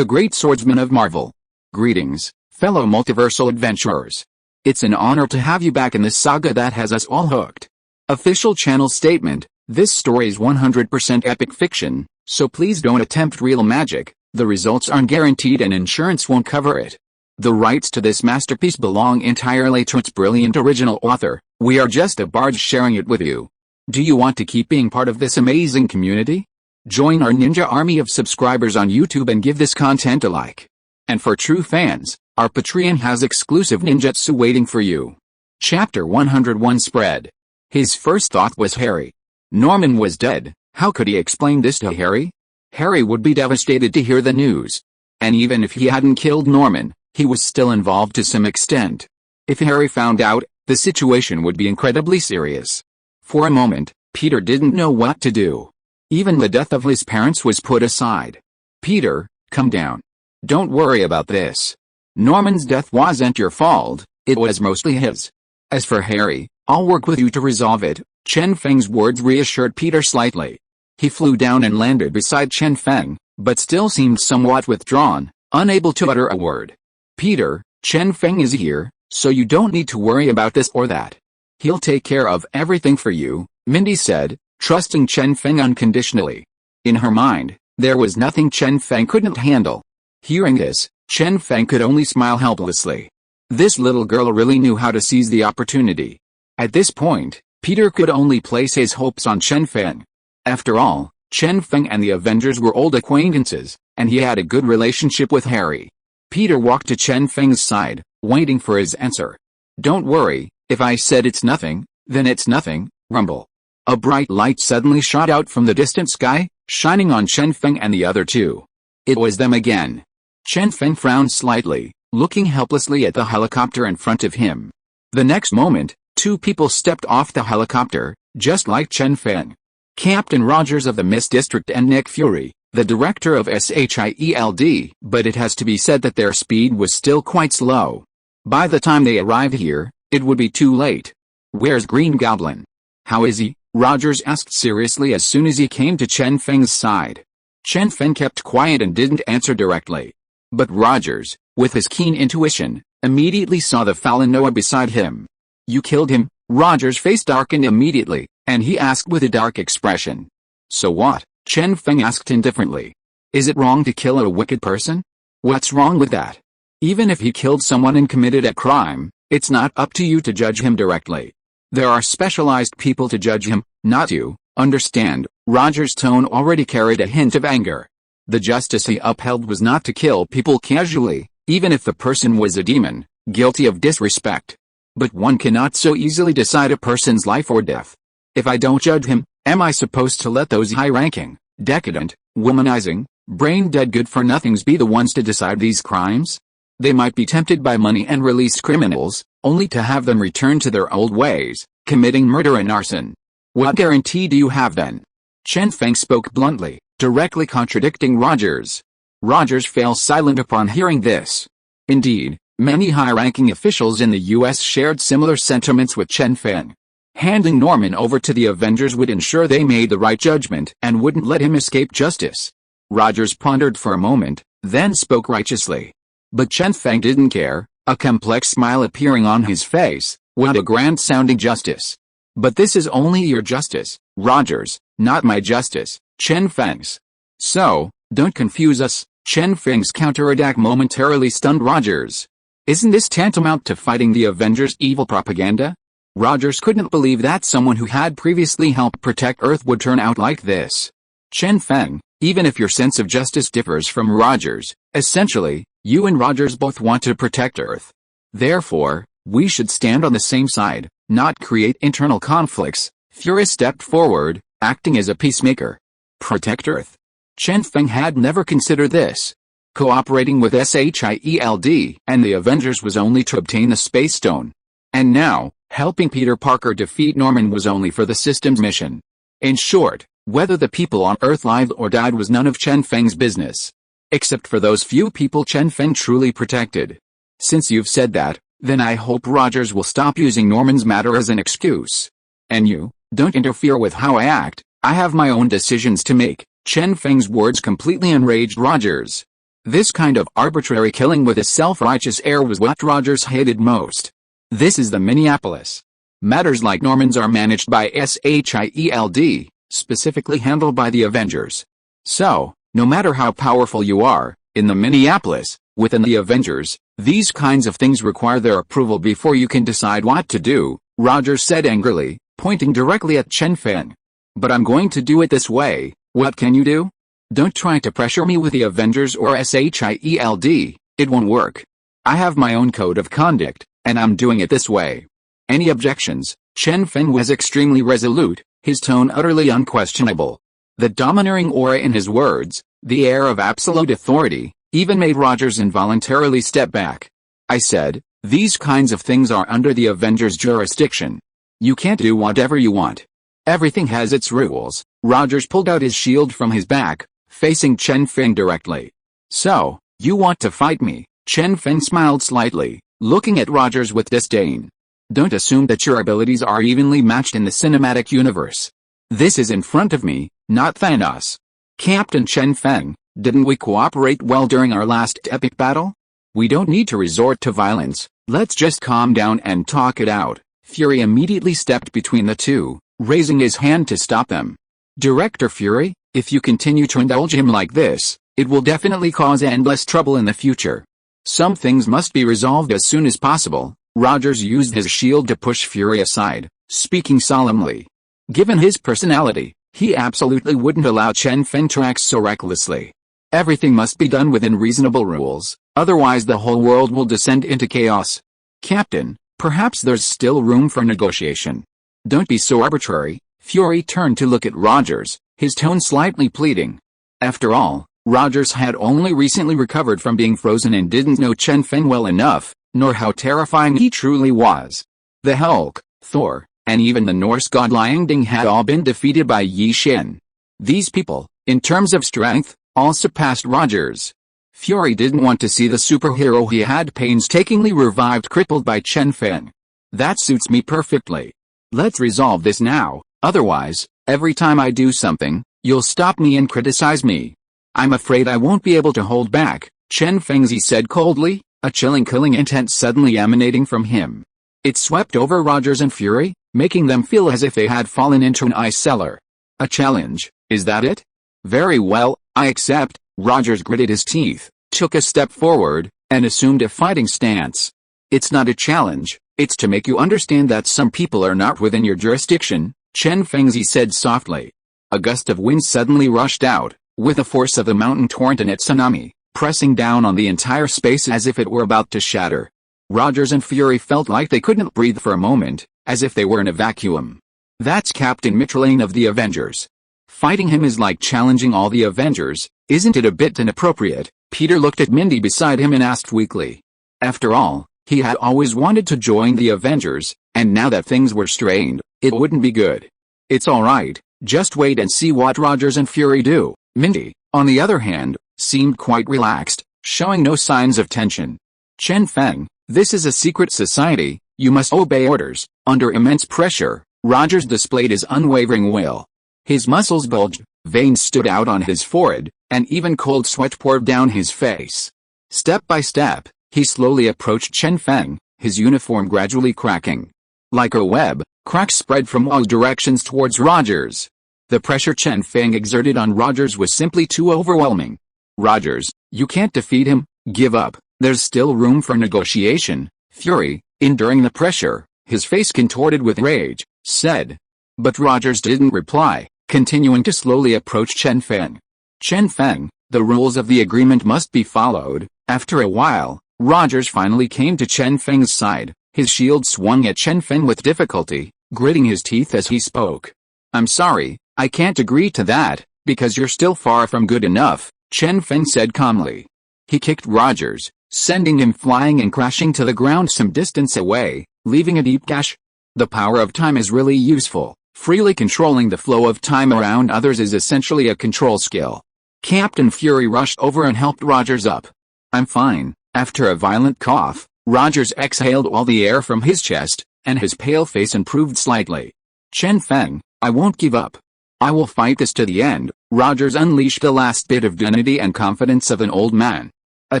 the great swordsman of Marvel. Greetings, fellow multiversal adventurers. It's an honor to have you back in this saga that has us all hooked. Official channel statement: this story is 100% epic fiction, so please don't attempt real magic. The results aren't guaranteed and insurance won't cover it. The rights to this masterpiece belong entirely to its brilliant original author. We are just a barge sharing it with you. Do you want to keep being part of this amazing community? Join our ninja army of subscribers on YouTube and give this content a like. And for true fans, our Patreon has exclusive ninjutsu waiting for you. Chapter 101 Spread. His first thought was Harry. Norman was dead. How could he explain this to Harry? Harry would be devastated to hear the news. And even if he hadn't killed Norman, he was still involved to some extent. If Harry found out, the situation would be incredibly serious. For a moment, Peter didn't know what to do. Even the death of his parents was put aside. Peter, come down. Don't worry about this. Norman's death wasn't your fault, it was mostly his. As for Harry, I'll work with you to resolve it. Chen Feng's words reassured Peter slightly. He flew down and landed beside Chen Feng, but still seemed somewhat withdrawn, unable to utter a word. Peter, Chen Feng is here, so you don't need to worry about this or that. He'll take care of everything for you, Mindy said, trusting Chen Feng unconditionally. In her mind, there was nothing Chen Feng couldn't handle. Hearing this, Chen Feng could only smile helplessly. This little girl really knew how to seize the opportunity. At this point, Peter could only place his hopes on Chen Feng. After all, Chen Feng and the Avengers were old acquaintances, and he had a good relationship with Harry. Peter walked to Chen Feng's side, waiting for his answer. Don't worry, if I said it's nothing, then it's nothing, rumble. A bright light suddenly shot out from the distant sky, shining on Chen Feng and the other two. It was them again. Chen Feng frowned slightly, looking helplessly at the helicopter in front of him. The next moment, two people stepped off the helicopter, just like Chen Feng. Captain Rogers of the Mist District and Nick Fury, the director of S.H.I.E.L.D. But it has to be said that their speed was still quite slow. By the time they arrived here, it would be too late. Where's Green Goblin? How is he? Rogers asked seriously as soon as he came to Chen Feng's side. Chen Feng kept quiet and didn't answer directly. But Rogers, with his keen intuition, immediately saw the fallen Noah beside him. You killed him? Rogers' face darkened immediately, and he asked with a dark expression. So what? Chen Feng asked indifferently. Is it wrong to kill a wicked person? What's wrong with that? Even if he killed someone and committed a crime, it's not up to you to judge him directly. There are specialized people to judge him, not you, understand? Rogers' tone already carried a hint of anger. The justice he upheld was not to kill people casually, even if the person was a demon, guilty of disrespect. But one cannot so easily decide a person's life or death. If I don't judge him, am I supposed to let those high-ranking, decadent, womanizing, brain-dead good-for-nothings be the ones to decide these crimes? They might be tempted by money and release criminals, only to have them return to their old ways, committing murder and arson. What guarantee do you have then? Chen Feng spoke bluntly, directly contradicting Rogers. Rogers fell silent upon hearing this. Indeed, many high-ranking officials in the U.S. shared similar sentiments with Chen Feng. Handing Norman over to the Avengers would ensure they made the right judgment and wouldn't let him escape justice. Rogers pondered for a moment, then spoke righteously. But Chen Feng didn't care, a complex smile appearing on his face. What a grand-sounding justice. But this is only your justice, Rogers, not my justice, Chen Feng's. So, don't confuse us. Chen Feng's counterattack momentarily stunned Rogers. Isn't this tantamount to fighting the Avengers' evil propaganda? Rogers couldn't believe that someone who had previously helped protect Earth would turn out like this. Chen Feng, even if your sense of justice differs from Rogers, essentially, you and Rogers both want to protect Earth. Therefore, we should stand on the same side, not create internal conflicts. Fury stepped forward, acting as a peacemaker. Protect Earth? Chen Feng had never considered this. Cooperating with S.H.I.E.L.D. and the Avengers was only to obtain the Space Stone. And now, helping Peter Parker defeat Norman was only for the system's mission. In short, whether the people on Earth lived or died was none of Chen Feng's business. Except for those few people Chen Feng truly protected. Since you've said that, then I hope Rogers will stop using Norman's matter as an excuse. And you, don't interfere with how I act, I have my own decisions to make. Chen Feng's words completely enraged Rogers. This kind of arbitrary killing with a self-righteous air was what Rogers hated most. This is the Minneapolis. Matters like Norman's are managed by S.H.I.E.L.D, specifically handled by the Avengers. So, no matter how powerful you are, in the Minneapolis, within the Avengers, these kinds of things require their approval before you can decide what to do, Rogers said angrily, pointing directly at Chen Feng. But I'm going to do it this way. What can you do? Don't try to pressure me with the Avengers or S.H.I.E.L.D, it won't work. I have my own code of conduct, and I'm doing it this way. Any objections? Chen Feng was extremely resolute, his tone utterly unquestionable. The domineering aura in his words, the air of absolute authority, even made Rogers involuntarily step back. I said, these kinds of things are under the Avengers' jurisdiction. You can't do whatever you want. Everything has its rules. Rogers pulled out his shield from his back, facing Chen Feng directly. So, you want to fight me? Chen Feng smiled slightly, looking at Rogers with disdain. Don't assume that your abilities are evenly matched in the cinematic universe. This is in front of me, not Thanos. Captain Chen Feng, didn't we cooperate well during our last epic battle? We don't need to resort to violence, let's just calm down and talk it out. Fury immediately stepped between the two, raising his hand to stop them. Director Fury, if you continue to indulge him like this, it will definitely cause endless trouble in the future. Some things must be resolved as soon as possible. Rogers used his shield to push Fury aside, speaking solemnly. Given his personality, he absolutely wouldn't allow Chen Feng to act so recklessly. Everything must be done within reasonable rules, otherwise the whole world will descend into chaos. Captain, perhaps there's still room for negotiation. Don't be so arbitrary. Fury turned to look at Rogers, his tone slightly pleading. After all, Rogers had only recently recovered from being frozen and didn't know Chen Feng well enough, nor how terrifying he truly was. The Hulk, Thor, and even the Norse god Liangding had all been defeated by Yi Xin. These people, in terms of strength, all surpassed Rogers. Fury didn't want to see the superhero he had painstakingly revived crippled by Chen Feng. That suits me perfectly. Let's resolve this now, otherwise, every time I do something, you'll stop me and criticize me. I'm afraid I won't be able to hold back, Chen Feng said coldly, a chilling killing intent suddenly emanating from him. It swept over Rogers and Fury, making them feel as if they had fallen into an ice cellar. A challenge, is that it? Very well, I accept. Rogers gritted his teeth, took a step forward, and assumed a fighting stance. It's not a challenge, it's to make you understand that some people are not within your jurisdiction, Chen Feng said softly. A gust of wind suddenly rushed out, with the force of the mountain torrent and its tsunami, pressing down on the entire space as if it were about to shatter. Rogers and Fury felt like they couldn't breathe for a moment, as if they were in a vacuum. That's Captain Mitchellane of the Avengers. Fighting him is like challenging all the Avengers, isn't it a bit inappropriate? Peter looked at Mindy beside him and asked weakly. After all, he had always wanted to join the Avengers, and now that things were strained, it wouldn't be good. It's alright, just wait and see what Rogers and Fury do. Mindy, on the other hand, seemed quite relaxed, showing no signs of tension. Chen Feng, this is a secret society, you must obey orders. Under immense pressure, Rogers displayed his unwavering will. His muscles bulged, veins stood out on his forehead, and even cold sweat poured down his face. Step by step, he slowly approached Chen Feng, his uniform gradually cracking. Like a web, cracks spread from all directions towards Rogers. The pressure Chen Feng exerted on Rogers was simply too overwhelming. Rogers, you can't defeat him, give up, there's still room for negotiation. Fury, enduring the pressure, his face contorted with rage, said. But Rogers didn't reply, continuing to slowly approach Chen Feng. Chen Feng, the rules of the agreement must be followed. After a while, Rogers finally came to Chen Feng's side, his shield swung at Chen Feng with difficulty, gritting his teeth as he spoke. I'm sorry, I can't agree to that, because you're still far from good enough, Chen Feng said calmly. He kicked Rogers, sending him flying and crashing to the ground some distance away, leaving a deep gash. The power of time is really useful. Freely controlling the flow of time around others is essentially a control skill. Captain Fury rushed over and helped Rogers up. I'm fine. After a violent cough, Rogers exhaled all the air from his chest, and his pale face improved slightly. Chen Feng, I won't give up. I will fight this to the end. Rogers unleashed the last bit of dignity and confidence of an old man. A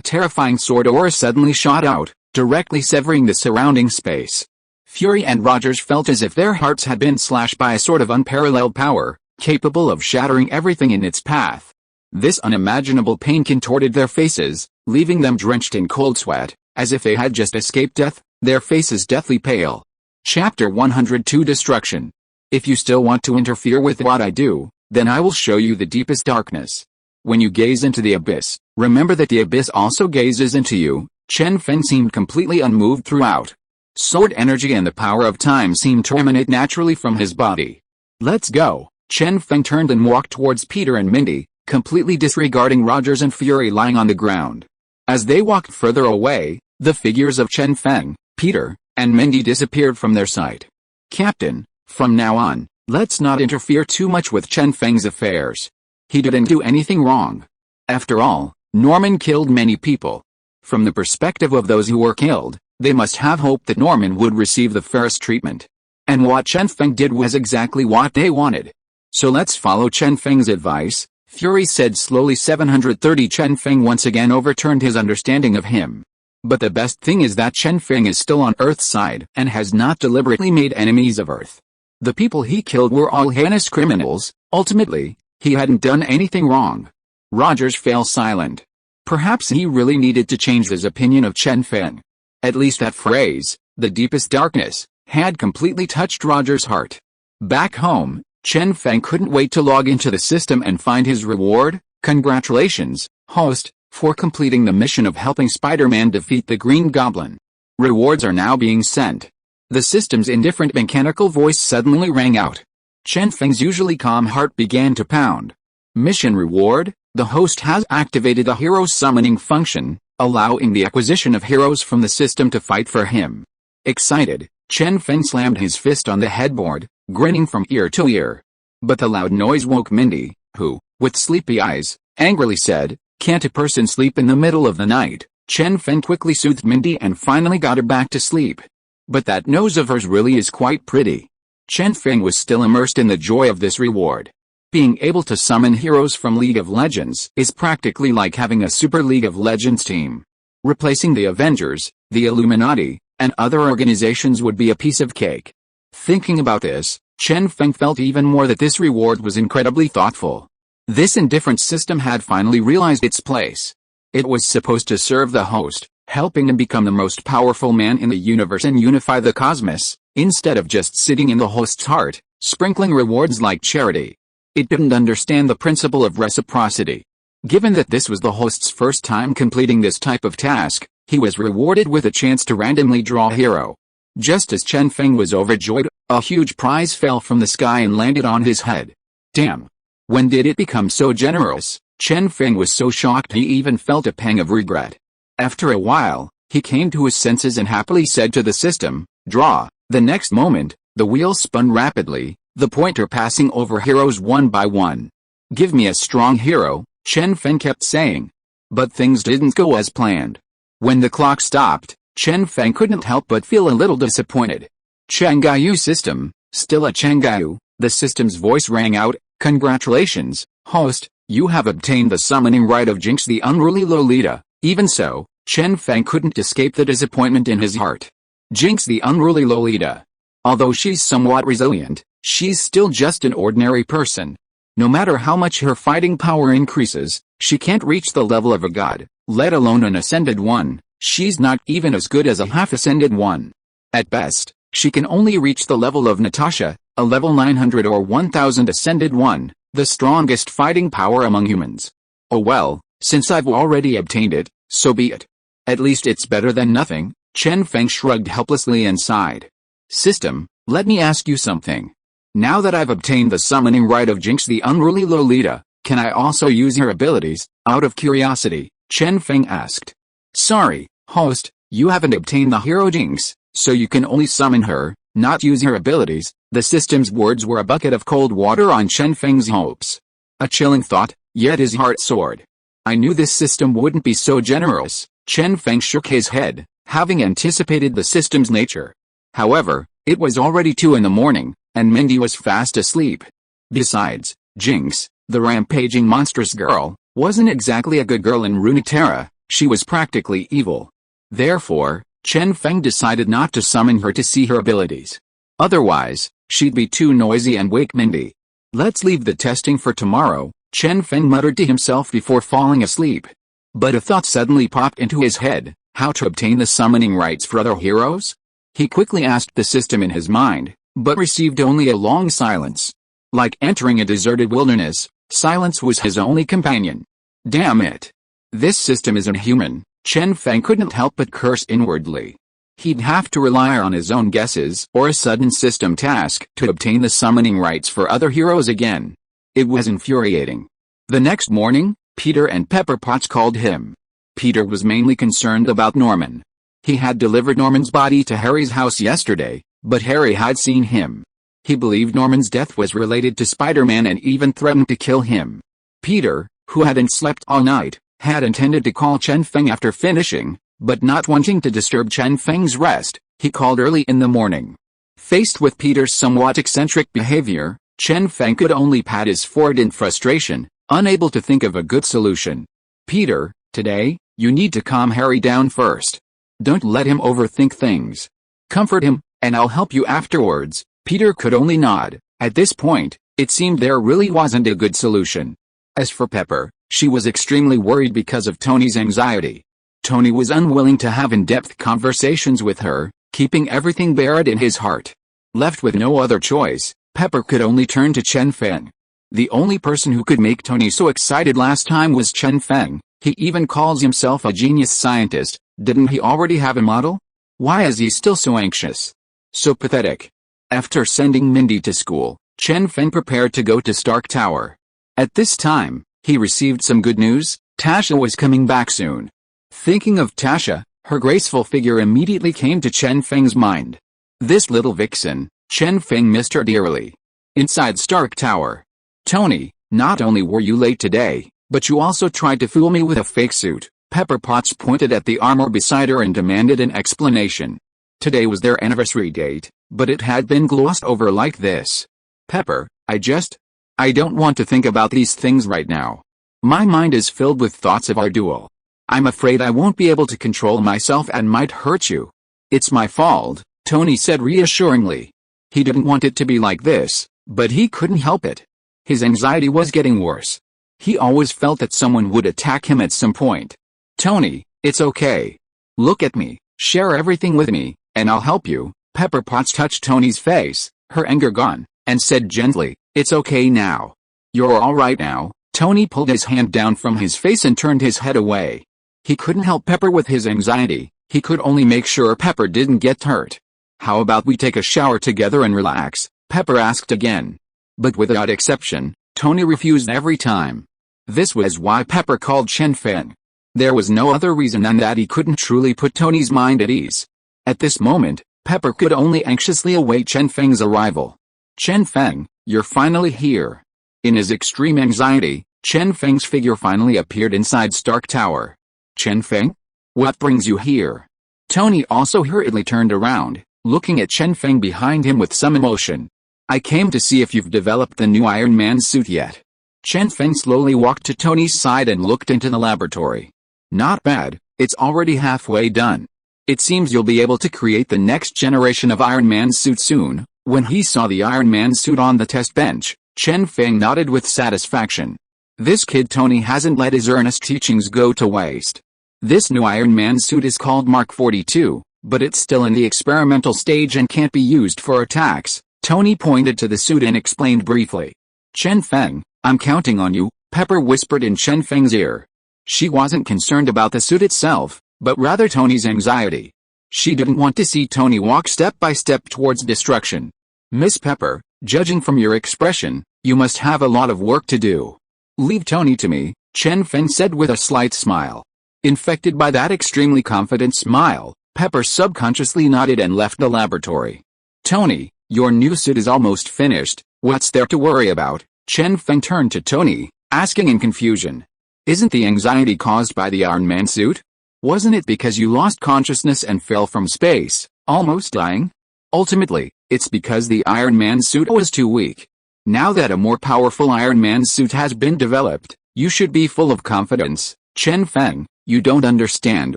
terrifying sword aura suddenly shot out, directly severing the surrounding space. Fury and Rogers felt as if their hearts had been slashed by a sword of unparalleled power, capable of shattering everything in its path. This unimaginable pain contorted their faces, leaving them drenched in cold sweat, as if they had just escaped death, their faces deathly pale. Chapter 102 Destruction. If you still want to interfere with what I do, then I will show you the deepest darkness. When you gaze into the abyss, remember that the abyss also gazes into you. Chen Feng seemed completely unmoved throughout. Sword energy and the power of time seemed to emanate naturally from his body. Let's go. Chen Feng turned and walked towards Peter and Mindy, completely disregarding Rogers and Fury lying on the ground. As they walked further away, the figures of Chen Feng, Peter, and Mindy disappeared from their sight. Captain, from now on, let's not interfere too much with Chen Feng's affairs. He didn't do anything wrong. After all, Norman killed many people. From the perspective of those who were killed, they must have hoped that Norman would receive the fairest treatment. And what Chen Feng did was exactly what they wanted. So let's follow Chen Feng's advice, Fury said slowly. 730 Chen Feng once again overturned his understanding of him. But the best thing is that Chen Feng is still on Earth's side and has not deliberately made enemies of Earth. The people he killed were all heinous criminals. Ultimately, he hadn't done anything wrong. Rogers fell silent. Perhaps he really needed to change his opinion of Chen Feng. At least that phrase, the deepest darkness, had completely touched Rogers' heart. Back home, Chen Feng couldn't wait to log into the system and find his reward. Congratulations, host, for completing the mission of helping Spider-Man defeat the Green Goblin. Rewards are now being sent. The system's indifferent mechanical voice suddenly rang out. Chen Feng's usually calm heart began to pound. Mission reward: the host has activated the hero summoning function, allowing the acquisition of heroes from the system to fight for him. Excited, Chen Feng slammed his fist on the headboard, grinning from ear to ear. But the loud noise woke Mindy, who, with sleepy eyes, angrily said, "Can't a person sleep in the middle of the night?" Chen Feng quickly soothed Mindy and finally got her back to sleep. But that nose of hers really is quite pretty. Chen Feng was still immersed in the joy of this reward. Being able to summon heroes from League of Legends is practically like having a Super League of Legends team. Replacing the Avengers, the Illuminati, and other organizations would be a piece of cake. Thinking about this, Chen Feng felt even more that this reward was incredibly thoughtful. This indifferent system had finally realized its place. It was supposed to serve the host, helping him become the most powerful man in the universe and unify the cosmos, instead of just sitting in the host's heart, sprinkling rewards like charity. It didn't understand the principle of reciprocity. Given that this was the host's first time completing this type of task, he was rewarded with a chance to randomly draw a hero. Just as Chen Feng was overjoyed, a huge prize fell from the sky and landed on his head. Damn! When did it become so generous? Chen Feng was so shocked he even felt a pang of regret. After a while, he came to his senses and happily said to the system, "Draw." The next moment, the wheel spun rapidly, the pointer passing over heroes one by one. "Give me a strong hero," Chen Feng kept saying. But things didn't go as planned. When the clock stopped, Chen Feng couldn't help but feel a little disappointed. "Chang'ayu system, still a Chang'ayu," the system's voice rang out. "Congratulations, host, you have obtained the summoning right of Jinx the Unruly Lolita." Even so, Chen Feng couldn't escape the disappointment in his heart. Jinx the Unruly Lolita. Although she's somewhat resilient, she's still just an ordinary person. No matter how much her fighting power increases, she can't reach the level of a god, let alone an ascended one. She's not even as good as a half-ascended one. At best, she can only reach the level of Natasha, a level 900 or 1000 ascended one, the strongest fighting power among humans. Oh well, since I've already obtained it, so be it. At least it's better than nothing. Chen Feng shrugged helplessly and sighed. "System, let me ask you something. Now that I've obtained the summoning right of Jinx the Unruly Lolita, can I also use her abilities?" Out of curiosity, Chen Feng asked. "Sorry, host, you haven't obtained the hero Jinx, so you can only summon her, not use her abilities." The system's words were a bucket of cold water on Chen Feng's hopes. A chilling thought, yet his heart soared. I knew this system wouldn't be so generous. Chen Feng shook his head, having anticipated the system's nature. However, it was already 2 in the morning, and Mindy was fast asleep. Besides, Jinx, The rampaging monstrous girl wasn't exactly a good girl in Runeterra, she was practically evil. Therefore, Chen Feng decided not to summon her to see her abilities. Otherwise, she'd be too noisy and wake Mindy. Let's leave the testing for tomorrow, Chen Feng muttered to himself before falling asleep. But a thought suddenly popped into his head, how to obtain the summoning rights for other heroes? He quickly asked the system in his mind, but received only a long silence. Like entering a deserted wilderness, silence was his only companion. Damn it! This system isn't human, Chen Feng couldn't help but curse inwardly. He'd have to rely on his own guesses or a sudden system task to obtain the summoning rights for other heroes again. It was infuriating. The next morning, Peter and Pepper Potts called him. Peter was mainly concerned about Norman. He had delivered Norman's body to Harry's house yesterday, but Harry had seen him. He believed Norman's death was related to Spider-Man and even threatened to kill him. Peter, who hadn't slept all night, had intended to call Chen Feng after finishing, but not wanting to disturb Chen Feng's rest, he called early in the morning. Faced with Peter's somewhat eccentric behavior, Chen Feng could only pat his forehead in frustration, unable to think of a good solution. Peter, today, you need to calm Harry down first. Don't let him overthink things. Comfort him, and I'll help you afterwards. Peter could only nod. At this point, it seemed there really wasn't a good solution. As for Pepper, she was extremely worried because of Tony's anxiety. Tony was unwilling to have in-depth conversations with her, keeping everything buried in his heart. Left with no other choice, Pepper could only turn to Chen Feng. The only person who could make Tony so excited last time was Chen Feng. He even calls himself a genius scientist. Didn't he already have a model? Why is he still so anxious? So pathetic. After sending Mindy to school, Chen Feng prepared to go to Stark Tower. At this time, he received some good news. Tasha was coming back soon. Thinking of Tasha, her graceful figure immediately came to Chen Feng's mind. This little vixen, Chen Feng missed her dearly. Inside Stark Tower. Tony, not only were you late today, but you also tried to fool me with a fake suit. Pepper Potts pointed at the armor beside her and demanded an explanation. Today was their anniversary date, but it had been glossed over like this. Pepper, I don't want to think about these things right now. My mind is filled with thoughts of our duel. I'm afraid I won't be able to control myself and might hurt you. It's my fault, Tony said reassuringly. He didn't want it to be like this, but he couldn't help it. His anxiety was getting worse. He always felt that someone would attack him at some point. Tony, it's okay. Look at me, share everything with me, and I'll help you. Pepper Potts touched Tony's face, her anger gone, and said gently, it's okay now. You're all right now. Tony pulled his hand down from his face and turned his head away. He couldn't help Pepper with his anxiety, he could only make sure Pepper didn't get hurt. How about we take a shower together and relax? Pepper asked again. But without exception, Tony refused every time. This was why Pepper called Chen Feng. There was no other reason than that he couldn't truly put Tony's mind at ease. At this moment, Pepper could only anxiously await Chen Feng's arrival. Chen Feng, you're finally here. In his extreme anxiety, Chen Feng's figure finally appeared inside Stark Tower. Chen Feng? What brings you here? Tony also hurriedly turned around, looking at Chen Feng behind him with some emotion. I came to see if you've developed the new Iron Man suit yet. Chen Feng slowly walked to Tony's side and looked into the laboratory. Not bad, it's already halfway done. It seems you'll be able to create the next generation of Iron Man suit soon. When he saw the Iron Man suit on the test bench, Chen Feng nodded with satisfaction. This kid Tony hasn't let his earnest teachings go to waste. This new Iron Man suit is called Mark 42, but it's still in the experimental stage and can't be used for attacks. Tony pointed to the suit and explained briefly. Chen Feng, I'm counting on you, Pepper whispered in Chen Feng's ear. She wasn't concerned about the suit itself, but rather Tony's anxiety. She didn't want to see Tony walk step by step towards destruction. Miss Pepper, judging from your expression, you must have a lot of work to do. Leave Tony to me, Chen Feng said with a slight smile. Infected by that extremely confident smile, Pepper subconsciously nodded and left the laboratory. Tony, your new suit is almost finished, what's there to worry about? Chen Feng turned to Tony, asking in confusion. Isn't the anxiety caused by the Iron Man suit? Wasn't it because you lost consciousness and fell from space, almost dying? Ultimately, it's because the Iron Man suit was too weak. Now that a more powerful Iron Man suit has been developed, you should be full of confidence. Chen Feng, you don't understand.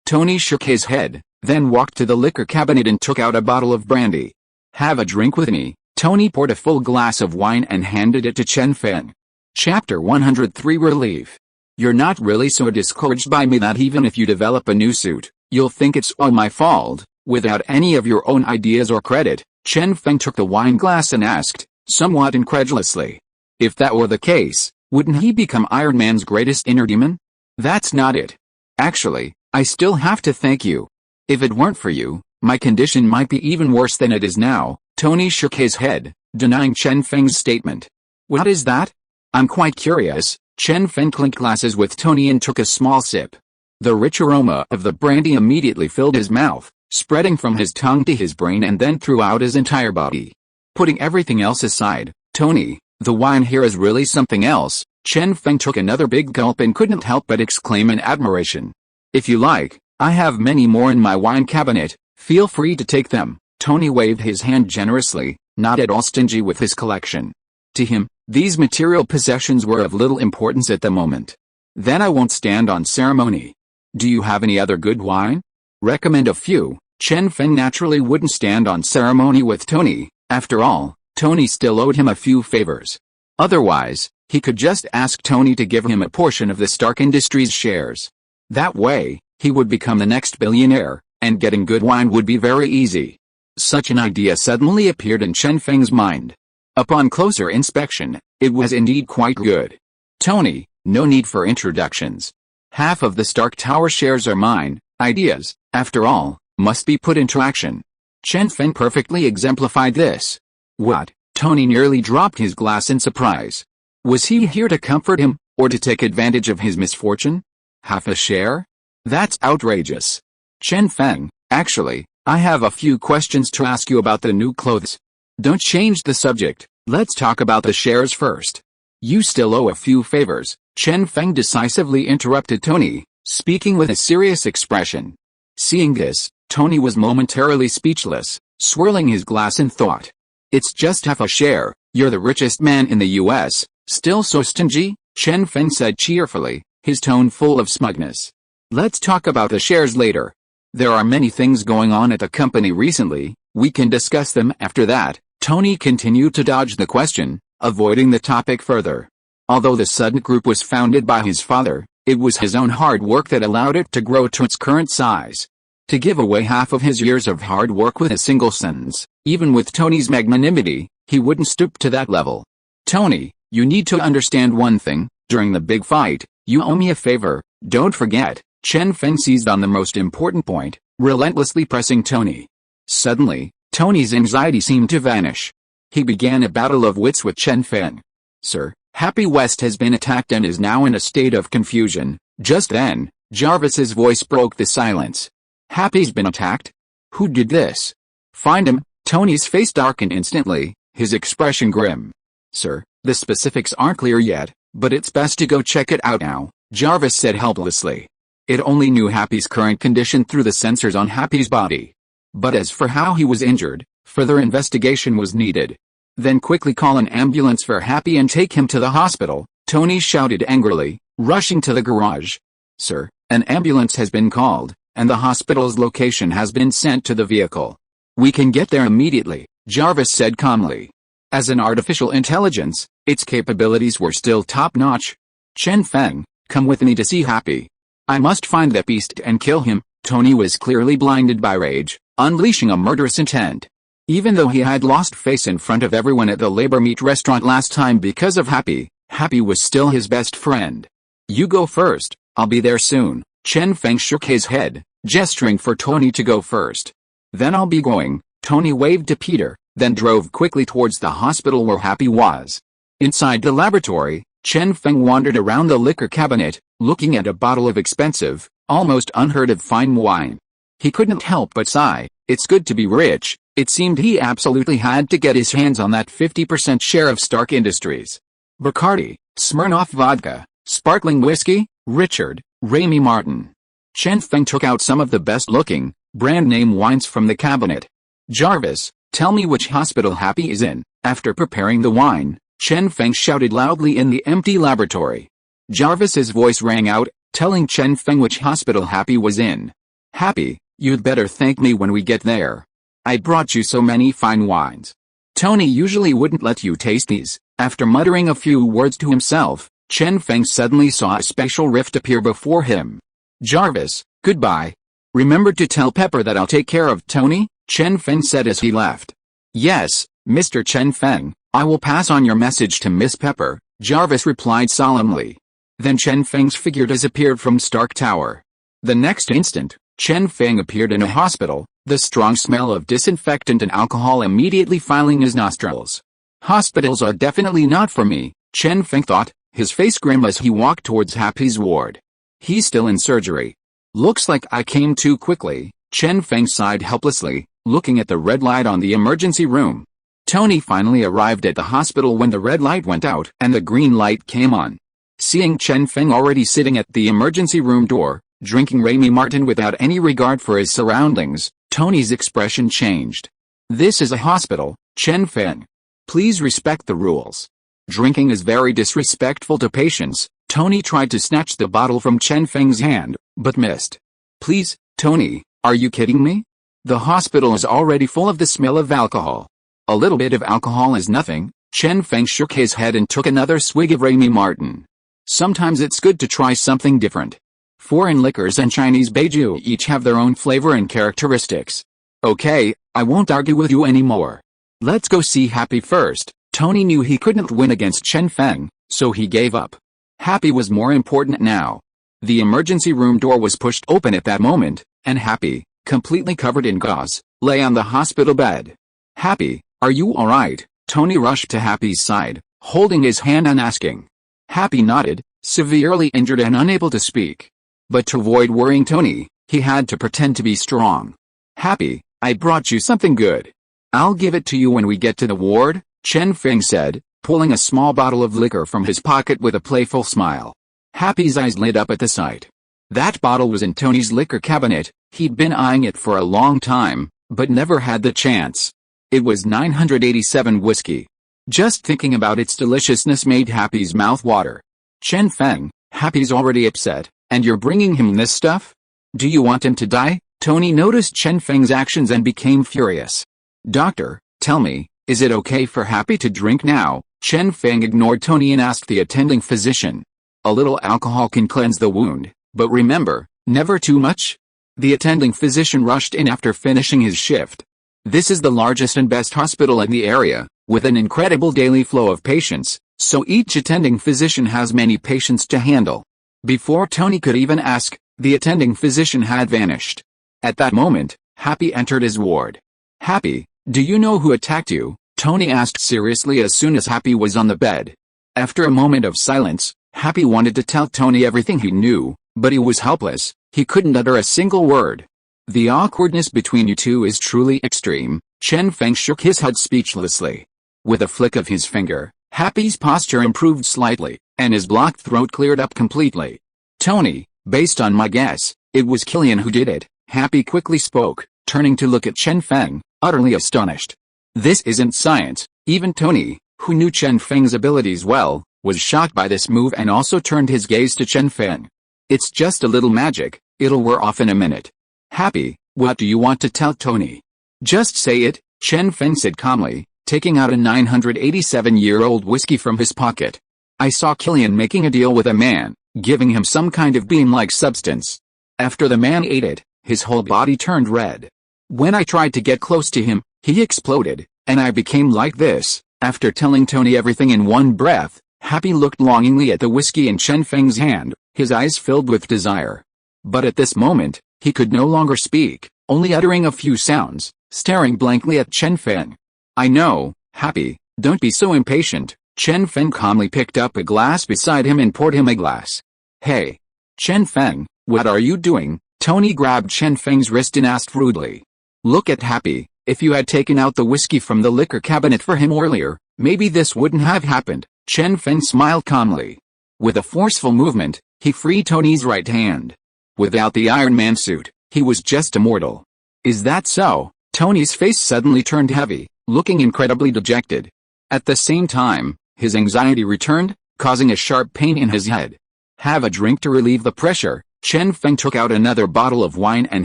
Tony shook his head, then walked to the liquor cabinet and took out a bottle of brandy. Have a drink with me. Tony poured a full glass of wine and handed it to Chen Feng. Chapter 103 Relief. You're not really so discouraged by me that even if you develop a new suit, you'll think it's all my fault, without any of your own ideas or credit. Chen Feng took the wine glass and asked, somewhat incredulously. If that were the case, wouldn't he become Iron Man's greatest inner demon? That's not it. Actually, I still have to thank you. If it weren't for you, my condition might be even worse than it is now. Tony shook his head, denying Chen Feng's statement. What is that? I'm quite curious. Chen Feng clinked glasses with Tony and took a small sip. The rich aroma of the brandy immediately filled his mouth, spreading from his tongue to his brain and then throughout his entire body. Putting everything else aside, Tony, the wine here is really something else. Chen Feng took another big gulp and couldn't help but exclaim in admiration. If you like, I have many more in my wine cabinet, feel free to take them. Tony waved his hand generously, not at all stingy with his collection. To him, these material possessions were of little importance at the moment. Then I won't stand on ceremony. Do you have any other good wine? Recommend a few. Chen Feng naturally wouldn't stand on ceremony with Tony. After all, Tony still owed him a few favors. Otherwise, he could just ask Tony to give him a portion of the Stark Industries shares. That way, he would become the next billionaire, and getting good wine would be very easy. Such an idea suddenly appeared in Chen Feng's mind. Upon closer inspection, it was indeed quite good. Tony, no need for introductions. Half of the Stark Tower shares are mine. Ideas, after all, must be put into action. Chen Feng perfectly exemplified this. What? Tony nearly dropped his glass in surprise. Was he here to comfort him, or to take advantage of his misfortune? Half a share? That's outrageous. Chen Feng, actually, I have a few questions to ask you about the new clothes. Don't change the subject, let's talk about the shares first. You still owe a few favors. Chen Feng decisively interrupted Tony, speaking with a serious expression. Seeing this, Tony was momentarily speechless, swirling his glass in thought. It's just half a share. You're the richest man in the US, still so stingy? Chen Feng said cheerfully, his tone full of smugness. Let's talk about the shares later. There are many things going on at the company recently, we can discuss them after that. Tony continued to dodge the question, avoiding the topic further. Although the Sudden Group was founded by his father, it was his own hard work that allowed it to grow to its current size. To give away half of his years of hard work with a single sentence, even with Tony's magnanimity, he wouldn't stoop to that level. Tony, you need to understand one thing, during the big fight, you owe me a favor, don't forget. Chen Feng seized on the most important point, relentlessly pressing Tony. Suddenly, Tony's anxiety seemed to vanish. He began a battle of wits with Chen Feng. Sir, Happy West has been attacked and is now in a state of confusion. Just then, Jarvis's voice broke the silence. Happy's been attacked? Who did this? Find him. Tony's face darkened instantly, his expression grim. Sir, the specifics aren't clear yet, but it's best to go check it out now, Jarvis said helplessly. It only knew Happy's current condition through the sensors on Happy's body. But as for how he was injured, further investigation was needed. Then quickly call an ambulance for Happy and take him to the hospital, Tony shouted angrily, rushing to the garage. Sir, an ambulance has been called, and the hospital's location has been sent to the vehicle. We can get there immediately, Jarvis said calmly. As an artificial intelligence, its capabilities were still top-notch. Chen Feng, come with me to see Happy. I must find that beast and kill him. Tony was clearly blinded by rage, unleashing a murderous intent. Even though he had lost face in front of everyone at the labor meat restaurant last time because of Happy, Happy was still his best friend. You go first, I'll be there soon. Chen Feng shook his head, gesturing for Tony to go first. Then I'll be going. Tony waved to Peter, then drove quickly towards the hospital where Happy was. Inside the laboratory, Chen Feng wandered around the liquor cabinet, looking at a bottle of expensive, almost unheard of fine wine. He couldn't help but sigh. It's good to be rich. It seemed he absolutely had to get his hands on that 50% share of Stark Industries. Bacardi, Smirnoff vodka, sparkling whiskey, Richard, Remy Martin. Chen Feng took out some of the best-looking, brand-name wines from the cabinet. Jarvis, tell me which hospital Happy is in. After preparing the wine, Chen Feng shouted loudly in the empty laboratory. Jarvis's voice rang out, telling Chen Feng which hospital Happy was in. Happy, you'd better thank me when we get there. I brought you so many fine wines. Tony usually wouldn't let you taste these. After muttering a few words to himself, Chen Feng suddenly saw a special rift appear before him. Jarvis, goodbye. Remember to tell Pepper that I'll take care of Tony, Chen Feng said as he left. Yes, Mr. Chen Feng, I will pass on your message to Miss Pepper, Jarvis replied solemnly. Then Chen Feng's figure disappeared from Stark Tower. The next instant, Chen Feng appeared in a hospital, the strong smell of disinfectant and alcohol immediately filling his nostrils. Hospitals are definitely not for me, Chen Feng thought, his face grim as he walked towards Happy's ward. He's still in surgery. Looks like I came too quickly, Chen Feng sighed helplessly, looking at the red light on the emergency room. Tony finally arrived at the hospital when the red light went out and the green light came on. Seeing Chen Feng already sitting at the emergency room door, drinking Remy Martin without any regard for his surroundings, Tony's expression changed. This is a hospital, Chen Feng. Please respect the rules. Drinking is very disrespectful to patients. Tony tried to snatch the bottle from Chen Feng's hand, but missed. Please, Tony, are you kidding me? The hospital is already full of the smell of alcohol. A little bit of alcohol is nothing. Chen Feng shook his head and took another swig of Remy Martin. Sometimes it's good to try something different. Foreign liquors and Chinese baijiu each have their own flavor and characteristics. Okay, I won't argue with you anymore. Let's go see Happy first. Tony knew he couldn't win against Chen Feng, so he gave up. Happy was more important now. The emergency room door was pushed open at that moment, and Happy, completely covered in gauze, lay on the hospital bed. Happy, are you alright? Tony rushed to Happy's side, holding his hand and asking. Happy nodded, severely injured and unable to speak. But to avoid worrying Tony, he had to pretend to be strong. Happy, I brought you something good. I'll give it to you when we get to the ward, Chen Feng said, pulling a small bottle of liquor from his pocket with a playful smile. Happy's eyes lit up at the sight. That bottle was in Tony's liquor cabinet. He'd been eyeing it for a long time, but never had the chance. It was 987 whiskey. Just thinking about its deliciousness made Happy's mouth water. Chen Feng, Happy's already upset, and you're bringing him this stuff? Do you want him to die? Tony noticed Chen Feng's actions and became furious. Doctor, tell me, is it okay for Happy to drink now? Chen Feng ignored Tony and asked the attending physician. A little alcohol can cleanse the wound, but remember, never too much. The attending physician rushed in after finishing his shift. This is the largest and best hospital in the area, with an incredible daily flow of patients, so each attending physician has many patients to handle. Before Tony could even ask, the attending physician had vanished. At that moment, Happy entered his ward. Happy, do you know who attacked you? Tony asked seriously as soon as Happy was on the bed. After a moment of silence, Happy wanted to tell Tony everything he knew, but he was helpless. He couldn't utter a single word. The awkwardness between you two is truly extreme. Chen Feng shook his head speechlessly. With a flick of his finger, Happy's posture improved slightly, and his blocked throat cleared up completely. Tony, based on my guess, it was Killian who did it, Happy quickly spoke, turning to look at Chen Feng, utterly astonished. This isn't science. Even Tony, who knew Chen Feng's abilities well, was shocked by this move and also turned his gaze to Chen Feng. It's just a little magic, it'll wear off in a minute. Happy, what do you want to tell Tony? Just say it, Chen Feng said calmly, taking out a 987-year-old whiskey from his pocket. I saw Killian making a deal with a man, giving him some kind of bean-like substance. After the man ate it, his whole body turned red. When I tried to get close to him, he exploded, and I became like this. After telling Tony everything in one breath, Happy looked longingly at the whiskey in Chen Feng's hand, his eyes filled with desire. But at this moment, he could no longer speak, only uttering a few sounds, staring blankly at Chen Feng. I know, Happy, don't be so impatient. Chen Feng calmly picked up a glass beside him and poured him a glass. Hey! Chen Feng, what are you doing? Tony grabbed Chen Feng's wrist and asked rudely. Look at Happy, if you had taken out the whiskey from the liquor cabinet for him earlier, maybe this wouldn't have happened. Chen Feng smiled calmly. With a forceful movement, he freed Tony's right hand. Without the Iron Man suit, he was just a mortal. Is that so? Tony's face suddenly turned heavy, looking incredibly dejected. At the same time, His anxiety returned, causing a sharp pain in his head. Have a drink to relieve the pressure. Chen Feng took out another bottle of wine and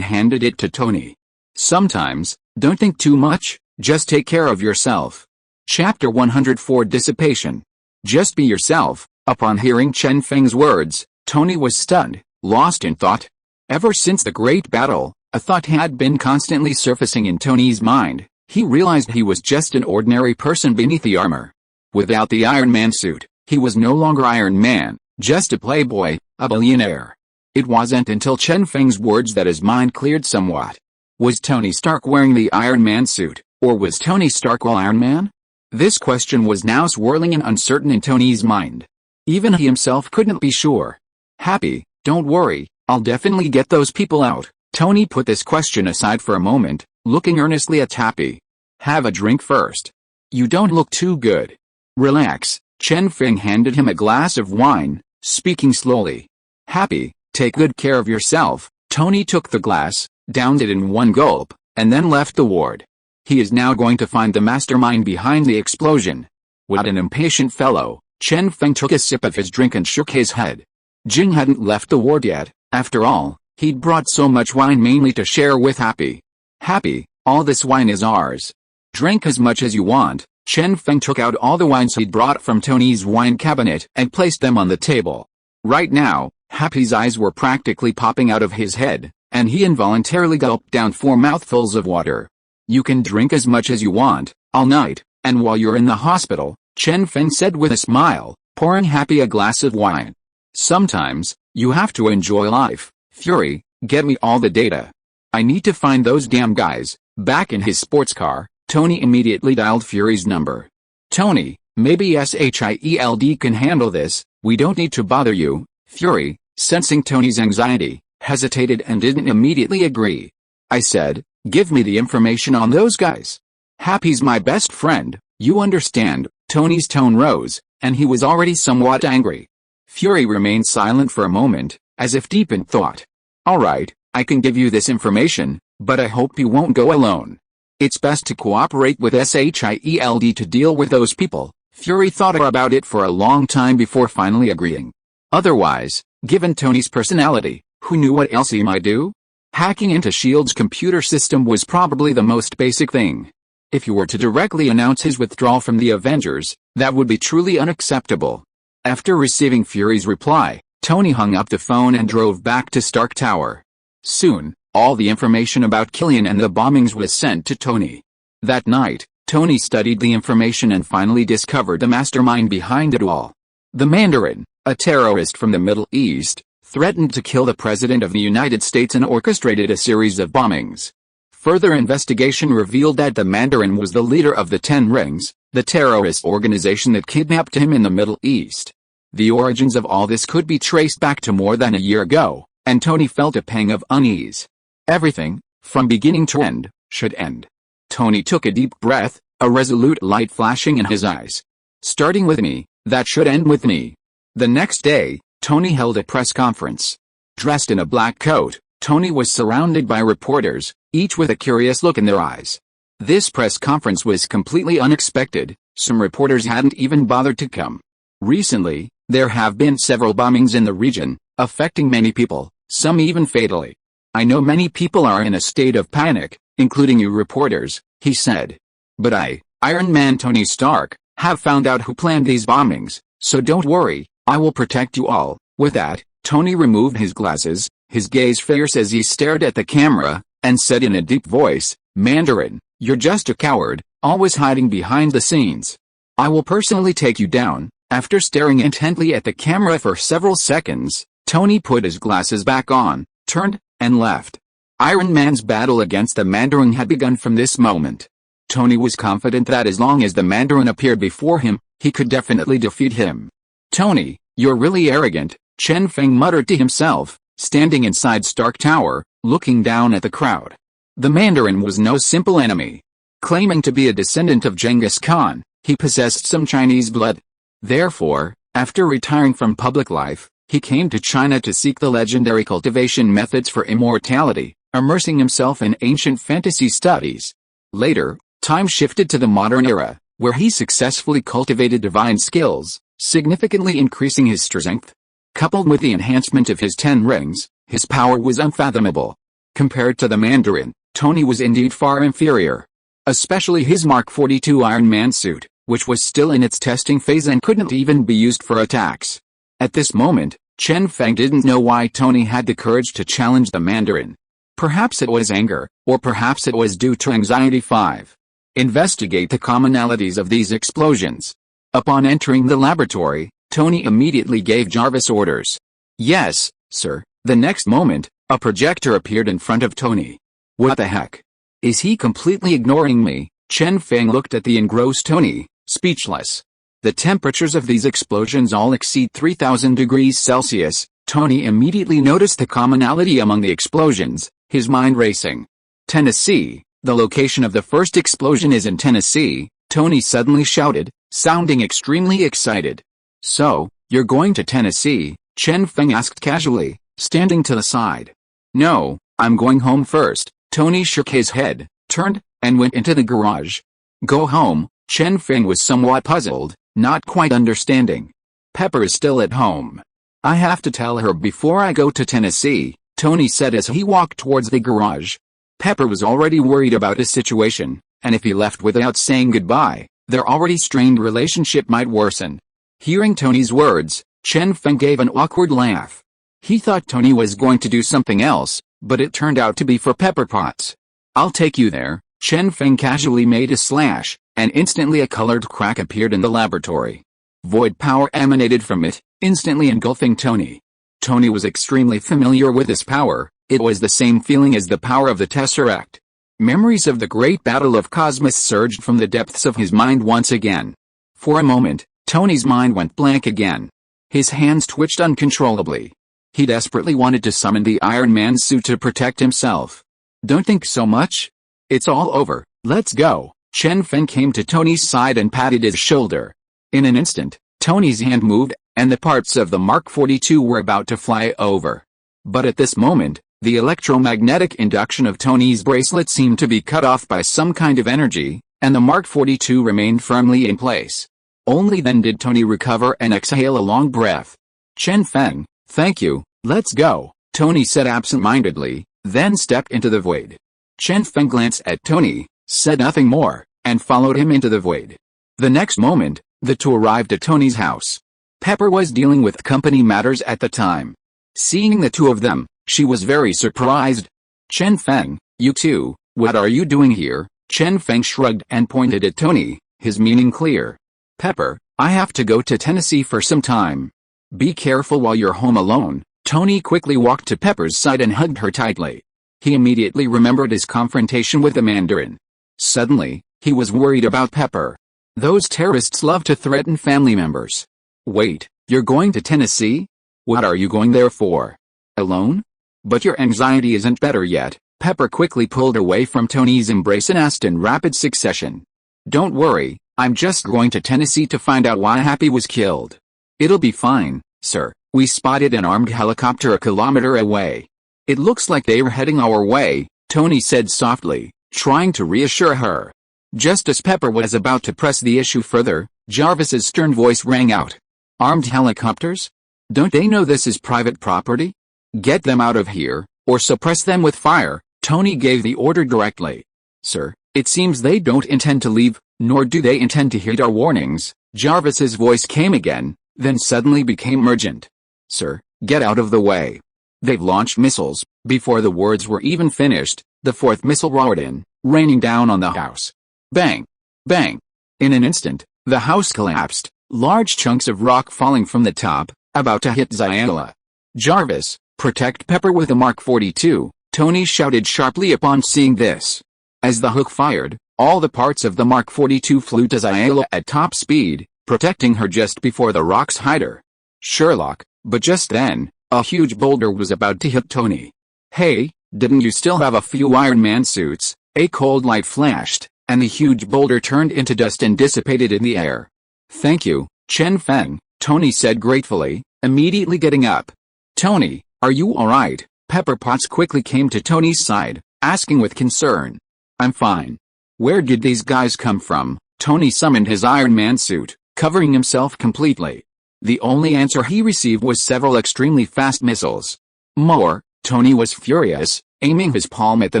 handed it to Tony. Sometimes, don't think too much, just take care of yourself. Chapter 104 Dissipation. Just be yourself. Upon hearing Chen Feng's words, Tony was stunned, lost in thought. Ever since the great battle, a thought had been constantly surfacing in Tony's mind. He realized he was just an ordinary person beneath the armor. Without the Iron Man suit, he was no longer Iron Man, just a playboy, a billionaire. It wasn't until Chen Feng's words that his mind cleared somewhat. Was Tony Stark wearing the Iron Man suit, or was Tony Stark all Iron Man? This question was now swirling and uncertain in Tony's mind. Even he himself couldn't be sure. Happy, don't worry, I'll definitely get those people out. Tony put this question aside for a moment, looking earnestly at Happy. Have a drink first. You don't look too good. Relax. Chen Feng handed him a glass of wine, speaking slowly. Happy, take good care of yourself. Tony took the glass, downed it in one gulp, and then left the ward. He is now going to find the mastermind behind the explosion. What an impatient fellow. Chen Feng took a sip of his drink and shook his head. Jing hadn't left the ward yet. After all, he'd brought so much wine mainly to share with Happy. Happy, all this wine is ours. Drink as much as you want. Chen Feng took out all the wines he'd brought from Tony's wine cabinet and placed them on the table. Right now, Happy's eyes were practically popping out of his head, and he involuntarily gulped down 4 mouthfuls of water. You can drink as much as you want, all night, and while you're in the hospital, Chen Feng said with a smile, pouring Happy a glass of wine. Sometimes, you have to enjoy life. Fury, get me all the data. I need to find those damn guys. Back in his sports car, Tony immediately dialed Fury's number. Tony, maybe S.H.I.E.L.D. can handle this, we don't need to bother you. Fury, sensing Tony's anxiety, hesitated and didn't immediately agree. I said, give me the information on those guys. Happy's my best friend, you understand. Tony's tone rose, and he was already somewhat angry. Fury remained silent for a moment, as if deep in thought. Alright, I can give you this information, but I hope you won't go alone. It's best to cooperate with S.H.I.E.L.D. to deal with those people. Fury thought about it for a long time before finally agreeing. Otherwise, given Tony's personality, who knew what else he might do? Hacking into S.H.I.E.L.D's computer system was probably the most basic thing. If he were to directly announce his withdrawal from the Avengers, that would be truly unacceptable. After receiving Fury's reply, Tony hung up the phone and drove back to Stark Tower. Soon, all the information about Killian and the bombings was sent to Tony. That night, Tony studied the information and finally discovered the mastermind behind it all. The Mandarin, a terrorist from the Middle East, threatened to kill the President of the United States and orchestrated a series of bombings. Further investigation revealed that the Mandarin was the leader of the Ten Rings, the terrorist organization that kidnapped him in the Middle East. The origins of all this could be traced back to more than a year ago, and Tony felt a pang of unease. Everything, from beginning to end, should end. Tony took a deep breath, a resolute light flashing in his eyes. Starting with me, that should end with me. The next day, Tony held a press conference. Dressed in a black coat, Tony was surrounded by reporters, each with a curious look in their eyes. This press conference was completely unexpected. Some reporters hadn't even bothered to come. Recently, there have been several bombings in the region, affecting many people, some even fatally. I know many people are in a state of panic, including you reporters, he said. But I, Iron Man Tony Stark, have found out who planned these bombings, so don't worry, I will protect you all. With that, Tony removed his glasses, his gaze fierce as he stared at the camera, and said in a deep voice, Mandarin, you're just a coward, always hiding behind the scenes. I will personally take you down. After staring intently at the camera for several seconds, Tony put his glasses back on, turned, and left. Iron Man's battle against the Mandarin had begun from this moment. Tony was confident that as long as the Mandarin appeared before him, he could definitely defeat him. Tony, you're really arrogant, Chen Feng muttered to himself, standing inside Stark Tower, looking down at the crowd. The Mandarin was no simple enemy. Claiming to be a descendant of Genghis Khan, he possessed some Chinese blood. Therefore, after retiring from public life, he came to China to seek the legendary cultivation methods for immortality, immersing himself in ancient fantasy studies. Later, time shifted to the modern era, where he successfully cultivated divine skills, significantly increasing his strength. Coupled with the enhancement of his 10 rings, his power was unfathomable. Compared to the Mandarin, Tony was indeed far inferior. Especially his Mark 42 Iron Man suit, which was still in its testing phase and couldn't even be used for attacks. At this moment, Chen Feng didn't know why Tony had the courage to challenge the Mandarin. Perhaps it was anger, or perhaps it was due to anxiety. 5. Investigate the commonalities of these explosions. Upon entering the laboratory, Tony immediately gave Jarvis orders. Yes, sir. The next moment, a projector appeared in front of Tony. What the heck? Is he completely ignoring me? Chen Feng looked at the engrossed Tony, speechless. The temperatures of these explosions all exceed 3000 degrees Celsius. Tony immediately noticed the commonality among the explosions, his mind racing. Tennessee. The location of the first explosion is in Tennessee, Tony suddenly shouted, sounding extremely excited. So, you're going to Tennessee? Chen Feng asked casually, standing to the side. No, I'm going home first. Tony shook his head, turned, and went into the garage. Go home? Chen Feng was somewhat puzzled, not quite understanding. Pepper is still at home. I have to tell her before I go to Tennessee, Tony said as he walked towards the garage. Pepper was already worried about his situation, and if he left without saying goodbye, their already strained relationship might worsen. Hearing Tony's words, Chen Feng gave an awkward laugh. He thought Tony was going to do something else, but it turned out to be for pepper pots. I'll take you there. Chen Feng casually made a slash, and instantly a colored crack appeared in the laboratory. Void power emanated from it, instantly engulfing Tony. Tony was extremely familiar with this power. It was the same feeling as the power of the Tesseract. Memories of the great battle of Cosmos surged from the depths of his mind once again. For a moment, Tony's mind went blank again. His hands twitched uncontrollably. He desperately wanted to summon the Iron Man suit to protect himself. Don't think so much. It's all over, let's go. Chen Feng came to Tony's side and patted his shoulder. In an instant, Tony's hand moved, and the parts of the Mark 42 were about to fly over. But at this moment, the electromagnetic induction of Tony's bracelet seemed to be cut off by some kind of energy, and the Mark 42 remained firmly in place. Only then did Tony recover and exhale a long breath. Chen Feng, thank you, let's go, Tony said absent-mindedly, then stepped into the void. Chen Feng glanced at Tony, said nothing more, and followed him into the void. The next moment, the two arrived at Tony's house. Pepper was dealing with company matters at the time. Seeing the two of them, she was very surprised. Chen Feng, you two, what are you doing here? Chen Feng shrugged and pointed at Tony, his meaning clear. Pepper, I have to go to Tennessee for some time. Be careful while you're home alone. Tony quickly walked to Pepper's side and hugged her tightly. He immediately remembered his confrontation with the Mandarin. Suddenly, he was worried about Pepper. Those terrorists love to threaten family members. Wait, you're going to Tennessee? What are you going there for? Alone? But your anxiety isn't better yet. Pepper quickly pulled away from Tony's embrace and asked in rapid succession. Don't worry, I'm just going to Tennessee to find out why Happy was killed. It'll be fine, sir. We spotted an armed helicopter a kilometer away. It looks like they were heading our way, Tony said softly, trying to reassure her. Just as Pepper was about to press the issue further, Jarvis's stern voice rang out. Armed helicopters? Don't they know this is private property? Get them out of here, or suppress them with fire, Tony gave the order directly. Sir, it seems they don't intend to leave, nor do they intend to heed our warnings. Jarvis's voice came again, then suddenly became urgent. Sir, get out of the way. They've launched missiles. Before the words were even finished, the fourth missile roared in, raining down on the house. Bang! Bang! In an instant, the house collapsed, large chunks of rock falling from the top, about to hit Zyla. Jarvis, protect Pepper with a Mark 42, Tony shouted sharply upon seeing this. As the hook fired, all the parts of the Mark 42 flew to Zyla at top speed, protecting her just before the rocks hit her. Sherlock, but just then, a huge boulder was about to hit Tony. Hey, didn't you still have a few Iron Man suits? A cold light flashed, and the huge boulder turned into dust and dissipated in the air. Thank you, Chen Feng, Tony said gratefully, immediately getting up. Tony, are you alright? Pepper Potts quickly came to Tony's side, asking with concern. I'm fine. Where did these guys come from? Tony summoned his Iron Man suit, covering himself completely. The only answer he received was several extremely fast missiles. More, Tony was furious, aiming his palm at the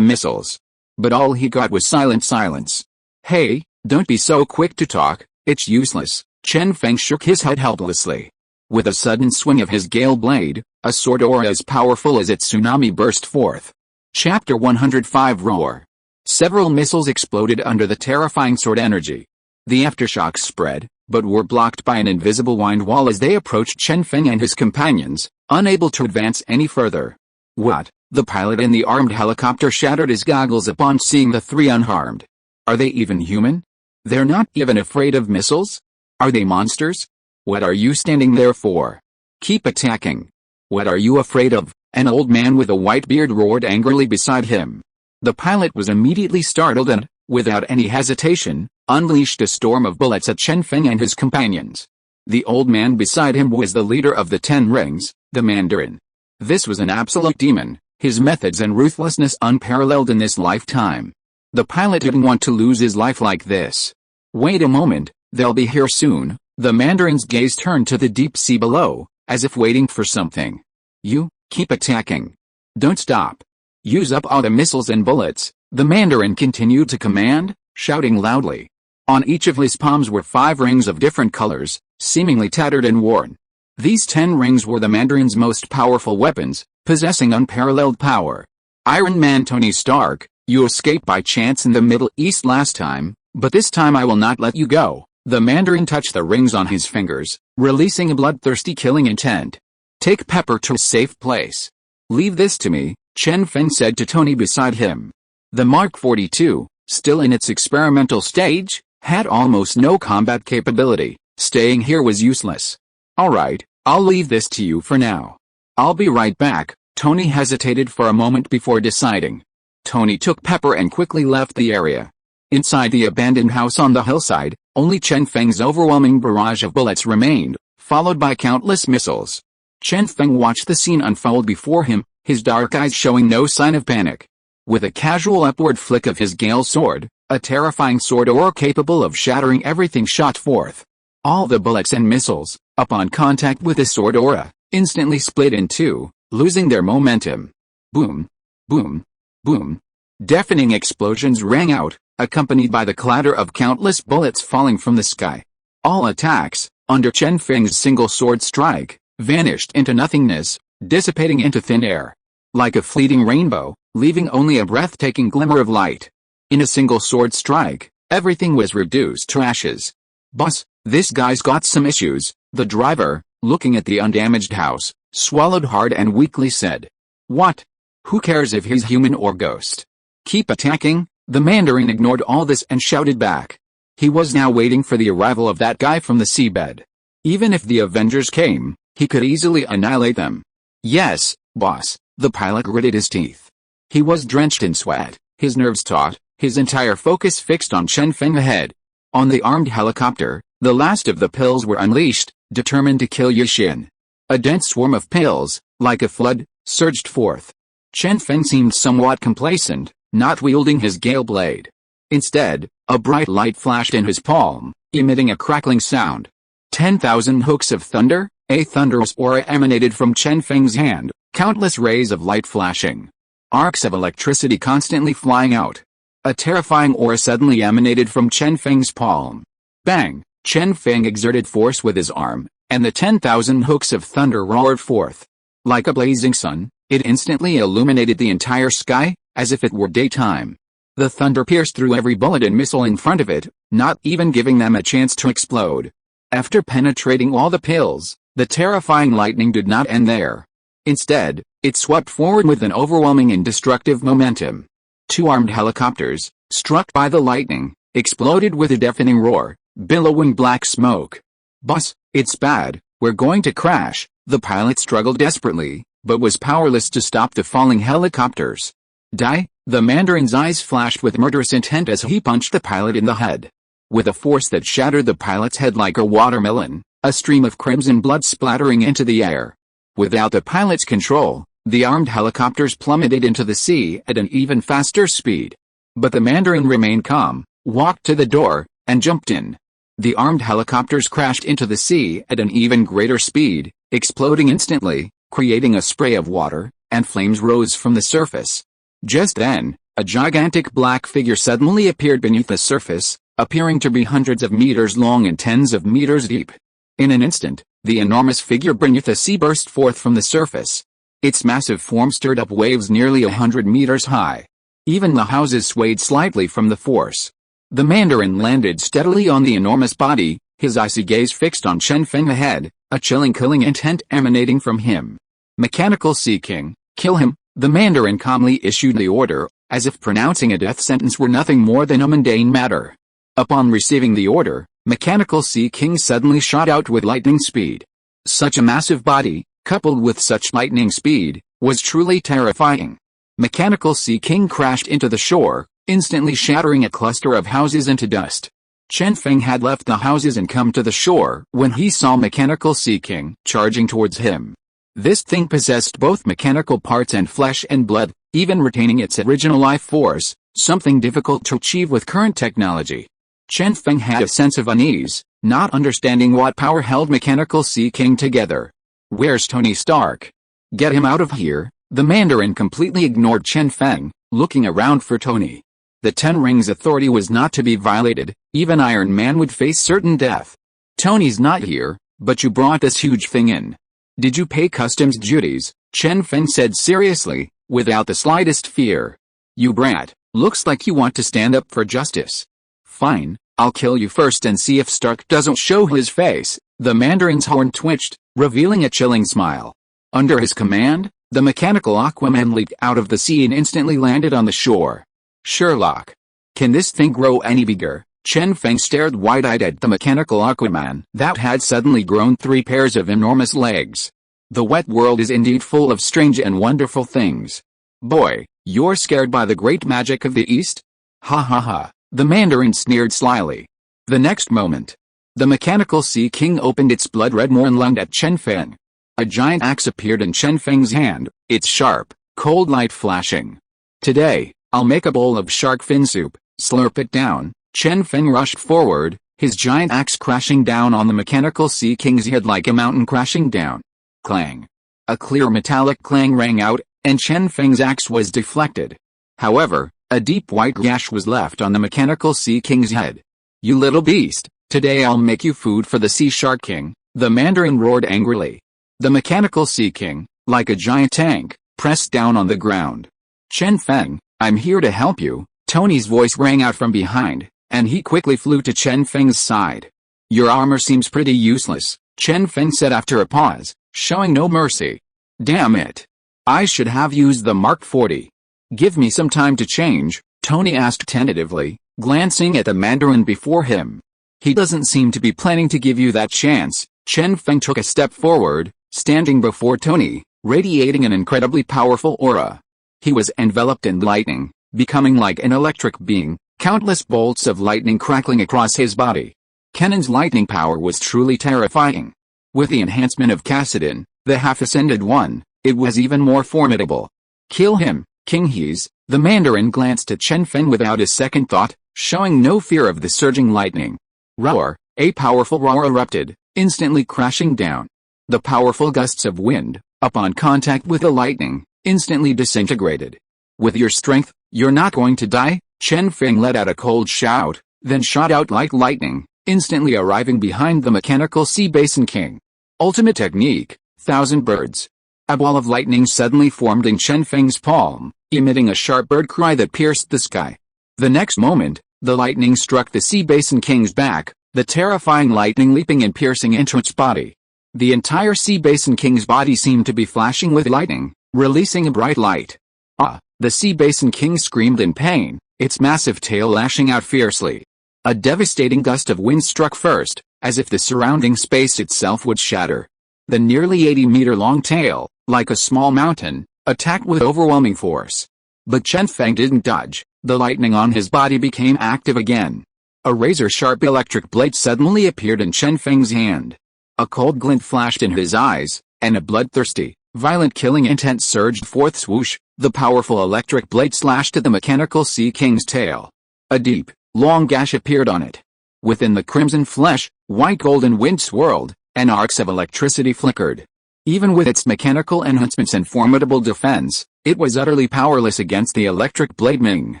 missiles. But all he got was silence. Hey, don't be so quick to talk, it's useless. Chen Feng shook his head helplessly. With a sudden swing of his gale blade, a sword aura as powerful as its tsunami burst forth. Chapter 105 Roar. Several missiles exploded under the terrifying sword energy. The aftershocks spread, but were blocked by an invisible wind wall as they approached Chen Feng and his companions, unable to advance any further. What? The pilot in the armed helicopter shattered his goggles upon seeing the three unharmed. Are they even human? They're not even afraid of missiles? Are they monsters? What are you standing there for? Keep attacking. What are you afraid of? An old man with a white beard roared angrily beside him. The pilot was immediately startled and, without any hesitation, unleashed a storm of bullets at Chen Feng and his companions. The old man beside him was the leader of the 10 Rings, the Mandarin. This was an absolute demon, his methods and ruthlessness unparalleled in this lifetime. The pilot didn't want to lose his life like this. Wait a moment, they'll be here soon. The Mandarin's gaze turned to the deep sea below, as if waiting for something. You, keep attacking. Don't stop. Use up all the missiles and bullets, the Mandarin continued to command, shouting loudly. On each of his palms were 5 rings of different colors, seemingly tattered and worn. These 10 rings were the Mandarin's most powerful weapons, possessing unparalleled power. Iron Man Tony Stark, you escaped by chance in the Middle East last time, but this time I will not let you go. The Mandarin touched the rings on his fingers, releasing a bloodthirsty killing intent. Take Pepper to a safe place. Leave this to me, Chen Feng said to Tony beside him. The Mark 42, still in its experimental stage, had almost no combat capability. Staying here was useless. Alright, I'll leave this to you for now. I'll be right back. Tony hesitated for a moment before deciding. Tony took Pepper and quickly left the area. Inside the abandoned house on the hillside, only Chen Feng's overwhelming barrage of bullets remained, followed by countless missiles. Chen Feng watched the scene unfold before him, his dark eyes showing no sign of panic. With a casual upward flick of his Gale sword, a terrifying sword aura capable of shattering everything shot forth. All the bullets and missiles, upon contact with the sword aura, instantly split in two, losing their momentum. Boom, boom, boom. Deafening explosions rang out, accompanied by the clatter of countless bullets falling from the sky. All attacks, under Chen Feng's single sword strike, vanished into nothingness, dissipating into thin air. Like a fleeting rainbow, leaving only a breathtaking glimmer of light. In a single sword strike, everything was reduced to ashes. Boss, this guy's got some issues, the driver, looking at the undamaged house, swallowed hard and weakly said. What? Who cares if he's human or ghost? Keep attacking. The Mandarin ignored all this and shouted back. He was now waiting for the arrival of that guy from the seabed. Even if the Avengers came, he could easily annihilate them. Yes, boss, the pilot gritted his teeth. He was drenched in sweat, his nerves taut, his entire focus fixed on Chen Feng ahead. On the armed helicopter, the last of the pills were unleashed, determined to kill Yixin. A dense swarm of pills, like a flood, surged forth. Chen Feng seemed somewhat complacent, not wielding his Gale blade. Instead, a bright light flashed in his palm, emitting a crackling sound. 10,000 hooks of thunder, a thunderous aura emanated from Chen Feng's hand, countless rays of light flashing. Arcs of electricity constantly flying out. A terrifying aura suddenly emanated from Chen Feng's palm. Bang! Chen Feng exerted force with his arm, and the 10,000 hooks of thunder roared forth. Like a blazing sun, it instantly illuminated the entire sky, as if it were daytime. The thunder pierced through every bullet and missile in front of it, not even giving them a chance to explode. After penetrating all the pills, the terrifying lightning did not end there. Instead, it swept forward with an overwhelming and destructive momentum. 2 armed helicopters, struck by the lightning, exploded with a deafening roar, billowing black smoke. Boss, it's bad, we're going to crash. The pilot struggled desperately, but was powerless to stop the falling helicopters. Die? The Mandarin's eyes flashed with murderous intent as he punched the pilot in the head. With a force that shattered the pilot's head like a watermelon, a stream of crimson blood splattering into the air. Without the pilot's control, the armed helicopters plummeted into the sea at an even faster speed. But the Mandarin remained calm, walked to the door, and jumped in. The armed helicopters crashed into the sea at an even greater speed, exploding instantly, creating a spray of water, and flames rose from the surface. Just then, a gigantic black figure suddenly appeared beneath the surface, appearing to be hundreds of meters long and tens of meters deep. In an instant, the enormous figure beneath the sea burst forth from the surface. Its massive form stirred up waves nearly 100 meters high. Even the houses swayed slightly from the force. The Mandarin landed steadily on the enormous body, his icy gaze fixed on Chen Feng ahead, a chilling killing intent emanating from him. Mechanical Sea King, kill him, the Mandarin calmly issued the order, as if pronouncing a death sentence were nothing more than a mundane matter. Upon receiving the order, Mechanical Sea King suddenly shot out with lightning speed. Such a massive body, coupled with such lightning speed, was truly terrifying. Mechanical Sea King crashed into the shore, instantly shattering a cluster of houses into dust. Chen Feng had left the houses and come to the shore when he saw Mechanical Sea King charging towards him. This thing possessed both mechanical parts and flesh and blood, even retaining its original life force, something difficult to achieve with current technology. Chen Feng had a sense of unease, not understanding what power held Mechanical Sea King together. Where's Tony Stark? Get him out of here. The Mandarin completely ignored Chen Feng, looking around for Tony. The Ten Rings authority was not to be violated, even Iron Man would face certain death. Tony's not here, but you brought this huge thing in. Did you pay customs duties? Chen Feng said seriously, without the slightest fear. You brat, looks like you want to stand up for justice. Fine, I'll kill you first and see if Stark doesn't show his face. The Mandarin's horn twitched, revealing a chilling smile. Under his command, the mechanical Aquaman leaped out of the sea and instantly landed on the shore. Sherlock. Can this thing grow any bigger? Chen Feng stared wide-eyed at the mechanical Aquaman that had suddenly grown 3 pairs of enormous legs. The wet world is indeed full of strange and wonderful things. Boy, you're scared by the great magic of the East? Ha ha ha, the Mandarin sneered slyly. The next moment, the Mechanical Sea King opened its blood-red maw and lunged at Chen Feng. A giant axe appeared in Chen Feng's hand, its sharp, cold light flashing. Today, I'll make a bowl of shark fin soup, slurp it down. Chen Feng rushed forward, his giant axe crashing down on the Mechanical Sea King's head like a mountain crashing down. Clang. A clear metallic clang rang out, and Chen Feng's axe was deflected. However, a deep white gash was left on the Mechanical Sea King's head. You little beast, today I'll make you food for the Sea Shark King, the Mandarin roared angrily. The Mechanical Sea King, like a giant tank, pressed down on the ground. Chen Feng, I'm here to help you, Tony's voice rang out from behind, and he quickly flew to Chen Feng's side. Your armor seems pretty useless, Chen Feng said after a pause, showing no mercy. Damn it. I should have used the Mark 40. Give me some time to change, Tony asked tentatively, glancing at the Mandarin before him. He doesn't seem to be planning to give you that chance. Chen Feng took a step forward, standing before Tony, radiating an incredibly powerful aura. He was enveloped in lightning, becoming like an electric being, countless bolts of lightning crackling across his body. Kennan's lightning power was truly terrifying. With the enhancement of Cassidon, the half-ascended one, it was even more formidable. Kill him, King He's. The Mandarin glanced at Chen Feng without a second thought, showing no fear of the surging lightning. Roar, a powerful roar erupted, instantly crashing down. The powerful gusts of wind, upon contact with the lightning, instantly disintegrated. With your strength, you're not going to die? Chen Feng let out a cold shout, then shot out like lightning, instantly arriving behind the Mechanical Sea Basin King. Ultimate technique, Thousand Birds. A ball of lightning suddenly formed in Chen Feng's palm, emitting a sharp bird cry that pierced the sky. The next moment, the lightning struck the Sea Basin King's back, the terrifying lightning leaping and piercing into its body. The entire Sea Basin King's body seemed to be flashing with lightning, releasing a bright light. Ah! The Sea Basin King screamed in pain, its massive tail lashing out fiercely. A devastating gust of wind struck first, as if the surrounding space itself would shatter. The nearly 80-meter-long tail, like a small mountain, attacked with overwhelming force. But Chen Feng didn't dodge. The lightning on his body became active again. A razor-sharp electric blade suddenly appeared in Chen Feng's hand. A cold glint flashed in his eyes, and a bloodthirsty, violent killing intent surged forth. Swoosh, the powerful electric blade slashed at the Mechanical Sea King's tail. A deep, long gash appeared on it. Within the crimson flesh, white golden wind swirled, and arcs of electricity flickered. Even with its mechanical enhancements and formidable defense, it was utterly powerless against the electric blade Ming.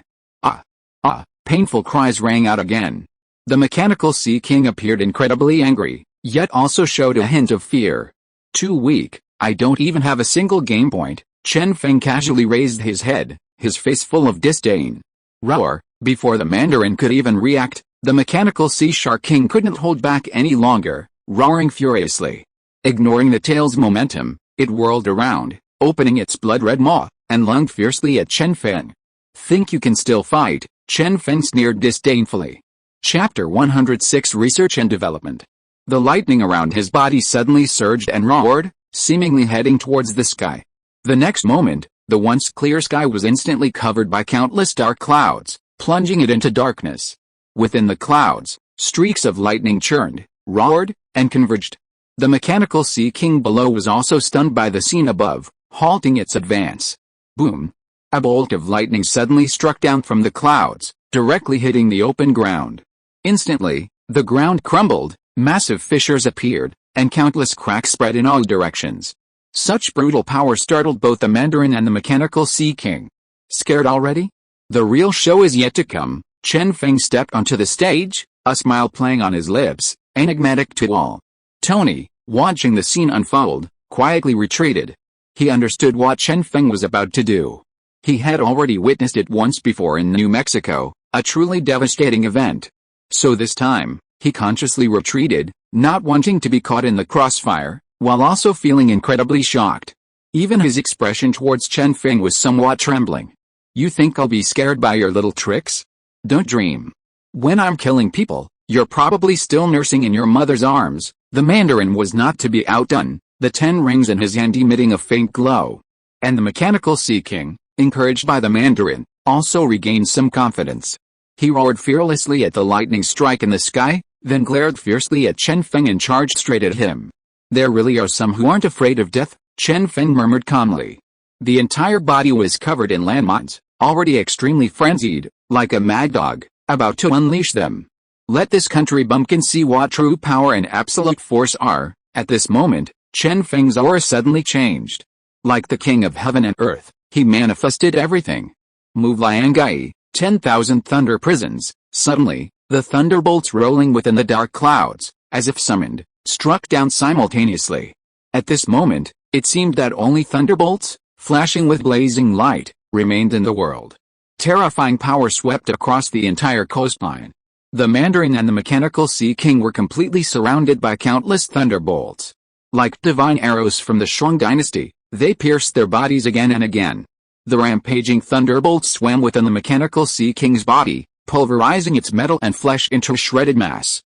Painful cries rang out again. The mechanical Sea King appeared incredibly angry, yet also showed a hint of fear. Too weak, I don't even have a single game point. Chen Feng casually raised his head, his face full of disdain. Roar! Before the Mandarin could even react, the mechanical Sea Shark King couldn't hold back any longer, roaring furiously. Ignoring the tail's momentum, it whirled around, opening its blood-red maw, and lunged fiercely at Chen Feng. Think you can still fight? Chen Feng sneered disdainfully. Chapter 106 Research and Development. The lightning around his body suddenly surged and roared, seemingly heading towards the sky. The next moment, the once clear sky was instantly covered by countless dark clouds, plunging it into darkness. Within the clouds, streaks of lightning churned, roared, and converged. The mechanical Sea King below was also stunned by the scene above, halting its advance. Boom! A bolt of lightning suddenly struck down from the clouds, directly hitting the open ground. Instantly, the ground crumbled, massive fissures appeared, and countless cracks spread in all directions. Such brutal power startled both the Mandarin and the mechanical Sea King. Scared already? The real show is yet to come. Chen Feng stepped onto the stage, a smile playing on his lips, enigmatic to all. Tony, watching the scene unfold, quietly retreated. He understood what Chen Feng was about to do. He had already witnessed it once before in New Mexico, a truly devastating event. So this time, he consciously retreated, not wanting to be caught in the crossfire, while also feeling incredibly shocked. Even his expression towards Chen Feng was somewhat trembling. You think I'll be scared by your little tricks? Don't dream. When I'm killing people, you're probably still nursing in your mother's arms. The Mandarin was not to be outdone, the 10 rings in his hand emitting a faint glow. And the mechanical Sea King, encouraged by the Mandarin, also regained some confidence. He roared fearlessly at the lightning strike in the sky, then glared fiercely at Chen Feng and charged straight at him. There really are some who aren't afraid of death, Chen Feng murmured calmly. The entire body was covered in landmines, already extremely frenzied, like a mad dog, about to unleash them. Let this country bumpkin see what true power and absolute force are. At this moment, Chen Feng's aura suddenly changed. Like the king of heaven and earth, he manifested everything. Move Liangai, 10,000 thunder prisons. Suddenly, the thunderbolts rolling within the dark clouds, as if summoned, struck down simultaneously. At this moment, it seemed that only thunderbolts, flashing with blazing light, remained in the world. Terrifying power swept across the entire coastline. The Mandarin and the mechanical Sea King were completely surrounded by countless thunderbolts. Like divine arrows from the Shang dynasty, they pierced their bodies again and again. The rampaging thunderbolts swam within the mechanical Sea King's body, pulverizing its metal and flesh into shredded mass.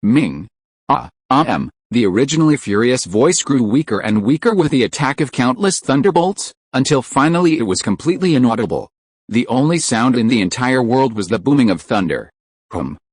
Ming. The originally furious voice grew weaker and weaker with the attack of countless thunderbolts, until finally it was completely inaudible. The only sound in the entire world was the booming of thunder.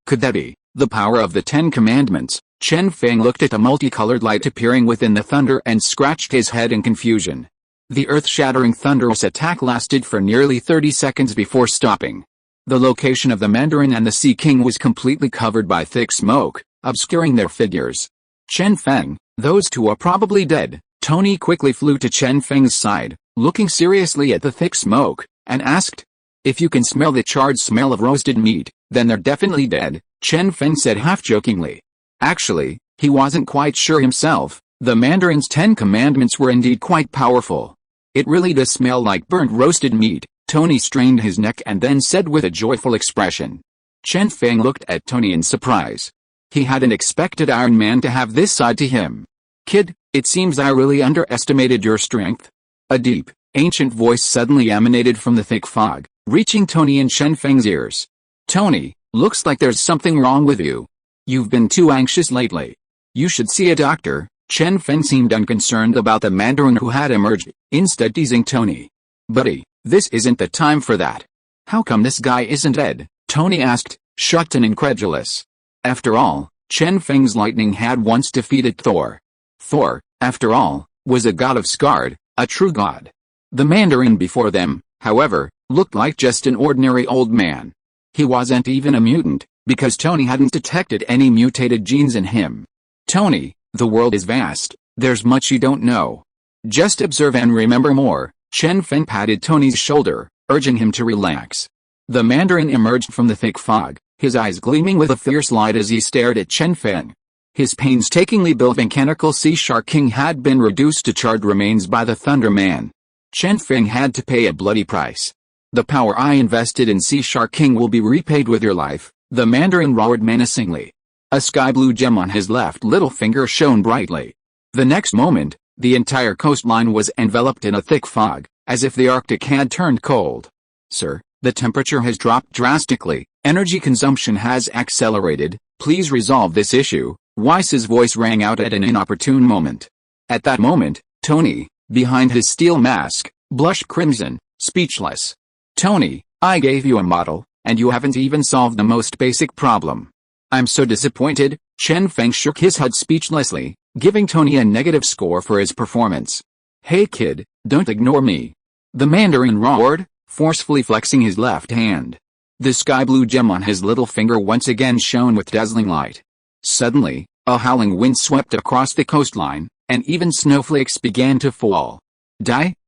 Could that be the power of the 10 Commandments? Chen Feng looked at the multicolored light appearing within the thunder and scratched his head in confusion. The earth-shattering thunderous attack lasted for nearly 30 seconds before stopping. The location of the Mandarin and the Sea King was completely covered by thick smoke, obscuring their figures. Chen Feng, those two are probably dead. Tony quickly flew to Chen Feng's side, looking seriously at the thick smoke, and asked, "If you can smell the charred smell of roasted meat, then they're definitely dead," Chen Feng said half-jokingly. Actually, he wasn't quite sure himself. The Mandarin's 10 commandments were indeed quite powerful. It really does smell like burnt roasted meat. Tony strained his neck and then said with a joyful expression. Chen Feng looked at Tony in surprise. He hadn't expected Iron Man to have this side to him. "Kid, it seems I really underestimated your strength." A deep, ancient voice suddenly emanated from the thick fog, reaching Tony and Chen Feng's ears. "Tony, looks like there's something wrong with you. You've been too anxious lately. You should see a doctor." Chen Feng seemed unconcerned about the Mandarin who had emerged, instead teasing Tony. "Buddy, this isn't the time for that." "How come this guy isn't dead?" Tony asked, shocked and incredulous. After all, Chen Feng's lightning had once defeated Thor. Thor, after all, was a god of Asgard, a true god. The Mandarin before them, however, looked like just an ordinary old man. He wasn't even a mutant, because Tony hadn't detected any mutated genes in him. Tony, the world is vast, there's much you don't know. Just observe and remember more. Chen Feng patted Tony's shoulder, urging him to relax. The Mandarin emerged from the thick fog, his eyes gleaming with a fierce light as he stared at Chen Feng. His painstakingly built mechanical sea shark king had been reduced to charred remains by the Thunder Man. Chen Feng had to pay a bloody price. The power I invested in Sea Shark King will be repaid with your life, the Mandarin roared menacingly. A sky blue gem on his left little finger shone brightly. The next moment, the entire coastline was enveloped in a thick fog, as if the Arctic had turned cold. Sir, the temperature has dropped drastically, energy consumption has accelerated, please resolve this issue, Weiss's voice rang out at an inopportune moment. At that moment, Tony, behind his steel mask, blushed crimson, speechless. Tony, I gave you a model, and you haven't even solved the most basic problem. I'm so disappointed. Chen Feng shook his head speechlessly, giving Tony a negative score for his performance. Hey kid, don't ignore me. The Mandarin roared, forcefully flexing his left hand. The sky blue gem on his little finger once again shone with dazzling light. Suddenly, a howling wind swept across the coastline, and even snowflakes began to fall.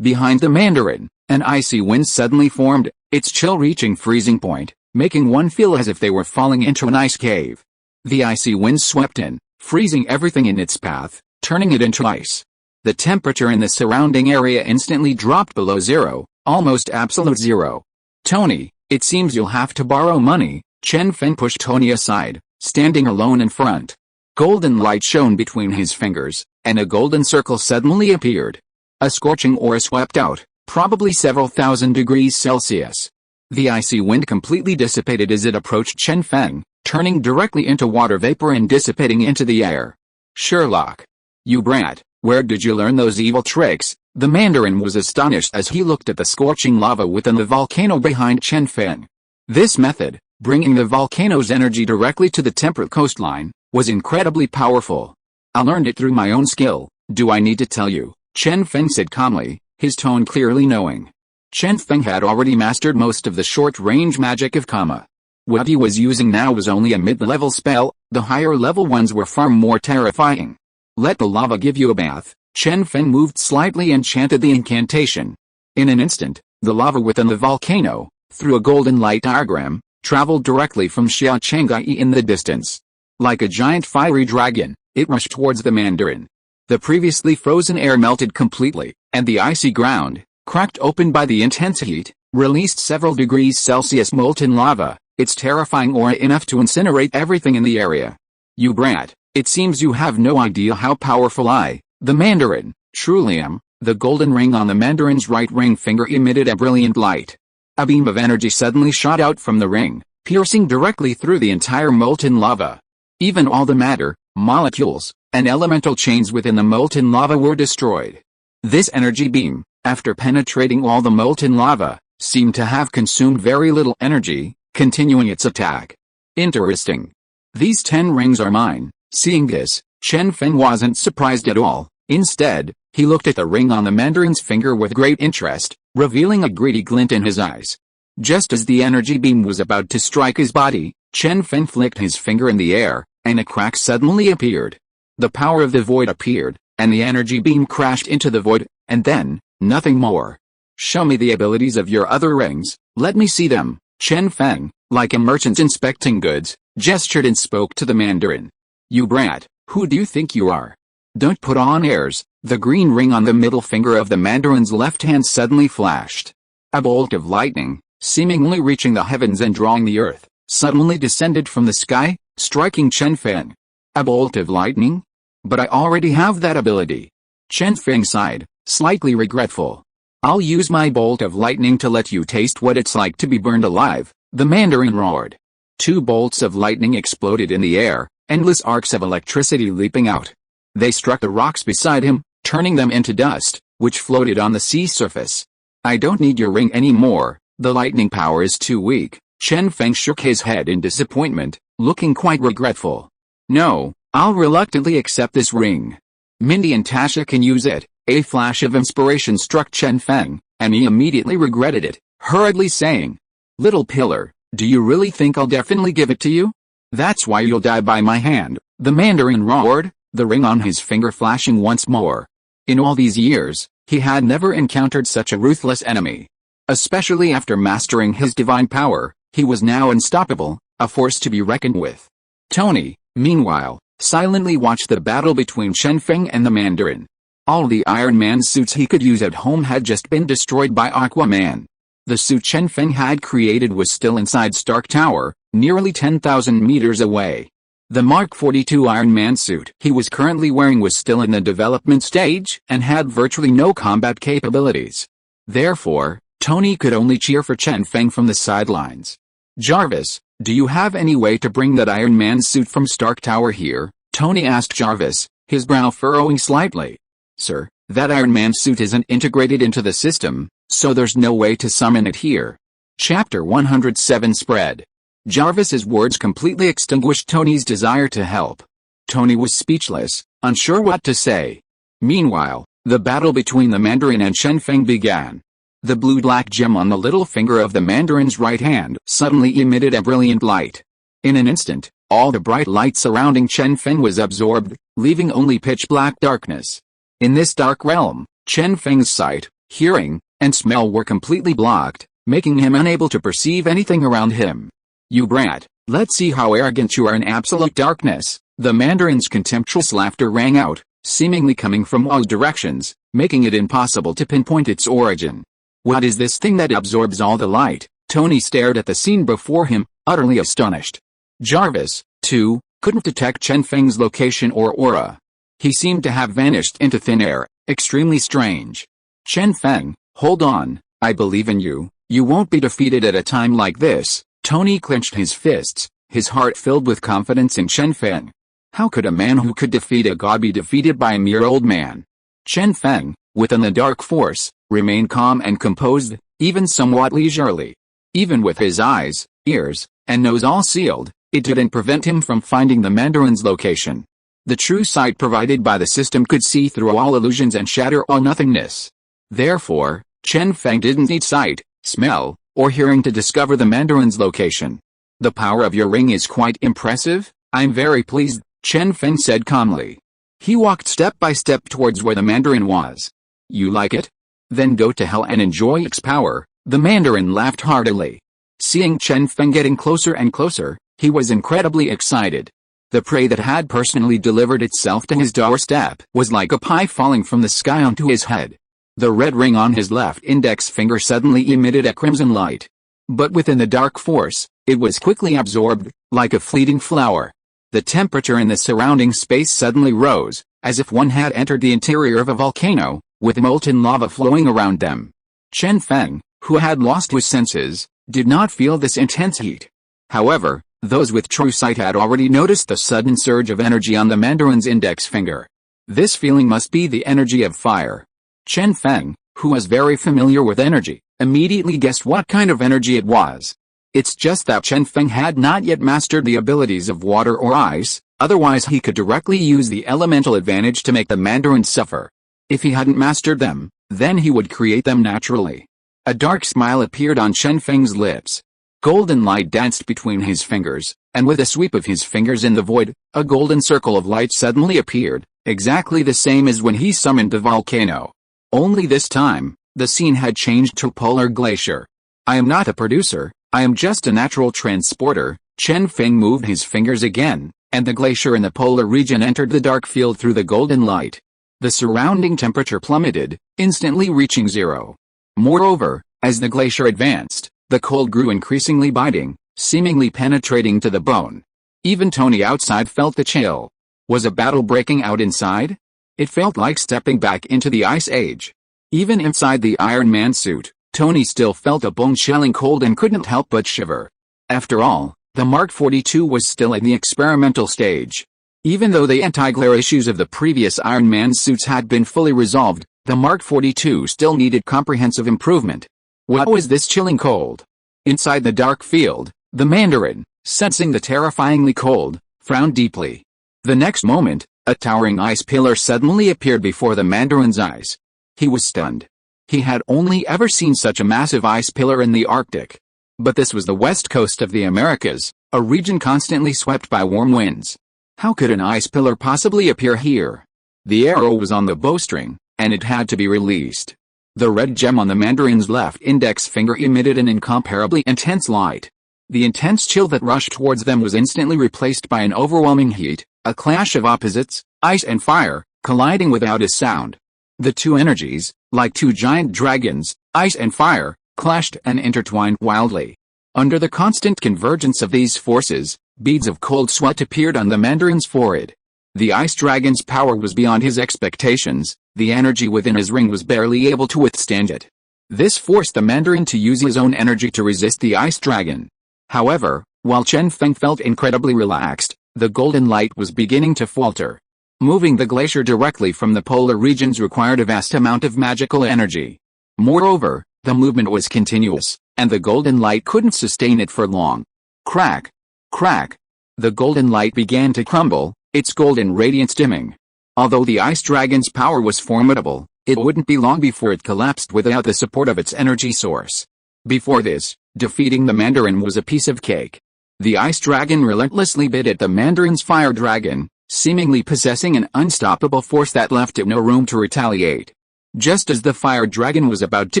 Behind the Mandarin, an icy wind suddenly formed, its chill reaching freezing point, making one feel as if they were falling into an ice cave. The icy wind swept in, freezing everything in its path, turning it into ice. The temperature in the surrounding area instantly dropped below zero, almost absolute zero. Tony, it seems you'll have to borrow money. Chen Feng pushed Tony aside, standing alone in front. Golden light shone between his fingers, and a golden circle suddenly appeared. A scorching aura swept out, probably several thousand degrees Celsius. The icy wind completely dissipated as it approached Chen Feng, turning directly into water vapor and dissipating into the air. Sherlock. You brat, where did you learn those evil tricks? The Mandarin was astonished as he looked at the scorching lava within the volcano behind Chen Feng. This method, bringing the volcano's energy directly to the temperate coastline, was incredibly powerful. I learned it through my own skill, do I need to tell you? Chen Feng said calmly, his tone clearly knowing. Chen Feng had already mastered most of the short-range magic of Kama. What he was using now was only a mid-level spell, the higher-level ones were far more terrifying. Let the lava give you a bath. Chen Feng moved slightly and chanted the incantation. In an instant, the lava within the volcano, through a golden light diagram, traveled directly from Xiaochengai in the distance. Like a giant fiery dragon, it rushed towards the Mandarin. The previously frozen air melted completely, and the icy ground, cracked open by the intense heat, released several degrees Celsius molten lava, its terrifying aura enough to incinerate everything in the area. You brat, it seems you have no idea how powerful I, the Mandarin, truly am. The golden ring on the Mandarin's right ring finger emitted a brilliant light. A beam of energy suddenly shot out from the ring, piercing directly through the entire molten lava. Even all the matter, molecules, and elemental chains within the molten lava were destroyed. This energy beam, after penetrating all the molten lava, seemed to have consumed very little energy, continuing its attack. Interesting. These 10 rings are mine. Seeing this, Chen Feng wasn't surprised at all. Instead, he looked at the ring on the Mandarin's finger with great interest, revealing a greedy glint in his eyes. Just as the energy beam was about to strike his body, Chen Feng flicked his finger in the air, and a crack suddenly appeared. The power of the void appeared, and the energy beam crashed into the void, and then, nothing more. Show me the abilities of your other rings, let me see them. Chen Feng, like a merchant inspecting goods, gestured and spoke to the Mandarin. You brat, who do you think you are? Don't put on airs. The green ring on the middle finger of the Mandarin's left hand suddenly flashed. A bolt of lightning, seemingly reaching the heavens and drawing the earth, suddenly descended from the sky, striking Chen Feng. A bolt of lightning? But I already have that ability. Chen Feng sighed, slightly regretful. I'll use my bolt of lightning to let you taste what it's like to be burned alive, the Mandarin roared. 2 bolts of lightning exploded in the air, endless arcs of electricity leaping out. They struck the rocks beside him, turning them into dust, which floated on the sea surface. I don't need your ring anymore, the lightning power is too weak. Chen Feng shook his head in disappointment, looking quite regretful. No, I'll reluctantly accept this ring. Mindy and Tasha can use it. A flash of inspiration struck Chen Feng, and he immediately regretted it, hurriedly saying, Little pillar, do you really think I'll definitely give it to you? That's why you'll die by my hand, the Mandarin roared, the ring on his finger flashing once more. In all these years, he had never encountered such a ruthless enemy. Especially after mastering his divine power, he was now unstoppable, a force to be reckoned with. Tony, meanwhile, silently watched the battle between Chen Feng and the Mandarin. All the Iron Man suits he could use at home had just been destroyed by Aquaman. The suit Chen Feng had created was still inside Stark Tower, nearly 10,000 meters away. The Mark 42 Iron Man suit he was currently wearing was still in the development stage and had virtually no combat capabilities. Therefore, Tony could only cheer for Chen Feng from the sidelines. Jarvis, do you have any way to bring that Iron Man suit from Stark Tower here? Tony asked Jarvis, his brow furrowing slightly. Sir, that Iron Man suit isn't integrated into the system, so there's no way to summon it here. Chapter 107 Spread. Jarvis's words completely extinguished Tony's desire to help. Tony was speechless, unsure what to say. Meanwhile, the battle between the Mandarin and Chen Feng began. The blue-black gem on the little finger of the Mandarin's right hand suddenly emitted a brilliant light. In an instant, all the bright light surrounding Chen Feng was absorbed, leaving only pitch-black darkness. In this dark realm, Chen Feng's sight, hearing, and smell were completely blocked, making him unable to perceive anything around him. You brat, let's see how arrogant you are in absolute darkness. The Mandarin's contemptuous laughter rang out, seemingly coming from all directions, making it impossible to pinpoint its origin. What is this thing that absorbs all the light? Tony stared at the scene before him, utterly astonished. Jarvis, too, couldn't detect Chen Feng's location or aura. He seemed to have vanished into thin air, extremely strange. Chen Feng, hold on, I believe in you, you won't be defeated at a time like this. Tony clenched his fists, his heart filled with confidence in Chen Feng. How could a man who could defeat a god be defeated by a mere old man? Chen Feng, within the dark force, remained calm and composed, even somewhat leisurely. Even with his eyes, ears, and nose all sealed, it didn't prevent him from finding the Mandarin's location. The true sight provided by the system could see through all illusions and shatter all nothingness. Therefore, Chen Feng didn't need sight, smell, or hearing to discover the Mandarin's location. The power of your ring is quite impressive, I'm very pleased, Chen Feng said calmly. He walked step by step towards where the Mandarin was. You like it? Then go to hell and enjoy its power, the Mandarin laughed heartily. Seeing Chen Feng getting closer and closer, he was incredibly excited. The prey that had personally delivered itself to his doorstep was like a pie falling from the sky onto his head. The red ring on his left index finger suddenly emitted a crimson light. But within the dark force, it was quickly absorbed, like a fleeting flower. The temperature in the surrounding space suddenly rose, as if one had entered the interior of a volcano, with molten lava flowing around them. Chen Feng, who had lost his senses, did not feel this intense heat. However, those with true sight had already noticed the sudden surge of energy on the Mandarin's index finger. This feeling must be the energy of fire. Chen Feng, who was very familiar with energy, immediately guessed what kind of energy it was. It's just that Chen Feng had not yet mastered the abilities of water or ice, otherwise he could directly use the elemental advantage to make the Mandarin suffer. If he hadn't mastered them, then he would create them naturally. A dark smile appeared on Chen Feng's lips. Golden light danced between his fingers, and with a sweep of his fingers in the void, a golden circle of light suddenly appeared, exactly the same as when he summoned the volcano. Only this time, the scene had changed to a polar glacier. I am not a producer, I am just a natural transporter. Chen Feng moved his fingers again, and the glacier in the polar region entered the dark field through the golden light. The surrounding temperature plummeted, instantly reaching zero. Moreover, as the glacier advanced, the cold grew increasingly biting, seemingly penetrating to the bone. Even Tony outside felt the chill. Was a battle breaking out inside? It felt like stepping back into the Ice Age. Even inside the Iron Man suit, Tony still felt a bone-chilling cold and couldn't help but shiver. After all, the Mark 42 was still in the experimental stage. Even though the anti-glare issues of the previous Iron Man suits had been fully resolved, the Mark 42 still needed comprehensive improvement. What was this chilling cold? Inside the dark field, the Mandarin, sensing the terrifyingly cold, frowned deeply. The next moment, a towering ice pillar suddenly appeared before the Mandarin's eyes. He was stunned. He had only ever seen such a massive ice pillar in the Arctic. But this was the west coast of the Americas, a region constantly swept by warm winds. How could an ice pillar possibly appear here? The arrow was on the bowstring, and it had to be released. The red gem on the Mandarin's left index finger emitted an incomparably intense light. The intense chill that rushed towards them was instantly replaced by an overwhelming heat, a clash of opposites, ice and fire, colliding without a sound. The two energies, like two giant dragons, ice and fire, clashed and intertwined wildly. Under the constant convergence of these forces, beads of cold sweat appeared on the Mandarin's forehead. The ice dragon's power was beyond his expectations, the energy within his ring was barely able to withstand it. This forced the Mandarin to use his own energy to resist the ice dragon. However, while Chen Feng felt incredibly relaxed, the golden light was beginning to falter. Moving the glacier directly from the polar regions required a vast amount of magical energy. Moreover, the movement was continuous, and the golden light couldn't sustain it for long. Crack! Crack! The golden light began to crumble, its golden radiance dimming. Although the ice dragon's power was formidable, it wouldn't be long before it collapsed without the support of its energy source. Before this, defeating the Mandarin was a piece of cake. The ice dragon relentlessly bit at the Mandarin's fire dragon, seemingly possessing an unstoppable force that left it no room to retaliate. Just as the fire dragon was about to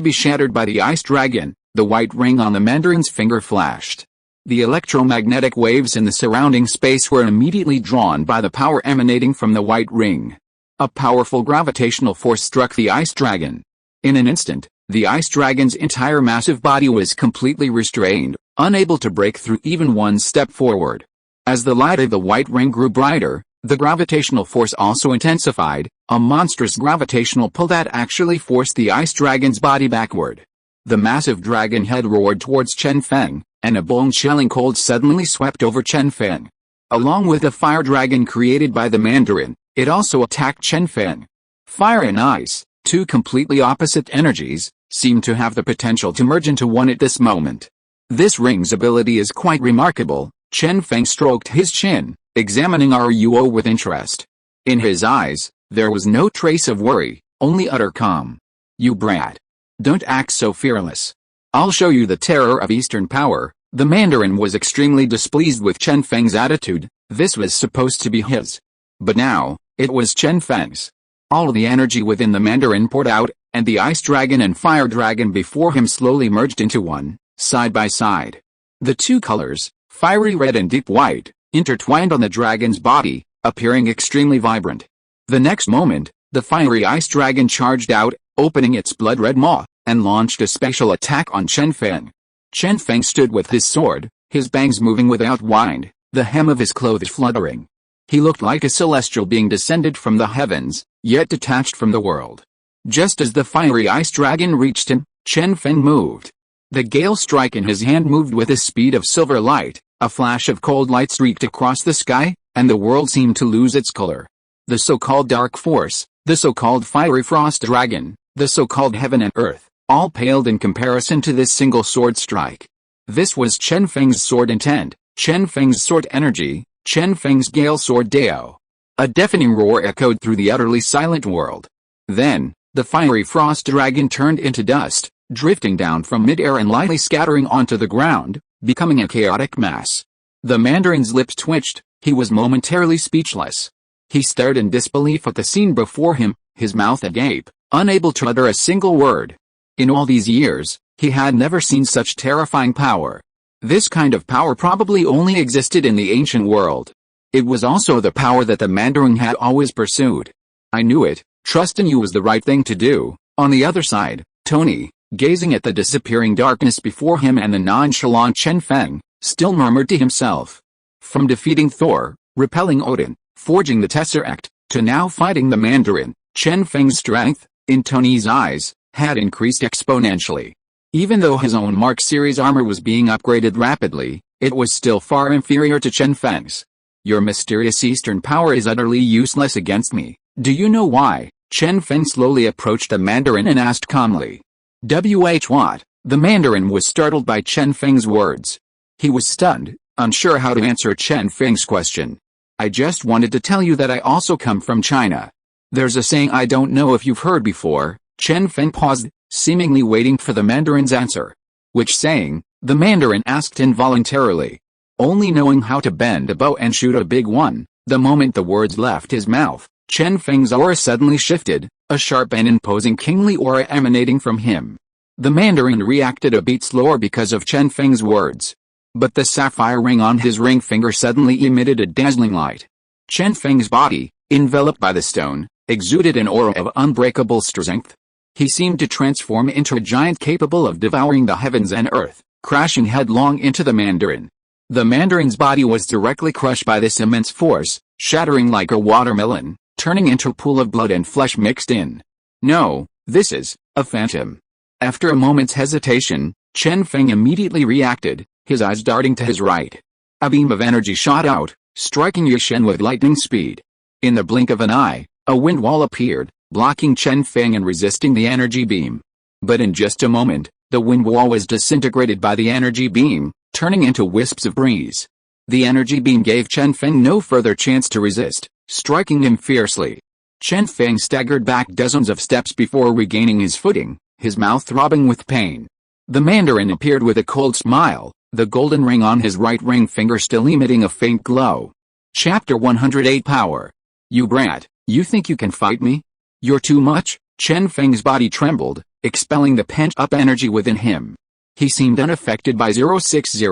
be shattered by the ice dragon, the white ring on the Mandarin's finger flashed. The electromagnetic waves in the surrounding space were immediately drawn by the power emanating from the white ring. A powerful gravitational force struck the ice dragon. In an instant, the ice dragon's entire massive body was completely restrained, unable to break through even one step forward. As the light of the white ring grew brighter, the gravitational force also intensified, a monstrous gravitational pull that actually forced the ice dragon's body backward. The massive dragon head roared towards Chen Feng, and a bone-chilling cold suddenly swept over Chen Feng. Along with the fire dragon created by the Mandarin, it also attacked Chen Feng. Fire and ice, two completely opposite energies, seemed to have the potential to merge into one at this moment. This ring's ability is quite remarkable. Chen Feng stroked his chin, examining Ruo with interest. In his eyes, there was no trace of worry, only utter calm. "You brat. Don't act so fearless. I'll show you the terror of Eastern power." The Mandarin was extremely displeased with Chen Feng's attitude. This was supposed to be his. But now, it was Chen Feng's. All the energy within the Mandarin poured out, and the ice dragon and fire dragon before him slowly merged into one, side by side. The two colors, fiery red and deep white, intertwined on the dragon's body, appearing extremely vibrant. The next moment, the fiery ice dragon charged out, opening its blood-red maw, and launched a special attack on Chen Feng. Chen Feng stood with his sword, his bangs moving without wind, the hem of his clothes fluttering. He looked like a celestial being descended from the heavens, yet detached from the world. Just as the fiery ice dragon reached him, Chen Feng moved. The gale strike in his hand moved with the speed of silver light, a flash of cold light streaked across the sky, and the world seemed to lose its color. The so-called dark force, the so-called fiery frost dragon, the so-called heaven and earth, all paled in comparison to this single sword strike. This was Chen Feng's sword intent, Chen Feng's sword energy, Chen Feng's gale sword Dao. A deafening roar echoed through the utterly silent world. Then, the fiery frost dragon turned into dust, drifting down from mid-air and lightly scattering onto the ground, becoming a chaotic mass. The Mandarin's lips twitched, he was momentarily speechless. He stared in disbelief at the scene before him, his mouth agape, unable to utter a single word. In all these years, he had never seen such terrifying power. This kind of power probably only existed in the ancient world. It was also the power that the Mandarin had always pursued. "I knew it, trusting you was the right thing to do." On the other side, Tony, gazing at the disappearing darkness before him and the nonchalant Chen Feng, still murmured to himself. From defeating Thor, repelling Odin, forging the Tesseract, to now fighting the Mandarin, Chen Feng's strength, in Tony's eyes, had increased exponentially. Even though his own Mark series armor was being upgraded rapidly, it was still far inferior to Chen Feng's. "Your mysterious Eastern power is utterly useless against me. Do you know why?" Chen Feng slowly approached the Mandarin and asked calmly. What? The Mandarin was startled by Chen Feng's words. He was stunned, unsure how to answer Chen Feng's question. "I just wanted to tell you that I also come from China. There's a saying I don't know if you've heard before." Chen Feng paused, seemingly waiting for the Mandarin's answer. "Which saying?" The Mandarin asked involuntarily. Only knowing how to bend a bow and shoot a big one, the moment the words left his mouth, Chen Feng's aura suddenly shifted, a sharp and imposing kingly aura emanating from him. The Mandarin reacted a beat slower because of Chen Feng's words. But the sapphire ring on his ring finger suddenly emitted a dazzling light. Chen Feng's body, enveloped by the stone, exuded an aura of unbreakable strength. He seemed to transform into a giant capable of devouring the heavens and earth, crashing headlong into the Mandarin. The Mandarin's body was directly crushed by this immense force, shattering like a watermelon, turning into a pool of blood and flesh mixed in. No, this is a phantom. After a moment's hesitation, Chen Feng immediately reacted, his eyes darting to his right. A beam of energy shot out, striking Yushen with lightning speed. In the blink of an eye, a wind wall appeared, blocking Chen Feng and resisting the energy beam. But in just a moment, the wind wall was disintegrated by the energy beam, turning into wisps of breeze. The energy beam gave Chen Feng no further chance to resist, striking him fiercely. Chen Feng staggered back dozens of steps before regaining his footing, his mouth throbbing with pain. The Mandarin appeared with a cold smile, the golden ring on his right ring finger still emitting a faint glow. Chapter 108 Power. You brat, you think you can fight me? You're too much? Chen Feng's body trembled, expelling the pent-up energy within him. He seemed unaffected by 060.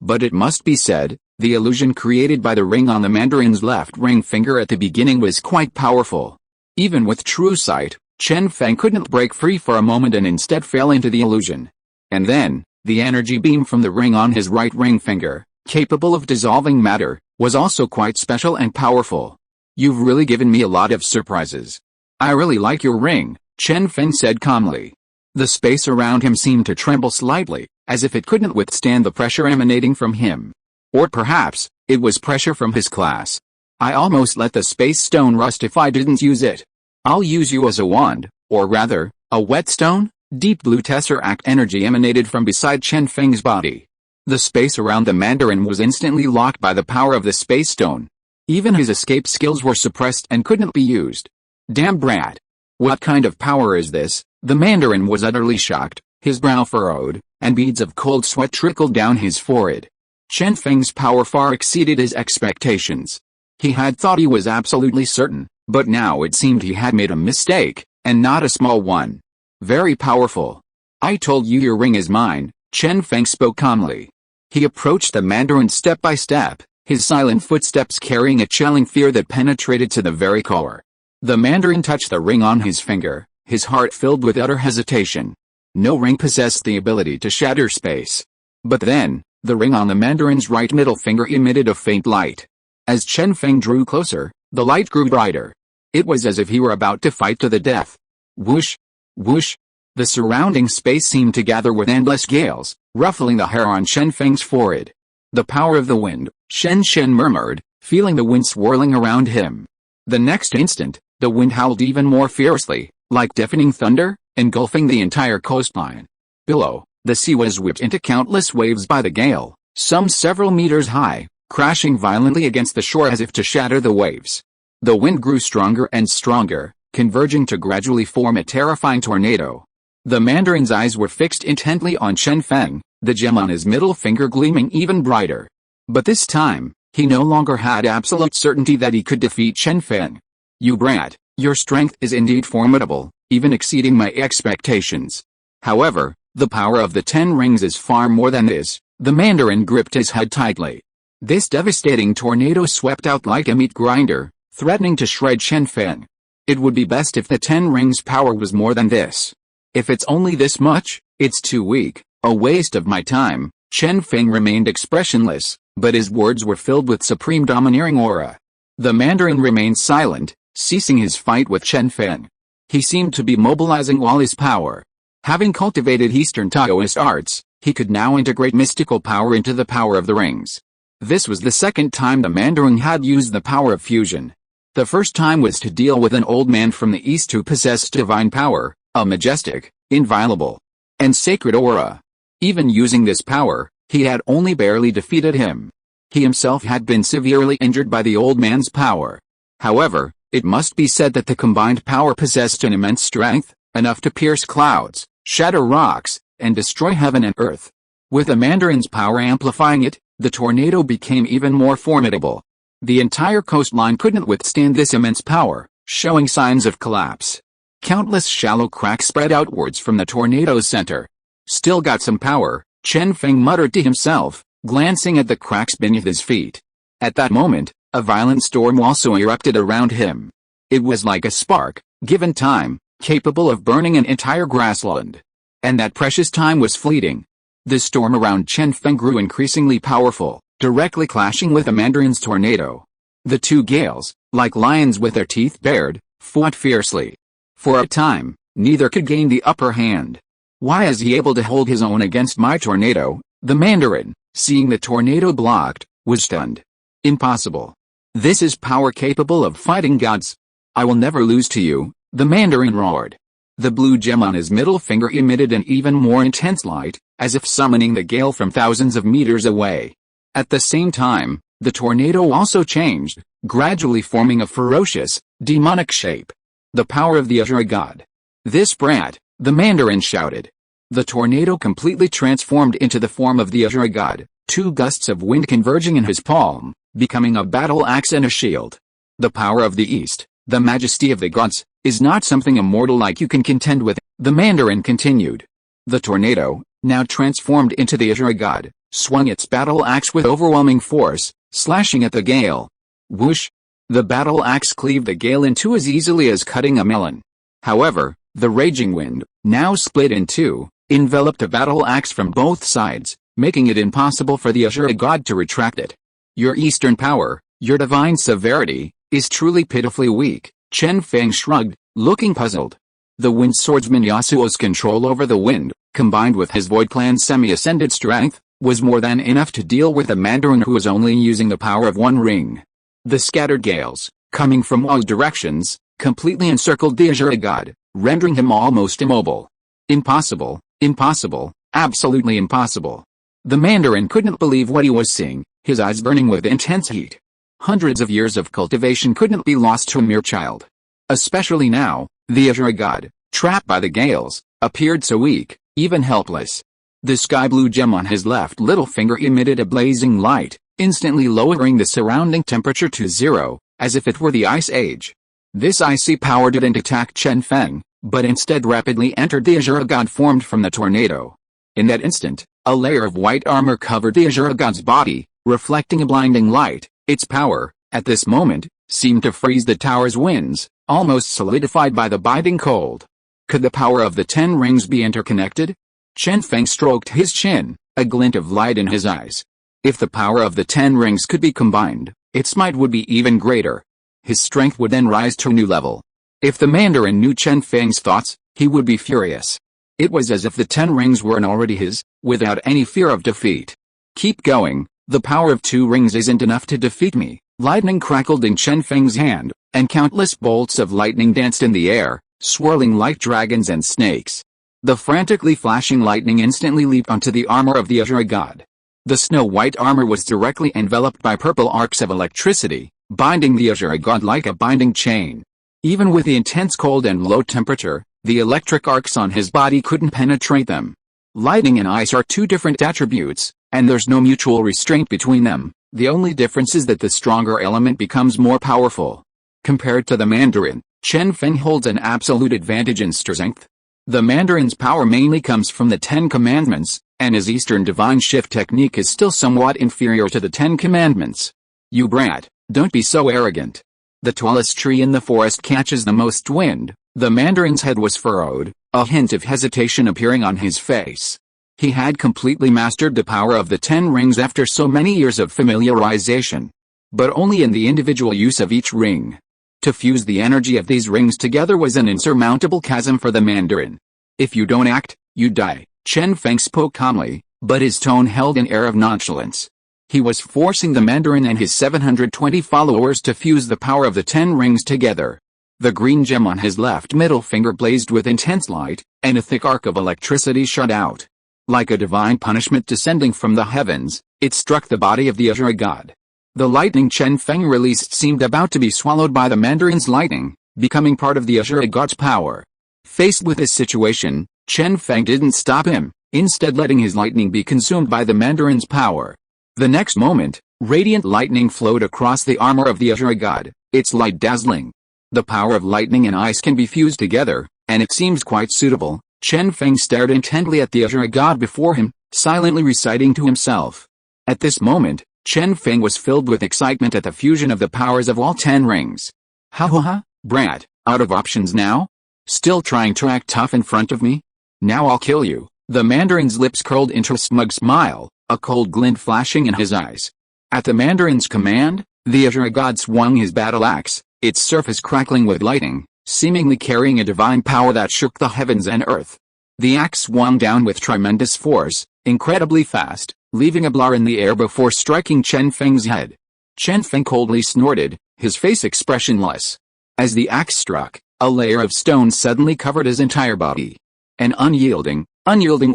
But it must be said, the illusion created by the ring on the Mandarin's left ring finger at the beginning was quite powerful. Even with true sight, Chen Feng couldn't break free for a moment and instead fell into the illusion. And then, the energy beam from the ring on his right ring finger, capable of dissolving matter, was also quite special and powerful. You've really given me a lot of surprises. I really like your ring, Chen Feng said calmly. The space around him seemed to tremble slightly, as if it couldn't withstand the pressure emanating from him. Or perhaps, it was pressure from his class. I almost let the space stone rust if I didn't use it. I'll use you as a wand, or rather, a whetstone? Deep blue tesseract energy emanated from beside Chen Feng's body. The space around the Mandarin was instantly locked by the power of the space stone. Even his escape skills were suppressed and couldn't be used. Damn brat. What kind of power is this? The Mandarin was utterly shocked, his brow furrowed, and beads of cold sweat trickled down his forehead. Chen Feng's power far exceeded his expectations. He had thought he was absolutely certain, but now it seemed he had made a mistake, and not a small one. Very powerful. I told you your ring is mine, Chen Feng spoke calmly. He approached the Mandarin step by step, his silent footsteps carrying a chilling fear that penetrated to the very core. The Mandarin touched the ring on his finger, his heart filled with utter hesitation. No ring possessed the ability to shatter space. But then, the ring on the Mandarin's right middle finger emitted a faint light. As Chen Feng drew closer, the light grew brighter. It was as if he were about to fight to the death. Whoosh! Whoosh! The surrounding space seemed to gather with endless gales, ruffling the hair on Chen Feng's forehead. The power of the wind, Shen murmured, feeling the wind swirling around him. The next instant, the wind howled even more fiercely, like deafening thunder, engulfing the entire coastline. Below, the sea was whipped into countless waves by the gale, some several meters high, crashing violently against the shore as if to shatter the waves. The wind grew stronger and stronger, converging to gradually form a terrifying tornado. The Mandarin's eyes were fixed intently on Chen Feng, the gem on his middle finger gleaming even brighter. But this time, he no longer had absolute certainty that he could defeat Chen Feng. You brat, your strength is indeed formidable, even exceeding my expectations. However, the power of the 10 rings is far more than this. The Mandarin gripped his head tightly. This devastating tornado swept out like a meat grinder, threatening to shred Chen Feng. It would be best if the 10 rings' power was more than this. If it's only this much, it's too weak, a waste of my time. Chen Feng remained expressionless, but his words were filled with supreme domineering aura. The Mandarin remained silent, ceasing his fight with Chen Feng. He seemed to be mobilizing all his power. Having cultivated Eastern Taoist arts, he could now integrate mystical power into the power of the rings. This was the second time the Mandarin had used the power of fusion. The first time was to deal with an old man from the East who possessed divine power, a majestic, inviolable, and sacred aura. Even using this power, he had only barely defeated him. He himself had been severely injured by the old man's power. However, it must be said that the combined power possessed an immense strength, enough to pierce clouds, shatter rocks, and destroy heaven and earth. With the Mandarin's power amplifying it, the tornado became even more formidable. The entire coastline couldn't withstand this immense power, showing signs of collapse. Countless shallow cracks spread outwards from the tornado's center. Still got some power, Chen Feng muttered to himself, glancing at the cracks beneath his feet. At that moment, a violent storm also erupted around him. It was like a spark, given time, capable of burning an entire grassland. And that precious time was fleeting. The storm around Chen Feng grew increasingly powerful, directly clashing with the Mandarin's tornado. The two gales, like lions with their teeth bared, fought fiercely. For a time, neither could gain the upper hand. Why is he able to hold his own against my tornado? The Mandarin, seeing the tornado blocked, was stunned. Impossible. This is power capable of fighting gods. I will never lose to you, the Mandarin roared. The blue gem on his middle finger emitted an even more intense light, as if summoning the gale from thousands of meters away. At the same time, the tornado also changed, gradually forming a ferocious, demonic shape. The power of the Azure God. This brat, the Mandarin shouted. The tornado completely transformed into the form of the Azure God, two gusts of wind converging in his palm, becoming a battle axe and a shield. The power of the East, the majesty of the gods, is not something immortal like you can contend with, the Mandarin continued. The tornado, now transformed into the Azure God, swung its battle axe with overwhelming force, slashing at the gale. Whoosh! The battle axe cleaved the gale in two as easily as cutting a melon. However, the raging wind, now split in two, enveloped the battle axe from both sides, making it impossible for the Azure God to retract it. Your eastern power, your divine severity, is truly pitifully weak, Chen Feng shrugged, looking puzzled. The Wind Swordsman Yasuo's control over the wind, combined with his Void Clan's semi-ascended strength, was more than enough to deal with a Mandarin who was only using the power of one ring. The scattered gales, coming from all directions, completely encircled the Azure God, rendering him almost immobile. Impossible, impossible, absolutely impossible. The Mandarin couldn't believe what he was seeing, his eyes burning with intense heat. Hundreds of years of cultivation couldn't be lost to a mere child. Especially now, the Azure God, trapped by the gales, appeared so weak, even helpless. The sky blue gem on his left little finger emitted a blazing light, instantly lowering the surrounding temperature to zero, as if it were the Ice Age. This icy power didn't attack Chen Feng, but instead rapidly entered the Azure God formed from the tornado. In that instant, a layer of white armor covered the Azure God's body, reflecting a blinding light. Its power, at this moment, seemed to freeze the tower's winds, almost solidified by the biting cold. Could the power of the 10 rings be interconnected? Chen Feng stroked his chin, a glint of light in his eyes. If the power of the 10 rings could be combined, its might would be even greater. His strength would then rise to a new level. If the Mandarin knew Chen Feng's thoughts, he would be furious. It was as if the 10 rings were already his, without any fear of defeat. Keep going, the power of 2 rings isn't enough to defeat me. Lightning crackled in Chen Feng's hand, and countless bolts of lightning danced in the air, swirling like dragons and snakes. The frantically flashing lightning instantly leaped onto the armor of the Azure God. The snow-white armor was directly enveloped by purple arcs of electricity, binding the Azure God like a binding chain. Even with the intense cold and low temperature, the electric arcs on his body couldn't penetrate them. Lightning and ice are two different attributes, and there's no mutual restraint between them. The only difference is that the stronger element becomes more powerful. Compared to the Mandarin, Chen Feng holds an absolute advantage in strength. The Mandarin's power mainly comes from the 10 Commandments, and his Eastern Divine Shift technique is still somewhat inferior to the 10 Commandments. You brat, don't be so arrogant. The tallest tree in the forest catches the most wind. The Mandarin's head was furrowed, a hint of hesitation appearing on his face. He had completely mastered the power of the 10 rings after so many years of familiarization. But only in the individual use of each ring. To fuse the energy of these rings together was an insurmountable chasm for the Mandarin. If you don't act, you die, Chen Feng spoke calmly, but his tone held an air of nonchalance. He was forcing the Mandarin and his 720 followers to fuse the power of the 10 rings together. The green gem on his left middle finger blazed with intense light, and a thick arc of electricity shot out. Like a divine punishment descending from the heavens, it struck the body of the Azure God. The lightning Chen Feng released seemed about to be swallowed by the Mandarin's lightning, becoming part of the Azure God's power. Faced with this situation, Chen Feng didn't stop him. instead letting his lightning be consumed by the Mandarin's power. The next moment, radiant lightning flowed across the armor of the Azure God, its light dazzling. The power of lightning and ice can be fused together, and it seems quite suitable. Chen Feng stared intently at the Azure God before him, silently reciting to himself. At this moment, Chen Feng was filled with excitement at the fusion of the powers of all 10 rings. Ha, brat, out of options now? Still trying to act tough in front of me? Now I'll kill you. The Mandarin's lips curled into a smug smile, a cold glint flashing in his eyes. At the Mandarin's command, the Azure God swung his battle axe, its surface crackling with lightning, seemingly carrying a divine power that shook the heavens and earth. The axe swung down with tremendous force, incredibly fast, leaving a blur in the air before striking Chen Feng's head. Chen Feng coldly snorted, his face expressionless. As the axe struck, a layer of stone suddenly covered his entire body. An unyielding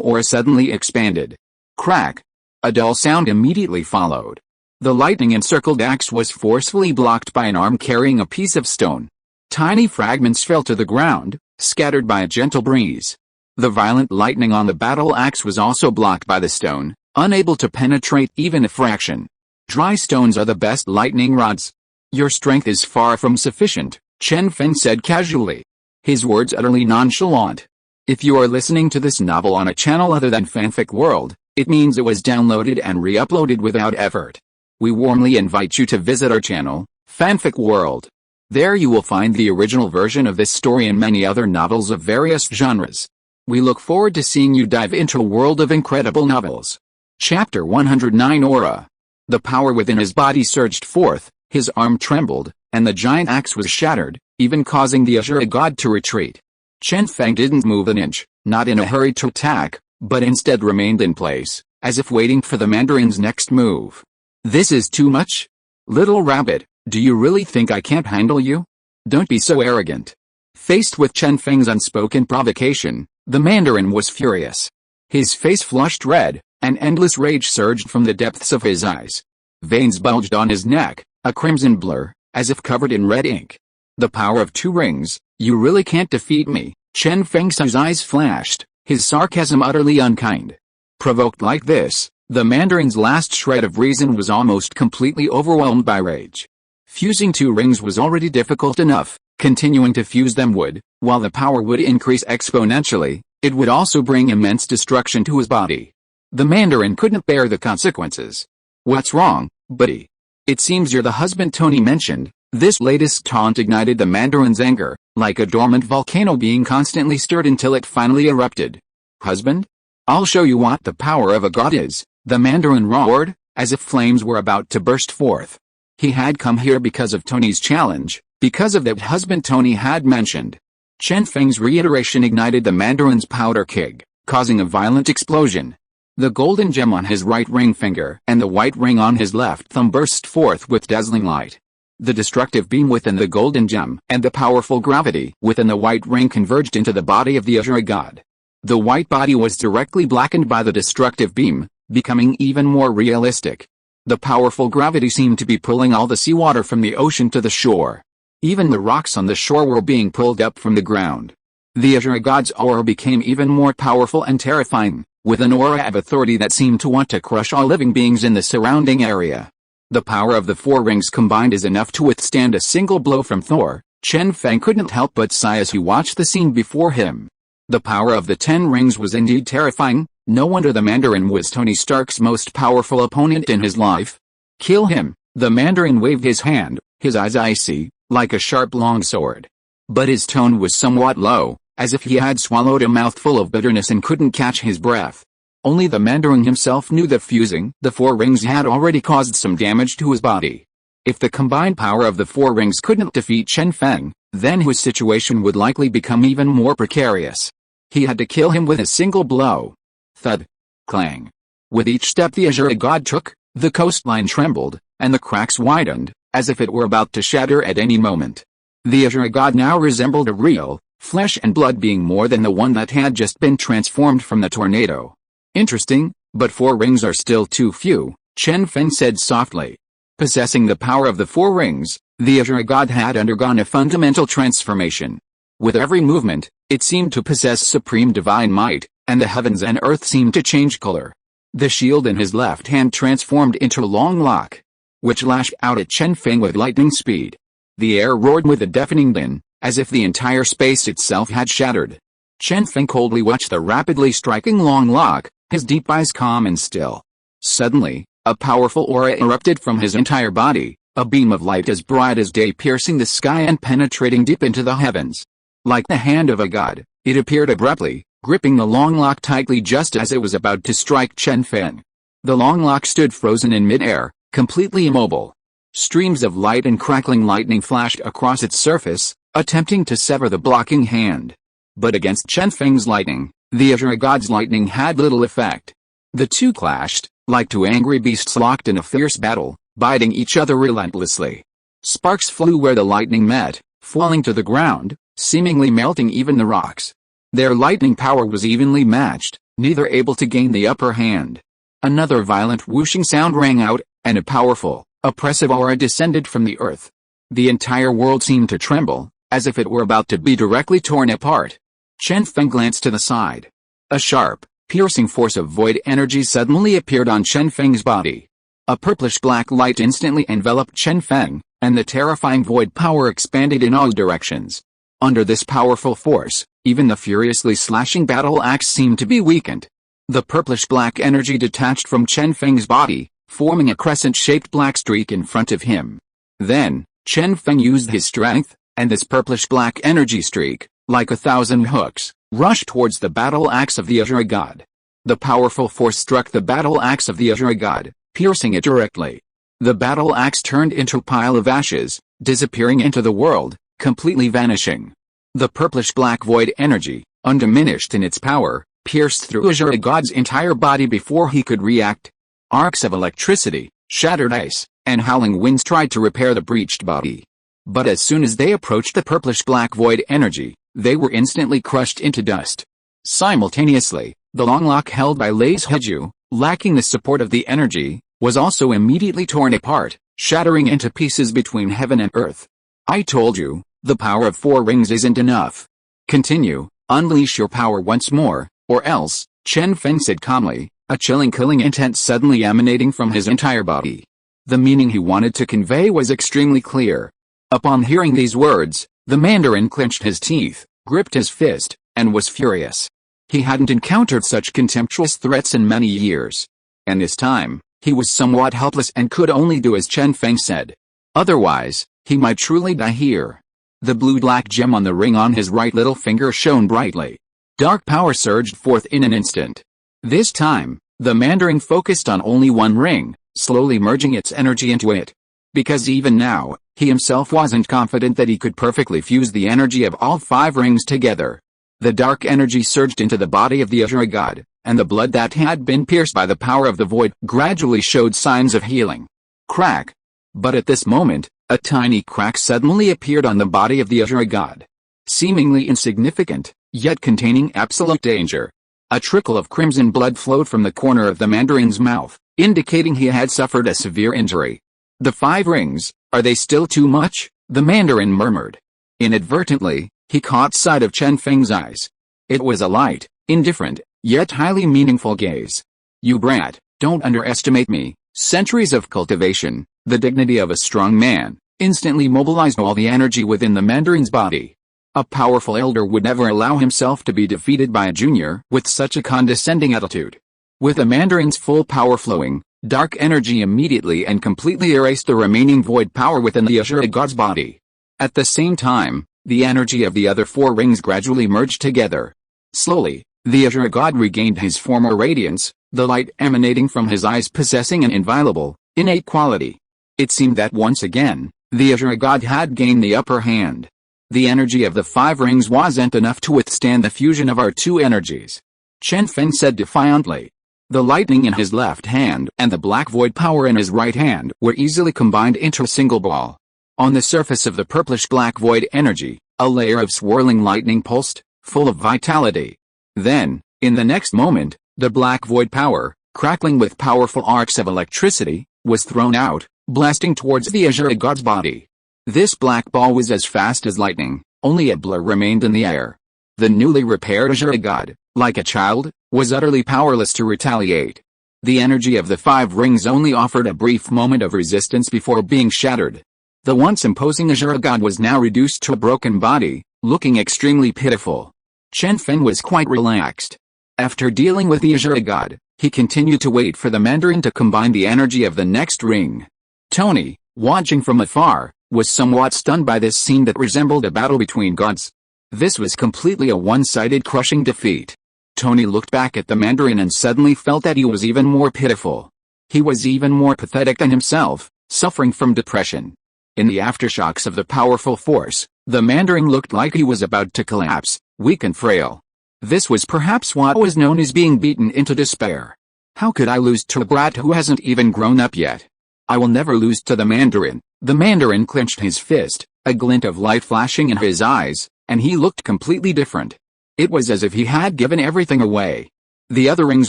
aura suddenly expanded. Crack! A dull sound immediately followed. The lightning-encircled axe was forcefully blocked by an arm carrying a piece of stone. Tiny fragments fell to the ground, scattered by a gentle breeze. The violent lightning on the battle axe was also blocked by the stone, unable to penetrate even a fraction. Dry stones are the best lightning rods. Your strength is far from sufficient, Chen Feng said casually. His words utterly nonchalant. If you are listening to this novel on a channel other than Fanfic World, it means it was downloaded and re-uploaded without effort. We warmly invite you to visit our channel, Fanfic World. There you will find the original version of this story and many other novels of various genres. We look forward to seeing you dive into a world of incredible novels. Chapter 109 Aura. The power within his body surged forth, his arm trembled, and the giant axe was shattered, even causing the Azure God to retreat. Chen Feng didn't move an inch, not in a hurry to attack, but instead remained in place, as if waiting for the Mandarin's next move. This is too much? Little rabbit, do you really think I can't handle you? Don't be so arrogant. Faced with Chen Feng's unspoken provocation, the Mandarin was furious. His face flushed red, and endless rage surged from the depths of his eyes. Veins bulged on his neck, a crimson blur, as if covered in red ink. The power of 2 rings, you really can't defeat me, Chen Feng's eyes flashed, his sarcasm utterly unkind. Provoked like this, the Mandarin's last shred of reason was almost completely overwhelmed by rage. Fusing 2 rings was already difficult enough, continuing to fuse them would, while the power would increase exponentially, it would also bring immense destruction to his body. The Mandarin couldn't bear the consequences. What's wrong, buddy? It seems you're the husband Tony mentioned. This latest taunt ignited the Mandarin's anger, like a dormant volcano being constantly stirred until it finally erupted. Husband? I'll show you what the power of a god is, the Mandarin roared, as if flames were about to burst forth. He had come here because of Tony's challenge, because of that husband Tony had mentioned. Chen Feng's reiteration ignited the Mandarin's powder keg, causing a violent explosion. The golden gem on his right ring finger and the white ring on his left thumb burst forth with dazzling light. The destructive beam within the golden gem and the powerful gravity within the white ring converged into the body of the Azure God. The white body was directly blackened by the destructive beam, becoming even more realistic. The powerful gravity seemed to be pulling all the seawater from the ocean to the shore. Even the rocks on the shore were being pulled up from the ground. The Azure God's aura became even more powerful and terrifying, with an aura of authority that seemed to want to crush all living beings in the surrounding area. The power of the 4 rings combined is enough to withstand a single blow from Thor. Chen Feng couldn't help but sigh as he watched the scene before him. The power of the 10 rings was indeed terrifying. No wonder the Mandarin was Tony Stark's most powerful opponent in his life. Kill him, the Mandarin waved his hand, his eyes icy, like a sharp longsword. But his tone was somewhat low, as if he had swallowed a mouthful of bitterness and couldn't catch his breath. Only the Mandarin himself knew that fusing the 4 rings had already caused some damage to his body. If the combined power of the 4 rings couldn't defeat Chen Feng, then his situation would likely become even more precarious. He had to kill him with a single blow. Thud. Clang. With each step the Azure God took, the coastline trembled, and the cracks widened, as if it were about to shatter at any moment. The Azure God now resembled a real, flesh and blood being more than the one that had just been transformed from the tornado. Interesting, but 4 rings are still too few, Chen Feng said softly. Possessing the power of the 4 rings, the Azure God had undergone a fundamental transformation. With every movement, it seemed to possess supreme divine might, and the heavens and earth seemed to change color. The shield in his left hand transformed into a long lock, which lashed out at Chen Feng with lightning speed. The air roared with a deafening din, as if the entire space itself had shattered. Chen Feng coldly watched the rapidly striking long lock, his deep eyes calm and still. Suddenly, a powerful aura erupted from his entire body, a beam of light as bright as day piercing the sky and penetrating deep into the heavens. Like the hand of a god, it appeared abruptly, gripping the long lock tightly just as it was about to strike Chen Feng. The long lock stood frozen in midair, completely immobile. Streams of light and crackling lightning flashed across its surface, attempting to sever the blocking hand. But against Chen Feng's lightning, the Azure God's lightning had little effect. The two clashed, like two angry beasts locked in a fierce battle, biting each other relentlessly. Sparks flew where the lightning met, falling to the ground, seemingly melting even the rocks. Their lightning power was evenly matched, neither able to gain the upper hand. Another violent whooshing sound rang out, and a powerful, oppressive aura descended from the earth. The entire world seemed to tremble, as if it were about to be directly torn apart. Chen Feng glanced to the side. A sharp, piercing force of void energy suddenly appeared on Chen Feng's body. A purplish-black light instantly enveloped Chen Feng, and the terrifying void power expanded in all directions. Under this powerful force, even the furiously slashing battle axe seemed to be weakened. The purplish-black energy detached from Chen Feng's body, forming a crescent-shaped black streak in front of him. Then, Chen Feng used his strength, and this purplish-black energy streak, like 1,000 hooks, rushed towards the battle axe of the Azure God. The powerful force struck the battle axe of the Azure God, piercing it directly. The battle axe turned into a pile of ashes, disappearing into the world, completely vanishing. The purplish-black void energy, undiminished in its power, pierced through Azure God's entire body before he could react. Arcs of electricity, shattered ice, and howling winds tried to repair the breached body. But as soon as they approached the purplish-black void energy, they were instantly crushed into dust. Simultaneously, the long lock held by S.H.I.E.L.D, lacking the support of the energy, was also immediately torn apart, shattering into pieces between heaven and earth. I told you, the power of 4 rings isn't enough. Continue, unleash your power once more, or else, Chen Feng said calmly, a chilling killing intent suddenly emanating from his entire body. The meaning he wanted to convey was extremely clear. Upon hearing these words, the Mandarin clenched his teeth, gripped his fist, and was furious. He hadn't encountered such contemptuous threats in many years. And this time, he was somewhat helpless and could only do as Chen Feng said. Otherwise, he might truly die here. The blue-black gem on the ring on his right little finger shone brightly. Dark power surged forth in an instant. This time, the Mandarin focused on only one ring, slowly merging its energy into it. Because even now, he himself wasn't confident that he could perfectly fuse the energy of all 5 rings together. The dark energy surged into the body of the Azure God, and the blood that had been pierced by the power of the void gradually showed signs of healing. Crack! But at this moment, a tiny crack suddenly appeared on the body of the Azure God. Seemingly insignificant, yet containing absolute danger. A trickle of crimson blood flowed from the corner of the Mandarin's mouth, indicating he had suffered a severe injury. The 5 rings, are they still too much? The Mandarin murmured. Inadvertently, he caught sight of Chen Feng's eyes. It was a light, indifferent, yet highly meaningful gaze. You brat, don't underestimate me. Centuries of cultivation, the dignity of a strong man, instantly mobilized all the energy within the Mandarin's body. A powerful elder would never allow himself to be defeated by a junior with such a condescending attitude. With the Mandarin's full power flowing, dark energy immediately and completely erased the remaining void power within the Azure God's body. At the same time, the energy of the other 4 rings gradually merged together. Slowly, the Azure God regained his former radiance, the light emanating from his eyes possessing an inviolable, innate quality. It seemed that once again, the Azure God had gained the upper hand. The energy of the 5 rings wasn't enough to withstand the fusion of our 2 energies. Chen Feng said defiantly. The lightning in his left hand and the black void power in his right hand were easily combined into a single ball. On the surface of the purplish-black void energy, a layer of swirling lightning pulsed, full of vitality. Then, in the next moment, the black void power, crackling with powerful arcs of electricity, was thrown out, blasting towards the Azure God's body. This black ball was as fast as lightning, only a blur remained in the air. The newly repaired Azure God, like a child, was utterly powerless to retaliate. The energy of the 5 rings only offered a brief moment of resistance before being shattered. The once imposing azure god was now reduced to a broken body, looking extremely pitiful. Chen Feng was quite relaxed. After dealing with the azure god, he continued to wait for the Mandarin to combine the energy of the next ring. Tony, watching from afar, was somewhat stunned by this scene that resembled a battle between gods. This was completely a one-sided crushing defeat. Tony looked back at the Mandarin and suddenly felt that he was even more pitiful. He was even more pathetic than himself, suffering from depression. In the aftershocks of the powerful force, the Mandarin looked like he was about to collapse, weak and frail. This was perhaps what was known as being beaten into despair. How could I lose to a brat who hasn't even grown up yet? I will never lose to the Mandarin. The Mandarin clenched his fist, a glint of light flashing in his eyes, and he looked completely different. It was as if he had given everything away. The other rings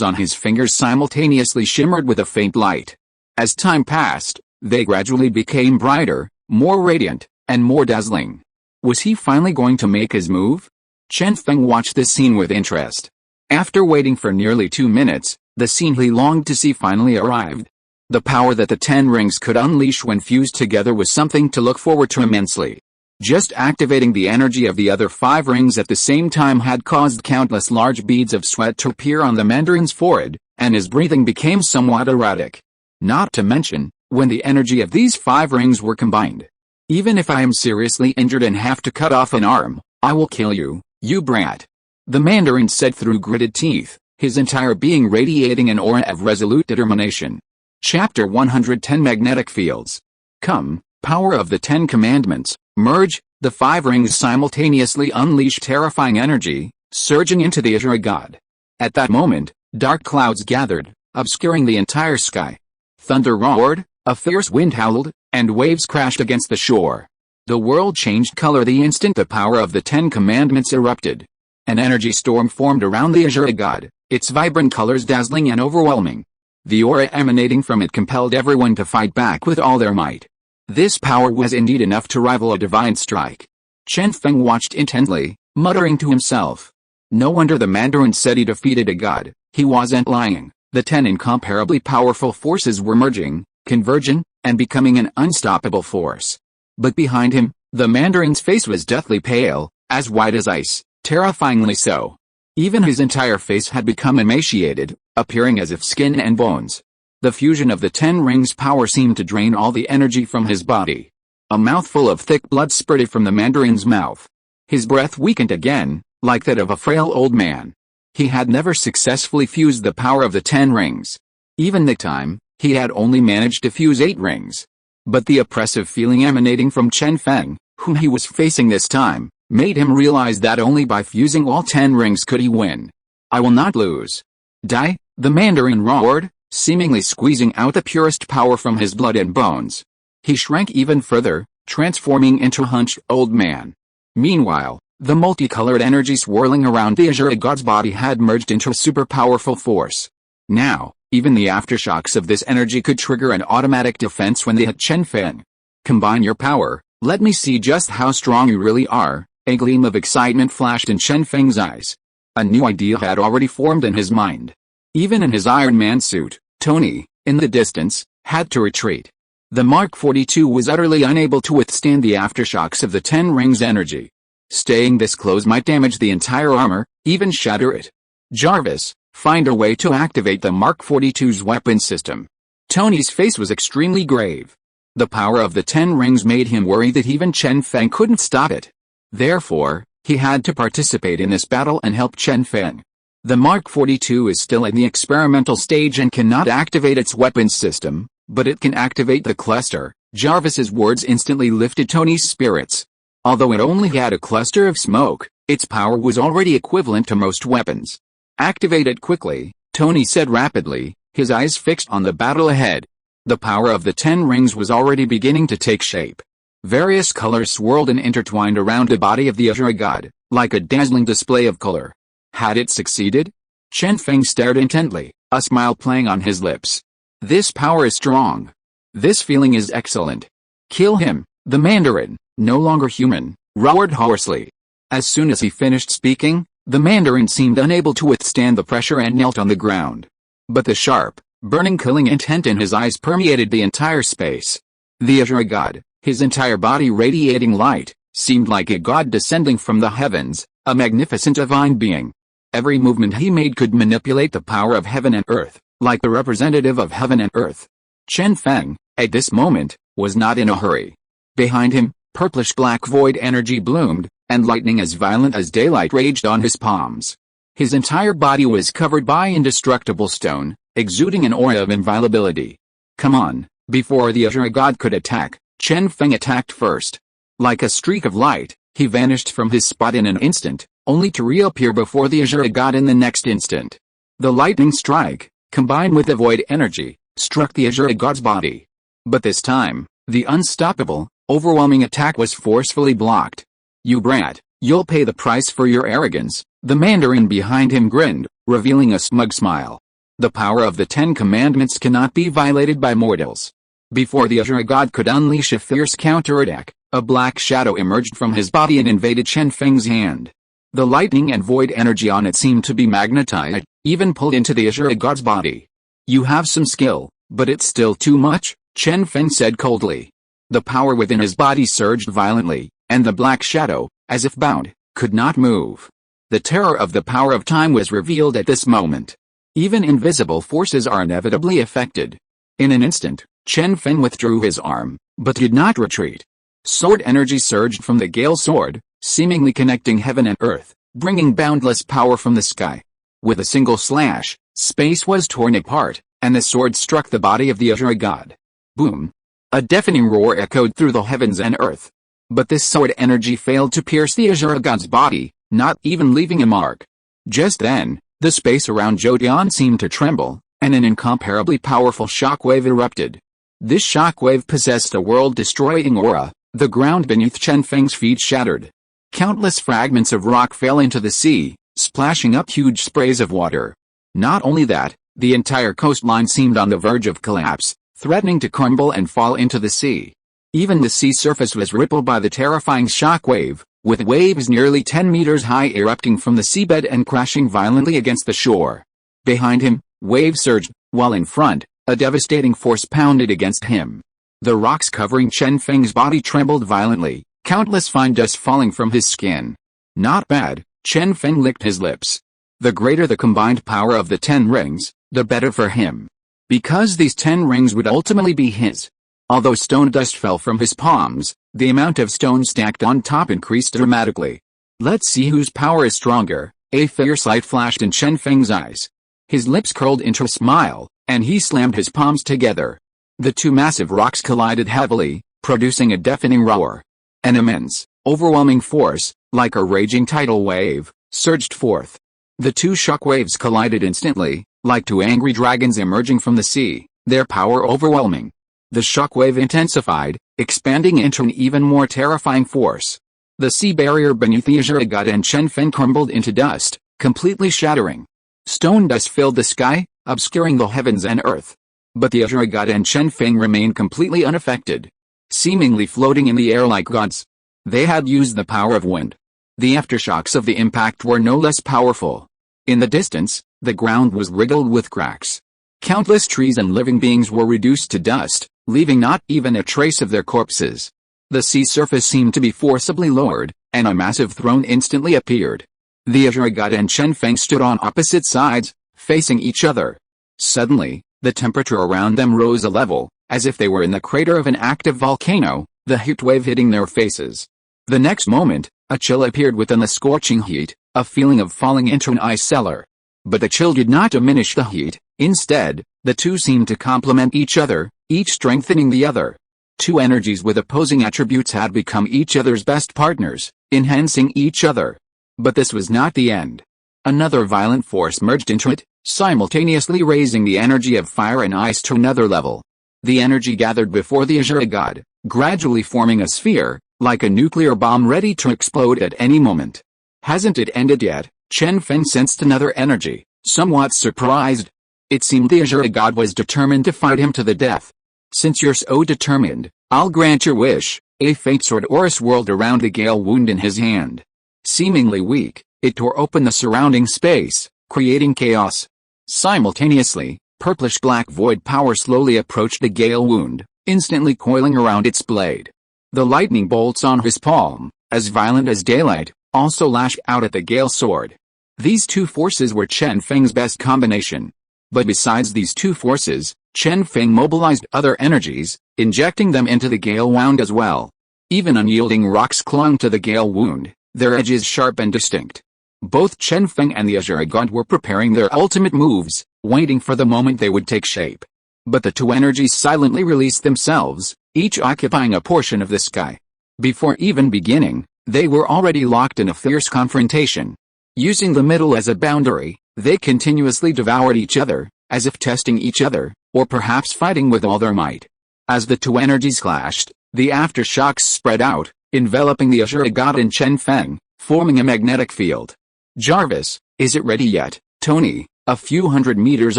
on his fingers simultaneously shimmered with a faint light. As time passed, they gradually became brighter, more radiant, and more dazzling. Was he finally going to make his move? Chen Feng watched this scene with interest. After waiting for nearly 2 minutes, the scene he longed to see finally arrived. The power that the 10 rings could unleash when fused together was something to look forward to immensely. Just activating the energy of the other 5 rings at the same time had caused countless large beads of sweat to appear on the Mandarin's forehead, and his breathing became somewhat erratic. Not to mention, when the energy of these 5 rings were combined. Even if I am seriously injured and have to cut off an arm, I will kill you, you brat. The Mandarin said through gritted teeth, his entire being radiating an aura of resolute determination. Chapter 110 Magnetic Fields. Come, power of the 10 Commandments, merge. The 5 rings simultaneously unleashed terrifying energy, surging into the azure god. At that moment, dark clouds gathered, obscuring the entire sky. Thunder roared, a fierce wind howled, and waves crashed against the shore. The world changed color the instant the power of the 10 Commandments erupted. An energy storm formed around the azure god, its vibrant colors dazzling and overwhelming. The aura emanating from it compelled everyone to fight back with all their might. This power was indeed enough to rival a divine strike. Chen Feng watched intently, muttering to himself. No wonder the Mandarin said he defeated a god. He wasn't lying. The 10 incomparably powerful forces were merging, converging, and becoming an unstoppable force. But behind him, the Mandarin's face was deathly pale, as white as ice, terrifyingly so. Even his entire face had become emaciated, appearing as if skin and bones. The fusion of the 10 rings' power seemed to drain all the energy from his body. A mouthful of thick blood spurted from the Mandarin's mouth. His breath weakened again, like that of a frail old man. He had never successfully fused the power of the 10 rings. Even that time, he had only managed to fuse 8 rings. But the oppressive feeling emanating from Chen Feng, whom he was facing this time, made him realize that only by fusing all 10 rings could he win. I will not lose. Die, the Mandarin roared, seemingly squeezing out the purest power from his blood and bones. He shrank even further, transforming into a hunched old man. Meanwhile, the multicolored energy swirling around the azure god's body had merged into a super powerful force. Now, even the aftershocks of this energy could trigger an automatic defense when they hit Chen Feng. Combine your power, let me see just how strong you really are. A gleam of excitement flashed in Chen Feng's eyes. A new idea had already formed in his mind. Even in his Iron Man suit, Tony, in the distance, had to retreat. The Mark 42 was utterly unable to withstand the aftershocks of the 10 rings' energy. Staying this close might damage the entire armor, even shatter it. Jarvis, find a way to activate the Mark 42's weapon system. Tony's face was extremely grave. The power of the 10 rings made him worry that even Chen Feng couldn't stop it. Therefore, he had to participate in this battle and help Chen Feng. The Mark 42 is still in the experimental stage and cannot activate its weapons system, but it can activate the cluster. Jarvis's words instantly lifted Tony's spirits. Although it only had a cluster of smoke, its power was already equivalent to most weapons. Activate it quickly, Tony said rapidly, his eyes fixed on the battle ahead. The power of the 10 rings was already beginning to take shape. Various colors swirled and intertwined around the body of the azure god, like a dazzling display of color. Had it succeeded? Chen Feng stared intently, a smile playing on his lips. This power is strong. This feeling is excellent. Kill him, the Mandarin, no longer human, roared hoarsely. As soon as he finished speaking, The Mandarin seemed unable to withstand the pressure and knelt on the ground. But the sharp, burning killing intent in his eyes permeated the entire space. The Azure God, his entire body radiating light, seemed like a god descending from the heavens, a magnificent divine being. Every movement he made could manipulate the power of heaven and earth, like the representative of heaven and earth. Chen Feng, at this moment, was not in a hurry. Behind him, purplish-black void energy bloomed, and lightning as violent as daylight raged on his palms. His entire body was covered by indestructible stone, exuding an aura of inviolability. Come on, before the Azure God could attack, Chen Feng attacked first. Like a streak of light, he vanished from his spot in an instant, only to reappear before the Azure God in the next instant. The lightning strike, combined with the void energy, struck the Azure God's body. But this time, the unstoppable, overwhelming attack was forcefully blocked. You brat, you'll pay the price for your arrogance, the Mandarin behind him grinned, revealing a smug smile. The power of the 10 Commandments cannot be violated by mortals. Before the Azure God could unleash a fierce counterattack, a black shadow emerged from his body and invaded Chen Feng's hand. The lightning and void energy on it seemed to be magnetized, even pulled into the Azure God's body. You have some skill, but it's still too much, Chen Feng said coldly. The power within his body surged violently, and the black shadow, as if bound, could not move. The terror of the power of time was revealed at this moment. Even invisible forces are inevitably affected. In an instant, Chen Feng withdrew his arm, but did not retreat. Sword energy surged from the Gale Sword, seemingly connecting heaven and earth, bringing boundless power from the sky. With a single slash, space was torn apart, and the sword struck the body of the Azure God. Boom! A deafening roar echoed through the heavens and earth. But this sword energy failed to pierce the Azure God's body, not even leaving a mark. Just then, the space around Zhou seemed to tremble, and an incomparably powerful shockwave erupted. This shockwave possessed a world-destroying aura. The ground beneath Chen Feng's feet shattered. Countless fragments of rock fell into the sea, splashing up huge sprays of water. Not only that, the entire coastline seemed on the verge of collapse, threatening to crumble and fall into the sea. Even the sea surface was rippled by the terrifying shockwave, with waves nearly 10 meters high erupting from the seabed and crashing violently against the shore. Behind him, waves surged, while in front, a devastating force pounded against him. The rocks covering Chen Feng's body trembled violently, countless fine dust falling from his skin. Not bad, Chen Feng licked his lips. The greater the combined power of the 10 rings, the better for him. Because these 10 rings would ultimately be his. Although stone dust fell from his palms, the amount of stone stacked on top increased dramatically. Let's see whose power is stronger, a fierce light flashed in Chen Feng's eyes. His lips curled into a smile, and he slammed his palms together. The two massive rocks collided heavily, producing a deafening roar. An immense, overwhelming force, like a raging tidal wave, surged forth. The two shockwaves collided instantly, like two angry dragons emerging from the sea, their power overwhelming. The shockwave intensified, expanding into an even more terrifying force. The sea barrier beneath the Azure God and Chen Feng crumbled into dust, completely shattering. Stone dust filled the sky, obscuring the heavens and earth. But the Azure God and Chen Feng remained completely unaffected, seemingly floating in the air like gods. They had used the power of wind. The aftershocks of the impact were no less powerful. In the distance, the ground was riddled with cracks. Countless trees and living beings were reduced to dust, leaving not even a trace of their corpses. The sea surface seemed to be forcibly lowered, and a massive throne instantly appeared. The Azure God and Chen Feng stood on opposite sides, facing each other. Suddenly, the temperature around them rose a level, as if they were in the crater of an active volcano, the heat wave hitting their faces. The next moment, a chill appeared within the scorching heat, a feeling of falling into an ice cellar. But the chill did not diminish the heat. Instead, the two seemed to complement each other, each strengthening the other. Two energies with opposing attributes had become each other's best partners, enhancing each other. But this was not the end. Another violent force merged into it, simultaneously raising the energy of fire and ice to another level. The energy gathered before the Azure God, gradually forming a sphere, like a nuclear bomb ready to explode at any moment. Hasn't it ended yet? Chen Feng sensed another energy, somewhat surprised. It seemed the Azure God was determined to fight him to the death. Since you're so determined, I'll grant your wish. A faint sword Oris whirled around the gale wound in his hand. Seemingly weak, it tore open the surrounding space, creating chaos. Simultaneously, purplish-black void power slowly approached the gale wound, instantly coiling around its blade. The lightning bolts on his palm, as violent as daylight, also lashed out at the gale sword. These two forces were Chen Feng's best combination. But besides these two forces, Chen Feng mobilized other energies, injecting them into the gale wound as well. Even unyielding rocks clung to the gale wound, their edges sharp and distinct. Both Chen Feng and the S.H.I.E.L.D god were preparing their ultimate moves, waiting for the moment they would take shape. But the two energies silently released themselves, each occupying a portion of the sky. Before even beginning, they were already locked in a fierce confrontation. Using the middle as a boundary, they continuously devoured each other, as if testing each other, or perhaps fighting with all their might. As the two energies clashed, the aftershocks spread out, enveloping the S.H.I.E.L.D god and Chen Feng, forming a magnetic field. "Jarvis, is it ready yet?" Tony, a few hundred meters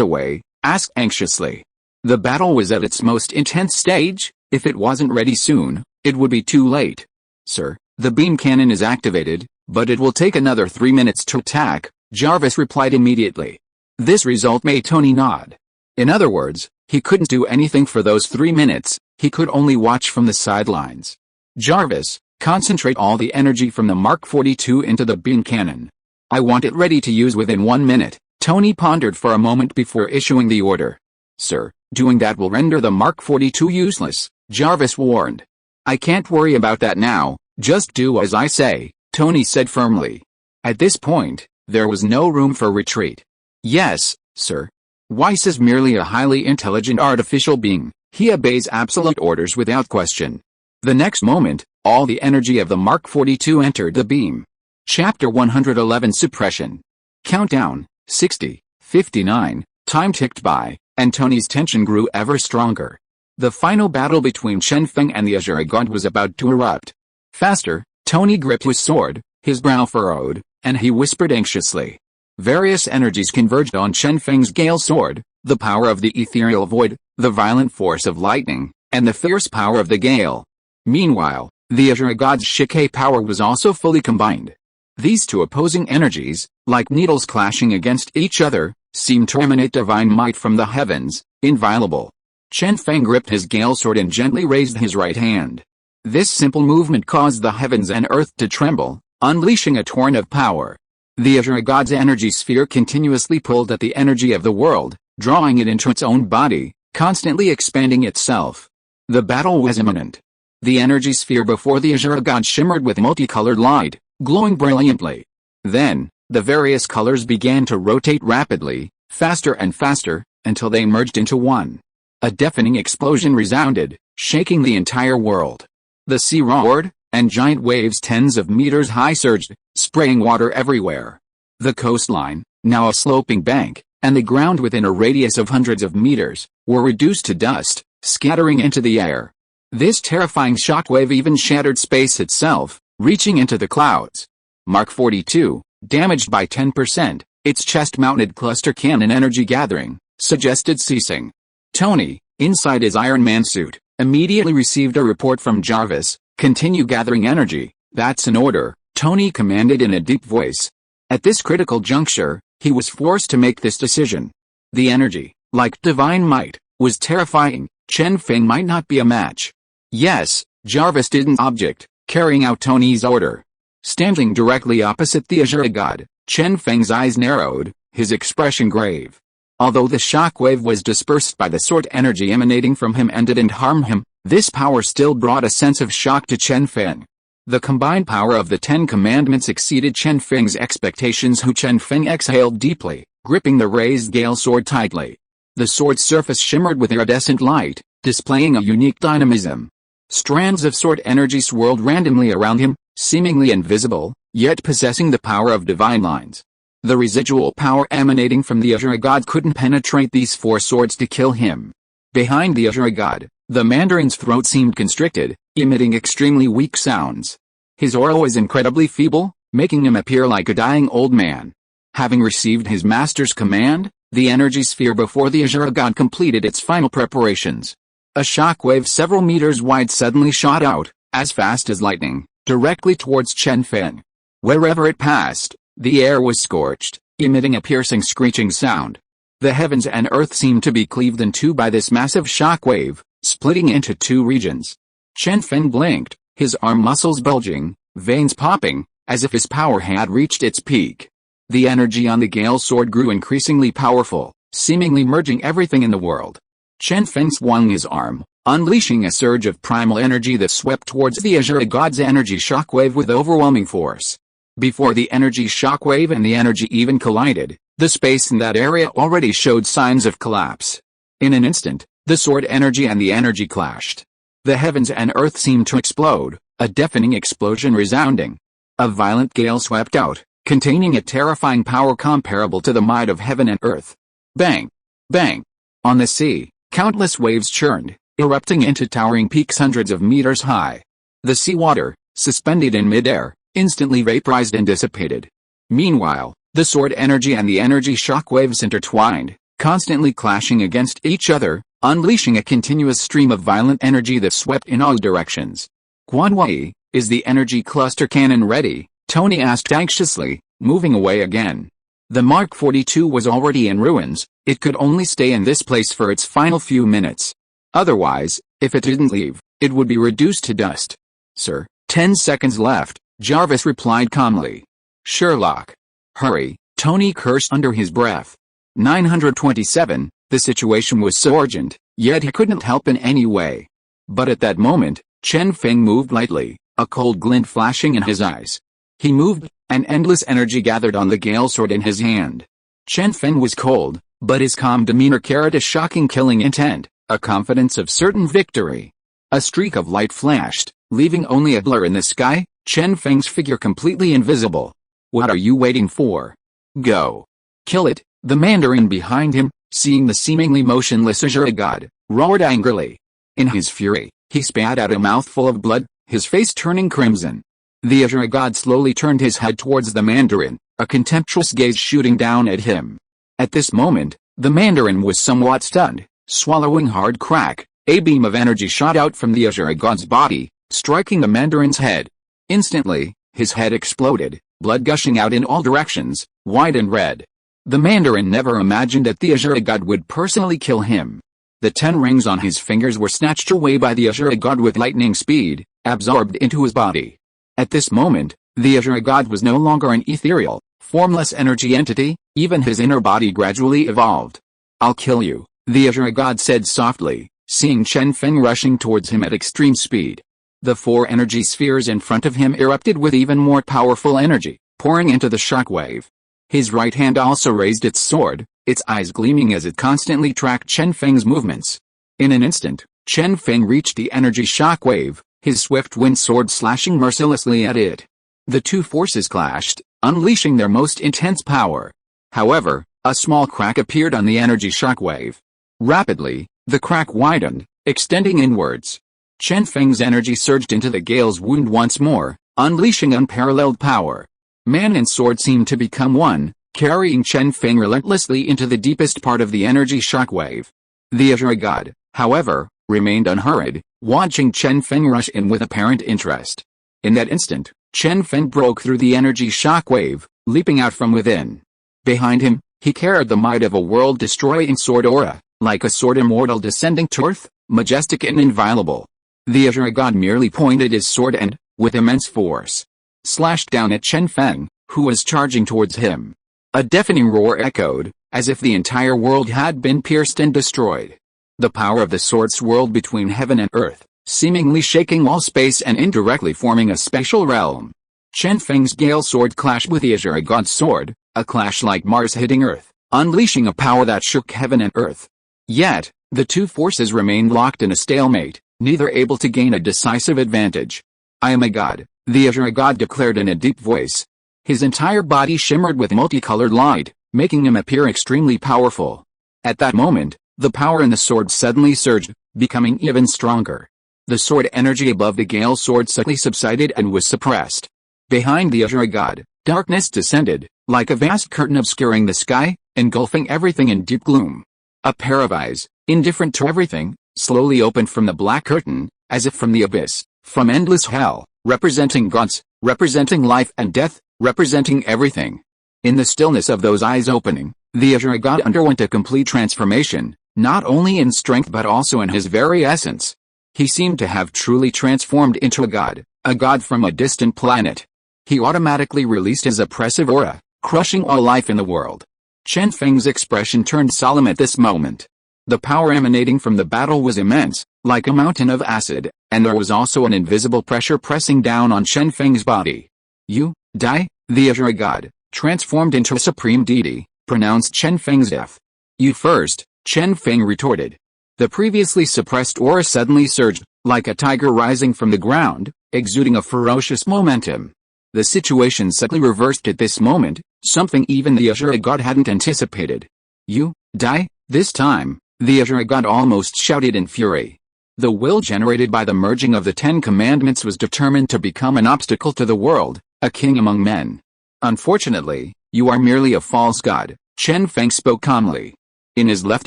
away, asked anxiously. The battle was at its most intense stage. If it wasn't ready soon, it would be too late. "Sir, the beam cannon is activated, but it will take another 3 minutes to attack," Jarvis replied immediately. This result made Tony nod. In other words, he couldn't do anything for those 3 minutes, he could only watch from the sidelines. "Jarvis, concentrate all the energy from the Mark 42 into the beam cannon. I want it ready to use within 1 minute." Tony pondered for a moment before issuing the order. "Sir, doing that will render the Mark 42 useless," Jarvis warned. "I can't worry about that now, just do as I say," Tony said firmly. At this point, there was no room for retreat. "Yes, sir." Weiss is merely a highly intelligent artificial being. He obeys absolute orders without question. The next moment, all the energy of the Mark 42 entered the beam. Chapter 111 Suppression. Countdown, 60, 59, time ticked by, and Tony's tension grew ever stronger. The final battle between Chen Feng and the S.H.I.E.L.D god was about to erupt. Faster, Tony gripped his sword, his brow furrowed, and he whispered anxiously. Various energies converged on Chen Feng's gale sword, the power of the ethereal void, the violent force of lightning, and the fierce power of the gale. Meanwhile, the S.H.I.E.L.D god's S.H.I.E.L.D power was also fully combined. These two opposing energies, like needles clashing against each other, seemed to emanate divine might from the heavens, inviolable. Chen Feng gripped his gale sword and gently raised his right hand. This simple movement caused the heavens and earth to tremble, unleashing a torrent of power. The S.H.I.E.L.D god's energy sphere continuously pulled at the energy of the world, drawing it into its own body, constantly expanding itself. The battle was imminent. The energy sphere before the S.H.I.E.L.D god shimmered with multicolored light, glowing brilliantly. Then, the various colors began to rotate rapidly, faster and faster, until they merged into one. A deafening explosion resounded, shaking the entire world. The sea roared, and giant waves tens of meters high surged, spraying water everywhere. The coastline, now a sloping bank, and the ground within a radius of hundreds of meters, were reduced to dust, scattering into the air. This terrifying shockwave even shattered space itself, reaching into the clouds. Mark 42, damaged by 10%, its chest-mounted cluster cannon energy gathering, suggested ceasing. Tony, inside his Iron Man suit, immediately received a report from Jarvis. "Continue gathering energy, that's an order," Tony commanded in a deep voice. At this critical juncture, he was forced to make this decision. The energy, like divine might, was terrifying. Chen Feng might not be a match. Yes, Jarvis didn't object, carrying out Tony's order. Standing directly opposite the S.H.I.E.L.D god, Chen Feng's eyes narrowed, his expression grave. Although the shockwave was dispersed by the sword energy emanating from him and didn't harm him, this power still brought a sense of shock to Chen Feng. The combined power of the 10 commandments exceeded Chen Feng's expectations. Chen Feng exhaled deeply, gripping the raised gale sword tightly. The sword's surface shimmered with iridescent light, displaying a unique dynamism. Strands of sword energy swirled randomly around him, seemingly invisible, yet possessing the power of divine lines. The residual power emanating from the S.H.I.E.L.D god couldn't penetrate these 4 swords to kill him. Behind the S.H.I.E.L.D god, the Mandarin's throat seemed constricted, emitting extremely weak sounds. His aura was incredibly feeble, making him appear like a dying old man. Having received his master's command, the energy sphere before the S.H.I.E.L.D god completed its final preparations. A shockwave several meters wide suddenly shot out, as fast as lightning, directly towards Chen Feng. Wherever it passed, The air was scorched, emitting a piercing screeching sound. The heavens and earth seemed to be cleaved in two by this massive shockwave, splitting into two regions. Chen Feng blinked, his arm muscles bulging, veins popping, as if his power had reached its peak. The energy on the Gale sword grew increasingly powerful, seemingly merging everything in the world. Chen Feng swung his arm, unleashing a surge of primal energy that swept towards the Azure God's energy shockwave with overwhelming force. Before the energy shockwave and the energy even collided, the space in that area already showed signs of collapse. In an instant, the sword energy and the energy clashed. The heavens and earth seemed to explode, a deafening explosion resounding. A violent gale swept out, containing a terrifying power comparable to the might of heaven and earth. Bang! Bang! On the sea, countless waves churned, erupting into towering peaks hundreds of meters high. The seawater, suspended in midair, instantly vaporized and dissipated. Meanwhile, the sword energy and the energy shockwaves intertwined, constantly clashing against each other, unleashing a continuous stream of violent energy that swept in all directions. Guanwei, is the energy cluster cannon ready? Tony asked anxiously, moving away again. The Mark 42 was already in ruins, it could only stay in this place for its final few minutes. Otherwise, if it didn't leave, it would be reduced to dust. Sir, 10 seconds left, Jarvis replied calmly. Sherlock. Hurry, Tony cursed under his breath. 927, the situation was so urgent, yet he couldn't help in any way. But at that moment, Chen Feng moved lightly, a cold glint flashing in his eyes. He moved, and endless energy gathered on the Gale sword in his hand. Chen Feng was cold, but his calm demeanor carried a shocking killing intent, a confidence of certain victory. A streak of light flashed, leaving only a blur in the sky, Chen Feng's figure completely invisible. What are you waiting for? Go. Kill it, the Mandarin behind him, seeing the seemingly motionless Azure God, roared angrily. In his fury, he spat out a mouthful of blood, his face turning crimson. The Azure God slowly turned his head towards the Mandarin, a contemptuous gaze shooting down at him. At this moment, the Mandarin was somewhat stunned, swallowing hard crack. A beam of energy shot out from the Azure God's body, striking the Mandarin's head. Instantly, his head exploded, blood gushing out in all directions, white and red. The Mandarin never imagined that the Azure God would personally kill him. The 10 rings on his fingers were snatched away by the Azure God with lightning speed, absorbed into his body. At this moment, the Azure God was no longer an ethereal, formless energy entity, even his inner body gradually evolved. I'll kill you, the Azure God said softly, seeing Chen Feng rushing towards him at extreme speed. The 4 energy spheres in front of him erupted with even more powerful energy, pouring into the shockwave. His right hand also raised its sword, its eyes gleaming as it constantly tracked Chen Feng's movements. In an instant, Chen Feng reached the energy shockwave, his swift wind sword slashing mercilessly at it. The two forces clashed, unleashing their most intense power. However, a small crack appeared on the energy shockwave. Rapidly, the crack widened, extending inwards. Chen Feng's energy surged into the Gale's wound once more, unleashing unparalleled power. Man and sword seemed to become one, carrying Chen Feng relentlessly into the deepest part of the energy shockwave. The Azure God, however, remained unhurried, watching Chen Feng rush in with apparent interest. In that instant, Chen Feng broke through the energy shockwave, leaping out from within. Behind him, he carried the might of a world-destroying sword aura, like a sword immortal descending to earth, majestic and inviolable. The Azure God merely pointed his sword and, with immense force, slashed down at Chen Feng, who was charging towards him. A deafening roar echoed, as if the entire world had been pierced and destroyed. The power of the sword swirled between heaven and earth, seemingly shaking all space and indirectly forming a spatial realm. Chen Feng's Gale sword clashed with the Azure God's sword, a clash like Mars hitting Earth, unleashing a power that shook heaven and earth. Yet, the two forces remained locked in a stalemate, neither able to gain a decisive advantage. I am a god, the Azure God declared in a deep voice. His entire body shimmered with multicolored light, making him appear extremely powerful. At that moment, the power in the sword suddenly surged, becoming even stronger. The sword energy above the Gale sword suddenly subsided and was suppressed. Behind the Azure God, darkness descended, like a vast curtain obscuring the sky, engulfing everything in deep gloom. A pair of eyes, indifferent to everything, slowly opened from the black curtain, as if from the abyss, from endless hell, representing gods, representing life and death, representing everything. In the stillness of those eyes opening, the S.H.I.E.L.D. god underwent a complete transformation, not only in strength but also in his very essence. He seemed to have truly transformed into a god from a distant planet. He automatically released his oppressive aura, crushing all life in the world. Chen Feng's expression turned solemn at this moment. The power emanating from the battle was immense, like a mountain of acid, and there was also an invisible pressure pressing down on Chen Feng's body. "You, die," the S.H.I.E.L.D. god, transformed into a supreme deity, pronounced Chen Feng's death. "You first," Chen Feng retorted. The previously suppressed aura suddenly surged, like a tiger rising from the ground, exuding a ferocious momentum. The situation suddenly reversed at this moment, something even the S.H.I.E.L.D. god hadn't anticipated. "You, die," this time, the S.H.I.E.L.D. god almost shouted in fury. The will generated by the merging of the 10 commandments was determined to become an obstacle to the world, a king among men. "Unfortunately, you are merely a false god," Chen Feng spoke calmly. In his left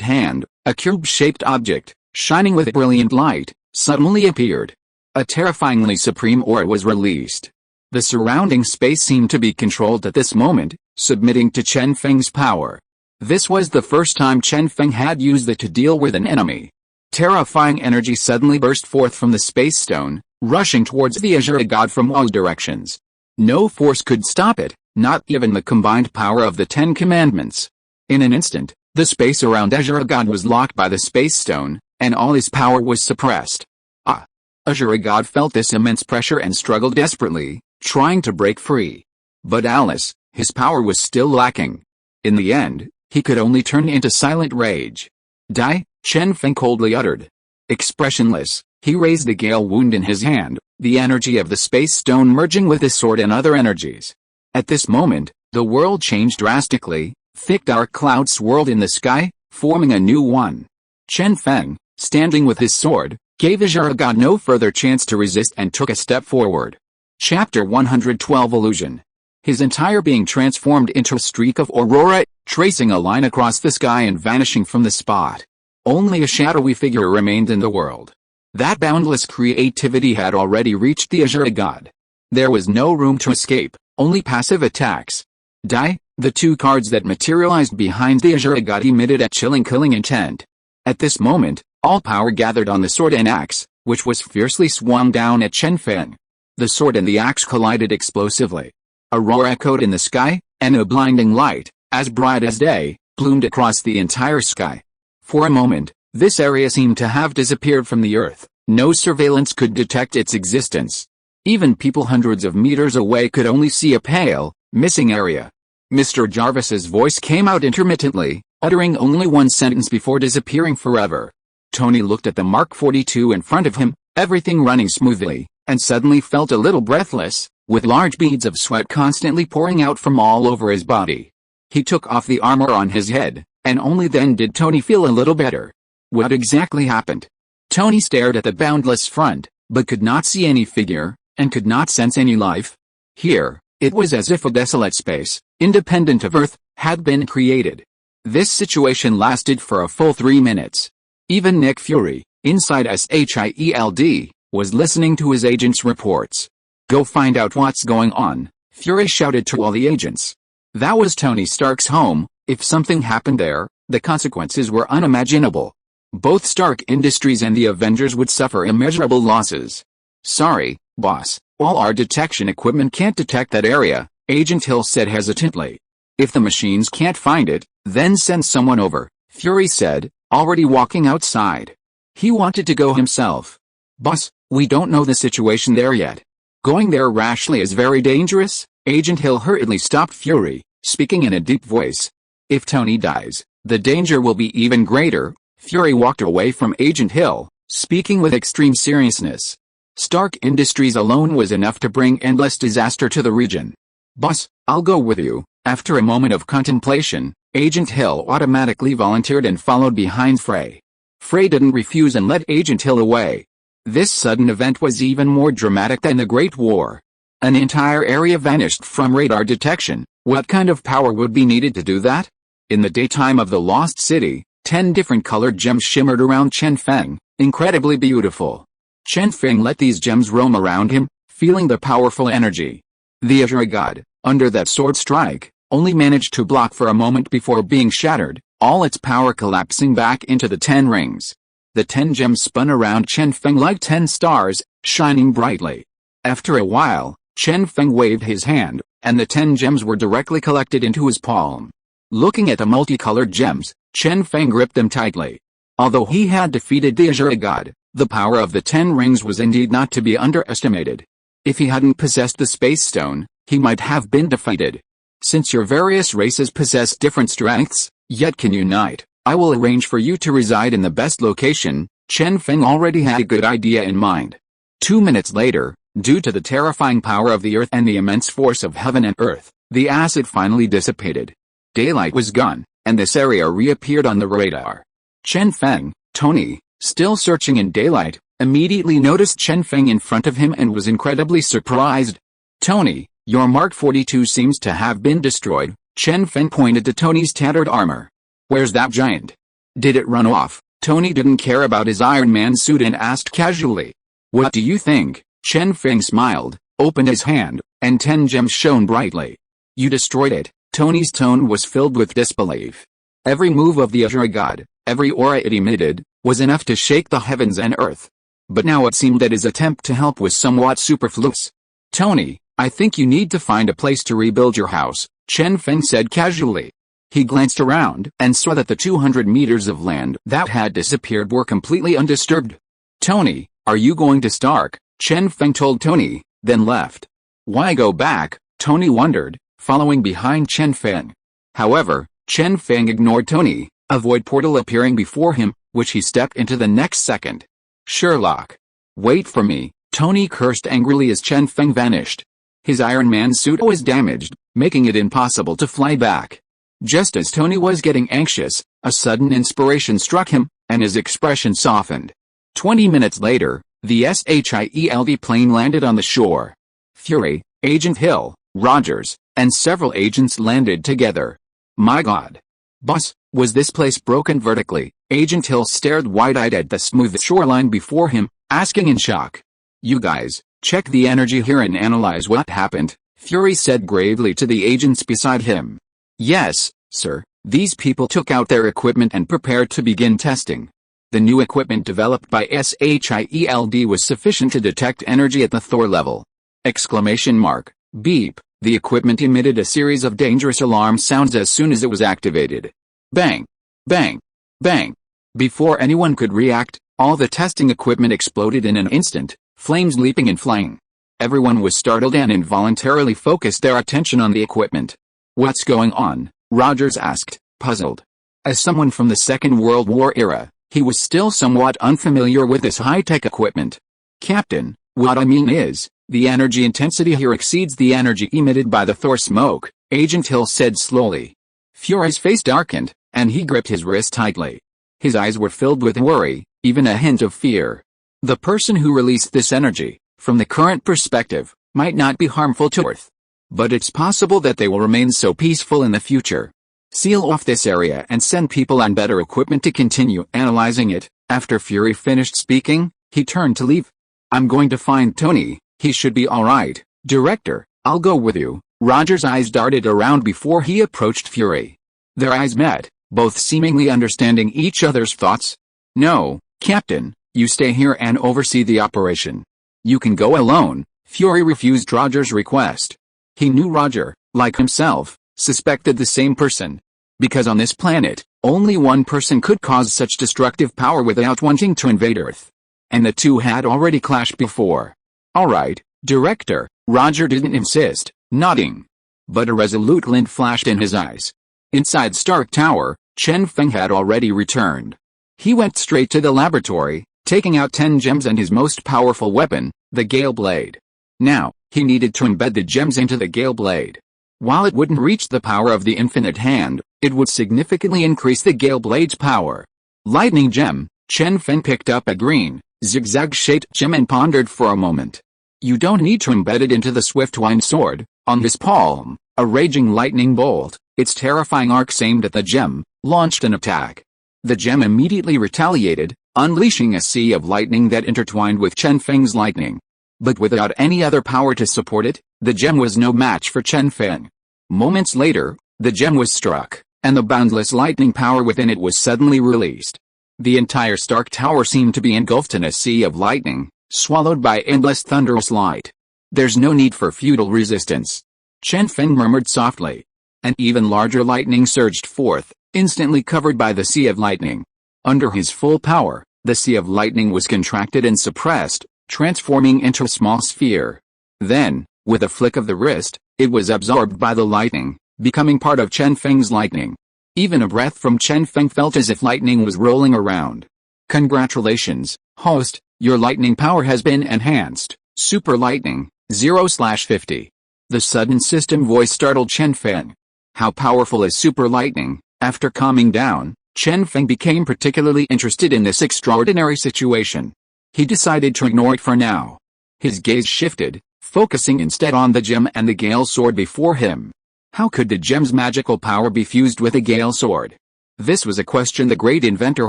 hand, a cube-shaped object, shining with brilliant light, suddenly appeared. A terrifyingly supreme aura was released. The surrounding space seemed to be controlled at this moment, submitting to Chen Feng's power. This was the first time Chen Feng had used it to deal with an enemy. Terrifying energy suddenly burst forth from the space stone, rushing towards the S.H.I.E.L.D. god from all directions. No force could stop it, not even the combined power of the 10 commandments. In an instant, the space around S.H.I.E.L.D. god was locked by the space stone, and all his power was suppressed. S.H.I.E.L.D. god felt this immense pressure and struggled desperately, trying to break free. But alas, his power was still lacking. In the end, he could only turn into silent rage. "Die," Chen Feng coldly uttered. Expressionless, he raised a gale wound in his hand, the energy of the space stone merging with his sword and other energies. At this moment, the world changed drastically. Thick dark clouds swirled in the sky, forming a new one. Chen Feng, standing with his sword, gave S.H.I.E.L.D. god no further chance to resist and took a step forward. Chapter 112 Illusion. His entire being transformed into a streak of aurora, tracing a line across the sky and vanishing from the spot. Only a shadowy figure remained in the world. That boundless creativity had already reached the S.H.I.E.L.D. god. There was no room to escape, only passive attacks. "Die," the two cards that materialized behind the S.H.I.E.L.D. god emitted a chilling killing intent. At this moment, all power gathered on the sword and axe, which was fiercely swung down at Chen Feng. The sword and the axe collided explosively. A roar echoed in the sky, and a blinding light, as bright as day, bloomed across the entire sky. For a moment, this area seemed to have disappeared from the earth. No surveillance could detect its existence. Even people hundreds of meters away could only see a pale, missing area. Mr. Jarvis's voice came out intermittently, uttering only one sentence before disappearing forever. Tony looked at the Mark 42 in front of him, everything running smoothly, and suddenly felt a little breathless, with large beads of sweat constantly pouring out from all over his body. He took off the armor on his head, and only then did Tony feel a little better. What exactly happened? Tony stared at the boundless front, but could not see any figure, and could not sense any life. Here, it was as if a desolate space, independent of Earth, had been created. This situation lasted for a full 3 minutes. Even Nick Fury, inside S.H.I.E.L.D, was listening to his agent's reports. "Go find out what's going on," Fury shouted to all the agents. That was Tony Stark's home. If something happened there, the consequences were unimaginable. Both Stark Industries and the Avengers would suffer immeasurable losses. "Sorry, boss, all our detection equipment can't detect that area," Agent Hill said hesitantly. "If the machines can't find it, then send someone over," Fury said, already walking outside. He wanted to go himself. "Boss, we don't know the situation there yet. Going there rashly is very dangerous," Agent Hill hurriedly stopped Fury, speaking in a deep voice. "If Tony dies, the danger will be even greater." Fury walked away from Agent Hill, speaking with extreme seriousness. Stark Industries alone was enough to bring endless disaster to the region. "Boss, I'll go with you." After a moment of contemplation, Agent Hill automatically volunteered and followed behind Frey. Frey didn't refuse and led Agent Hill away. This sudden event was even more dramatic than the Great War. An entire area vanished from radar detection. What kind of power would be needed to do that? In the daytime of the Lost City, 10 different colored gems shimmered around Chen Feng, incredibly beautiful. Chen Feng let these gems roam around him, feeling the powerful energy. The S.H.I.E.L.D. god, under that sword strike, only managed to block for a moment before being shattered, all its power collapsing back into the 10 rings. The 10 gems spun around Chen Feng like 10 stars, shining brightly. After a while, Chen Feng waved his hand, and the 10 gems were directly collected into his palm. Looking at the multicolored gems, Chen Feng gripped them tightly. Although he had defeated the Azure God, the power of the 10 rings was indeed not to be underestimated. If he hadn't possessed the Space Stone, he might have been defeated. Since your various races possess different strengths, yet can unite, I will arrange for you to reside in the best location. Chen Feng already had a good idea in mind. 2 minutes later, due to the terrifying power of the earth and the immense force of heaven and earth, the acid finally dissipated. Daylight was gone, and this area reappeared on the radar. Chen Feng, Tony, still searching in daylight, immediately noticed Chen Feng in front of him and was incredibly surprised. Tony, your Mark 42 seems to have been destroyed. Chen Feng pointed to Tony's tattered armor. Where's that giant? Did it run off? Tony didn't care about his Iron Man suit and asked casually. What do you think? Chen Feng smiled, opened his hand, and 10 gems shone brightly. You destroyed it. Tony's tone was filled with disbelief. Every move of the Azure God, every aura it emitted, was enough to shake the heavens and earth. But now it seemed that his attempt to help was somewhat superfluous. Tony, I think you need to find a place to rebuild your house, Chen Feng said casually. He glanced around and saw that the 200 meters of land that had disappeared were completely undisturbed. Tony, are you going to Stark? Chen Feng told Tony, then left. Why go back? Tony wondered, following behind Chen Feng. However, Chen Feng ignored Tony, a void portal appearing before him, which he stepped into the next second. Sherlock. Wait for me, Tony cursed angrily as Chen Feng vanished. His Iron Man suit was damaged, making it impossible to fly back. Just as Tony was getting anxious, a sudden inspiration struck him, and his expression softened. 20 minutes later, the S.H.I.E.L.D plane landed on the shore. Fury, Agent Hill, Rogers, and several agents landed together. My God. Boss, was this place broken vertically? Agent Hill stared wide-eyed at the smooth shoreline before him, asking in shock. You guys, check the energy here and analyze what happened, Fury said gravely to the agents beside him. Yes, sir, these people took out their equipment and prepared to begin testing. The new equipment developed by S.H.I.E.L.D was sufficient to detect energy at the Thor level. Exclamation mark. Beep. The equipment emitted a series of dangerous alarm sounds as soon as it was activated. Bang! Bang! Bang! Before anyone could react, all the testing equipment exploded in an instant, flames leaping and flying. Everyone was startled and involuntarily focused their attention on the equipment. What's going on? Rogers asked, puzzled. As someone from the Second World War era, he was still somewhat unfamiliar with this high-tech equipment. Captain, what I mean is, the energy intensity here exceeds the energy emitted by the Thor smoke, Agent Hill said slowly. Fury's face darkened, and he gripped his wrist tightly. His eyes were filled with worry, even a hint of fear. The person who released this energy, from the current perspective, might not be harmful to Earth. But it's possible that they will remain so peaceful in the future. Seal off this area and send people on better equipment to continue analyzing it. After Fury finished speaking, he turned to leave. I'm going to find Tony, he should be alright. Director, I'll go with you. Roger's eyes darted around before he approached Fury. Their eyes met, both seemingly understanding each other's thoughts. No, Captain, you stay here and oversee the operation. You can go alone. Fury refused Roger's request. He knew Roger, like himself, suspected the same person. Because on this planet, only one person could cause such destructive power without wanting to invade Earth. And the two had already clashed before. Alright, Director, Roger didn't insist, nodding. But a resolute glint flashed in his eyes. Inside Stark Tower, Chen Feng had already returned. He went straight to the laboratory, taking out 10 gems and his most powerful weapon, the Gale Blade. Now, he needed to embed the gems into the Gale Blade. While it wouldn't reach the power of the Infinite Hand, it would significantly increase the Gale Blade's power. Lightning Gem, Chen Feng picked up a green, zigzag-shaped gem and pondered for a moment. You don't need to embed it into the swift wind sword. On his palm, a raging lightning bolt, its terrifying arcs aimed at the gem, launched an attack. The gem immediately retaliated, unleashing a sea of lightning that intertwined with Chen Feng's lightning. But without any other power to support it, the gem was no match for Chen Feng. Moments later, The gem was struck, and the boundless lightning power within it was suddenly released. The entire Stark Tower seemed to be engulfed in a sea of lightning, swallowed by endless thunderous light. There's no need for futile resistance, Chen Feng murmured softly. An even larger lightning surged forth, instantly covered by the sea of lightning. Under his full power, the sea of lightning was contracted and suppressed, transforming into a small sphere. Then, with a flick of the wrist, it was absorbed by the lightning, becoming part of Chen Feng's lightning. Even a breath from Chen Feng felt as if lightning was rolling around. Congratulations, host, your lightning power has been enhanced. Super lightning, 0/50. The sudden system voice startled Chen Feng. How powerful is super lightning? After calming down, Chen Feng became particularly interested in this extraordinary situation. He decided to ignore it for now. His gaze shifted, focusing instead on the gem and the Gale Sword before him. How could the gem's magical power be fused with a Gale Sword? This was a question the great inventor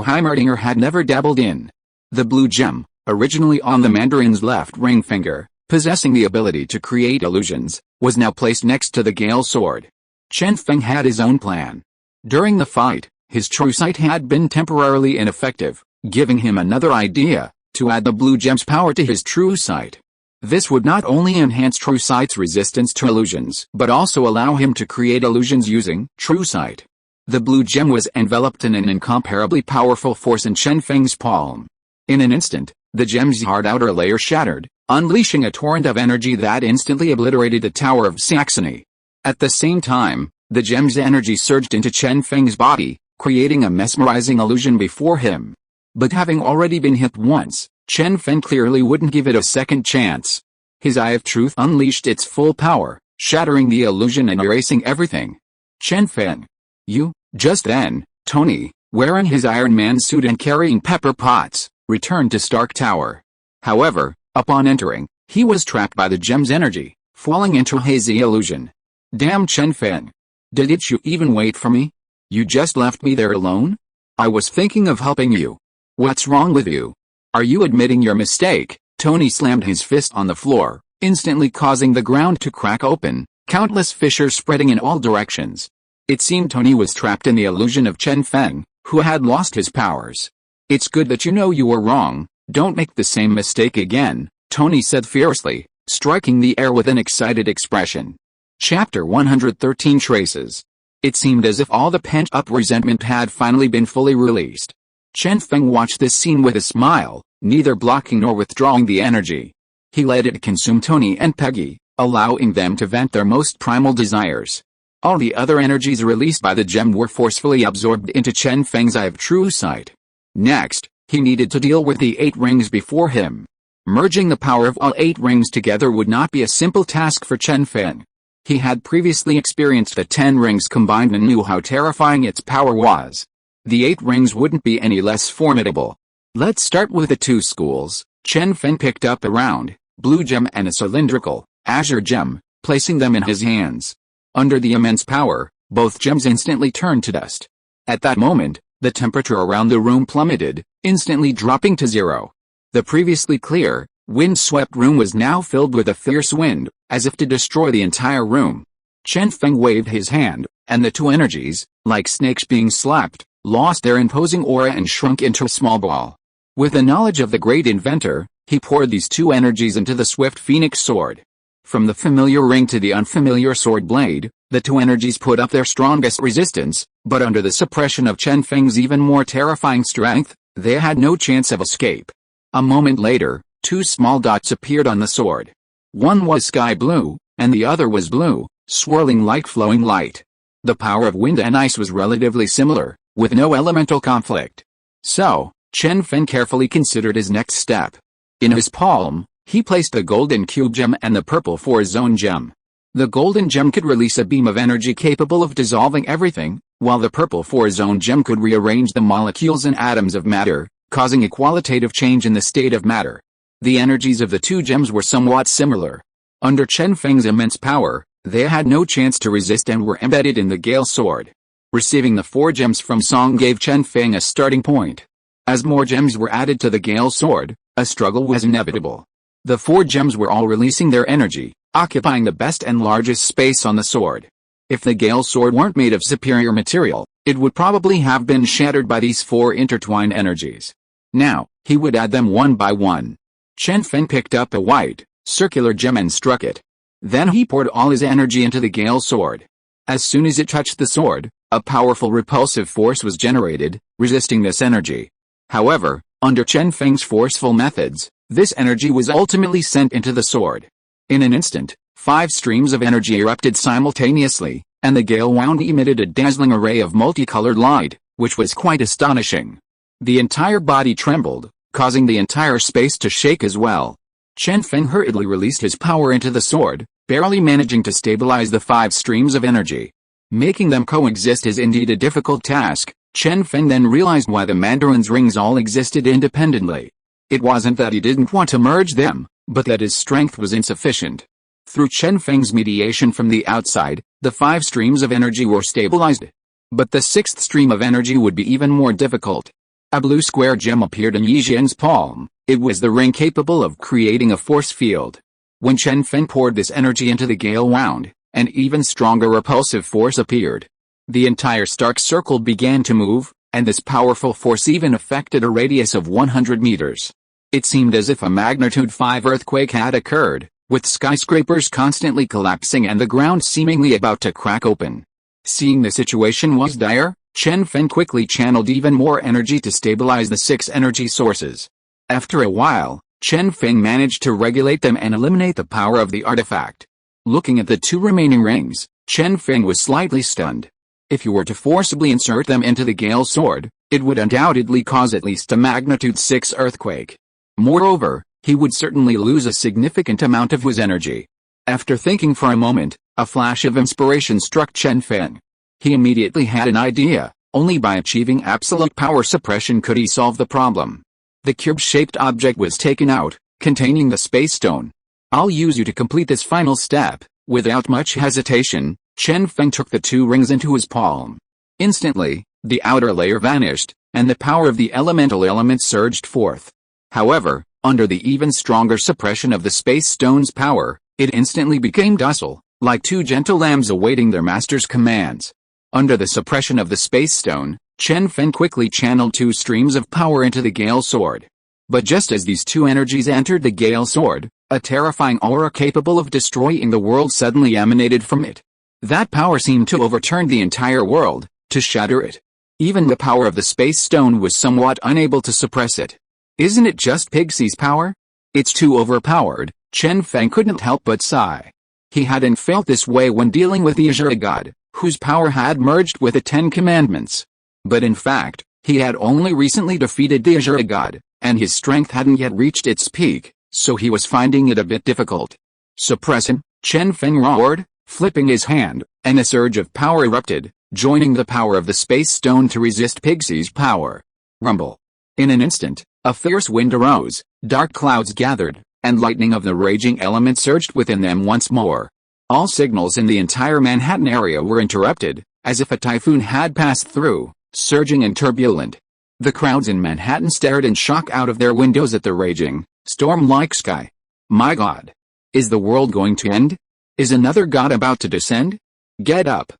Heimerdinger had never dabbled in. The blue gem, originally on the Mandarin's left ring finger, possessing the ability to create illusions, was now placed next to the Gale Sword. Chen Feng had his own plan. During the fight, his true sight had been temporarily ineffective, giving him another idea, to add the blue gem's power to his true sight. This would not only enhance true sight's resistance to illusions, but also allow him to create illusions using true sight. The blue gem was enveloped in an incomparably powerful force in Chen Feng's palm. In an instant, the gem's hard outer layer shattered, unleashing a torrent of energy that instantly obliterated the Tower of Saxony. At the same time, the gem's energy surged into Chen Feng's body, creating a mesmerizing illusion before him. But having already been hit once, Chen Feng clearly wouldn't give it a second chance. His Eye of Truth unleashed its full power, shattering the illusion and erasing everything. Chen Feng. You? Just then, Tony, wearing his Iron Man suit and carrying pepper pots, returned to Stark Tower. However, upon entering, he was trapped by the gem's energy, falling into a hazy illusion. Damn Chen Feng. Didn't you even wait for me? You just left me there alone? I was thinking of helping you. What's wrong with you? Are you admitting your mistake? Tony slammed his fist on the floor, instantly causing the ground to crack open, countless fissures spreading in all directions. It seemed Tony was trapped in the illusion of Chen Feng, who had lost his powers. It's good that you know you were wrong, don't make the same mistake again, Tony said fiercely, striking the air with an excited expression. Chapter 113 Traces. It seemed as if all the pent-up resentment had finally been fully released. Chen Feng watched this scene with a smile, neither blocking nor withdrawing the energy. He let it consume Tony and Peggy, allowing them to vent their most primal desires. All the other energies released by the gem were forcefully absorbed into Chen Feng's Eye of True Sight. Next, he needed to deal with the 8 rings before him. Merging the power of all 8 rings together would not be a simple task for Chen Feng. He had previously experienced the 10 rings combined and knew how terrifying its power was. The 8 rings wouldn't be any less formidable. Let's start with the 2 schools. Chen Feng picked up a round, blue gem and a cylindrical, azure gem, placing them in his hands. Under the immense power, both gems instantly turned to dust. At that moment, the temperature around the room plummeted, instantly dropping to 0. The previously clear, wind-swept room was now filled with a fierce wind, as if to destroy the entire room. Chen Feng waved his hand, and the 2 energies, like snakes being slapped, lost their imposing aura and shrunk into a small ball. With the knowledge of the great inventor, he poured these 2 energies into the swift phoenix sword. From the familiar ring to the unfamiliar sword blade, the 2 energies put up their strongest resistance, but under the suppression of Chen Feng's even more terrifying strength, they had no chance of escape. A moment later, 2 small dots appeared on the sword. One was sky blue, and the other was blue, swirling like flowing light. The power of wind and ice was relatively similar, with no elemental conflict. So, Chen Feng carefully considered his next step. In his palm, he placed the golden cube gem and the purple four-zone gem. The golden gem could release a beam of energy capable of dissolving everything, while the purple four-zone gem could rearrange the molecules and atoms of matter, causing a qualitative change in the state of matter. The energies of the 2 gems were somewhat similar. Under Chen Feng's immense power, they had no chance to resist and were embedded in the Gale Sword. Receiving the 4 gems from Song gave Chen Feng a starting point. As more gems were added to the Gale Sword, a struggle was inevitable. The 4 gems were all releasing their energy, occupying the best and largest space on the sword. If the Gale Sword weren't made of superior material, it would probably have been shattered by these four intertwined energies. Now, he would add them one by one. Chen Feng picked up a white, circular gem and struck it. Then he poured all his energy into the Gale Sword. As soon as it touched the sword, a powerful repulsive force was generated, resisting this energy. However, under Chen Feng's forceful methods, this energy was ultimately sent into the sword. In an instant, 5 streams of energy erupted simultaneously, and the Gale Wand emitted a dazzling array of multicolored light, which was quite astonishing. The entire body trembled, causing the entire space to shake as well. Chen Feng hurriedly released his power into the sword, barely managing to stabilize the 5 streams of energy. Making them coexist is indeed a difficult task. Chen Feng then realized why the Mandarin's rings all existed independently. It wasn't that he didn't want to merge them, but that his strength was insufficient. Through Chen Feng's mediation from the outside, the 5 streams of energy were stabilized. But the 6th stream of energy would be even more difficult. A blue square gem appeared in Yi Jian's palm. It was the ring capable of creating a force field. When Chen Feng poured this energy into the Gale Wand, an even stronger repulsive force appeared. The entire Stark Circle began to move, and this powerful force even affected a radius of 100 meters. It seemed as if a magnitude 5 earthquake had occurred, with skyscrapers constantly collapsing and the ground seemingly about to crack open. Seeing the situation was dire, Chen Feng quickly channeled even more energy to stabilize the 6 energy sources. After a while, Chen Feng managed to regulate them and eliminate the power of the artifact. Looking at the 2 remaining rings, Chen Feng was slightly stunned. If you were to forcibly insert them into the Gale Sword, it would undoubtedly cause at least a magnitude 6 earthquake. Moreover, he would certainly lose a significant amount of his energy. After thinking for a moment, a flash of inspiration struck Chen Feng. He immediately had an idea. Only by achieving absolute power suppression could he solve the problem. The cube-shaped object was taken out, containing the Space Stone. I'll use you to complete this final step. Without much hesitation, Chen Feng took the 2 rings into his palm. Instantly, the outer layer vanished, and the power of the elemental element surged forth. However, under the even stronger suppression of the Space Stone's power, it instantly became docile, like 2 gentle lambs awaiting their master's commands. Under the suppression of the Space Stone, Chen Feng quickly channeled 2 streams of power into the Gale Sword. But just as these 2 energies entered the Gale Sword, a terrifying aura capable of destroying the world suddenly emanated from it. That power seemed to overturn the entire world, to shatter it. Even the power of the Space Stone was somewhat unable to suppress it. Isn't it just Pixie's power? It's too overpowered. Chen Feng couldn't help but sigh. He hadn't felt this way when dealing with the Azure God, whose power had merged with the 10 Commandments. But in fact, he had only recently defeated the Azure God, and his strength hadn't yet reached its peak, so he was finding it a bit difficult. Suppress him, Chen Feng roared, flipping his hand, and a surge of power erupted, joining the power of the Space Stone to resist Pixie's power. Rumble. In an instant, a fierce wind arose, dark clouds gathered, and lightning of the raging element surged within them once more. All signals in the entire Manhattan area were interrupted, as if a typhoon had passed through, surging and turbulent. The crowds in Manhattan stared in shock out of their windows at the raging, storm-like sky. My God! Is the world going to end? Is another god about to descend? Get up!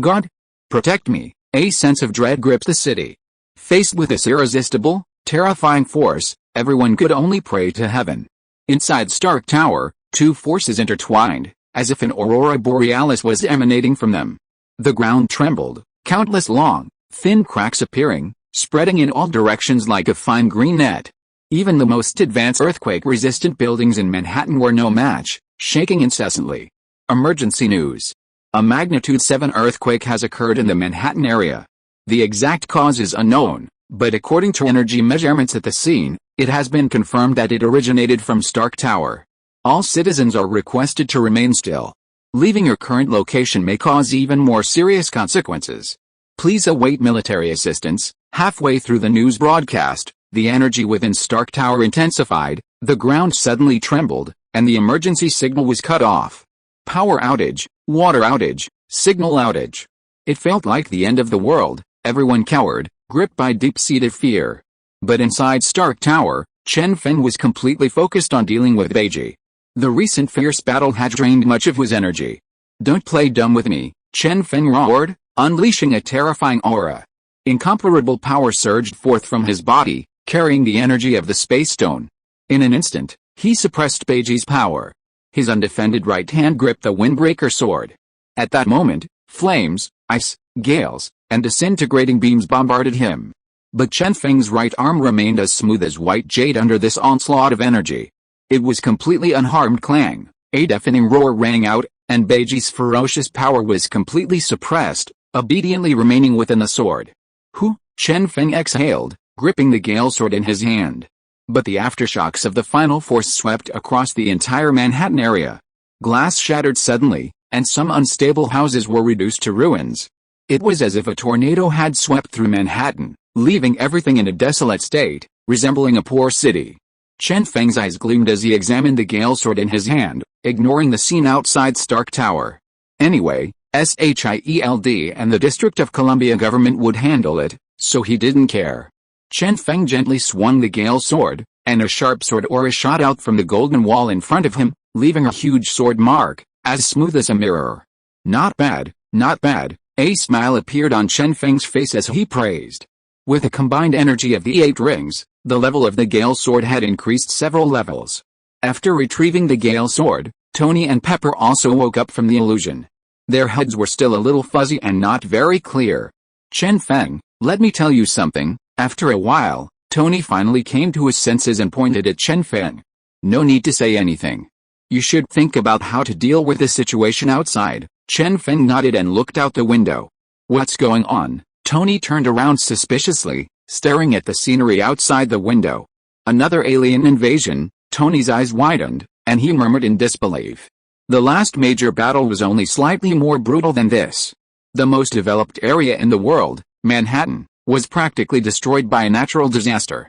God! Protect me! A sense of dread gripped the city. Faced with this irresistible, terrifying force, everyone could only pray to heaven. Inside Stark Tower, 2 forces intertwined, as if an aurora borealis was emanating from them. The ground trembled, countless long, thin cracks appearing, spreading in all directions like a fine green net. Even the most advanced earthquake-resistant buildings in Manhattan were no match, shaking incessantly. Emergency news. A magnitude 7 earthquake has occurred in the Manhattan area. The exact cause is unknown, but according to energy measurements at the scene, it has been confirmed that it originated from Stark Tower. All citizens are requested to remain still. Leaving your current location may cause even more serious consequences. Please await military assistance. Halfway through the news broadcast, the energy within Stark Tower intensified, the ground suddenly trembled, and the emergency signal was cut off. Power outage, water outage, signal outage. It felt like the end of the world. Everyone cowered, gripped by deep-seated fear. But inside Stark Tower, Chen Feng was completely focused on dealing with Beiji. The recent fierce battle had drained much of his energy. Don't play dumb with me, Chen Feng roared, unleashing a terrifying aura. Incomparable power surged forth from his body, carrying the energy of the space stone. In an instant, he suppressed Beiji's power. His undefended right hand gripped the windbreaker sword. At that moment, flames, ice, gales, and disintegrating beams bombarded him. But Chen Feng's right arm remained as smooth as white jade under this onslaught of energy. It was completely unharmed. Clang, a deafening roar rang out, and Beiji's ferocious power was completely suppressed, obediently remaining within the sword. Hu, Chen Feng exhaled, gripping the gale sword in his hand. But the aftershocks of the final force swept across the entire Manhattan area. Glass shattered suddenly, and some unstable houses were reduced to ruins. It was as if a tornado had swept through Manhattan, leaving everything in a desolate state, resembling a poor city. Chen Feng's eyes gleamed as he examined the gale sword in his hand, ignoring the scene outside Stark Tower. Anyway, S.H.I.E.L.D. and the District of Columbia government would handle it, so he didn't care. Chen Feng gently swung the gale sword, and a sharp sword aura shot out from the golden wall in front of him, leaving a huge sword mark, as smooth as a mirror. Not bad, not bad. A smile appeared on Chen Feng's face as he praised. With the combined energy of the 8 rings, the level of the gale sword had increased several levels. After retrieving the gale sword, Tony and Pepper also woke up from the illusion. Their heads were still a little fuzzy and not very clear. Chen Feng, let me tell you something. After a while, Tony finally came to his senses and pointed at Chen Feng. No need to say anything. You should think about how to deal with the situation outside. Chen Feng nodded and looked out the window. What's going on? Tony turned around suspiciously, staring at the scenery outside the window. Another alien invasion. Tony's eyes widened, and he murmured in disbelief. The last major battle was only slightly more brutal than this. The most developed area in the world, Manhattan, was practically destroyed by a natural disaster.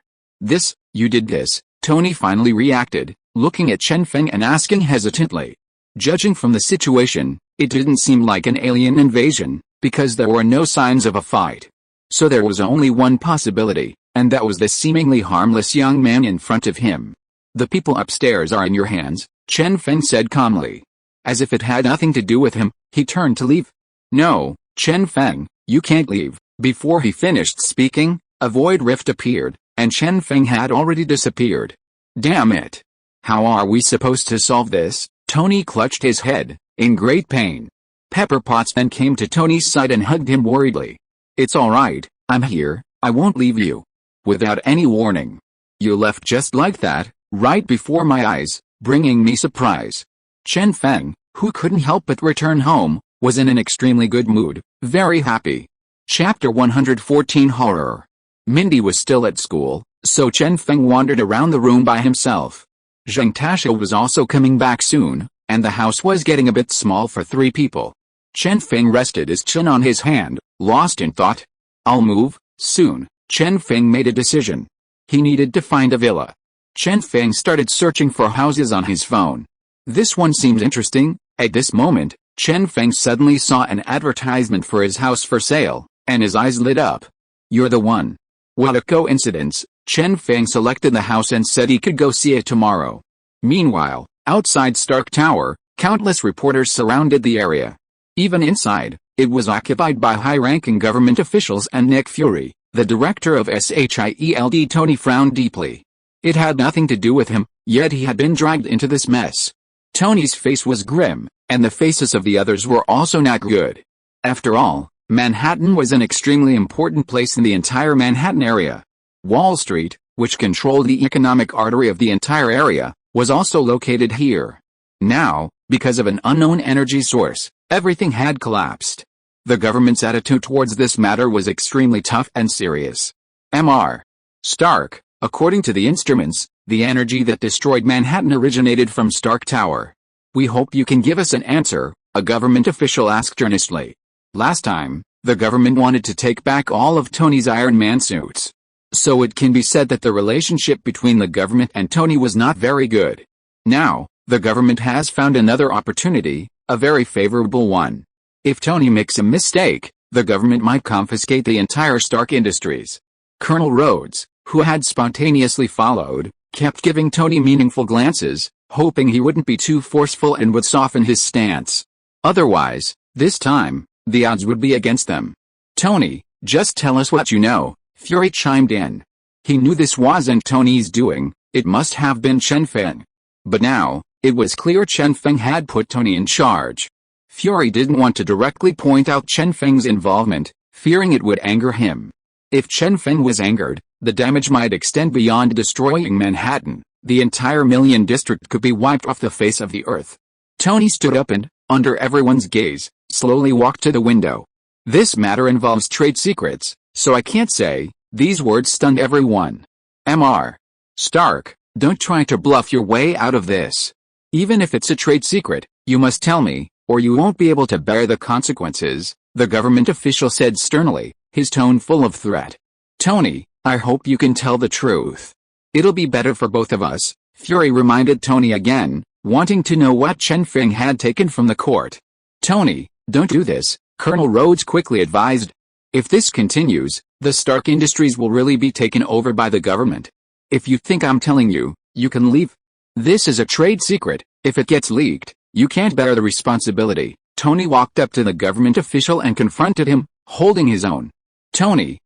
You did this, Tony finally reacted, looking at Chen Feng and asking hesitantly. Judging from the situation, it didn't seem like an alien invasion, because there were no signs of a fight. So there was only one possibility, and that was the seemingly harmless young man in front of him. The people upstairs are in your hands, Chen Feng said calmly. As if it had nothing to do with him, he turned to leave. No, Chen Feng, you can't leave. Before he finished speaking, a void rift appeared, and Chen Feng had already disappeared. Damn it. How are we supposed to solve this? Tony clutched his head, in great pain. Pepper Potts then came to Tony's side and hugged him worriedly. It's alright, I'm here, I won't leave you. Without any warning. You left just like that, right before my eyes, bringing me surprise. Chen Feng, who couldn't help but return home, was in an extremely good mood, very happy. Chapter 114 Horror. Mindy was still at school, so Chen Feng wandered around the room by himself. Zheng Tasha was also coming back soon, and the house was getting a bit small for 3 people. Chen Feng rested his chin on his hand, lost in thought. I'll move, soon. Chen Feng made a decision. He needed to find a villa. Chen Feng started searching for houses on his phone. This one seemed interesting. At this moment, Chen Feng suddenly saw an advertisement for his house for sale, and his eyes lit up. You're the one. What a coincidence. Chen Feng selected the house and said he could go see it tomorrow. Meanwhile, outside Stark Tower, countless reporters surrounded the area. Even inside, it was occupied by high-ranking government officials and Nick Fury, the director of S.H.I.E.L.D. Tony frowned deeply. It had nothing to do with him, yet he had been dragged into this mess. Tony's face was grim, and the faces of the others were also not good. After all, Manhattan was an extremely important place in the entire Manhattan area. Wall Street, which controlled the economic artery of the entire area, was also located here. Now, because of an unknown energy source, everything had collapsed. The government's attitude towards this matter was extremely tough and serious. Mr. Stark, according to the instruments, the energy that destroyed Manhattan originated from Stark Tower. We hope you can give us an answer, a government official asked earnestly. Last time, the government wanted to take back all of Tony's Iron Man suits. So it can be said that the relationship between the government and Tony was not very good. Now, the government has found another opportunity, a very favorable one. If Tony makes a mistake, the government might confiscate the entire Stark Industries. Colonel Rhodes, who had spontaneously followed, kept giving Tony meaningful glances, hoping he wouldn't be too forceful and would soften his stance. Otherwise, this time, the odds would be against them. Tony, just tell us what you know, Fury chimed in. He knew this wasn't Tony's doing, it must have been Chen Feng. But now, it was clear Chen Feng had put Tony in charge. Fury didn't want to directly point out Chen Feng's involvement, fearing it would anger him. If Chen Feng was angered, the damage might extend beyond destroying Manhattan. The entire Million District could be wiped off the face of the earth. Tony stood up and, under everyone's gaze, slowly walked to the window. This matter involves trade secrets, so I can't say. These words stunned everyone. Mr. Stark, don't try to bluff your way out of this. Even if it's a trade secret, you must tell me, or you won't be able to bear the consequences, the government official said sternly, his tone full of threat. Tony, I hope you can tell the truth. It'll be better for both of us, Fury reminded Tony again, wanting to know what Chen Feng had taken from the court. Tony, don't do this, Colonel Rhodes quickly advised. If this continues, the Stark Industries will really be taken over by the government. If you think I'm telling you, you can leave. This is a trade secret. If it gets leaked, you can't bear the responsibility. Tony walked up to the government official and confronted him, holding his own. Tony.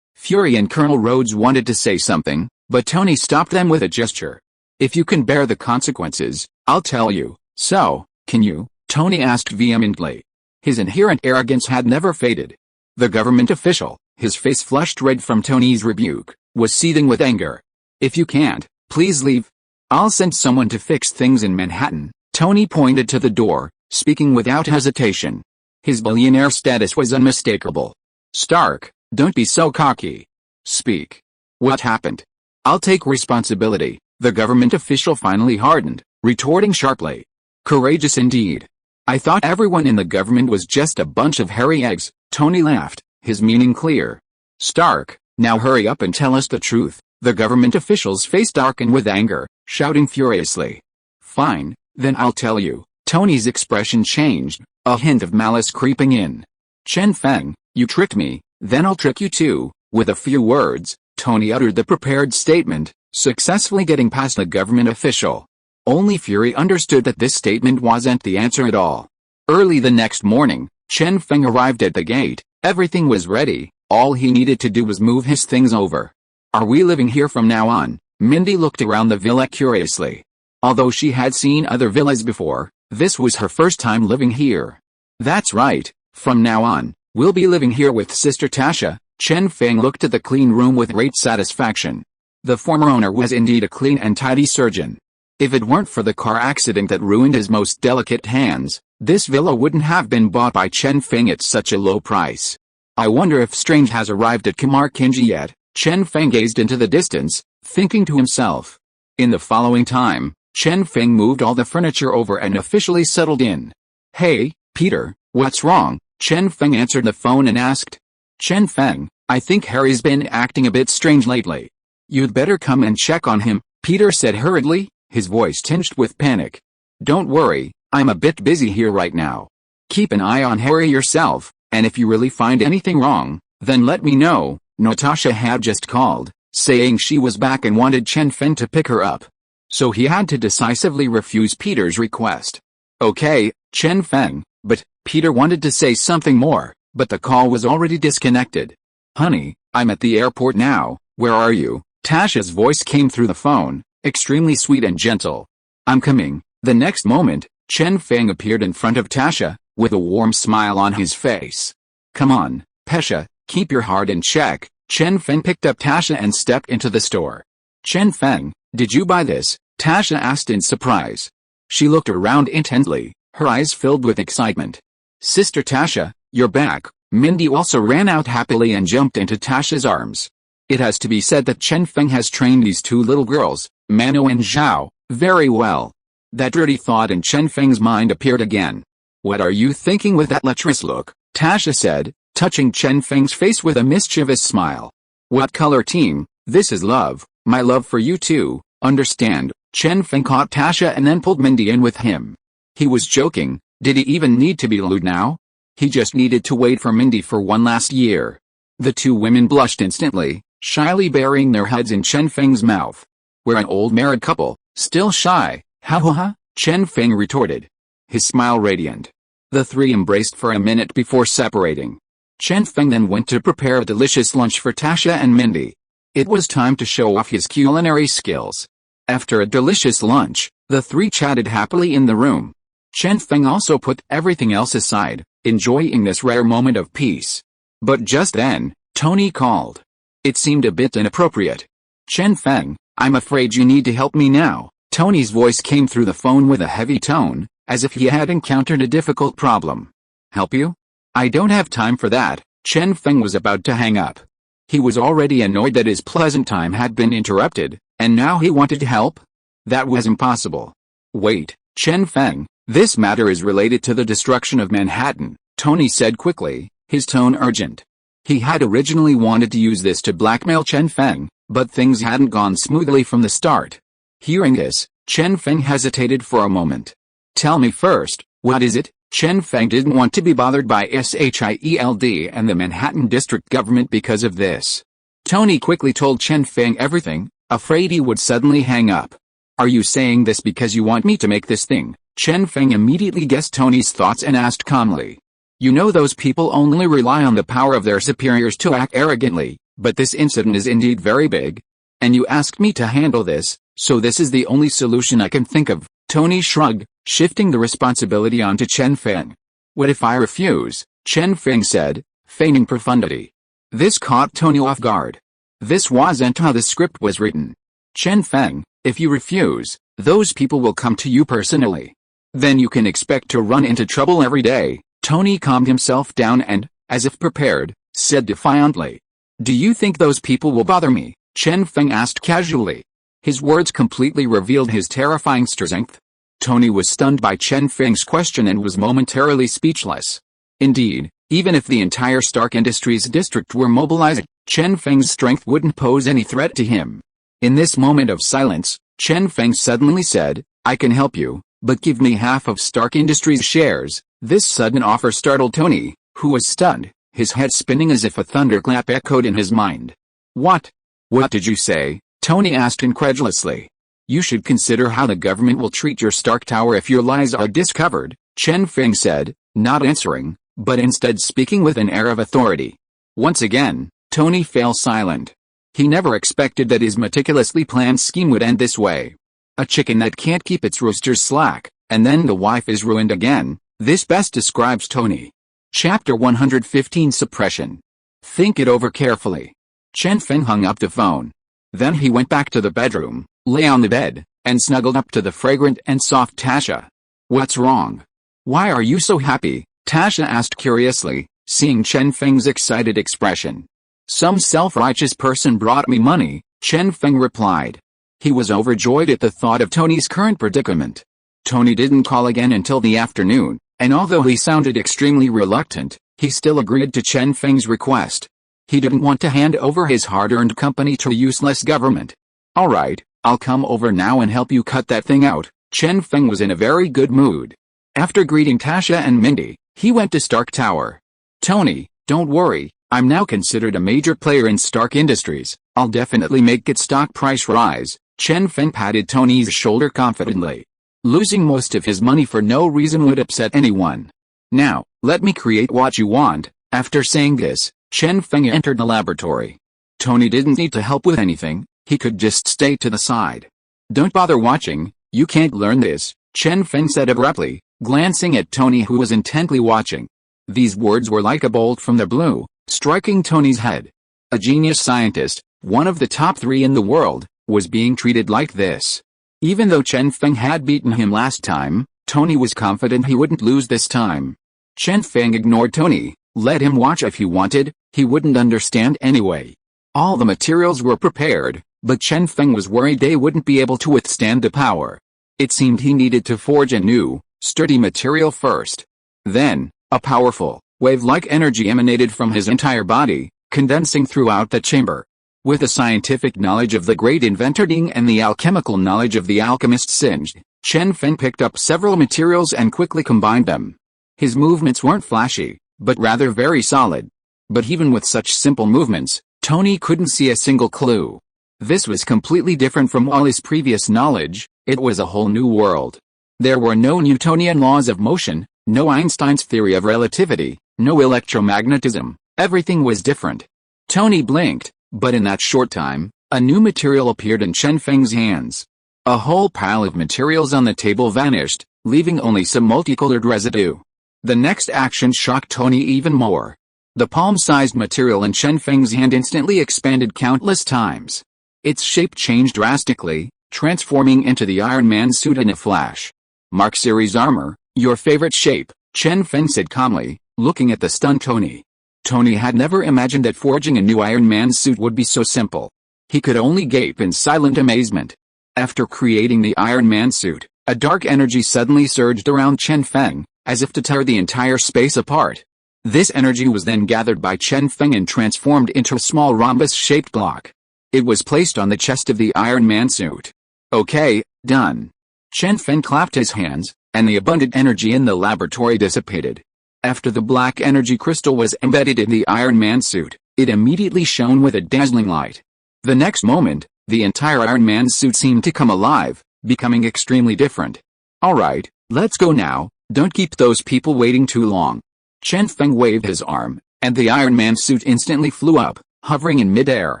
Fury and Colonel Rhodes wanted to say something, but Tony stopped them with a gesture. If you can bear the consequences, I'll tell you. So, can you? Tony asked vehemently. His inherent arrogance had never faded. The government official, his face flushed red from Tony's rebuke, was seething with anger. If you can't, please leave. I'll send someone to fix things in Manhattan. Tony pointed to the door, speaking without hesitation. His billionaire status was unmistakable. Stark, don't be so cocky. Speak. What happened? I'll take responsibility, the government official finally hardened, retorting sharply. Courageous indeed. I thought everyone in the government was just a bunch of hairy eggs, Tony laughed, his meaning clear. Stark, now hurry up and tell us the truth. The government official's face darkened with anger, shouting furiously. Fine, then I'll tell you. Tony's expression changed, a hint of malice creeping in. Chen Feng, you tricked me, then I'll trick you too. With a few words, Tony uttered the prepared statement, successfully getting past the government official. Only Fury understood that this statement wasn't the answer at all. Early the next morning, Chen Feng arrived at the gate. Everything was ready, all he needed to do was move his things over. Are we living here from now on? Mindy looked around the villa curiously. Although she had seen other villas before, this was her first time living here. That's right, from now on, we'll be living here with Sister Tasha. Chen Feng looked at the clean room with great satisfaction. The former owner was indeed a clean and tidy surgeon. If it weren't for the car accident that ruined his most delicate hands, this villa wouldn't have been bought by Chen Feng at such a low price. I wonder if Strange has arrived at Kamar Kinji yet. Chen Feng gazed into the distance, thinking to himself. In the following time, Chen Feng moved all the furniture over and officially settled in. Hey, Peter, what's wrong? Chen Feng answered the phone and asked. Chen Feng, I think Harry's been acting a bit strange lately. You'd better come and check on him, Peter said hurriedly, his voice tinged with panic. Don't worry, I'm a bit busy here right now. Keep an eye on Harry yourself, and if you really find anything wrong, then let me know. Natasha had just called, saying she was back and wanted Chen Feng to pick her up. So he had to decisively refuse Peter's request. Okay, Chen Feng, but, Peter wanted to say something more, but the call was already disconnected. Honey, I'm at the airport now, where are you? Tasha's voice came through the phone, extremely sweet and gentle. I'm coming. The next moment, Chen Feng appeared in front of Tasha, with a warm smile on his face. Come on, Pesha, keep your heart in check. Chen Feng picked up Tasha and stepped into the store. Chen Feng, did you buy this? Tasha asked in surprise. She looked around intently, her eyes filled with excitement. Sister Tasha, you're back. Mindy also ran out happily and jumped into Tasha's arms. It has to be said that Chen Feng has trained these two little girls, Mano and Zhao, very well. That dirty thought in Chen Feng's mind appeared again. What are you thinking with that lecherous look? Tasha said, touching Chen Feng's face with a mischievous smile. What color team? This is love, my love for you too, understand? Chen Feng caught Tasha and then pulled Mindy in with him. He was joking, did he even need to be lewd now? He just needed to wait for Mindy for one last year. The two women blushed instantly, shyly burying their heads in Chen Feng's mouth. We're an old married couple, still shy, ha ha ha, Chen Feng retorted. His smile radiant. The three embraced for a minute before separating. Chen Feng then went to prepare a delicious lunch for Tasha and Mindy. It was time to show off his culinary skills. After a delicious lunch, the three chatted happily in the room. Chen Feng also put everything else aside, enjoying this rare moment of peace. But just then, Tony called. It seemed a bit inappropriate. "Chen Feng, I'm afraid you need to help me now." Tony's voice came through the phone with a heavy tone, as if he had encountered a difficult problem. "Help you? I don't have time for that." Chen Feng was about to hang up. He was already annoyed that his pleasant time had been interrupted, and now he wanted help? That was impossible. "Wait, Chen Feng, this matter is related to the destruction of Manhattan," Tony said quickly, his tone urgent. He had originally wanted to use this to blackmail Chen Feng, but things hadn't gone smoothly from the start. Hearing this, Chen Feng hesitated for a moment. "Tell me first, what is it?" Chen Feng didn't want to be bothered by S.H.I.E.L.D. and the Manhattan district government because of this. Tony quickly told Chen Feng everything, afraid he would suddenly hang up. "Are you saying this because you want me to make this thing?" Chen Feng immediately guessed Tony's thoughts and asked calmly. "You know those people only rely on the power of their superiors to act arrogantly, but this incident is indeed very big. And you asked me to handle this, so this is the only solution I can think of." Tony shrugged, shifting the responsibility onto Chen Feng. "What if I refuse?" Chen Feng said, feigning profundity. This caught Tony off guard. This wasn't how the script was written. "Chen Feng, if you refuse, those people will come to you personally. Then you can expect to run into trouble every day." Tony calmed himself down and, as if prepared, said defiantly. "Do you think those people will bother me?" Chen Feng asked casually. His words completely revealed his terrifying strength. Tony was stunned by Chen Feng's question and was momentarily speechless. Indeed, even if the entire Stark Industries district were mobilized, Chen Feng's strength wouldn't pose any threat to him. In this moment of silence, Chen Feng suddenly said, "I can help you, but give me half of Stark Industries shares." This sudden offer startled Tony, who was stunned, his head spinning as if a thunderclap echoed in his mind. "What? What did you say?" Tony asked incredulously. "You should consider how the government will treat your Stark Tower if your lies are discovered," Chen Feng said, not answering, but instead speaking with an air of authority. Once again, Tony fell silent. He never expected that his meticulously planned scheme would end this way. A chicken that can't keep its roosters slack, and then the wife is ruined again. This best describes Tony. Chapter 115 Suppression. Think it over carefully. Chen Feng hung up the phone. Then he went back to the bedroom, lay on the bed, and snuggled up to the fragrant and soft Tasha. "What's wrong? Why are you so happy?" Tasha asked curiously, seeing Chen Feng's excited expression. "Some self-righteous person brought me money," Chen Feng replied. He was overjoyed at the thought of Tony's current predicament. Tony didn't call again until the afternoon, and although he sounded extremely reluctant, he still agreed to Chen Feng's request. He didn't want to hand over his hard-earned company to a useless government. "All right, I'll come over now and help you cut that thing out." Chen Feng was in a very good mood. After greeting Tasha and Mindy, he went to Stark Tower. "Tony, don't worry, I'm now considered a major player in Stark Industries. I'll definitely make its stock price rise." Chen Feng patted Tony's shoulder confidently. Losing most of his money for no reason would upset anyone. "Now, let me create what you want." After saying this, Chen Feng entered the laboratory. Tony didn't need to help with anything, he could just stay to the side. "Don't bother watching, you can't learn this," Chen Feng said abruptly, glancing at Tony who was intently watching. These words were like a bolt from the blue, striking Tony's head. A genius scientist, one of the top 3 in the world, was being treated like this. Even though Chen Feng had beaten him last time, Tony was confident he wouldn't lose this time. Chen Feng ignored Tony, let him watch if he wanted, he wouldn't understand anyway. All the materials were prepared, but Chen Feng was worried they wouldn't be able to withstand the power. It seemed he needed to forge a new, sturdy material first. Then, a powerful, wave-like energy emanated from his entire body, condensing throughout the chamber. With the scientific knowledge of the great inventor Ding and the alchemical knowledge of the alchemist S.H.I.E.L.D, Chen Feng picked up several materials and quickly combined them. His movements weren't flashy, but rather very solid. But even with such simple movements, Tony couldn't see a single clue. This was completely different from all his previous knowledge, it was a whole new world. There were no Newtonian laws of motion, No Einstein's theory of relativity, no electromagnetism, everything was different. Tony blinked, but in that short time, a new material appeared in Chen Feng's hands. A whole pile of materials on the table vanished, leaving only some multicolored residue. The next action shocked Tony even more. The palm-sized material in Chen Feng's hand instantly expanded countless times. Its shape changed drastically, transforming into the Iron Man suit in a flash. Mark Series armor, your favorite shape, Chen Feng said calmly, looking at the stunned Tony. Tony had never imagined that forging a new Iron Man suit would be so simple. He could only gape in silent amazement. After creating the Iron Man suit, a dark energy suddenly surged around Chen Feng, as if to tear the entire space apart. This energy was then gathered by Chen Feng and transformed into a small rhombus-shaped block. It was placed on the chest of the Iron Man suit. Okay, done. Chen Feng clapped his hands, and the abundant energy in the laboratory dissipated. After the black energy crystal was embedded in the Iron Man suit, it immediately shone with a dazzling light. The next moment, the entire Iron Man suit seemed to come alive, becoming extremely different. Alright, let's go now, don't keep those people waiting too long. Chen Feng waved his arm, and the Iron Man suit instantly flew up, hovering in midair.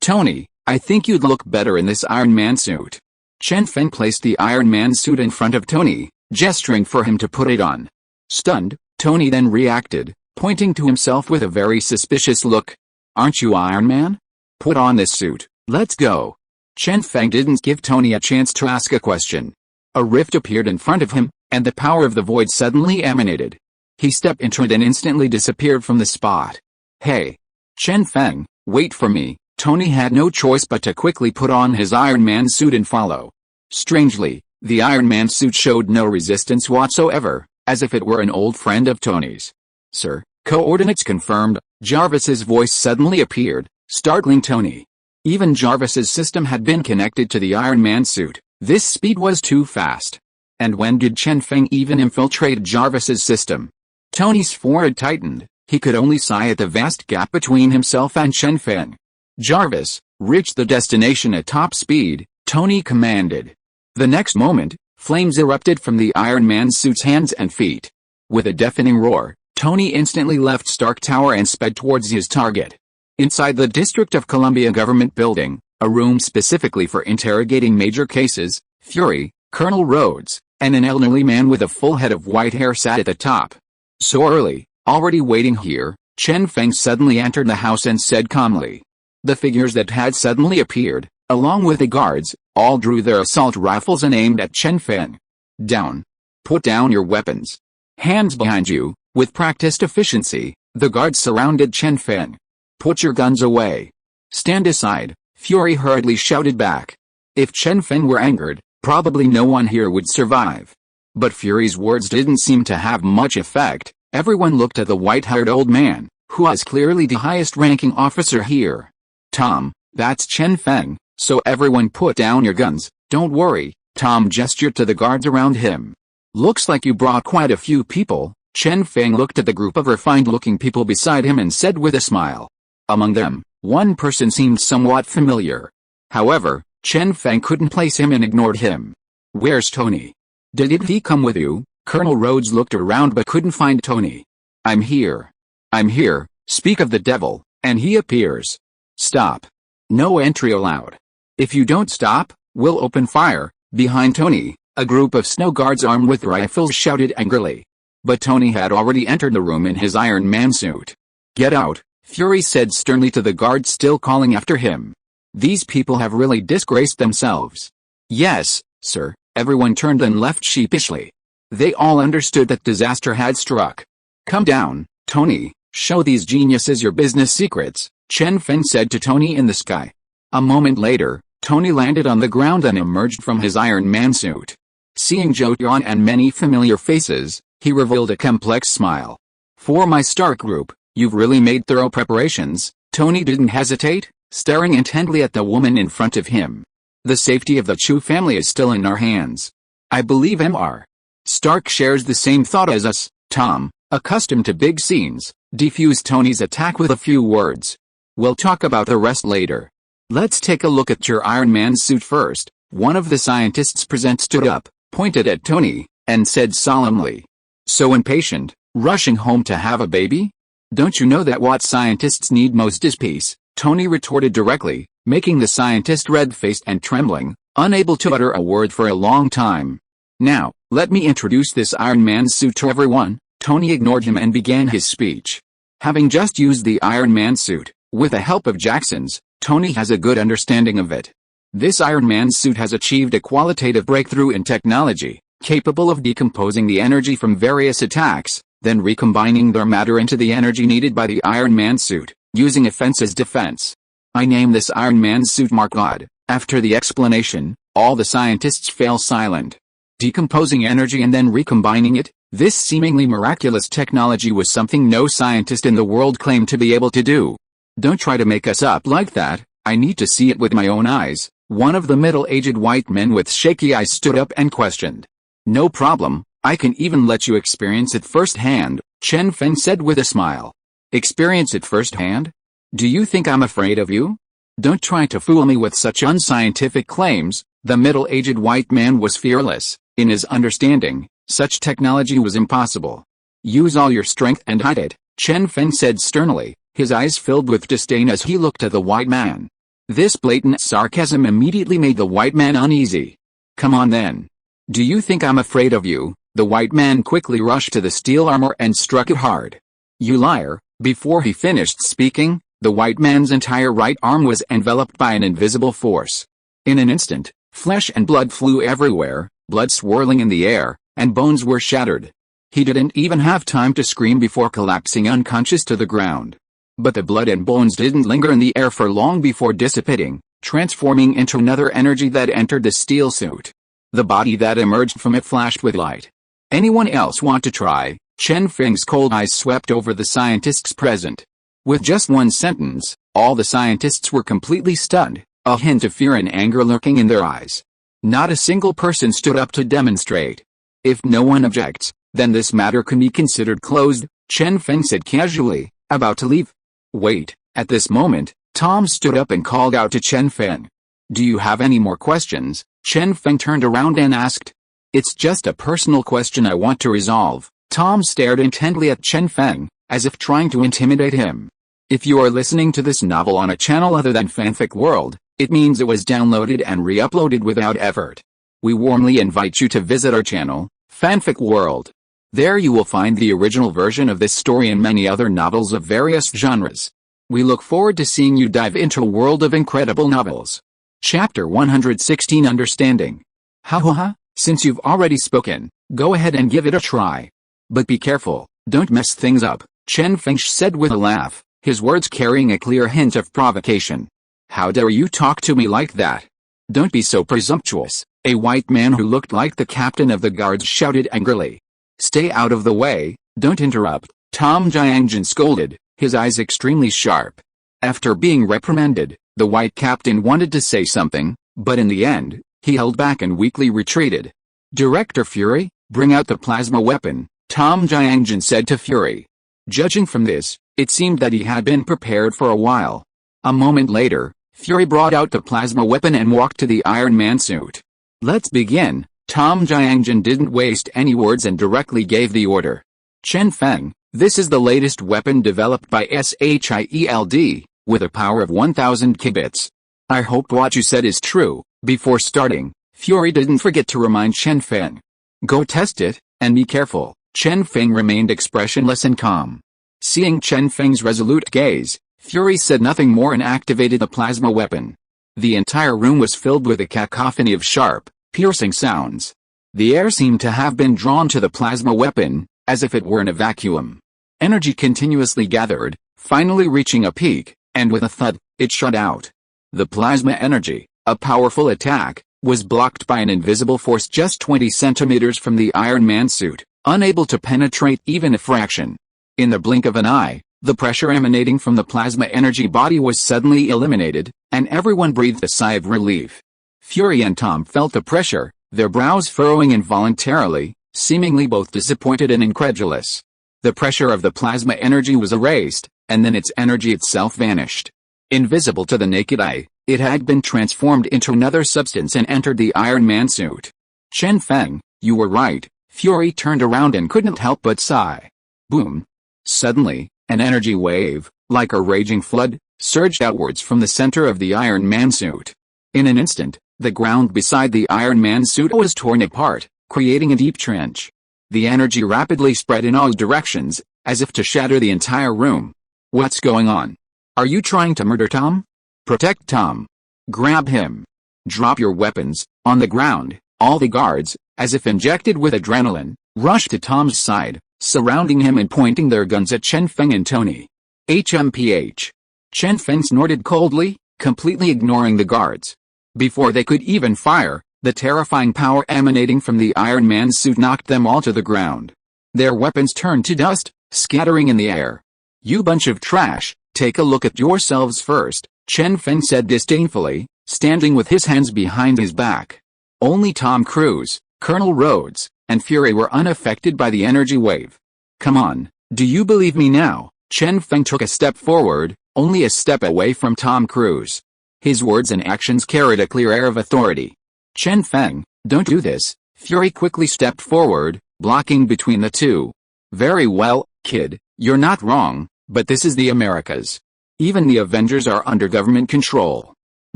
Tony, I think you'd look better in this Iron Man suit. Chen Feng placed the Iron Man suit in front of Tony, gesturing for him to put it on. Stunned, Tony then reacted, pointing to himself with a very suspicious look. Aren't you Iron Man? Put on this suit, let's go. Chen Feng didn't give Tony a chance to ask a question. A rift appeared in front of him, and the power of the void suddenly emanated. He stepped into it and instantly disappeared from the spot. Hey! Chen Feng, wait for me. Tony had no choice but to quickly put on his Iron Man suit and follow. Strangely, the Iron Man suit showed no resistance whatsoever, as if it were an old friend of Tony's. Sir, coordinates confirmed. Jarvis's voice suddenly appeared, startling Tony. Even Jarvis's system had been connected to the Iron Man suit. This speed was too fast. And when did Chen Feng even infiltrate Jarvis's system? Tony's forehead tightened. He could only sigh at the vast gap between himself and Chen Feng. Jarvis, reach the destination at top speed, Tony commanded. The next moment, flames erupted from the Iron Man suit's hands and feet. With a deafening roar, Tony instantly left Stark Tower and sped towards his target. Inside the District of Columbia government building, a room specifically for interrogating major cases, Fury, Colonel Rhodes, and an elderly man with a full head of white hair sat at the top. So early, already waiting here, Chen Feng suddenly entered the house and said calmly. The figures that had suddenly appeared, along with the guards, all drew their assault rifles and aimed at Chen Feng. Down. Put down your weapons. Hands behind you. With practiced efficiency, the guards surrounded Chen Feng. Put your guns away. Stand aside, Fury hurriedly shouted back. If Chen Feng were angered, probably no one here would survive. But Fury's words didn't seem to have much effect. Everyone looked at the white-haired old man, who was clearly the highest-ranking officer here. Tom, that's Chen Feng, so everyone put down your guns, don't worry. Tom gestured to the guards around him. Looks like you brought quite a few people. Chen Feng looked at the group of refined-looking people beside him and said with a smile. Among them, one person seemed somewhat familiar. However, Chen Feng couldn't place him and ignored him. Where's Tony? Did he come with you? Colonel Rhodes looked around but couldn't find Tony. I'm here. I'm here, speak of the devil, and he appears. Stop. No entry allowed. If you don't stop, we'll open fire. Behind Tony, a group of snow guards armed with rifles shouted angrily. But Tony had already entered the room in his Iron Man suit. Get out, Fury said sternly to the guards still calling after him. These people have really disgraced themselves. Yes, sir, everyone turned and left sheepishly. They all understood that disaster had struck. Come down, Tony, show these geniuses your business secrets, Chen Feng said to Tony in the sky. A moment later, Tony landed on the ground and emerged from his Iron Man suit. Seeing Jotan and many familiar faces, he revealed a complex smile. For my Stark group, you've really made thorough preparations. Tony didn't hesitate, staring intently at the woman in front of him. The safety of the Chu family is still in our hands. I believe Mr. Stark shares the same thought as us. Tom, accustomed to big scenes, defused Tony's attack with a few words. We'll talk about the rest later. Let's take a look at your Iron Man suit first. One of the scientists present stood up, pointed at Tony, and said solemnly. So impatient, rushing home to have a baby? Don't you know that what scientists need most is peace? Tony retorted directly, making the scientist red-faced and trembling, unable to utter a word for a long time. Now, let me introduce this Iron Man suit to everyone. Tony ignored him and began his speech. Having just used the Iron Man suit, with the help of Jackson's, Tony has a good understanding of it. This Iron Man suit has achieved a qualitative breakthrough in technology, capable of decomposing the energy from various attacks, then recombining their matter into the energy needed by the Iron Man suit, using offense as defense. I name this Iron Man suit Mark God. After the explanation, all the scientists fell silent. Decomposing energy and then recombining it, this seemingly miraculous technology was something no scientist in the world claimed to be able to do. Don't try to make us up like that, I need to see it with my own eyes. One of the middle-aged white men with shaky eyes stood up and questioned. No problem, I can even let you experience it firsthand, Chen Feng said with a smile. Experience it firsthand? Do you think I'm afraid of you? Don't try to fool me with such unscientific claims. The middle-aged white man was fearless. In his understanding, such technology was impossible. Use all your strength and hide it, Chen Feng said sternly, his eyes filled with disdain as he looked at the white man. This blatant sarcasm immediately made the white man uneasy. Come on then. Do you think I'm afraid of you? The white man quickly rushed to the steel armor and struck it hard. You liar. Before he finished speaking, the white man's entire right arm was enveloped by an invisible force. In an instant, flesh and blood flew everywhere, blood swirling in the air, and bones were shattered. He didn't even have time to scream before collapsing unconscious to the ground. But the blood and bones didn't linger in the air for long before dissipating, transforming into another energy that entered the steel suit. The body that emerged from it flashed with light. Anyone else want to try? Chen Feng's cold eyes swept over the scientists present. With just one sentence, all the scientists were completely stunned, a hint of fear and anger lurking in their eyes. Not a single person stood up to demonstrate. If no one objects, then this matter can be considered closed, Chen Feng said casually, about to leave. Wait, at this moment, Tom stood up and called out to Chen Feng. Do you have any more questions? Chen Feng turned around and asked. It's just a personal question I want to resolve. Tom stared intently at Chen Feng, as if trying to intimidate him. If you are listening to this novel on a channel other than Fanfic World, it means it was downloaded and re-uploaded without effort. We warmly invite you to visit our channel, Fanfic World. There you will find the original version of this story and many other novels of various genres. We look forward to seeing you dive into a world of incredible novels. Chapter 116 Understanding. Ha, since you've already spoken, go ahead and give it a try. But be careful, don't mess things up, Chen Feng said with a laugh, his words carrying a clear hint of provocation. How dare you talk to me like that? Don't be so presumptuous, a white man who looked like the captain of the guards shouted angrily. Stay out of the way, don't interrupt, Tom Jiangjin scolded, his eyes extremely sharp. After being reprimanded, the white captain wanted to say something, but in the end, he held back and weakly retreated. Director Fury, bring out the plasma weapon, Tom Jiangjin said to Fury. Judging from this, it seemed that he had been prepared for a while. A moment later, Fury brought out the plasma weapon and walked to the Iron Man suit. Let's begin. Tom Jiangjin didn't waste any words and directly gave the order. Chen Feng, this is the latest weapon developed by S.H.I.E.L.D, with a power of 1000 qubits. I hope what you said is true. Before starting, Fury didn't forget to remind Chen Feng. Go test it, and be careful. Chen Feng remained expressionless and calm. Seeing Chen Feng's resolute gaze, Fury said nothing more and activated the plasma weapon. The entire room was filled with a cacophony of sharp, piercing sounds. The air seemed to have been drawn to the plasma weapon, as if it were in a vacuum. Energy continuously gathered, finally reaching a peak, and with a thud, it shot out. The plasma energy, a powerful attack, was blocked by an invisible force just 20 centimeters from the Iron Man suit, unable to penetrate even a fraction. In the blink of an eye, the pressure emanating from the plasma energy body was suddenly eliminated, and everyone breathed a sigh of relief. Fury and Tom felt the pressure, their brows furrowing involuntarily, seemingly both disappointed and incredulous. The pressure of the plasma energy was erased, and then its energy itself vanished. Invisible to the naked eye, it had been transformed into another substance and entered the Iron Man suit. Chen Feng, you were right, Fury turned around and couldn't help but sigh. Boom. Suddenly, an energy wave, like a raging flood, surged outwards from the center of the Iron Man suit. In an instant, the ground beside the Iron Man suit was torn apart, creating a deep trench. The energy rapidly spread in all directions, as if to shatter the entire room. What's going on? Are you trying to murder Tom? Protect Tom. Grab him. Drop your weapons. On the ground, all the guards, as if injected with adrenaline, rushed to Tom's side, surrounding him and pointing their guns at Chen Feng and Tony. HMPH. Chen Feng snorted coldly, completely ignoring the guards. Before they could even fire, the terrifying power emanating from the Iron Man's suit knocked them all to the ground. Their weapons turned to dust, scattering in the air. You bunch of trash, take a look at yourselves first, Chen Feng said disdainfully, standing with his hands behind his back. Only Tom Cruise, Colonel Rhodes, and Fury were unaffected by the energy wave. Come on, do you believe me now? Chen Feng took a step forward, only a step away from Tom Cruise. His words and actions carried a clear air of authority. Chen Feng, don't do this. Fury quickly stepped forward, blocking between the two. Very well, kid, you're not wrong, but this is the Americas. Even the Avengers are under government control.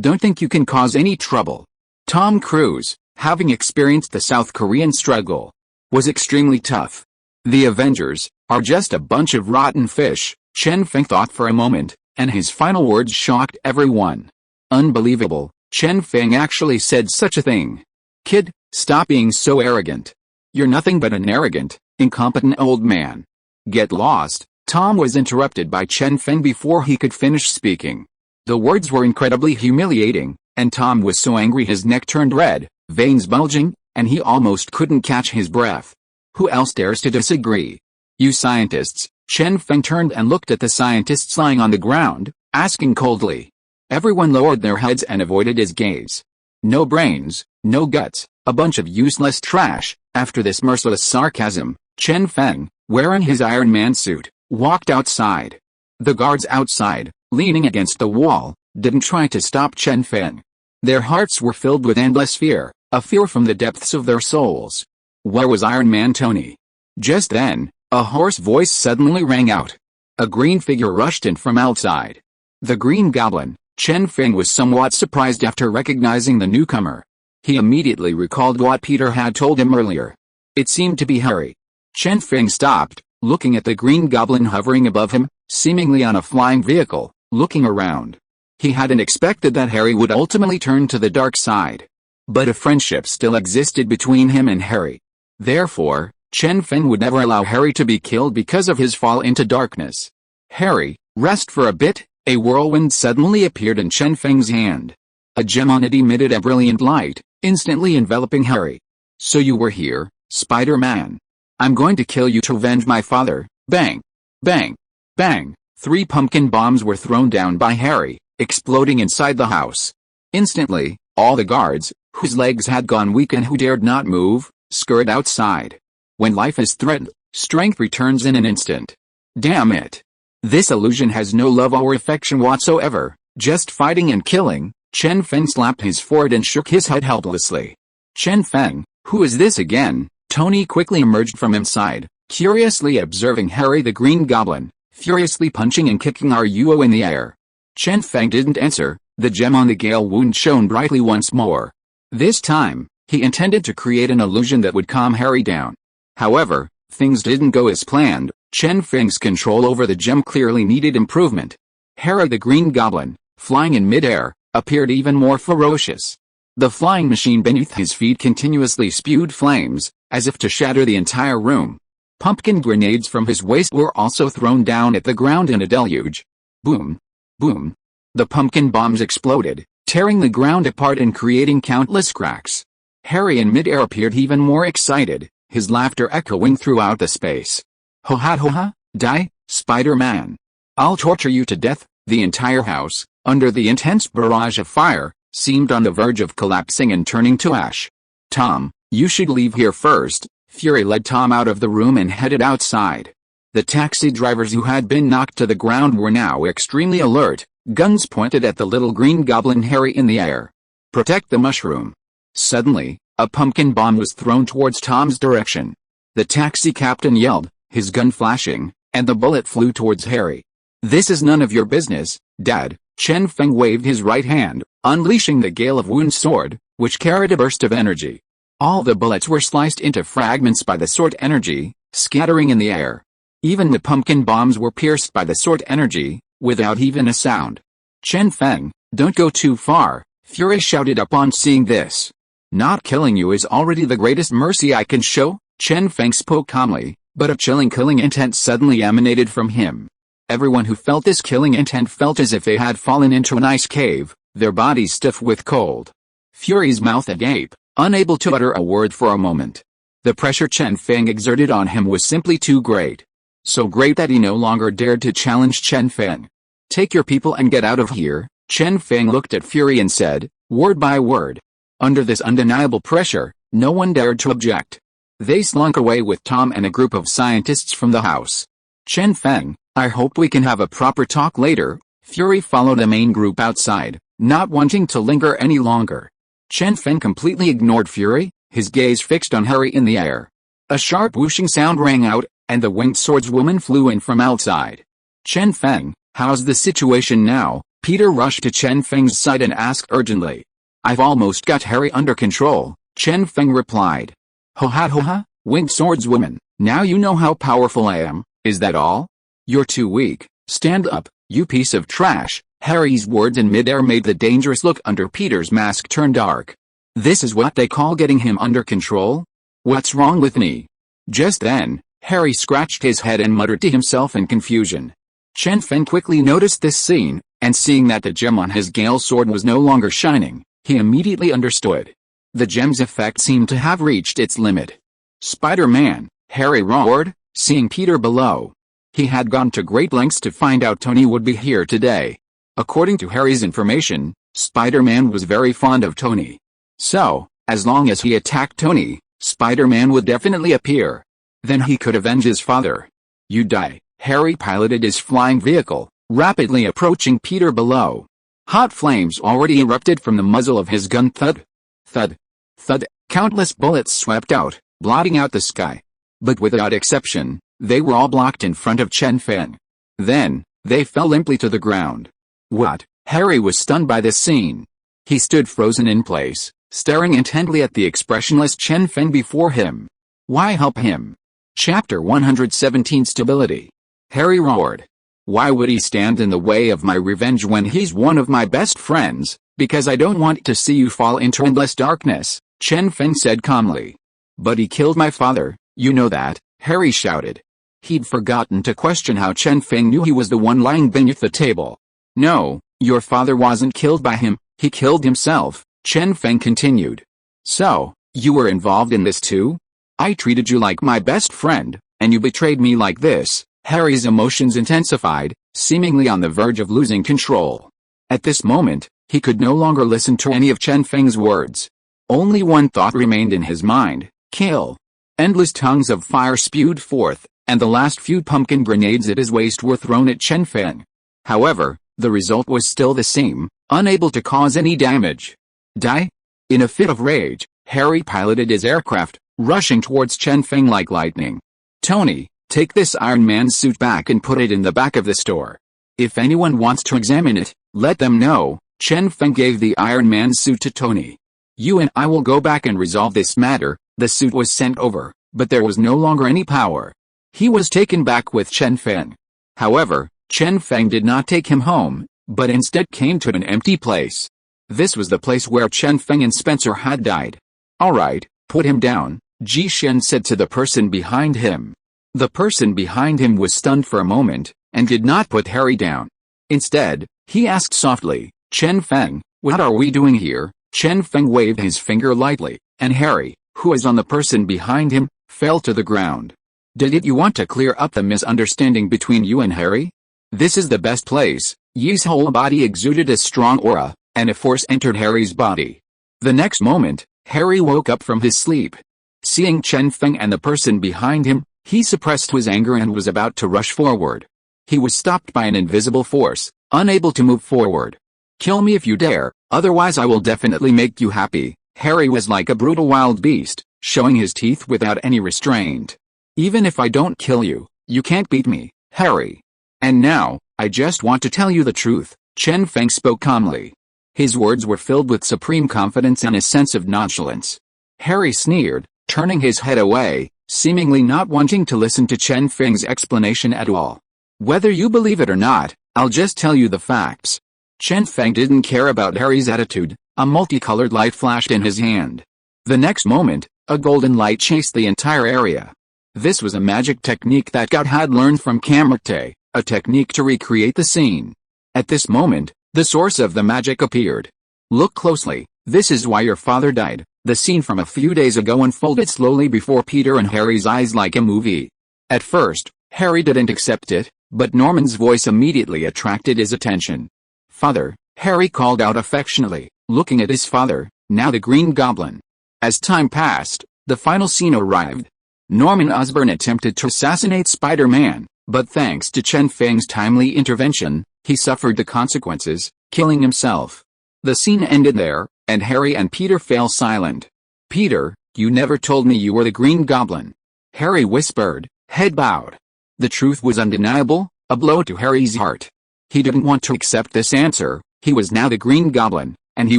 Don't think you can cause any trouble. Tom Cruise, having experienced the South Korean struggle, was extremely tough. The Avengers are just a bunch of rotten fish, Chen Feng thought for a moment, and his final words shocked everyone. Unbelievable, Chen Feng actually said such a thing. Kid, stop being so arrogant. You're nothing but an arrogant, incompetent old man. Get lost. Tom was interrupted by Chen Feng before he could finish speaking. The words were incredibly humiliating, and Tom was so angry his neck turned red, veins bulging, and he almost couldn't catch his breath. Who else dares to disagree? You scientists. Chen Feng turned and looked at the scientists lying on the ground, asking coldly. Everyone lowered their heads and avoided his gaze. No brains, no guts, a bunch of useless trash. After this merciless sarcasm, Chen Feng, wearing his Iron Man suit, walked outside. The guards outside, leaning against the wall, didn't try to stop Chen Feng. Their hearts were filled with endless fear, a fear from the depths of their souls. Where was Iron Man Tony? Just then, a hoarse voice suddenly rang out. A green figure rushed in from outside. The Green Goblin. Chen Feng was somewhat surprised after recognizing the newcomer. He immediately recalled what Peter had told him earlier. It seemed to be Harry. Chen Feng stopped, looking at the Green Goblin hovering above him, seemingly on a flying vehicle, looking around. He hadn't expected that Harry would ultimately turn to the dark side. But a friendship still existed between him and Harry. Therefore, Chen Feng would never allow Harry to be killed because of his fall into darkness. Harry, rest for a bit. A whirlwind suddenly appeared in Chen Feng's hand. A gem on it emitted a brilliant light, instantly enveloping Harry. So you were here, Spider-Man. I'm going to kill you to avenge my father. Bang! Bang! Bang! 3 pumpkin bombs were thrown down by Harry, exploding inside the house. Instantly, all the guards, whose legs had gone weak and who dared not move, scurried outside. When life is threatened, strength returns in an instant. Damn it! This illusion has no love or affection whatsoever, just fighting and killing. Chen Feng slapped his forehead and shook his head helplessly. Chen Feng, who is this again? Tony quickly emerged from inside, curiously observing Harry the Green Goblin, furiously punching and kicking Ruo in the air. Chen Feng didn't answer. The gem on the gale wound shone brightly once more. This time, he intended to create an illusion that would calm Harry down. However, things didn't go as planned. Chen Feng's control over the gem clearly needed improvement. Harry the Green Goblin, flying in midair, appeared even more ferocious. The flying machine beneath his feet continuously spewed flames, as if to shatter the entire room. Pumpkin grenades from his waist were also thrown down at the ground in a deluge. Boom! Boom! The pumpkin bombs exploded, tearing the ground apart and creating countless cracks. Harry in midair appeared even more excited, his laughter echoing throughout the space. Ho ha, die, Spider-Man. I'll torture you to death. The entire house, under the intense barrage of fire, seemed on the verge of collapsing and turning to ash. Tom, you should leave here first. Fury led Tom out of the room and headed outside. The taxi drivers who had been knocked to the ground were now extremely alert, guns pointed at the little Green Goblin Harry in the air. Protect the mushroom. Suddenly, a pumpkin bomb was thrown towards Tom's direction. The taxi captain yelled, his gun flashing, and the bullet flew towards Harry. "This is none of your business, Dad." Chen Feng waved his right hand, unleashing the gale of Wind Sword, which carried a burst of energy. All the bullets were sliced into fragments by the sword energy, scattering in the air. Even the pumpkin bombs were pierced by the sword energy, without even a sound. "Chen Feng, don't go too far," Fury shouted upon seeing this. "Not killing you is already the greatest mercy I can show," Chen Feng spoke calmly, but a chilling killing intent suddenly emanated from him. Everyone who felt this killing intent felt as if they had fallen into an ice cave, their bodies stiff with cold. Fury's mouth agape, unable to utter a word for a moment. The pressure Chen Feng exerted on him was simply too great. So great that he no longer dared to challenge Chen Feng. "Take your people and get out of here," Chen Feng looked at Fury and said, word by word. Under this undeniable pressure, no one dared to object. They slunk away with Tom and a group of scientists from the house. "Chen Feng, I hope we can have a proper talk later." Fury followed the main group outside, not wanting to linger any longer. Chen Feng completely ignored Fury, his gaze fixed on Harry in the air. A sharp whooshing sound rang out, and the winged swordswoman flew in from outside. "Chen Feng, how's the situation now?" Peter rushed to Chen Feng's side and asked urgently. "I've almost got Harry under control," Chen Feng replied. Ho ha, winged swordswoman, now you know how powerful I am, is that all? You're too weak, stand up, you piece of trash." Harry's words in midair made the dangerous look under Peter's mask turn dark. This is what they call getting him under control? What's wrong with me? Just then, Harry scratched his head and muttered to himself in confusion. Chen Feng quickly noticed this scene, and seeing that the gem on his Gale sword was no longer shining, he immediately understood. The gem's effect seemed to have reached its limit. "Spider-Man," Harry roared, seeing Peter below. He had gone to great lengths to find out Tony would be here today. According to Harry's information, Spider-Man was very fond of Tony. So, as long as he attacked Tony, Spider-Man would definitely appear. Then he could avenge his father. "You die." Harry piloted his flying vehicle, rapidly approaching Peter below. Hot flames already erupted from the muzzle of his gun. Thud, thud, thud. Countless bullets swept out, blotting out the sky. But without exception, they were all blocked in front of Chen Feng. Then, they fell limply to the ground. What? Harry was stunned by this scene. He stood frozen in place, staring intently at the expressionless Chen Feng before him. Why help him? Chapter 117 Stability. Harry roared. Why would he stand in the way of my revenge when he's one of my best friends? Because I don't want to see you fall into endless darkness, Chen Feng said calmly. But he killed my father, you know that, Harry shouted. He'd forgotten to question how Chen Feng knew he was the one lying beneath the table. No, your father wasn't killed by him, he killed himself, Chen Feng continued. So, you were involved in this too? I treated you like my best friend, and you betrayed me like this. Harry's emotions intensified, seemingly on the verge of losing control. At this moment, he could no longer listen to any of Chen Feng's words. Only one thought remained in his mind, kill. Endless tongues of fire spewed forth, and the last few pumpkin grenades at his waist were thrown at Chen Feng. However, the result was still the same, unable to cause any damage. Die? In a fit of rage, Harry piloted his aircraft, rushing towards Chen Feng like lightning. Tony, take this Iron Man suit back and put it in the back of the store. If anyone wants to examine it, let them know. Chen Feng gave the Iron Man suit to Tony. You and I will go back and resolve this matter. The suit was sent over, but there was no longer any power. He was taken back with Chen Feng. However, Chen Feng did not take him home, but instead came to an empty place. This was the place where Chen Feng and Spencer had died. Alright, put him down, Ji Shen said to the person behind him. The person behind him was stunned for a moment, and did not put Harry down. Instead, he asked softly, Chen Feng, what are we doing here? Chen Feng waved his finger lightly, and Harry, who was on the person behind him, fell to the ground. Did you want to clear up the misunderstanding between you and Harry? This is the best place. Yi's whole body exuded a strong aura, and a force entered Harry's body. The next moment, Harry woke up from his sleep. Seeing Chen Feng and the person behind him, he suppressed his anger and was about to rush forward. He was stopped by an invisible force, unable to move forward. Kill me if you dare, otherwise I will definitely make you happy. Harry was like a brutal wild beast, showing his teeth without any restraint. Even if I don't kill you, you can't beat me, Harry. And now, I just want to tell you the truth, Chen Feng spoke calmly. His words were filled with supreme confidence and a sense of nonchalance. Harry sneered, turning his head away, seemingly not wanting to listen to Chen Feng's explanation at all. Whether you believe it or not, I'll just tell you the facts. Chen Feng didn't care about Harry's attitude. A multicolored light flashed in his hand. The next moment, a golden light chased the entire area. This was a magic technique that God had learned from Kamarte, a technique to recreate the scene. At this moment, the source of the magic appeared. Look closely, this is why your father died. The scene from a few days ago unfolded slowly before Peter and Harry's eyes like a movie. At first, Harry didn't accept it, but Norman's voice immediately attracted his attention. Father, Harry called out affectionately, looking at his father, now the Green Goblin. As time passed, the final scene arrived. Norman Osborn attempted to assassinate Spider-Man, but thanks to Chen Feng's timely intervention, he suffered the consequences, killing himself. The scene ended there, and Harry and Peter fell silent. Peter, you never told me you were the Green Goblin. Harry whispered, head bowed. The truth was undeniable, a blow to Harry's heart. He didn't want to accept this answer. He was now the Green Goblin, and he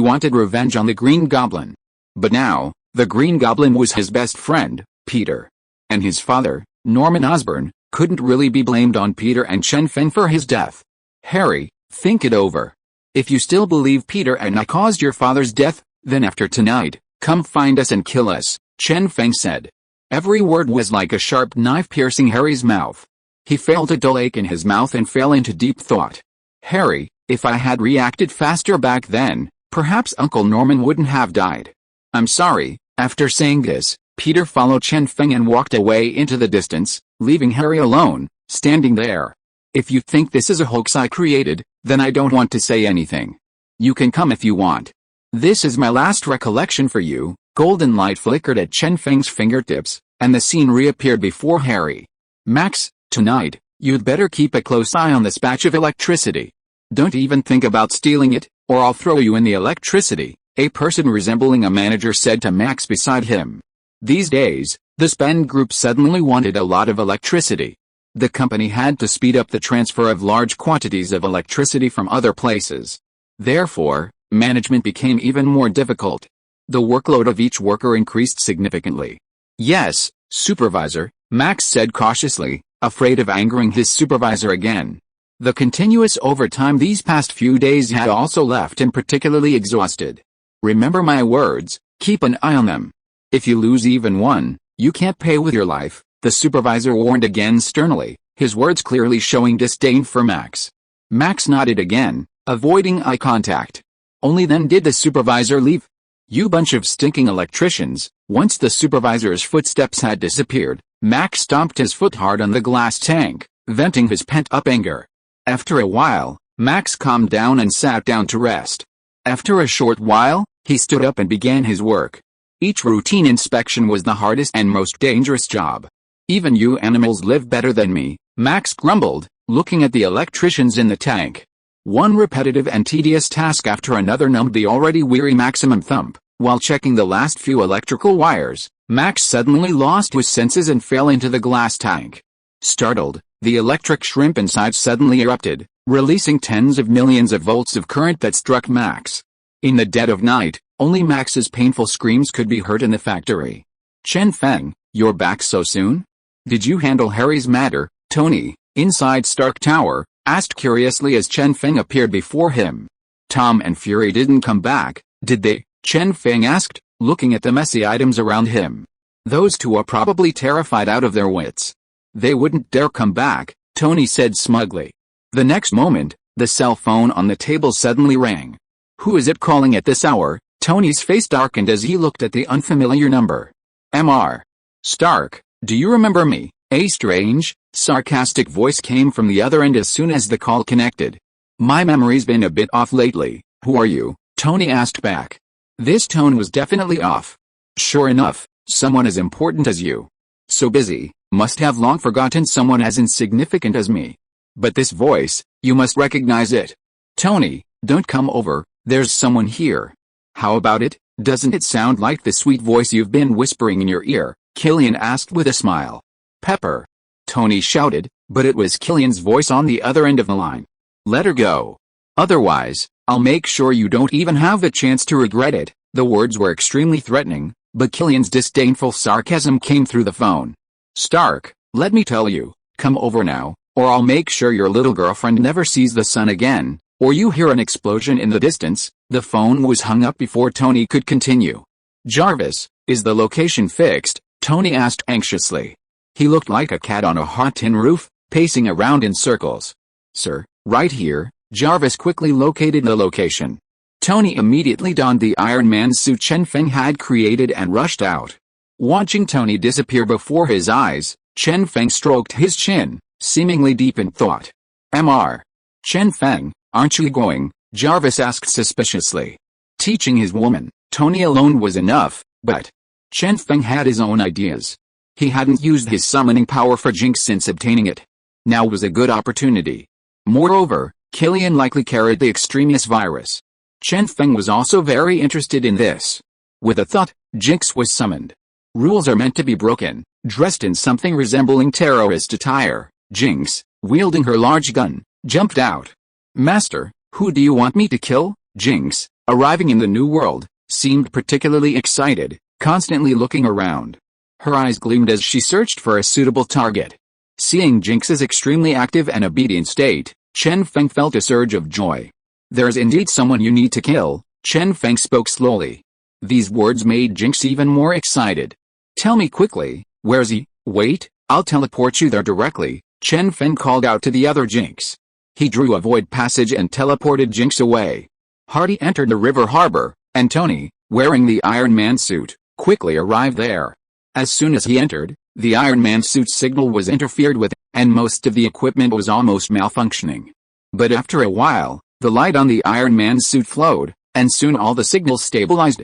wanted revenge on the Green Goblin. But now, the Green Goblin was his best friend, Peter. And his father, Norman Osborn, couldn't really be blamed on Peter and Chen Feng for his death. Harry, think it over. If you still believe Peter and I caused your father's death, then after tonight, come find us and kill us, Chen Feng said. Every word was like a sharp knife piercing Harry's mouth. He felt a dull ache in his mouth and fell into deep thought. Harry, if I had reacted faster back then, perhaps Uncle Norman wouldn't have died. I'm sorry. After saying this, Peter followed Chen Feng and walked away into the distance, leaving Harry alone, standing there. If you think this is a hoax I created, then I don't want to say anything. You can come if you want. This is my last recollection for you. Golden light flickered at Chen Feng's fingertips, and the scene reappeared before Harry. Max, tonight, you'd better keep a close eye on this batch of electricity. Don't even think about stealing it, or I'll throw you in the electricity, a person resembling a manager said to Max beside him. These days, the spend group suddenly wanted a lot of electricity. The company had to speed up the transfer of large quantities of electricity from other places. Therefore, management became even more difficult. The workload of each worker increased significantly. Yes, supervisor, Max said cautiously, afraid of angering his supervisor again. The continuous overtime these past few days had also left him particularly exhausted. Remember my words, keep an eye on them. If you lose even one, you can't pay with your life, the supervisor warned again sternly, his words clearly showing disdain for Max. Max nodded again, avoiding eye contact. Only then did the supervisor leave. You bunch of stinking electricians. Once the supervisor's footsteps had disappeared, Max stomped his foot hard on the glass tank, venting his pent-up anger. After a while, Max calmed down and sat down to rest. After a short while, he stood up and began his work. Each routine inspection was the hardest and most dangerous job. Even you animals live better than me, Max grumbled, looking at the electricians in the tank. One repetitive and tedious task after another numbed the already weary maximum thump. While checking the last few electrical wires, Max suddenly lost his senses and fell into the glass tank. Startled, the electric shrimp inside suddenly erupted, releasing tens of millions of volts of current that struck Max. In the dead of night, only Max's painful screams could be heard in the factory. Chen Feng, you're back so soon? Did you handle Harry's matter? Tony, inside Stark Tower, asked curiously as Chen Feng appeared before him. Tom and Fury didn't come back, did they? Chen Feng asked, looking at the messy items around him. Those two are probably terrified out of their wits. They wouldn't dare come back, Tony said smugly. The next moment, the cell phone on the table suddenly rang. Who is it calling at this hour? Tony's face darkened as he looked at the unfamiliar number. Mr. Stark, do you remember me? A strange, sarcastic voice came from the other end as soon as the call connected. My memory's been a bit off lately. Who are you? Tony asked back. This tone was definitely off. Sure enough, someone as important as you. So busy, must have long forgotten someone as insignificant as me. But this voice, you must recognize it. Tony, don't come over, there's someone here. How about it? Doesn't it sound like the sweet voice you've been whispering in your ear? Killian asked with a smile. Pepper. Tony shouted, but it was Killian's voice on the other end of the line. Let her go. Otherwise, I'll make sure you don't even have a chance to regret it. The words were extremely threatening, but Killian's disdainful sarcasm came through the phone. Stark, let me tell you, come over now, or I'll make sure your little girlfriend never sees the sun again, or you hear an explosion in the distance. The phone was hung up before Tony could continue. Jarvis, is the location fixed? Tony asked anxiously. He looked like a cat on a hot tin roof, pacing around in circles. Sir, right here. Jarvis quickly located the location. Tony immediately donned the Iron Man suit Chen Feng had created and rushed out. Watching Tony disappear before his eyes, Chen Feng stroked his chin, seemingly deep in thought. Mr. Chen Feng, aren't you going? Jarvis asked suspiciously. Teaching his woman, Tony alone was enough, but Chen Feng had his own ideas. He hadn't used his summoning power for Jinx since obtaining it. Now was a good opportunity. Moreover, Killian likely carried the extremis virus. Chen Feng was also very interested in this. With a thought, Jinx was summoned. Rules are meant to be broken. Dressed in something resembling terrorist attire, Jinx, wielding her large gun, jumped out. Master, who do you want me to kill? Jinx, arriving in the new world, seemed particularly excited, constantly looking around. Her eyes gleamed as she searched for a suitable target. Seeing Jinx's extremely active and obedient state, Chen Feng felt a surge of joy. There's indeed someone you need to kill, Chen Feng spoke slowly. These words made Jinx even more excited. Tell me quickly, where's he? Wait, I'll teleport you there directly, Chen Feng called out to the other Jinx. He drew a void passage and teleported Jinx away. Hardy entered the river harbor, and Tony, wearing the Iron Man suit, quickly arrived there. As soon as he entered, the Iron Man suit's signal was interfered with, and most of the equipment was almost malfunctioning. But after a while, the light on the Iron Man suit flowed, and soon all the signals stabilized.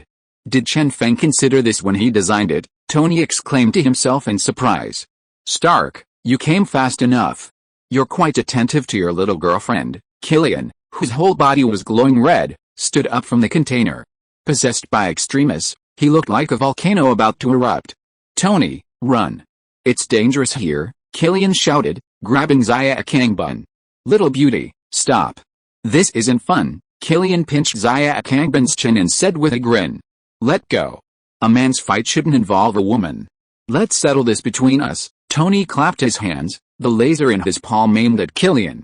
Did Chen Feng consider this when he designed it? Tony exclaimed to himself in surprise. Stark, you came fast enough. You're quite attentive to your little girlfriend. Killian, whose whole body was glowing red, stood up from the container. Possessed by extremis, he looked like a volcano about to erupt. Tony, run. It's dangerous here, Killian shouted, grabbing Xia Akangbun. Little beauty, stop. This isn't fun. Killian pinched Xia Akangbun's chin and said with a grin. Let go. A man's fight shouldn't involve a woman. Let's settle this between us. Tony clapped his hands, the laser in his palm aimed at Killian.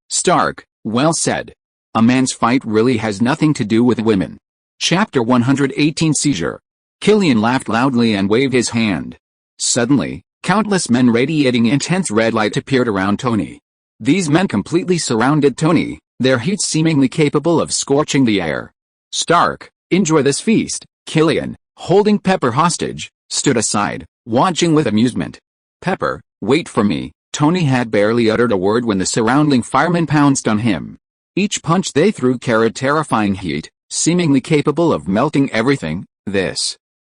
Stark, well said. A man's fight really has nothing to do with women. Chapter 118 Seizure. Killian laughed loudly and waved his hand. Suddenly, countless men radiating intense red light appeared around Tony. These men completely surrounded Tony, their heat seemingly capable of scorching the air. Stark, enjoy this feast. Killian, holding Pepper hostage, stood aside, watching with amusement. Pepper, wait for me. Tony had barely uttered a word when the surrounding firemen pounced on him. Each punch they threw carried terrifying heat, seemingly capable of melting everything.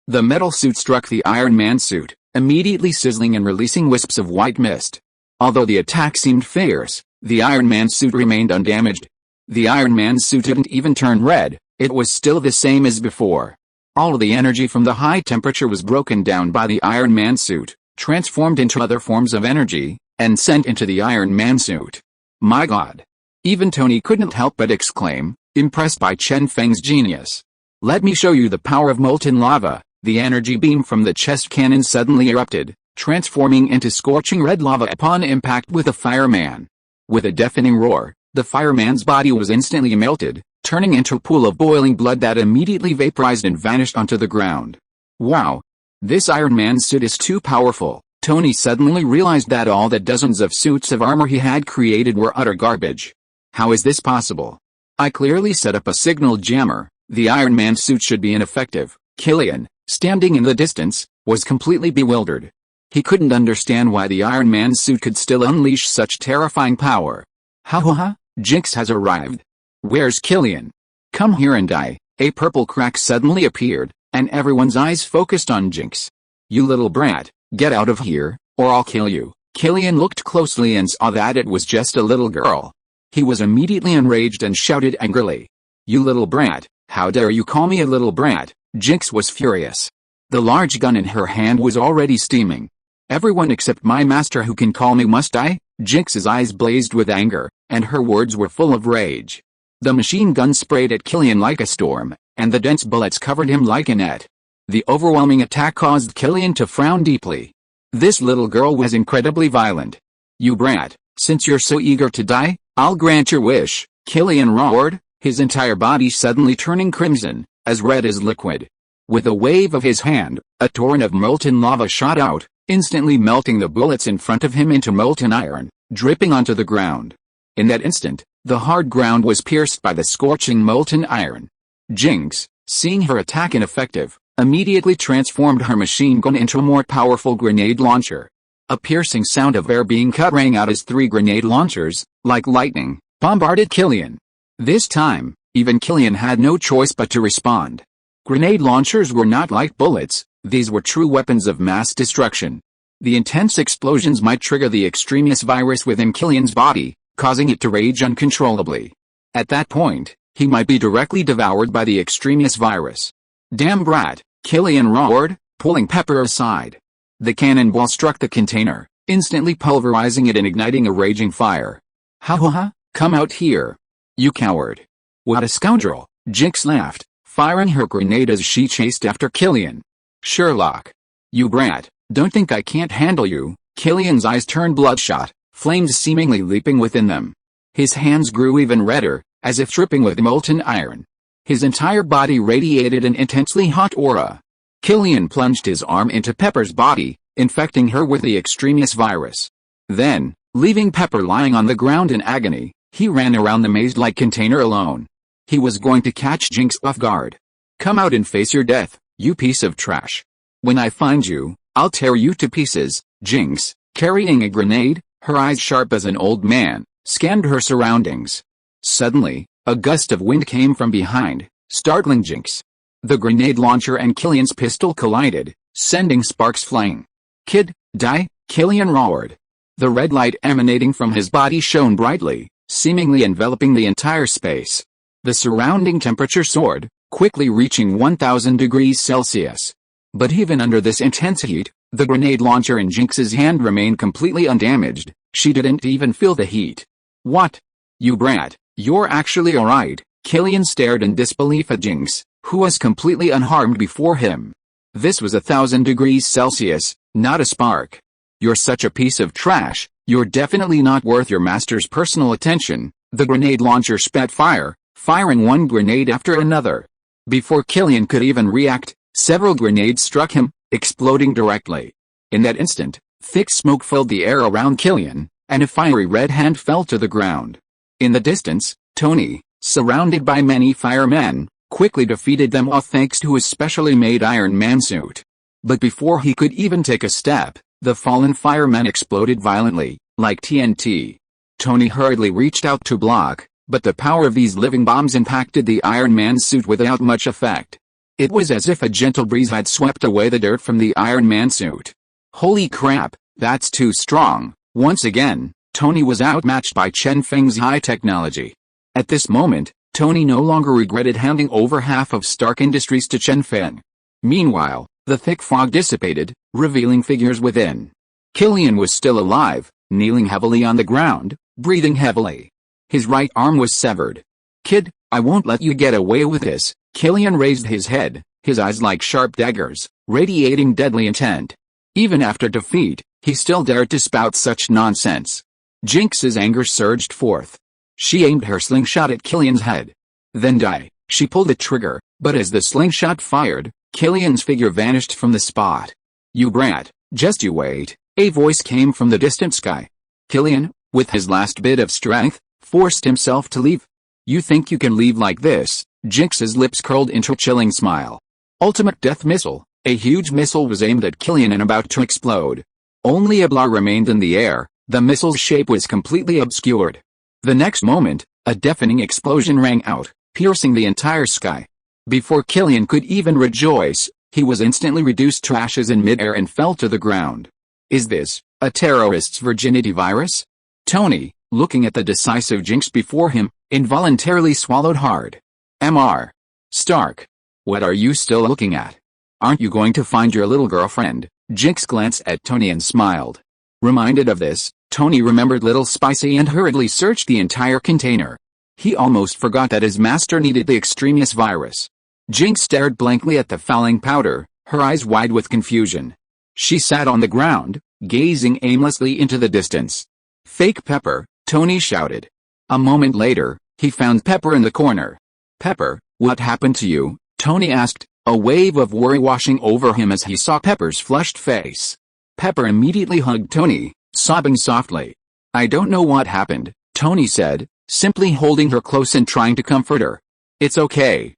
The metal suit struck the Iron Man suit, immediately sizzling and releasing wisps of white mist. Although the attack seemed fierce, the Iron Man suit remained undamaged. The Iron Man suit didn't even turn red, it was still the same as before. All of the energy from the high temperature was broken down by the Iron Man suit, transformed into other forms of energy, and sent into the Iron Man suit. My God! Even Tony couldn't help but exclaim, impressed by Chen Feng's genius. Let me show you the power of molten lava. The energy beam from the chest cannon suddenly erupted, transforming into scorching red lava upon impact with the fireman. With a deafening roar, the fireman's body was instantly melted, turning into a pool of boiling blood that immediately vaporized and vanished onto the ground. Wow! This Iron Man suit is too powerful. Tony suddenly realized that all the dozens of suits of armor he had created were utter garbage. How is this possible? I clearly set up a signal jammer. The Iron Man suit should be ineffective. Killian, standing in the distance, was completely bewildered. He couldn't understand why the Iron Man suit could still unleash such terrifying power. Ha! Jinx has arrived. Where's Killian? Come here and die. A purple crack suddenly appeared, and everyone's eyes focused on Jinx. You little brat, get out of here, or I'll kill you. Killian looked closely and saw that it was just a little girl. He was immediately enraged and shouted angrily. You little brat, how dare you call me a little brat? Jinx was furious. The large gun in her hand was already steaming. Everyone except my master who can call me, must I? Jinx's eyes blazed with anger, and her words were full of rage. The machine gun sprayed at Killian like a storm, and the dense bullets covered him like a net. The overwhelming attack caused Killian to frown deeply. This little girl was incredibly violent. You brat, since you're so eager to die, I'll grant your wish, Killian roared, his entire body suddenly turning crimson, as red as liquid. With a wave of his hand, a torrent of molten lava shot out, instantly melting the bullets in front of him into molten iron, dripping onto the ground. In that instant, the hard ground was pierced by the scorching molten iron. Jinx, seeing her attack ineffective, immediately transformed her machine gun into a more powerful grenade launcher. A piercing sound of air being cut rang out as 3 grenade launchers, like lightning, bombarded Killian. This time, even Killian had no choice but to respond. Grenade launchers were not like bullets, these were true weapons of mass destruction. The intense explosions might trigger the extremis virus within Killian's body, causing it to rage uncontrollably. At that point, he might be directly devoured by the extremis virus. Damn brat, Killian roared, pulling Pepper aside. The cannonball struck the container, instantly pulverizing it and igniting a raging fire. Ha ha ha, come out here. You coward. What a scoundrel, Jinx laughed, firing her grenade as she chased after Killian. Sherlock. You brat, don't think I can't handle you. Killian's eyes turned bloodshot, flames seemingly leaping within them. His hands grew even redder, as if dripping with molten iron. His entire body radiated an intensely hot aura. Killian plunged his arm into Pepper's body, infecting her with the extremis virus. Then, leaving Pepper lying on the ground in agony, he ran around the maze-like container alone. He was going to catch Jinx off guard. Come out and face your death, you piece of trash. When I find you, I'll tear you to pieces. Jinx, carrying a grenade, her eyes sharp as an old man, scanned her surroundings. Suddenly, a gust of wind came from behind, startling Jinx. The grenade launcher and Killian's pistol collided, sending sparks flying. Kid, die, Killian roared. The red light emanating from his body shone brightly, seemingly enveloping the entire space. The surrounding temperature soared, quickly reaching 1000 degrees Celsius. But even under this intense heat, the grenade launcher in Jinx's hand remained completely undamaged. She didn't even feel the heat. What? You brat, you're actually alright. Killian stared in disbelief at Jinx, who was completely unharmed before him. This was 1000 degrees Celsius, not a spark. You're such a piece of trash, you're definitely not worth your master's personal attention. The grenade launcher spat fire, firing one grenade after another. Before Killian could even react, several grenades struck him, exploding directly. In that instant, thick smoke filled the air around Killian, and a fiery red hand fell to the ground. In the distance, Tony, surrounded by many firemen, quickly defeated them all thanks to his specially made Iron Man suit. But before he could even take a step, the fallen firemen exploded violently, like TNT. Tony hurriedly reached out to block, but the power of these living bombs impacted the Iron Man suit without much effect. It was as if a gentle breeze had swept away the dirt from the Iron Man suit. Holy crap, that's too strong. Once again, Tony was outmatched by Chen Feng's high technology. At this moment, Tony no longer regretted handing over half of Stark Industries to Chen Feng. Meanwhile, the thick fog dissipated, revealing figures within. Killian was still alive, kneeling heavily on the ground, breathing heavily. His right arm was severed. Kid, I won't let you get away with this. Killian raised his head, his eyes like sharp daggers, radiating deadly intent. Even after defeat, he still dared to spout such nonsense. Jinx's anger surged forth. She aimed her slingshot at Killian's head. Then she pulled the trigger, but as the slingshot fired, Killian's figure vanished from the spot. You brat, just you wait, a voice came from the distant sky. Killian, with his last bit of strength, forced himself to leave. You think you can leave like this? Jinx's lips curled into a chilling smile. Ultimate death missile. A huge missile was aimed at Killian and about to explode. Only a blur remained in the air, the missile's shape was completely obscured. The next moment, a deafening explosion rang out, piercing the entire sky. Before Killian could even rejoice, he was instantly reduced to ashes in midair and fell to the ground. Is this a terrorist's virginity virus? Tony, looking at the decisive Jinx before him, involuntarily swallowed hard. Mr. Stark. What are you still looking at? Aren't you going to find your little girlfriend? Jinx glanced at Tony and smiled. Reminded of this, Tony remembered Little Spicy and hurriedly searched the entire container. He almost forgot that his master needed the extremis virus. Jinx stared blankly at the fouling powder, her eyes wide with confusion. She sat on the ground, gazing aimlessly into the distance. "Fake Pepper," Tony shouted. A moment later, he found Pepper in the corner. "Pepper, what happened to you?" Tony asked, a wave of worry washing over him as he saw Pepper's flushed face. Pepper immediately hugged Tony, sobbing softly. "I don't know what happened," Tony said, simply holding her close and trying to comfort her. It's okay,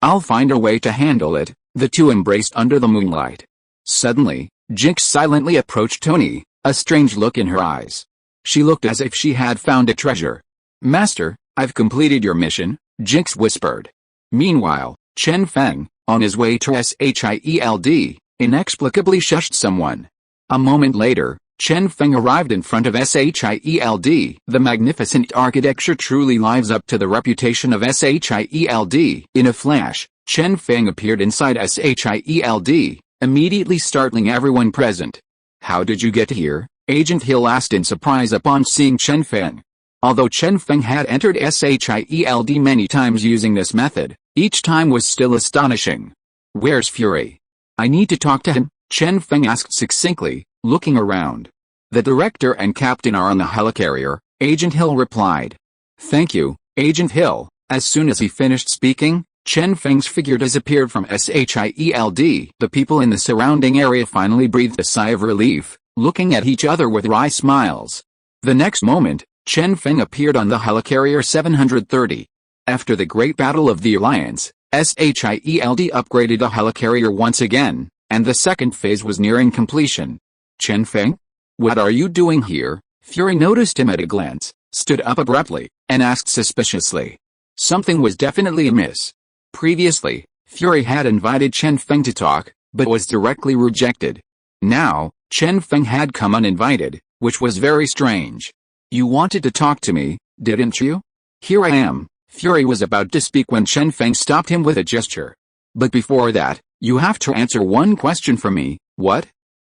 I'll find a way to handle it." The two embraced under the moonlight. Suddenly, Jinx silently approached Tony, a strange look in her eyes. She looked as if she had found a treasure. "Master, I've completed your mission," Jinx whispered. Meanwhile, Chen Feng, on his way to S.H.I.E.L.D, inexplicably shushed someone. A moment later, Chen Feng arrived in front of S.H.I.E.L.D. The magnificent architecture truly lives up to the reputation of S.H.I.E.L.D. In a flash, Chen Feng appeared inside S.H.I.E.L.D, immediately startling everyone present. "How did you get here?" Agent Hill asked in surprise upon seeing Chen Feng. Although Chen Feng had entered S.H.I.E.L.D many times using this method, each time was still astonishing. "Where's Fury? I need to talk to him," Chen Feng asked succinctly, looking around. "The director and captain are on the helicarrier," Agent Hill replied. "Thank you, Agent Hill." As soon as he finished speaking, Chen Feng's figure disappeared from S.H.I.E.L.D. The people in the surrounding area finally breathed a sigh of relief, looking at each other with wry smiles. The next moment, Chen Feng appeared on the helicarrier 730. After the Great Battle of the Alliance, S.H.I.E.L.D. upgraded the helicarrier once again, and the second phase was nearing completion. "Chen Feng? What are you doing here?" Fury noticed him at a glance, stood up abruptly, and asked suspiciously. Something was definitely amiss. Previously, Fury had invited Chen Feng to talk, but was directly rejected. Now, Chen Feng had come uninvited, which was very strange. "You wanted to talk to me, didn't you? Here I am." Fury was about to speak when Chen Feng stopped him with a gesture. "But before that, you have to answer one question for me." "What?"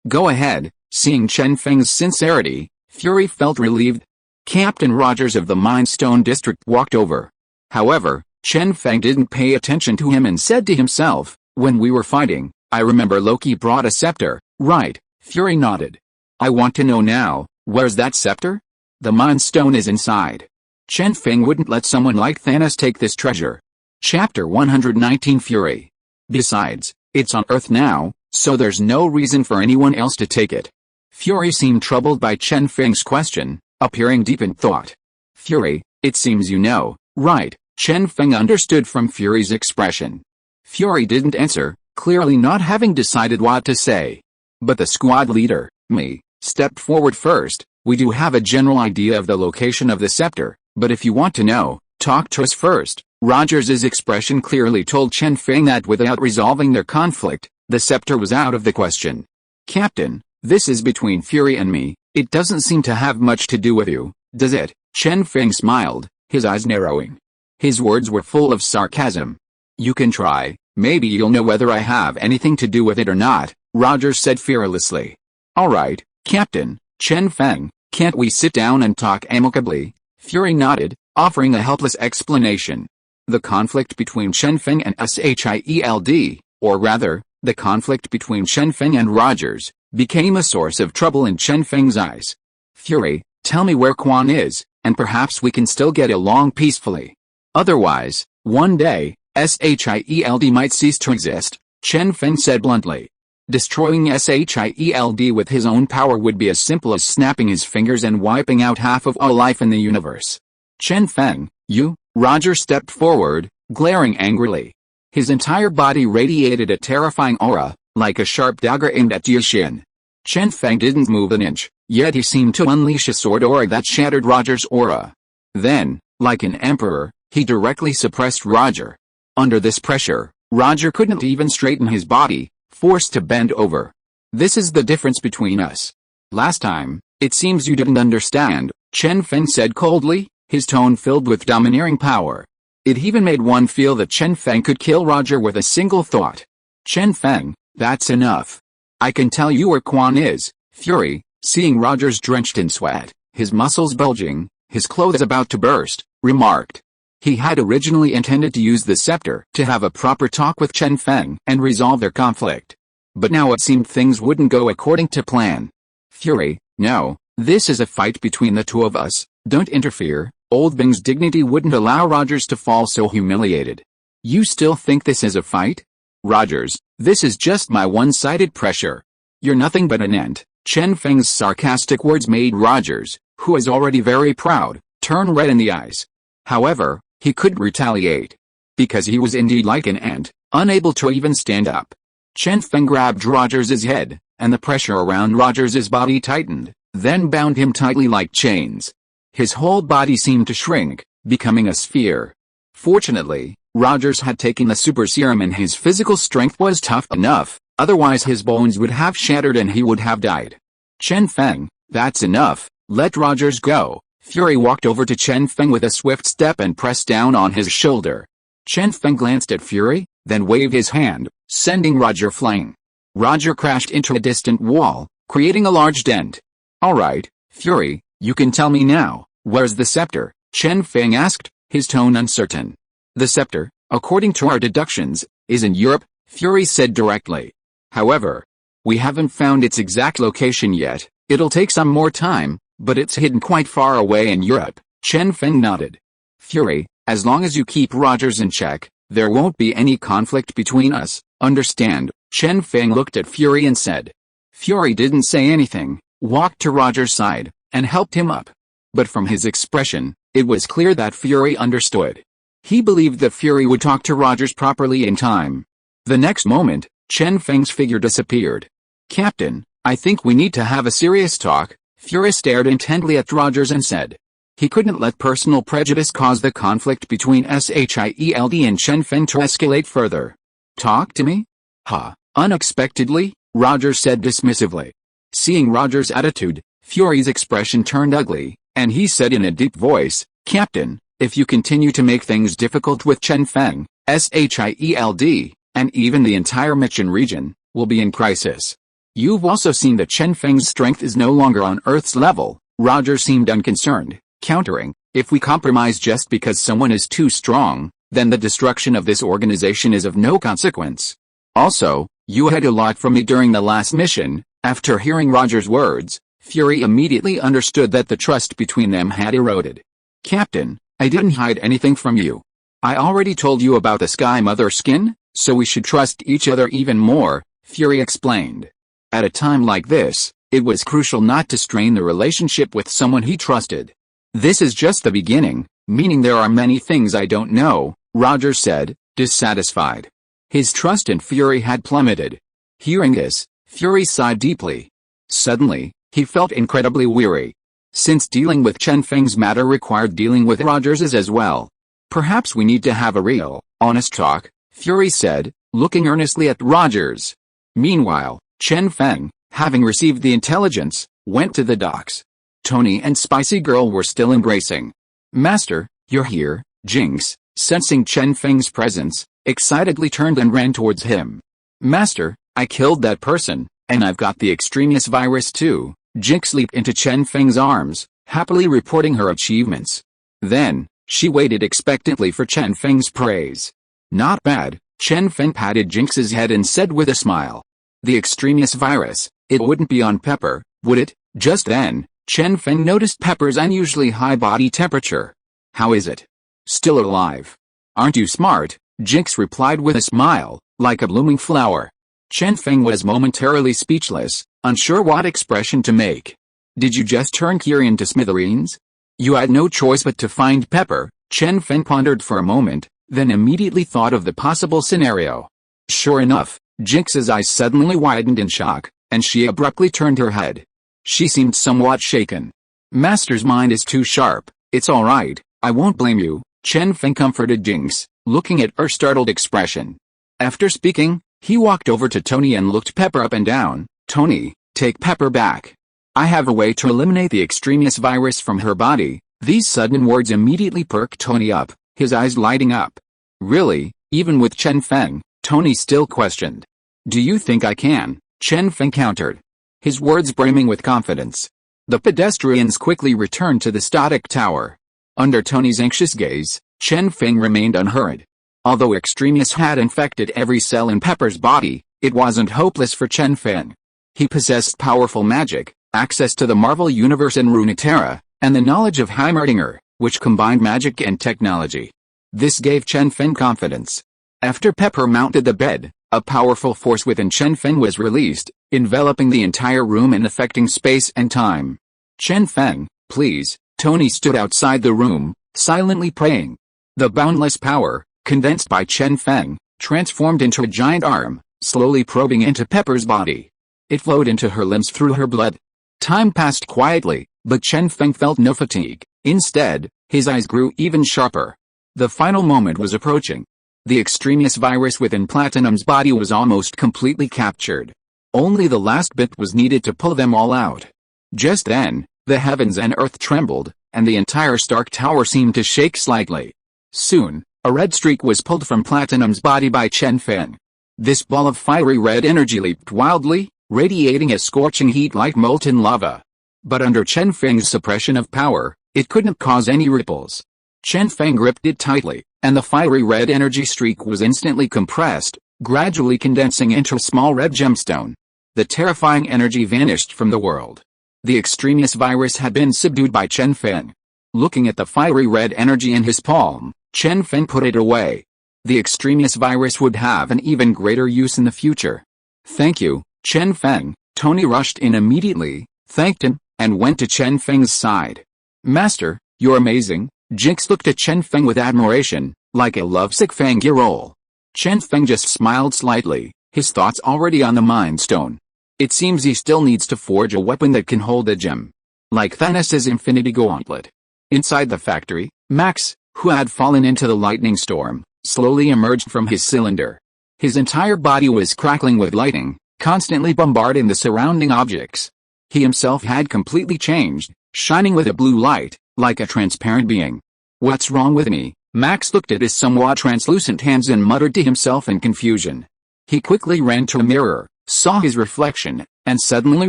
"Go ahead." Seeing Chen Feng's sincerity, Fury felt relieved. Captain Rogers of the Mind Stone District walked over. However, Chen Feng didn't pay attention to him and said to himself, "When we were fighting, I remember Loki brought a scepter, right?" Fury nodded. "I want to know now, where's that scepter?" "The Mind Stone is inside. Chen Feng wouldn't let someone like Thanos take this treasure." Chapter 119 Fury. "Besides, it's on Earth now, so there's no reason for anyone else to take it." Fury seemed troubled by Chen Feng's question, appearing deep in thought. "Fury, it seems you know, right?" Chen Feng understood from Fury's expression. Fury didn't answer, clearly not having decided what to say. But the squad leader, me, stepped forward first. "We do have a general idea of the location of the scepter, but if you want to know, talk to us first." Rogers' expression clearly told Chen Feng that without resolving their conflict, the scepter was out of the question. "Captain, this is between Fury and me. It doesn't seem to have much to do with you, does it?" Chen Feng smiled, his eyes narrowing. His words were full of sarcasm. "You can try, maybe you'll know whether I have anything to do with it or not," Rogers said fearlessly. "All right, Captain." Chen Feng, "Can't we sit down and talk amicably?" Fury nodded, offering a helpless explanation. The conflict between Chen Feng and S.H.I.E.L.D, or rather, the conflict between Chen Feng and Rogers, became a source of trouble in Chen Feng's eyes. "Fury, tell me where Quan is, and perhaps we can still get along peacefully. Otherwise, one day, S.H.I.E.L.D might cease to exist," Chen Feng said bluntly. Destroying S.H.I.E.L.D with his own power would be as simple as snapping his fingers and wiping out half of all life in the universe. "Chen Feng, you?" Roger stepped forward, glaring angrily. His entire body radiated a terrifying aura, like a sharp dagger aimed at Jiaxin. Chen Feng didn't move an inch, yet he seemed to unleash a sword aura that shattered Roger's aura. Then, like an emperor, he directly suppressed Roger. Under this pressure, Roger couldn't even straighten his body, forced to bend over. "This is the difference between us. Last time, it seems you didn't understand," Chen Feng said coldly, his tone filled with domineering power. It even made one feel that Chen Feng could kill Roger with a single thought. "Chen Feng, that's enough. I can tell you where Quan is. Fury, seeing Rogers drenched in sweat, his muscles bulging, his clothes about to burst, remarked. He had originally intended to use the scepter to have a proper talk with Chen Feng and resolve their conflict. But now it seemed things wouldn't go according to plan. Fury, no, this is a fight between the two of us, don't interfere. Old Bing's dignity wouldn't allow Rogers to fall so humiliated. You still think this is a fight? Rogers, this is just my one-sided pressure. You're nothing but an ant. Chen Feng's sarcastic words made Rogers, who was already very proud, turn red in the eyes. However, he couldn't retaliate. Because he was indeed like an ant, unable to even stand up. Chen Feng grabbed Rogers' head, and the pressure around Rogers' body tightened, then bound him tightly like chains. His whole body seemed to shrink, becoming a sphere. Fortunately, Rogers had taken the super serum and his physical strength was tough enough, otherwise his bones would have shattered and he would have died. Chen Feng, that's enough, let Rogers go. Fury walked over to Chen Feng with a swift step and pressed down on his shoulder. Chen Feng glanced at Fury, then waved his hand, sending Roger flying. Roger crashed into a distant wall, creating a large dent. Alright, Fury, you can tell me now, where's the scepter? Chen Feng asked, his tone uncertain. The scepter, according to our deductions, is in Europe, Fury said directly. However, we haven't found its exact location yet. It'll take some more time, but it's hidden quite far away in Europe. Chen Feng nodded. Fury, as long as you keep Rogers in check, there won't be any conflict between us, understand? Chen Feng looked at Fury and said. Fury didn't say anything, walked to Rogers' side, and helped him up. But from his expression, it was clear that Fury understood. He believed that Fury would talk to Rogers properly in time. The next moment, Chen Feng's figure disappeared. Captain, I think we need to have a serious talk. Fury stared intently at Rogers and said. He couldn't let personal prejudice cause the conflict between S.H.I.E.L.D and Chen Feng to escalate further. Talk to me? Huh. Unexpectedly, Rogers said dismissively. Seeing Rogers' attitude, Fury's expression turned ugly, and he said in a deep voice, Captain, if you continue to make things difficult with Chen Feng, S.H.I.E.L.D, and even the entire Michin region, will be in crisis. You've also seen that Chen Feng's strength is no longer on Earth's level. Rogers seemed unconcerned, countering, if we compromise just because someone is too strong, then the destruction of this organization is of no consequence. Also, you had a lot from me during the last mission. After hearing Rogers' words, Fury immediately understood that the trust between them had eroded. Captain, I didn't hide anything from you. I already told you about the Sky Mother skin, so we should trust each other even more, Fury explained. At a time like this, it was crucial not to strain the relationship with someone he trusted. This is just the beginning, meaning there are many things I don't know, Rogers said, dissatisfied. His trust in Fury had plummeted. Hearing this, Fury sighed deeply. Suddenly, he felt incredibly weary. Since dealing with Chen Feng's matter required dealing with Rogers's as well. Perhaps we need to have a real, honest talk, Fury said, looking earnestly at Rogers. Meanwhile, Chen Feng, having received the intelligence, went to the docks. Tony and Spicy Girl were still embracing. Master, you're here. Jinx, sensing Chen Feng's presence, excitedly turned and ran towards him. Master, I killed that person, and I've got the extraneous virus too. Jinx leaped into Chen Feng's arms, happily reporting her achievements. Then, she waited expectantly for Chen Feng's praise. Not bad, Chen Feng patted Jinx's head and said with a smile. The extraneous virus, it wouldn't be on Pepper, would it? Just then, Chen Feng noticed Pepper's unusually high body temperature. How is it? Still alive. Aren't you smart? Jinx replied with a smile, like a blooming flower. Chen Feng was momentarily speechless, unsure what expression to make. Did you just turn Kyrian to smithereens? You had no choice but to find Pepper. Chen Feng pondered for a moment, then immediately thought of the possible scenario. Sure enough, Jinx's eyes suddenly widened in shock, and she abruptly turned her head. She seemed somewhat shaken. Master's mind is too sharp. It's all right, I won't blame you, Chen Feng comforted Jinx, looking at her startled expression. After speaking, he walked over to Tony and looked Pepper up and down. Tony, take Pepper back. I have a way to eliminate the extraneous virus from her body. These sudden words immediately perked Tony up, his eyes lighting up. Really, even with Chen Feng, Tony still questioned. Do you think I can? Chen Feng countered, his words brimming with confidence. The pedestrians quickly returned to the static tower. Under Tony's anxious gaze, Chen Feng remained unhurried. Although extremis had infected every cell in Pepper's body, it wasn't hopeless for Chen Feng. He possessed powerful magic, access to the Marvel Universe and Runeterra, and the knowledge of Heimerdinger, which combined magic and technology. This gave Chen Feng confidence. After Pepper mounted the bed, a powerful force within Chen Feng was released, enveloping the entire room and affecting space and time. Chen Feng, please, Tony stood outside the room, silently praying. The boundless power, condensed by Chen Feng, transformed into a giant arm, slowly probing into Pepper's body. It flowed into her limbs through her blood. Time passed quietly, but Chen Feng felt no fatigue. Instead, his eyes grew even sharper. The final moment was approaching. The extremis virus within Platinum's body was almost completely captured. Only the last bit was needed to pull them all out. Just then, the heavens and earth trembled, and the entire Stark Tower seemed to shake slightly. Soon, a red streak was pulled from Platinum's body by Chen Feng. This ball of fiery red energy leaped wildly, radiating a scorching heat like molten lava. But under Chen Feng's suppression of power, it couldn't cause any ripples. Chen Feng gripped it tightly, and the fiery red energy streak was instantly compressed, gradually condensing into a small red gemstone. The terrifying energy vanished from the world. The extremis virus had been subdued by Chen Feng. Looking at the fiery red energy in his palm, Chen Feng put it away. The extremis virus would have an even greater use in the future. Thank you, Chen Feng. Tony rushed in immediately, thanked him, and went to Chen Feng's side. Master, you're amazing. Jinx looked at Chen Feng with admiration, like a lovesick fangirl. Chen Feng just smiled slightly, his thoughts already on the Mind Stone. It seems he still needs to forge a weapon that can hold a gem. Like Thanos' Infinity Gauntlet. Inside the factory, Max, who had fallen into the lightning storm, slowly emerged from his cylinder. His entire body was crackling with lightning, constantly bombarding the surrounding objects. He himself had completely changed, shining with a blue light, like a transparent being. What's wrong with me? Max looked at his somewhat translucent hands and muttered to himself in confusion. He quickly ran to a mirror, saw his reflection, and suddenly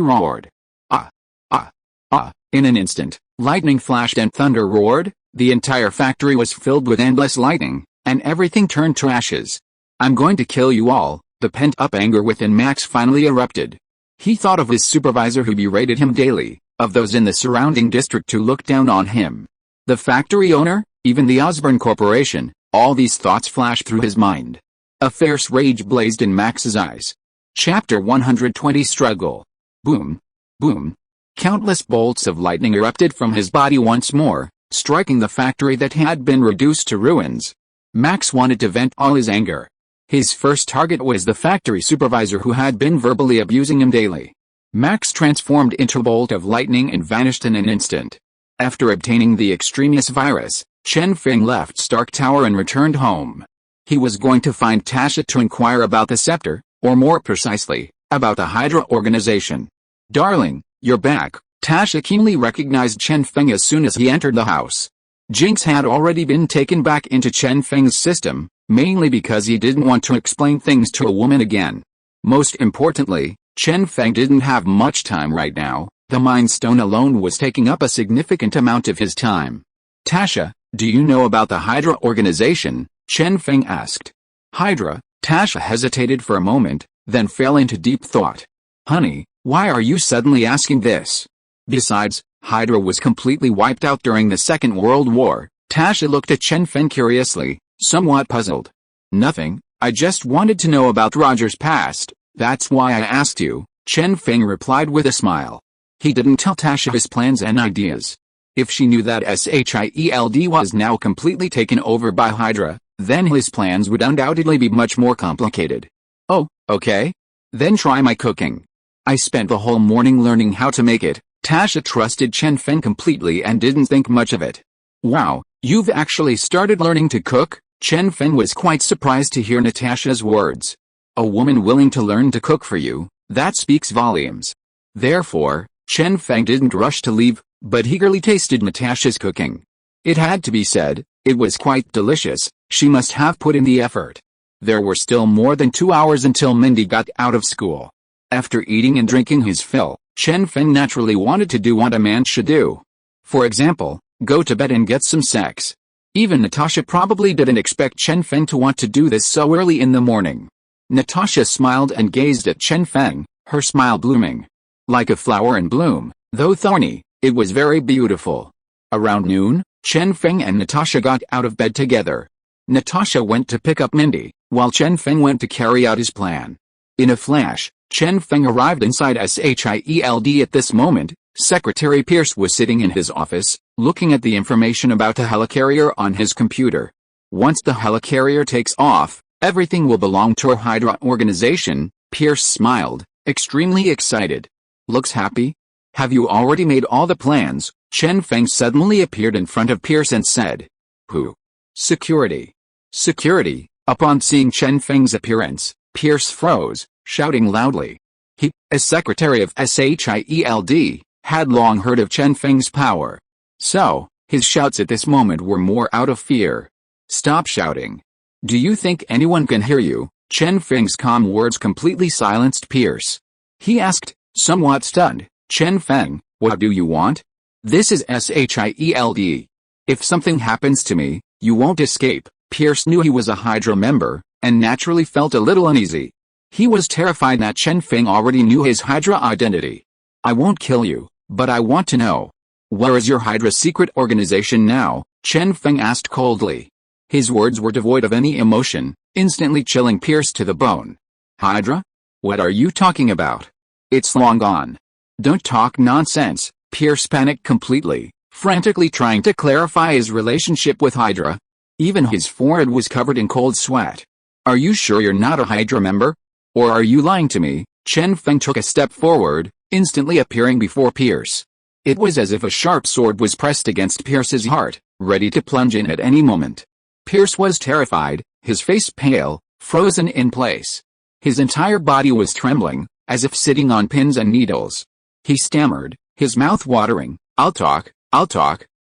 roared. Ah! Ah! Ah! In an instant, lightning flashed and thunder roared, the entire factory was filled with endless lightning, and everything turned to ashes. I'm going to kill you all, the pent-up anger within Max finally erupted. He thought of his supervisor who berated him daily, of those in the surrounding district who looked down on him. The factory owner, even the Osborn Corporation, all these thoughts flashed through his mind. A fierce rage blazed in Max's eyes. Chapter 120 Struggle. Boom. Boom. Countless bolts of lightning erupted from his body once more, striking the factory that had been reduced to ruins. Max wanted to vent all his anger. His first target was the factory supervisor who had been verbally abusing him daily. Max transformed into a bolt of lightning and vanished in an instant. After obtaining the extremis virus, Chen Feng left Stark Tower and returned home. He was going to find Tasha to inquire about the scepter, or more precisely, about the Hydra organization. Darling, you're back. Tasha keenly recognized Chen Feng as soon as he entered the house. Jinx had already been taken back into Chen Feng's system, mainly because he didn't want to explain things to a woman again. Most importantly, Chen Feng didn't have much time right now. The Mind Stone alone was taking up a significant amount of his time. Tasha, do you know about the Hydra organization? Chen Feng asked. Hydra? Tasha hesitated for a moment, then fell into deep thought. Honey, why are you suddenly asking this? Besides, Hydra was completely wiped out during the Second World War. Tasha looked at Chen Feng curiously, somewhat puzzled. Nothing, I just wanted to know about Roger's past, that's why I asked you, Chen Feng replied with a smile. He didn't tell Tasha his plans and ideas. If she knew that S.H.I.E.L.D was now completely taken over by Hydra, then his plans would undoubtedly be much more complicated. Oh, okay. Then try my cooking. I spent the whole morning learning how to make it. Tasha trusted Chen Feng completely and didn't think much of it. Wow, you've actually started learning to cook? Chen Feng was quite surprised to hear Natasha's words. A woman willing to learn to cook for you, that speaks volumes. Therefore, Chen Feng didn't rush to leave, but eagerly tasted Natasha's cooking. It had to be said, it was quite delicious. She must have put in the effort. There were still more than 2 hours until Mindy got out of school. After eating and drinking his fill, Chen Feng naturally wanted to do what a man should do. For example, go to bed and get some sex. Even Natasha probably didn't expect Chen Feng to want to do this so early in the morning. Natasha smiled and gazed at Chen Feng, her smile blooming. Like a flower in bloom, though thorny, it was very beautiful. Around noon, Chen Feng and Natasha got out of bed together. Natasha went to pick up Mindy, while Chen Feng went to carry out his plan. In a flash, Chen Feng arrived inside S.H.I.E.L.D. At this moment, Secretary Pierce was sitting in his office, looking at the information about the helicarrier on his computer. Once the helicarrier takes off, everything will belong to our Hydra organization, Pierce smiled, extremely excited. Looks happy? Have you already made all the plans? Chen Feng suddenly appeared in front of Pierce and said. Who? Security. Security. Upon seeing Chen Feng's appearance, Pierce froze, shouting loudly. He, as secretary of S.H.I.E.L.D., had long heard of Chen Feng's power. So, his shouts at this moment were more out of fear. Stop shouting. Do you think anyone can hear you? Chen Feng's calm words completely silenced Pierce. He asked, somewhat stunned, Chen Feng, what do you want? This is S.H.I.E.L.D. If something happens to me, you won't escape. Pierce knew he was a Hydra member, and naturally felt a little uneasy. He was terrified that Chen Feng already knew his Hydra identity. I won't kill you, but I want to know. Where is your Hydra secret organization now? Chen Feng asked coldly. His words were devoid of any emotion, instantly chilling Pierce to the bone. Hydra? What are you talking about? It's long gone. Don't talk nonsense. Pierce panicked completely, frantically trying to clarify his relationship with Hydra. Even his forehead was covered in cold sweat. Are you sure you're not a Hydra member? Or are you lying to me? Chen Feng took a step forward, instantly appearing before Pierce. It was as if a sharp sword was pressed against Pierce's heart, ready to plunge in at any moment. Pierce was terrified, his face pale, frozen in place. His entire body was trembling, as if sitting on pins and needles. He stammered, his mouth watering, I'll talk.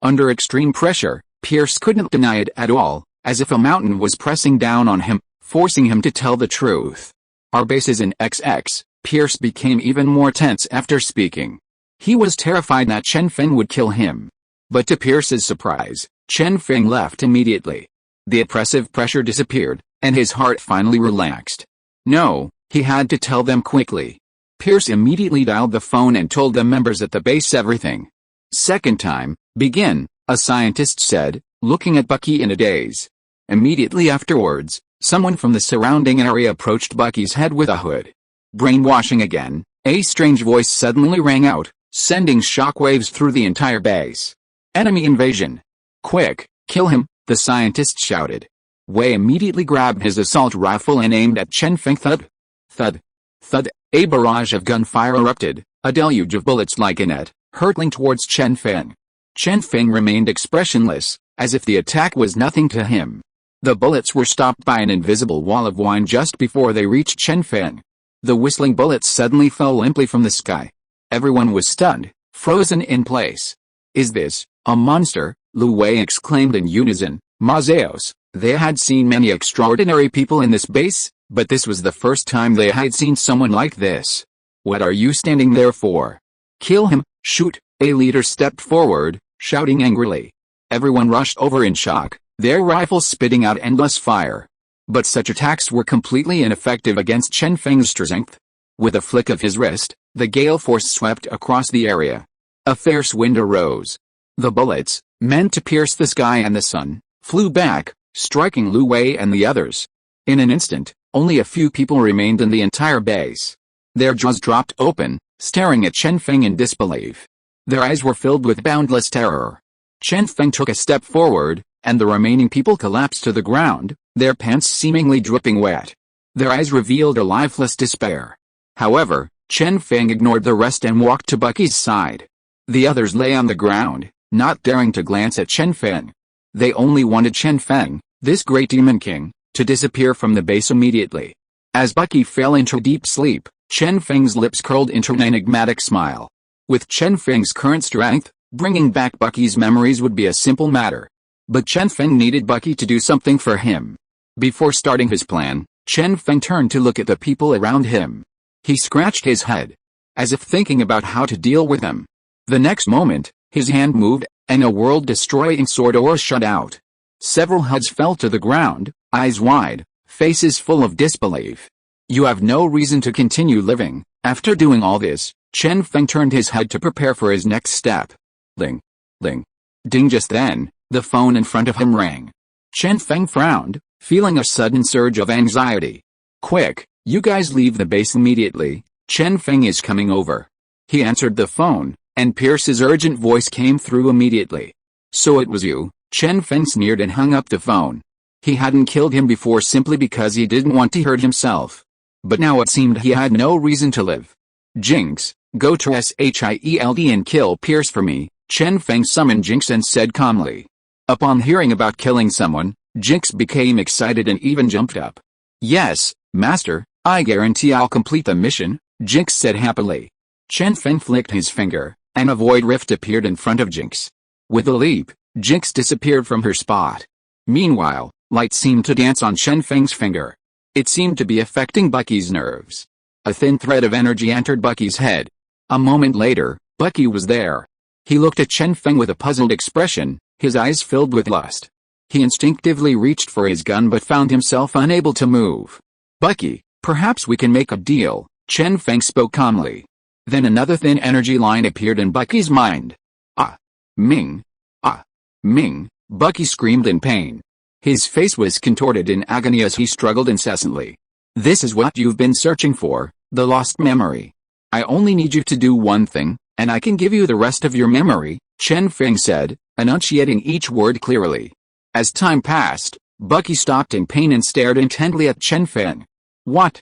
Under extreme pressure, Pierce couldn't deny it at all, as if a mountain was pressing down on him, forcing him to tell the truth. Our base is in XX. Pierce became even more tense after speaking. He was terrified that Chen Feng would kill him. But to Pierce's surprise, Chen Feng left immediately. The oppressive pressure disappeared, and his heart finally relaxed. No, he had to tell them quickly. Pierce immediately dialed the phone and told the members at the base everything. Second time, begin, a scientist said, looking at Bucky in a daze. Immediately afterwards, someone from the surrounding area approached Bucky's head with a hood. Brainwashing again, a strange voice suddenly rang out, sending shockwaves through the entire base. Enemy invasion. Quick, kill him, the scientist shouted. Wei immediately grabbed his assault rifle and aimed at Chen Feng. Thud. Thud. Thud. A barrage of gunfire erupted, a deluge of bullets like a net, hurtling towards Chen Feng. Chen Feng remained expressionless, as if the attack was nothing to him. The bullets were stopped by an invisible wall of wine just before they reached Chen Feng. The whistling bullets suddenly fell limply from the sky. Everyone was stunned, frozen in place. Is this a monster? Lu Wei exclaimed in unison. Mazeos, they had seen many extraordinary people in this base, but this was the first time they had seen someone like this. What are you standing there for? Kill him, shoot, a leader stepped forward, shouting angrily. Everyone rushed over in shock, their rifles spitting out endless fire. But such attacks were completely ineffective against Chen Feng's strength. With a flick of his wrist, the gale force swept across the area. A fierce wind arose. The bullets, meant to pierce the sky and the sun, flew back, striking Lu Wei and the others. In an instant, only a few people remained in the entire base. Their jaws dropped open, staring at Chen Feng in disbelief. Their eyes were filled with boundless terror. Chen Feng took a step forward, and the remaining people collapsed to the ground, their pants seemingly dripping wet. Their eyes revealed a lifeless despair. However, Chen Feng ignored the rest and walked to Bucky's side. The others lay on the ground, not daring to glance at Chen Feng. They only wanted Chen Feng, this great demon king, to disappear from the base immediately. As Bucky fell into deep sleep, Chen Feng's lips curled into an enigmatic smile. With Chen Feng's current strength, bringing back Bucky's memories would be a simple matter. But Chen Feng needed Bucky to do something for him. Before starting his plan, Chen Feng turned to look at the people around him. He scratched his head, as if thinking about how to deal with them. The next moment, his hand moved, and a world-destroying sword aura shot out. Several HUDs fell to the ground, eyes wide, faces full of disbelief. You have no reason to continue living. After doing all this, Chen Feng turned his head to prepare for his next step. Ling. Ling. Ding. Just then, the phone in front of him rang. Chen Feng frowned, feeling a sudden surge of anxiety. Quick, you guys leave the base immediately. Chen Feng is coming over. He answered the phone, and Pierce's urgent voice came through immediately. So it was you. Chen Feng sneered and hung up the phone. He hadn't killed him before simply because he didn't want to hurt himself. But now it seemed he had no reason to live. Jinx, go to S.H.I.E.L.D and kill Pierce for me. Chen Feng summoned Jinx and said calmly. Upon hearing about killing someone, Jinx became excited and even jumped up. Yes, Master, I guarantee I'll complete the mission, Jinx said happily. Chen Feng flicked his finger, and a void rift appeared in front of Jinx. With a leap, Jinx disappeared from her spot. Meanwhile, light seemed to dance on Chen Feng's finger. It seemed to be affecting Bucky's nerves. A thin thread of energy entered Bucky's head. A moment later, Bucky was there. He looked at Chen Feng with a puzzled expression, his eyes filled with lust. He instinctively reached for his gun but found himself unable to move. Bucky, perhaps we can make a deal, Chen Feng spoke calmly. Then another thin energy line appeared in Bucky's mind. Ah! Ming! Ah! Ming! Bucky screamed in pain. His face was contorted in agony as he struggled incessantly. This is what you've been searching for, the lost memory. I only need you to do one thing, and I can give you the rest of your memory, Chen Feng said, enunciating each word clearly. As time passed, Bucky stopped in pain and stared intently at Chen Feng. What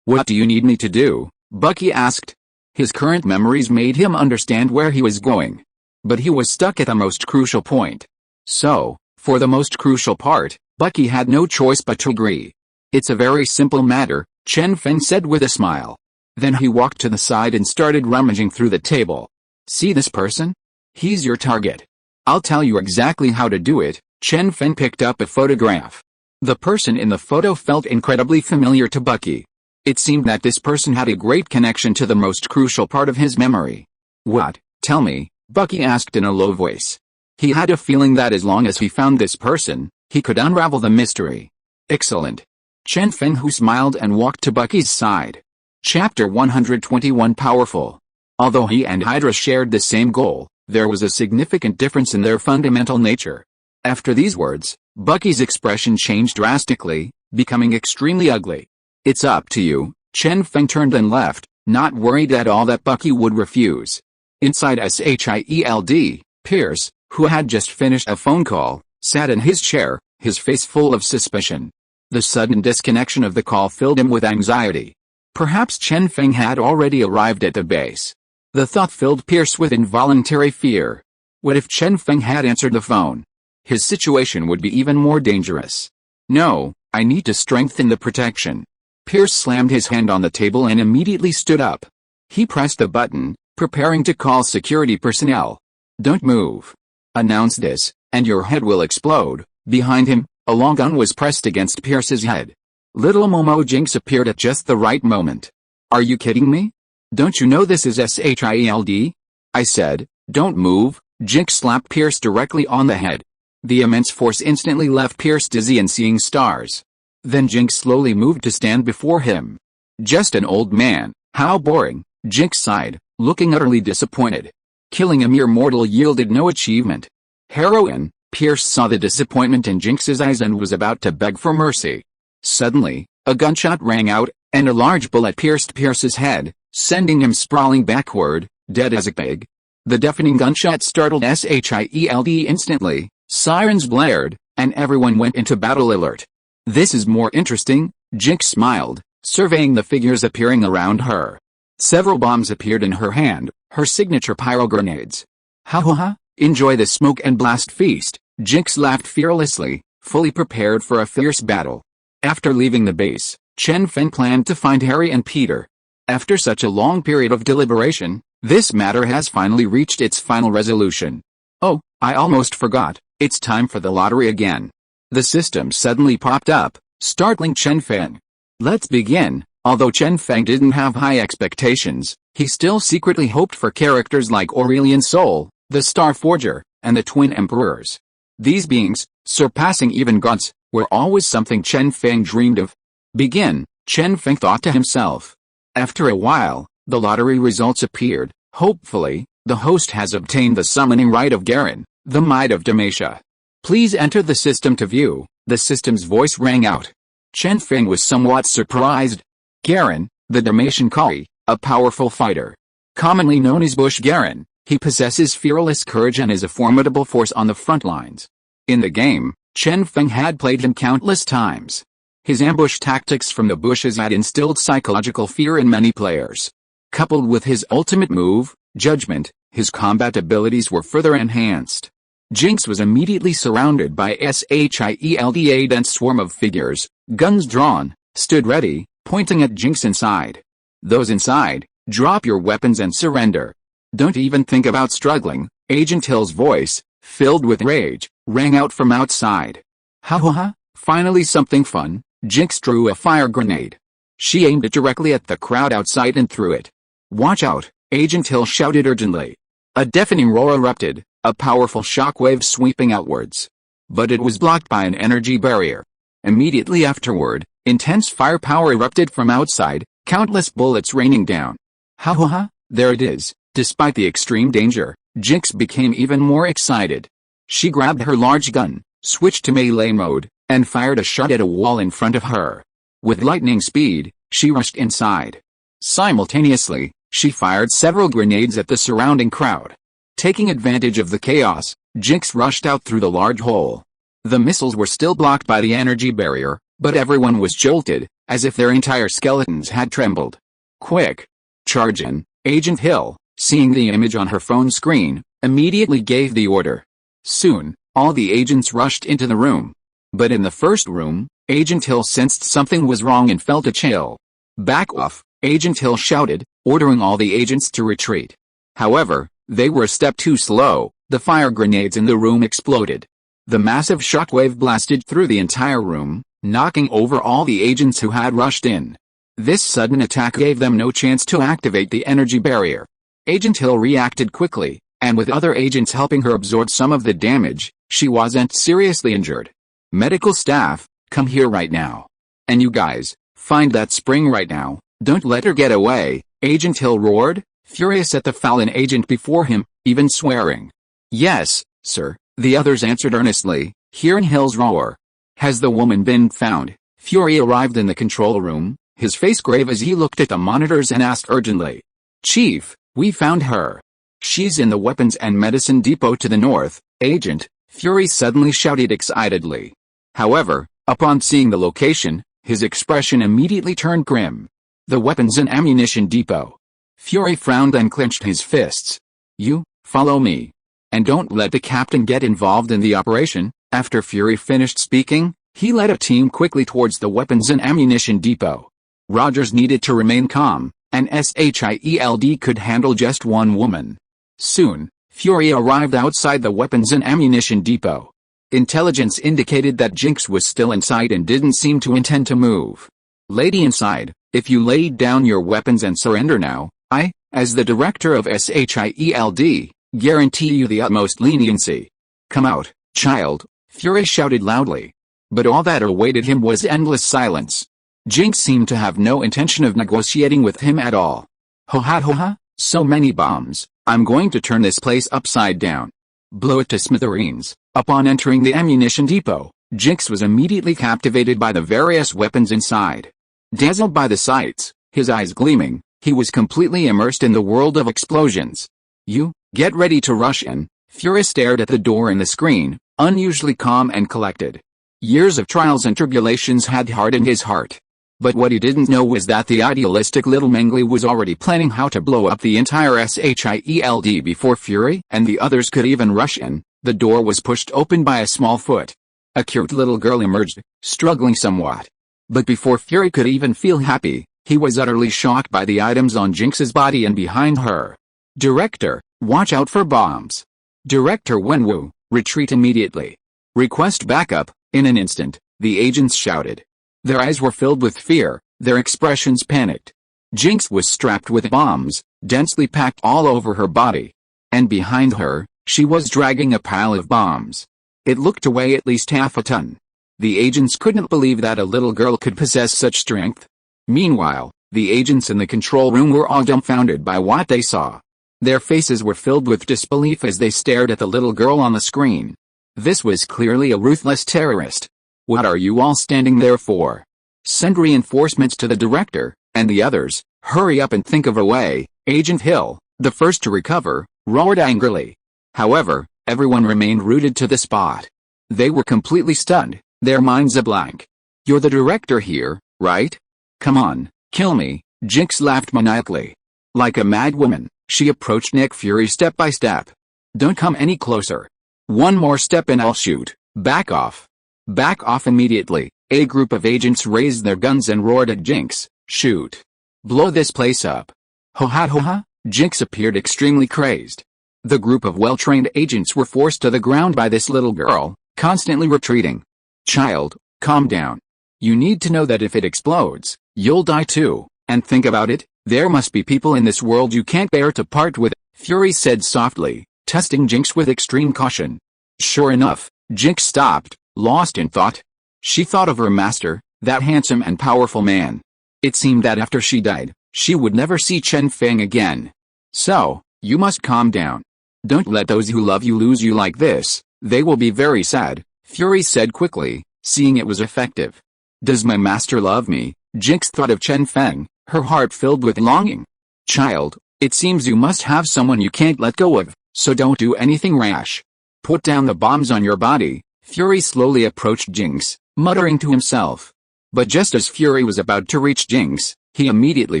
do you need me to do? Bucky asked. His current memories made him understand where he was going. But he was stuck at the most crucial point. So, for the most crucial part, Bucky had no choice but to agree. It's a very simple matter, Chen Feng said with a smile. Then he walked to the side and started rummaging through the table. See this person? He's your target. I'll tell you exactly how to do it. Chen Feng picked up a photograph. The person in the photo felt incredibly familiar to Bucky. It seemed that this person had a great connection to the most crucial part of his memory. What? Tell me, Bucky asked in a low voice. He had a feeling that as long as he found this person, he could unravel the mystery. Excellent. Chen Feng who smiled and walked to Bucky's side. Chapter 121 Powerful. Although he and Hydra shared the same goal, there was a significant difference in their fundamental nature. After these words, Bucky's expression changed drastically, becoming extremely ugly. It's up to you, Chen Feng turned and left, not worried at all that Bucky would refuse. Inside S.H.I.E.L.D, Pierce, who had just finished a phone call, sat in his chair, his face full of suspicion. The sudden disconnection of the call filled him with anxiety. Perhaps Chen Feng had already arrived at the base. The thought filled Pierce with involuntary fear. What if Chen Feng had answered the phone? His situation would be even more dangerous. No, I need to strengthen the protection. Pierce slammed his hand on the table and immediately stood up. He pressed a button, preparing to call security personnel. Don't move. Announce this, and your head will explode. Behind him, a long gun was pressed against Pierce's head. Little Momo Jinx appeared at just the right moment. Are you kidding me? Don't you know this is S.H.I.E.L.D? I said, don't move. Jinx slapped Pierce directly on the head. The immense force instantly left Pierce dizzy and seeing stars. Then Jinx slowly moved to stand before him. Just an old man, how boring, Jinx sighed, looking utterly disappointed. Killing a mere mortal yielded no achievement. Heroine, Pierce saw the disappointment in Jinx's eyes and was about to beg for mercy. Suddenly, a gunshot rang out, and a large bullet pierced Pierce's head, sending him sprawling backward, dead as a pig. The deafening gunshot startled S.H.I.E.L.D instantly, sirens blared, and everyone went into battle alert. This is more interesting, Jinx smiled, surveying the figures appearing around her. Several bombs appeared in her hand, her signature pyro grenades. Ha ha ha, enjoy the smoke and blast feast, Jinx laughed fearlessly, fully prepared for a fierce battle. After leaving the base, Chen Feng planned to find Harry and Peter. After such a long period of deliberation, this matter has finally reached its final resolution. Oh, I almost forgot, it's time for the lottery again. The system suddenly popped up, startling Chen Feng. Let's begin, Although Chen Feng didn't have high expectations, he still secretly hoped for characters like Aurelian Soul, the Star Forger, and the Twin Emperors. These beings, surpassing even gods, were always something Chen Feng dreamed of. Begin, Chen Feng thought to himself. After a while, the lottery results appeared. Hopefully, the host has obtained the summoning right of Garen, the might of Demacia. Please enter the system to view. The system's voice rang out. Chen Feng was somewhat surprised. Garen, the Demacian Kali, a powerful fighter. Commonly known as Bush Garen, he possesses fearless courage and is a formidable force on the front lines. In the game, Chen Feng had played him countless times. His ambush tactics from the bushes had instilled psychological fear in many players. Coupled with his ultimate move, Judgment, his combat abilities were further enhanced. Jinx was immediately surrounded by S.H.I.E.L.D. A dense swarm of figures, guns drawn, stood ready, pointing at Jinx inside. Those inside, drop your weapons and surrender. Don't even think about struggling. Agent Hill's voice, filled with rage, rang out from outside. Ha ha ha, finally something fun. Jinx drew a fire grenade. She aimed it directly at the crowd outside and threw it. Watch out, Agent Hill shouted urgently. A deafening roar erupted, a powerful shockwave sweeping outwards. But it was blocked by an energy barrier. Immediately afterward, intense firepower erupted from outside, countless bullets raining down. Ha ha ha, there it is. Despite the extreme danger, Jinx became even more excited. She grabbed her large gun, switched to melee mode, and fired a shot at a wall in front of her. With lightning speed, she rushed inside. Simultaneously, she fired several grenades at the surrounding crowd. Taking advantage of the chaos, Jinx rushed out through the large hole. The missiles were still blocked by the energy barrier, but everyone was jolted, as if their entire skeletons had trembled. Quick! Charge in! Agent Hill, seeing the image on her phone screen, immediately gave the order. Soon, all the agents rushed into the room. But in the first room, Agent Hill sensed something was wrong and felt a chill. Back off, Agent Hill shouted, ordering all the agents to retreat. However, they were a step too slow. The fire grenades in the room exploded. The massive shockwave blasted through the entire room, knocking over all the agents who had rushed in. This sudden attack gave them no chance to activate the energy barrier. Agent Hill reacted quickly, and with other agents helping her absorb some of the damage, she wasn't seriously injured. Medical staff, come here right now. And you guys, find that spring right now. Don't let her get away, Agent Hill roared, furious at the fallen agent before him, even swearing. Yes, sir, the others answered earnestly, hearing Hill's roar. Has the woman been found? Fury arrived in the control room, his face grave as he looked at the monitors and asked urgently. Chief, we found her. She's in the weapons and medicine depot to the north, Agent, Fury suddenly shouted excitedly. However, upon seeing the location, his expression immediately turned grim. The weapons and ammunition depot. Fury frowned and clenched his fists. You, follow me. And don't let the captain get involved in the operation. After Fury finished speaking, he led a team quickly towards the weapons and ammunition depot. Rogers needed to remain calm, and S.H.I.E.L.D. could handle just one woman. Soon, Fury arrived outside the weapons and ammunition depot. Intelligence indicated that Jinx was still inside and didn't seem to intend to move. Lady inside, if you laid down your weapons and surrender now, I, as the director of S.H.I.E.L.D., guarantee you the utmost leniency. Come out, child, Fury shouted loudly. But all that awaited him was endless silence. Jinx seemed to have no intention of negotiating with him at all. Ho ha ho ha, so many bombs, I'm going to turn this place upside down. Blow it to smithereens. Upon entering the ammunition depot, Jinx was immediately captivated by the various weapons inside. Dazzled by the sights, his eyes gleaming, he was completely immersed in the world of explosions. You, get ready to rush in. Fury stared at the door in the screen, unusually calm and collected. Years of trials and tribulations had hardened his heart. But what he didn't know was that the idealistic little Mengli was already planning how to blow up the entire S.H.I.E.L.D. before Fury and the others could even rush in. The door was pushed open by a small foot. A cute little girl emerged, struggling somewhat. But before Fury could even feel happy, he was utterly shocked by the items on Jinx's body and behind her. Director, watch out for bombs. Director Wenwu, retreat immediately. Request backup. In an instant, the agents shouted. Their eyes were filled with fear, their expressions panicked. Jinx was strapped with bombs, densely packed all over her body. And behind her, she was dragging a pile of bombs. It looked to weigh at least half a ton. The agents couldn't believe that a little girl could possess such strength. Meanwhile, the agents in the control room were all dumbfounded by what they saw. Their faces were filled with disbelief as they stared at the little girl on the screen. This was clearly a ruthless terrorist. What are you all standing there for? Send reinforcements to the director, and the others. Hurry up and think of a way. Agent Hill, the first to recover, roared angrily. However, everyone remained rooted to the spot. They were completely stunned, their minds a blank. You're the director here, right? Come on, kill me. Jinx laughed maniacally. Like a mad woman, she approached Nick Fury step by step. Don't come any closer. One more step and I'll shoot. Back off. Back off immediately. A group of agents raised their guns and roared at Jinx. Shoot. Blow this place up. Ho ha ho ha. Jinx appeared extremely crazed. The group of well-trained agents were forced to the ground by this little girl, constantly retreating. Child, calm down. You need to know that if it explodes, you'll die too, and think about it, there must be people in this world you can't bear to part with, Fury said softly, testing Jinx with extreme caution. Sure enough, Jinx stopped, lost in thought. She thought of her master, that handsome and powerful man. It seemed that after she died, she would never see Chen Feng again. So, you must calm down. Don't let those who love you lose you like this, they will be very sad, Fury said quickly, seeing it was effective. Does my master love me? Jinx thought of Chen Feng, her heart filled with longing. Child, it seems you must have someone you can't let go of, so don't do anything rash. Put down the bombs on your body. Fury slowly approached Jinx, muttering to himself. But just as Fury was about to reach Jinx, he immediately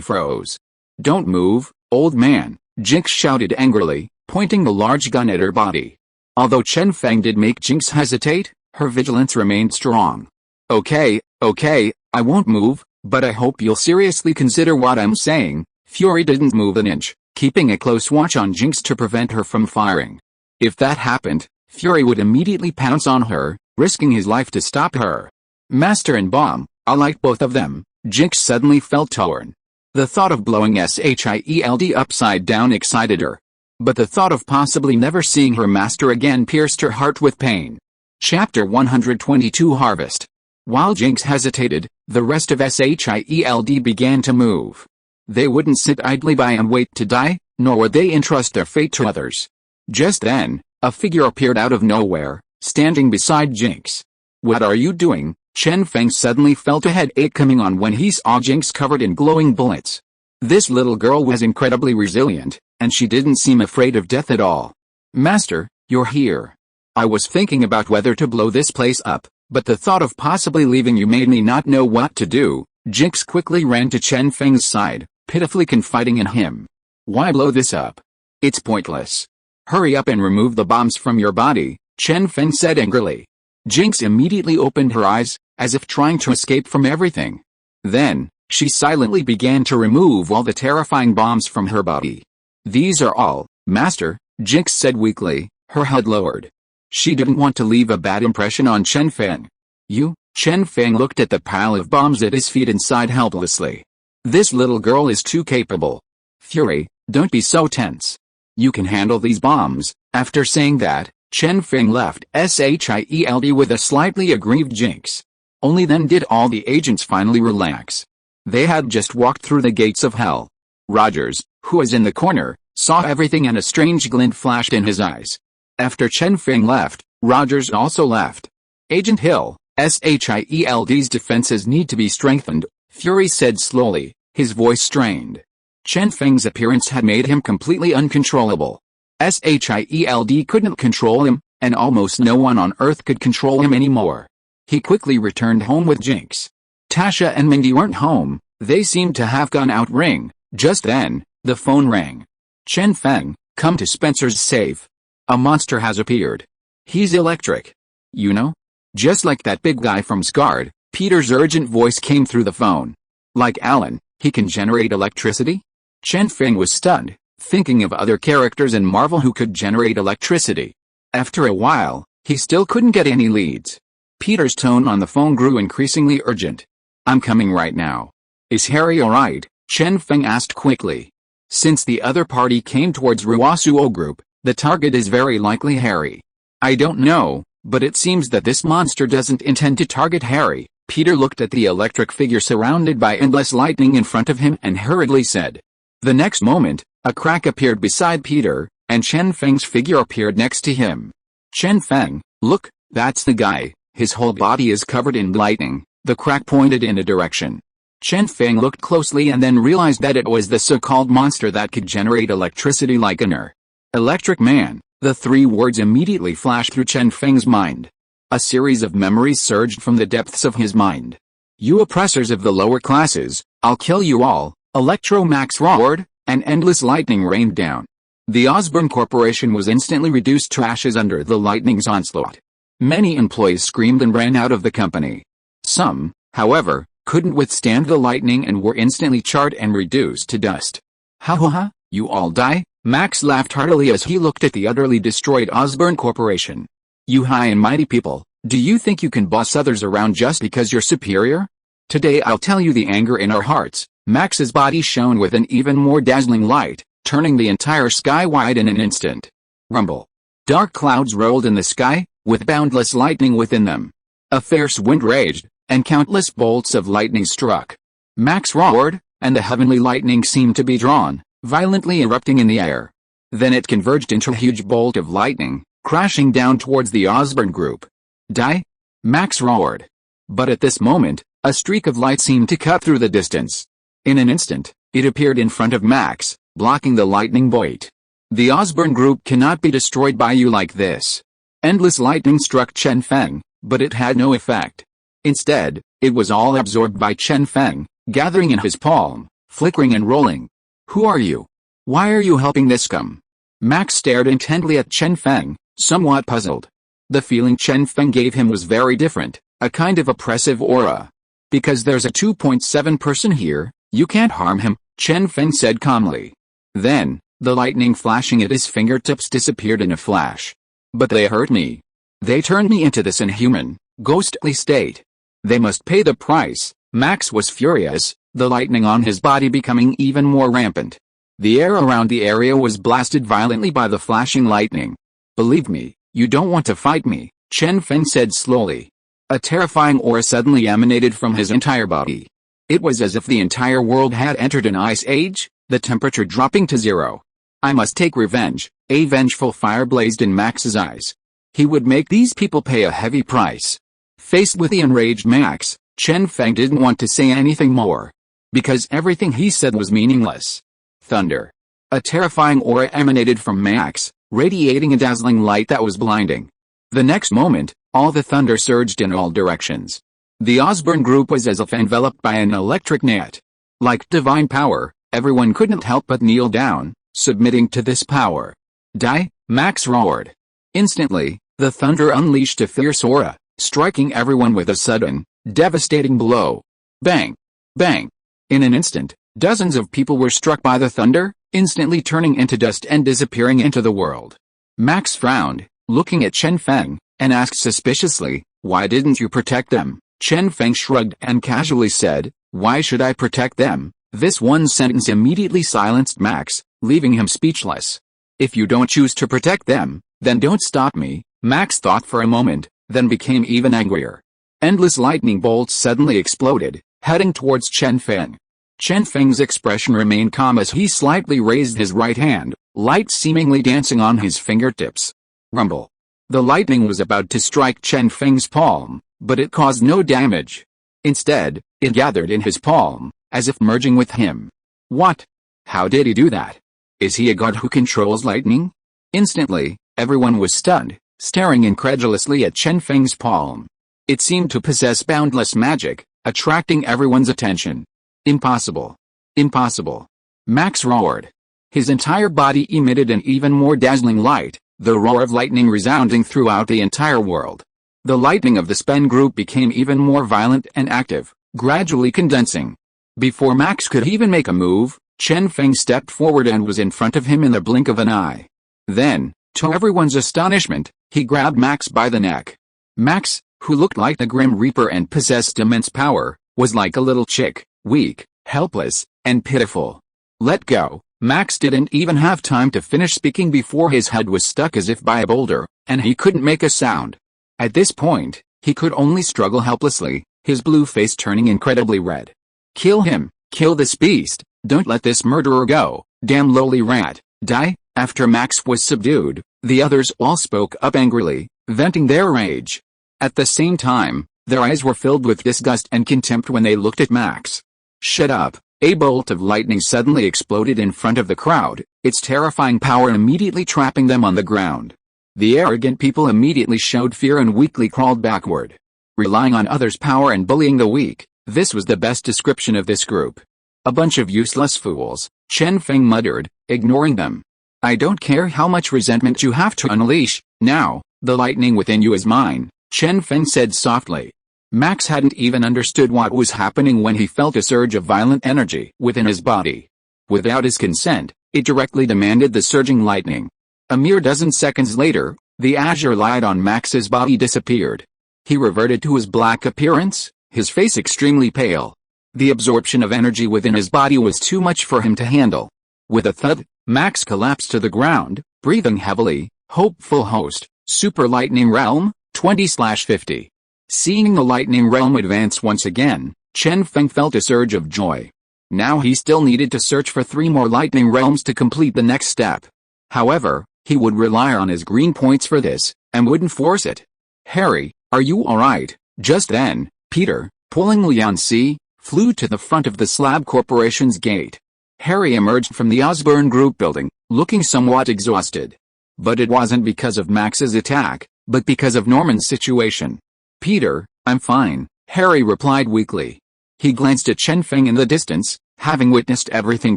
froze. Don't move, old man, Jinx shouted angrily, pointing the large gun at her body. Although Chen Feng did make Jinx hesitate, her vigilance remained strong. Okay, I won't move, but I hope you'll seriously consider what I'm saying. Fury didn't move an inch, keeping a close watch on Jinx to prevent her from firing. If that happened, Fury would immediately pounce on her, risking his life to stop her. Master and Bomb, I like both of them. Jinx suddenly felt torn. The thought of blowing S.H.I.E.L.D upside down excited her. But the thought of possibly never seeing her master again pierced her heart with pain. Chapter 122 Harvest. While Jinx hesitated, the rest of S.H.I.E.L.D began to move. They wouldn't sit idly by and wait to die, nor would they entrust their fate to others. Just then, a figure appeared out of nowhere, standing beside Jinx. What are you doing? Chen Feng suddenly felt a headache coming on when he saw Jinx covered in glowing bullets. This little girl was incredibly resilient, and she didn't seem afraid of death at all. Master, you're here. I was thinking about whether to blow this place up, but the thought of possibly leaving you made me not know what to do. Jinx quickly ran to Chen Feng's side, pitifully confiding in him. Why blow this up? It's pointless. Hurry up and remove the bombs from your body, Chen Feng said angrily. Jinx immediately opened her eyes, as if trying to escape from everything. Then, she silently began to remove all the terrifying bombs from her body. These are all, Master, Jinx said weakly, her head lowered. She didn't want to leave a bad impression on Chen Feng. You? Chen Feng looked at the pile of bombs at his feet and sighed helplessly. This little girl is too capable. Fury, don't be so tense. You can handle these bombs. After saying that, Chen Feng left S.H.I.E.L.D with a slightly aggrieved Jinx. Only then did all the agents finally relax. They had just walked through the gates of hell. Rogers, who was in the corner, saw everything and a strange glint flashed in his eyes. After Chen Feng left, Rogers also left. Agent Hill, S.H.I.E.L.D's defenses need to be strengthened, Fury said slowly, his voice strained. Chen Feng's appearance had made him completely uncontrollable. S.H.I.E.L.D couldn't control him, and almost no one on Earth could control him anymore. He quickly returned home with Jinx. Tasha and Mindy weren't home, they seemed to have gone out ring. Just then, the phone rang. Chen Feng, come to Spencer's safe. A monster has appeared. He's electric. You know? Just like that big guy from S.H.I.E.L.D, Peter's urgent voice came through the phone. Like Alan, he can generate electricity? Chen Feng was stunned, thinking of other characters in Marvel who could generate electricity. After a while, he still couldn't get any leads. Peter's tone on the phone grew increasingly urgent. I'm coming right now. Is Harry alright? Chen Feng asked quickly. Since the other party came towards Ruasuo group, the target is very likely Harry. I don't know, but it seems that this monster doesn't intend to target Harry. Peter looked at the electric figure surrounded by endless lightning in front of him and hurriedly said. The next moment, a crack appeared beside Peter, and Chen Feng's figure appeared next to him. Chen Feng, look, that's the guy. His whole body is covered in lightning. The crack pointed in a direction. Chen Feng looked closely and then realized that it was the so-called monster that could generate electricity like an electric man. The three words immediately flashed through Chen Feng's mind. A series of memories surged from the depths of his mind. You oppressors of the lower classes, I'll kill you all. Electro Max roared, and endless lightning rained down. The Osborn Corporation was instantly reduced to ashes under the lightning's onslaught. Many employees screamed and ran out of the company. Some, however, couldn't withstand the lightning and were instantly charred and reduced to dust. Ha ha ha, you all die? Max laughed heartily as he looked at the utterly destroyed Osborn Corporation. You high and mighty people, do you think you can boss others around just because you're superior? Today I'll tell you the anger in our hearts. Max's body shone with an even more dazzling light, turning the entire sky wide in an instant. Rumble. Dark clouds rolled in the sky, with boundless lightning within them. A fierce wind raged, and countless bolts of lightning struck. Max roared, and the heavenly lightning seemed to be drawn, violently erupting in the air. Then it converged into a huge bolt of lightning, crashing down towards the Osborn group. Die? Max roared. But at this moment, a streak of light seemed to cut through the distance. In an instant, it appeared in front of Max, blocking the lightning bolt. The Osborn group cannot be destroyed by you like this. Endless lightning struck Chen Feng, but it had no effect. Instead, it was all absorbed by Chen Feng, gathering in his palm, flickering and rolling. Who are you? Why are you helping this scum? Max stared intently at Chen Feng, somewhat puzzled. The feeling Chen Feng gave him was very different, a kind of oppressive aura. Because there's a 2.7 person here, you can't harm him, Chen Feng said calmly. Then, the lightning flashing at his fingertips disappeared in a flash. But they hurt me. They turned me into this inhuman, ghostly state. They must pay the price. Max was furious, the lightning on his body becoming even more rampant. The air around the area was blasted violently by the flashing lightning. Believe me, you don't want to fight me, Chen Feng said slowly. A terrifying aura suddenly emanated from his entire body. It was as if the entire world had entered an ice age, the temperature dropping to zero. I must take revenge. A vengeful fire blazed in Max's eyes. He would make these people pay a heavy price. Faced with the enraged Max, Chen Feng didn't want to say anything more. Because everything he said was meaningless. Thunder. A terrifying aura emanated from Max, radiating a dazzling light that was blinding. The next moment, all the thunder surged in all directions. The Osborn group was as if enveloped by an electric net. Like divine power, everyone couldn't help but kneel down, submitting to this power. Die? Max roared. Instantly, the thunder unleashed a fierce aura, striking everyone with a sudden, devastating blow. Bang! Bang! In an instant, dozens of people were struck by the thunder, instantly turning into dust and disappearing into the world. Max frowned, looking at Chen Feng, and asked suspiciously, why didn't you protect them? Chen Feng shrugged and casually said, why should I protect them? This one sentence immediately silenced Max, leaving him speechless. If you don't choose to protect them, then don't stop me, Max thought for a moment, then became even angrier. Endless lightning bolts suddenly exploded, heading towards Chen Feng. Chen Feng's expression remained calm as he slightly raised his right hand, light seemingly dancing on his fingertips. Rumble. The lightning was about to strike Chen Feng's palm, but it caused no damage. Instead, it gathered in his palm, as if merging with him. What? How did he do that? Is he a god who controls lightning? Instantly, everyone was stunned, staring incredulously at Chen Feng's palm. It seemed to possess boundless magic, attracting everyone's attention. Impossible. Impossible. Max roared. His entire body emitted an even more dazzling light, the roar of lightning resounding throughout the entire world. The lightning of the Spen group became even more violent and active, gradually condensing. Before Max could even make a move, Chen Feng stepped forward and was in front of him in the blink of an eye. Then, to everyone's astonishment, he grabbed Max by the neck. Max, who looked like the Grim Reaper and possessed immense power, was like a little chick, weak, helpless, and pitiful. Let go. Max didn't even have time to finish speaking before his head was stuck as if by a boulder, and he couldn't make a sound. At this point, he could only struggle helplessly, his blue face turning incredibly red. Kill him, kill this beast, don't let this murderer go, damn lowly rat, die. After Max was subdued, the others all spoke up angrily, venting their rage. At the same time, their eyes were filled with disgust and contempt when they looked at Max. Shut up. A bolt of lightning suddenly exploded in front of the crowd, its terrifying power immediately trapping them on the ground. The arrogant people immediately showed fear and weakly crawled backward. Relying on others' power and bullying the weak, this was the best description of this group. A bunch of useless fools, Chen Feng muttered, ignoring them. I don't care how much resentment you have to unleash, now, the lightning within you is mine, Chen Feng said softly. Max hadn't even understood what was happening when he felt a surge of violent energy within his body. Without his consent, it directly demanded the surging lightning. A mere dozen seconds later, the azure light on Max's body disappeared. He reverted to his black appearance, his face extremely pale. The absorption of energy within his body was too much for him to handle. With a thud, Max collapsed to the ground, breathing heavily. Hopeful host, Super Lightning Realm, 20/50. Seeing the lightning realm advance once again, Chen Feng felt a surge of joy. Now he still needed to search for 3 more lightning realms to complete the next step. However, he would rely on his green points for this, and wouldn't force it. Harry, are you alright? Just then, Peter, pulling Lianxi, flew to the front of the Slab Corporation's gate. Harry emerged from the Osborn Group building, looking somewhat exhausted. But it wasn't because of Max's attack, but because of Norman's situation. Peter, I'm fine, Harry replied weakly. He glanced at Chen Feng in the distance, having witnessed everything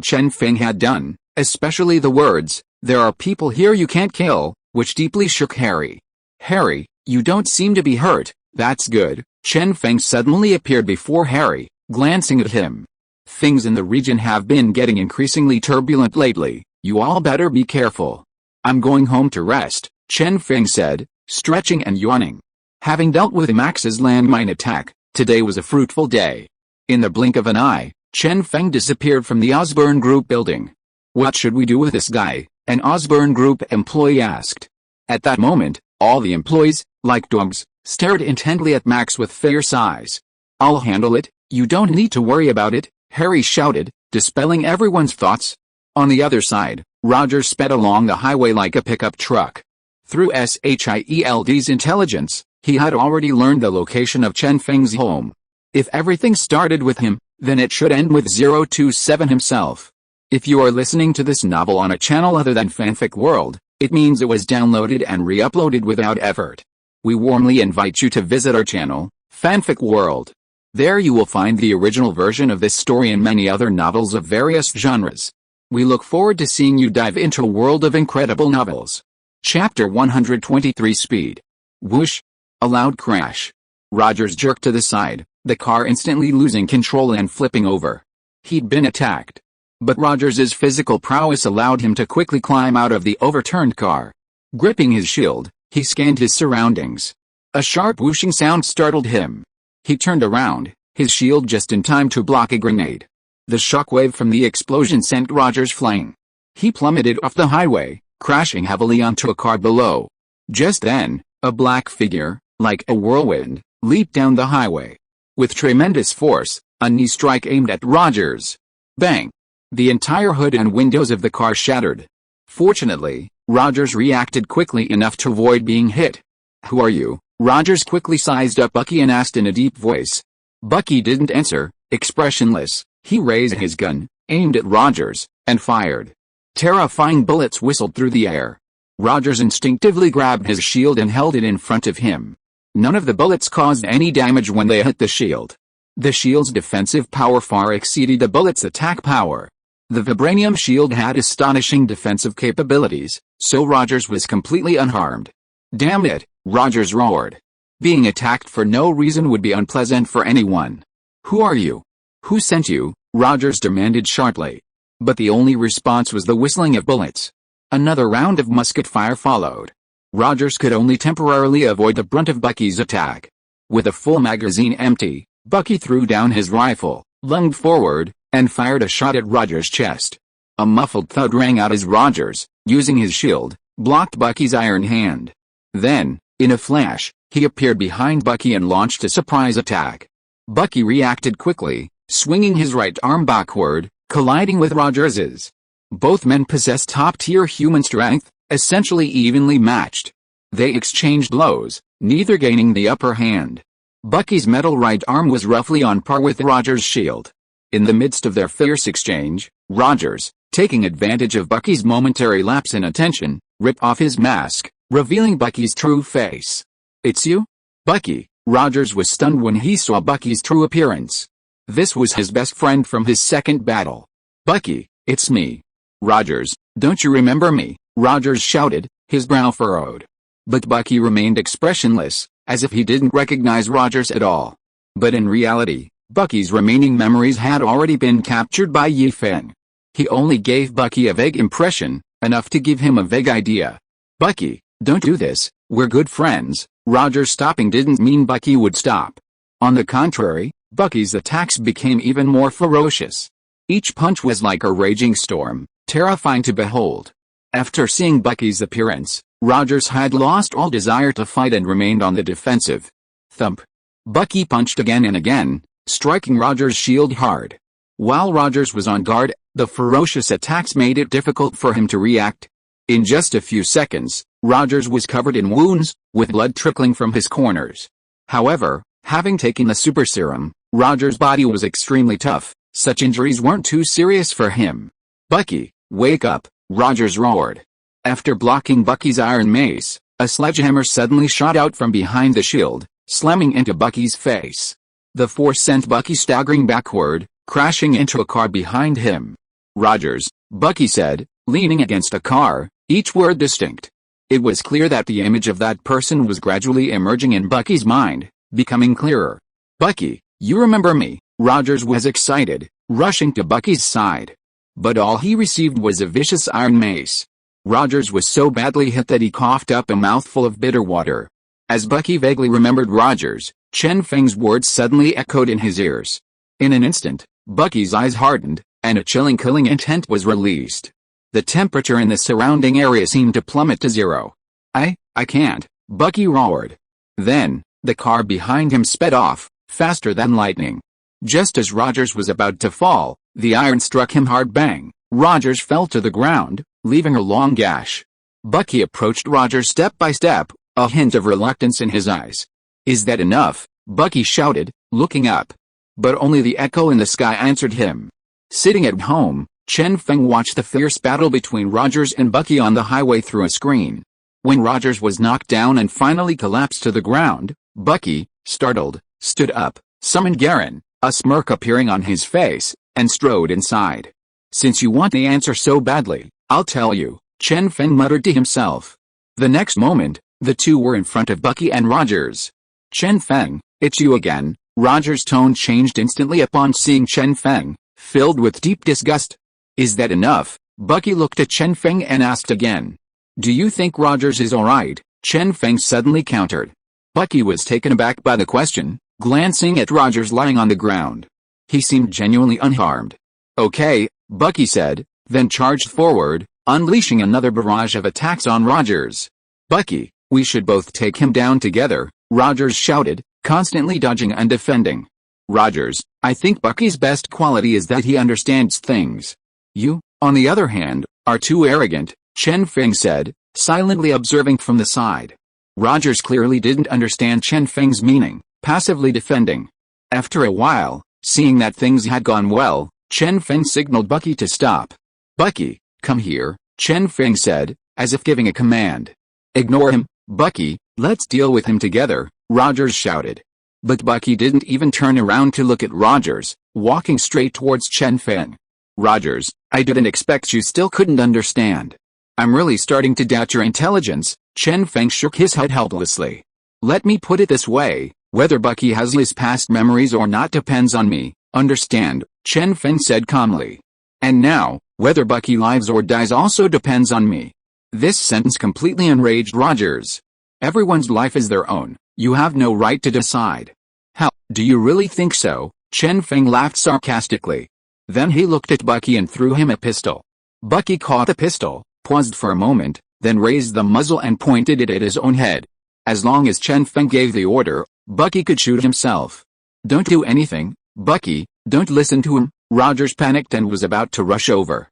Chen Feng had done, especially the words, "There are people here you can't kill," which deeply shook Harry. Harry, you don't seem to be hurt, that's good. Chen Feng suddenly appeared before Harry, glancing at him. Things in the region have been getting increasingly turbulent lately, you all better be careful. I'm going home to rest, Chen Feng said, stretching and yawning. Having dealt with Max's landmine attack, today was a fruitful day. In the blink of an eye, Chen Feng disappeared from the Osborn Group building. What should we do with this guy? An Osborn Group employee asked. At that moment, all the employees, like dogs, stared intently at Max with fierce eyes. I'll handle it, you don't need to worry about it, Harry shouted, dispelling everyone's thoughts. On the other side, Roger sped along the highway like a pickup truck. Through S.H.I.E.L.D's intelligence, he had already learned the location of Chen Feng's home. If everything started with him, then it should end with 027 himself. If you are listening to this novel on a channel other than Fanfic World, it means it was downloaded and re-uploaded without effort. We warmly invite you to visit our channel, Fanfic World. There you will find the original version of this story and many other novels of various genres. We look forward to seeing you dive into a world of incredible novels. Chapter 123 Speed. Whoosh. A loud crash. Rogers jerked to the side, the car instantly losing control and flipping over. He'd been attacked. But Rogers's physical prowess allowed him to quickly climb out of the overturned car. Gripping his shield, he scanned his surroundings. A sharp whooshing sound startled him. He turned around, his shield just in time to block a grenade. The shockwave from the explosion sent Rogers flying. He plummeted off the highway, crashing heavily onto a car below. Just then, a black figure, like a whirlwind, leaped down the highway. With tremendous force, a knee strike aimed at Rogers. Bang! The entire hood and windows of the car shattered. Fortunately, Rogers reacted quickly enough to avoid being hit. Who are you? Rogers quickly sized up Bucky and asked in a deep voice. Bucky didn't answer, expressionless. He raised his gun, aimed at Rogers, and fired. Terrifying bullets whistled through the air. Rogers instinctively grabbed his shield and held it in front of him. None of the bullets caused any damage when they hit the shield. The shield's defensive power far exceeded the bullet's attack power. The vibranium shield had astonishing defensive capabilities, so Rogers was completely unharmed. Damn it, Rogers roared. Being attacked for no reason would be unpleasant for anyone. Who are you? Who sent you? Rogers demanded sharply. But the only response was the whistling of bullets. Another round of musket fire followed. Rogers could only temporarily avoid the brunt of Bucky's attack. With a full magazine empty, Bucky threw down his rifle, lunged forward, and fired a shot at Rogers' chest. A muffled thud rang out as Rogers, using his shield, blocked Bucky's iron hand. Then, in a flash, he appeared behind Bucky and launched a surprise attack. Bucky reacted quickly, swinging his right arm backward, colliding with Rogers's. Both men possessed top-tier human strength, essentially evenly matched. They exchanged blows, neither gaining the upper hand. Bucky's metal right arm was roughly on par with Rogers' shield. In the midst of their fierce exchange, Rogers, taking advantage of Bucky's momentary lapse in attention, ripped off his mask, revealing Bucky's true face. "It's you, Bucky." Rogers was stunned when he saw Bucky's true appearance. This was his best friend from his second battle. "Bucky, it's me." "Rogers, don't you remember me?" Rogers shouted, his brow furrowed. But Bucky remained expressionless, as if he didn't recognize Rogers at all. But in reality, Bucky's remaining memories had already been captured by Chen Feng. He only gave Bucky a vague impression, enough to give him a vague idea. "Bucky, don't do this, we're good friends." Rogers stopping didn't mean Bucky would stop. On the contrary, Bucky's attacks became even more ferocious. Each punch was like a raging storm, terrifying to behold. After seeing Bucky's appearance, Rogers had lost all desire to fight and remained on the defensive. Thump. Bucky punched again and again, striking Rogers' shield hard. While Rogers was on guard, the ferocious attacks made it difficult for him to react. In just a few seconds, Rogers was covered in wounds, with blood trickling from his corners. However, having taken the super serum, Rogers' body was extremely tough. Such injuries weren't too serious for him. "Bucky, wake up," Rogers roared. After blocking Bucky's iron mace, a sledgehammer suddenly shot out from behind the shield, slamming into Bucky's face. The force sent Bucky staggering backward, crashing into a car behind him. "Rogers," Bucky said, leaning against a car, each word distinct. It was clear that the image of that person was gradually emerging in Bucky's mind, becoming clearer. "Bucky, you remember me?" Rogers was excited, rushing to Bucky's side. But all he received was a vicious iron mace. Rogers was so badly hit that he coughed up a mouthful of bitter water. As Bucky vaguely remembered Rogers, Chen Feng's words suddenly echoed in his ears. In an instant, Bucky's eyes hardened, and a chilling killing intent was released. The temperature in the surrounding area seemed to plummet to zero. I can't," Bucky roared. Then, the car behind him sped off, faster than lightning. Just as Rogers was about to fall, the iron struck him hard. Bang! Rogers fell to the ground, leaving a long gash. Bucky approached Rogers step by step, a hint of reluctance in his eyes. "Is that enough?" Bucky shouted, looking up. But only the echo in the sky answered him. Sitting at home, Chen Feng watched the fierce battle between Rogers and Bucky on the highway through a screen. When Rogers was knocked down and finally collapsed to the ground, Bucky, startled, stood up, summoned Garen, a smirk appearing on his face, and strode inside. "Since you want the answer so badly, I'll tell you," Chen Feng muttered to himself. The next moment, the two were in front of Bucky and Rogers. "Chen Feng, it's you again." Rogers' tone changed instantly upon seeing Chen Feng, filled with deep disgust. "Is that enough?" Bucky looked at Chen Feng and asked again. "Do you think Rogers is alright?" Chen Feng suddenly countered. Bucky was taken aback by the question, glancing at Rogers lying on the ground. He seemed genuinely unharmed. "Okay," Bucky said, then charged forward, unleashing another barrage of attacks on Rogers. "Bucky, we should both take him down together," Rogers shouted, constantly dodging and defending. "Rogers, I think Bucky's best quality is that he understands things. You, on the other hand, are too arrogant," Chen Feng said, silently observing from the side. Rogers clearly didn't understand Chen Feng's meaning, passively defending. After a while, seeing that things had gone well, Chen Feng signaled Bucky to stop. "Bucky, come here," Chen Feng said, as if giving a command. "Ignore him, Bucky, let's deal with him together," Rogers shouted. But Bucky didn't even turn around to look at Rogers, walking straight towards Chen Feng. "Rogers, I didn't expect you still couldn't understand. I'm really starting to doubt your intelligence." Chen Feng shook his head helplessly. "Let me put it this way, whether Bucky has his past memories or not depends on me, understand?" Chen Feng said calmly. "And now, whether Bucky lives or dies also depends on me." This sentence completely enraged Rogers. "Everyone's life is their own, you have no right to decide." "How, do you really think so?" Chen Feng laughed sarcastically. Then he looked at Bucky and threw him a pistol. Bucky caught the pistol, paused for a moment, then raised the muzzle and pointed it at his own head. As long as Chen Feng gave the order, Bucky could shoot himself. "Don't do anything, Bucky, don't listen to him." Rogers panicked and was about to rush over.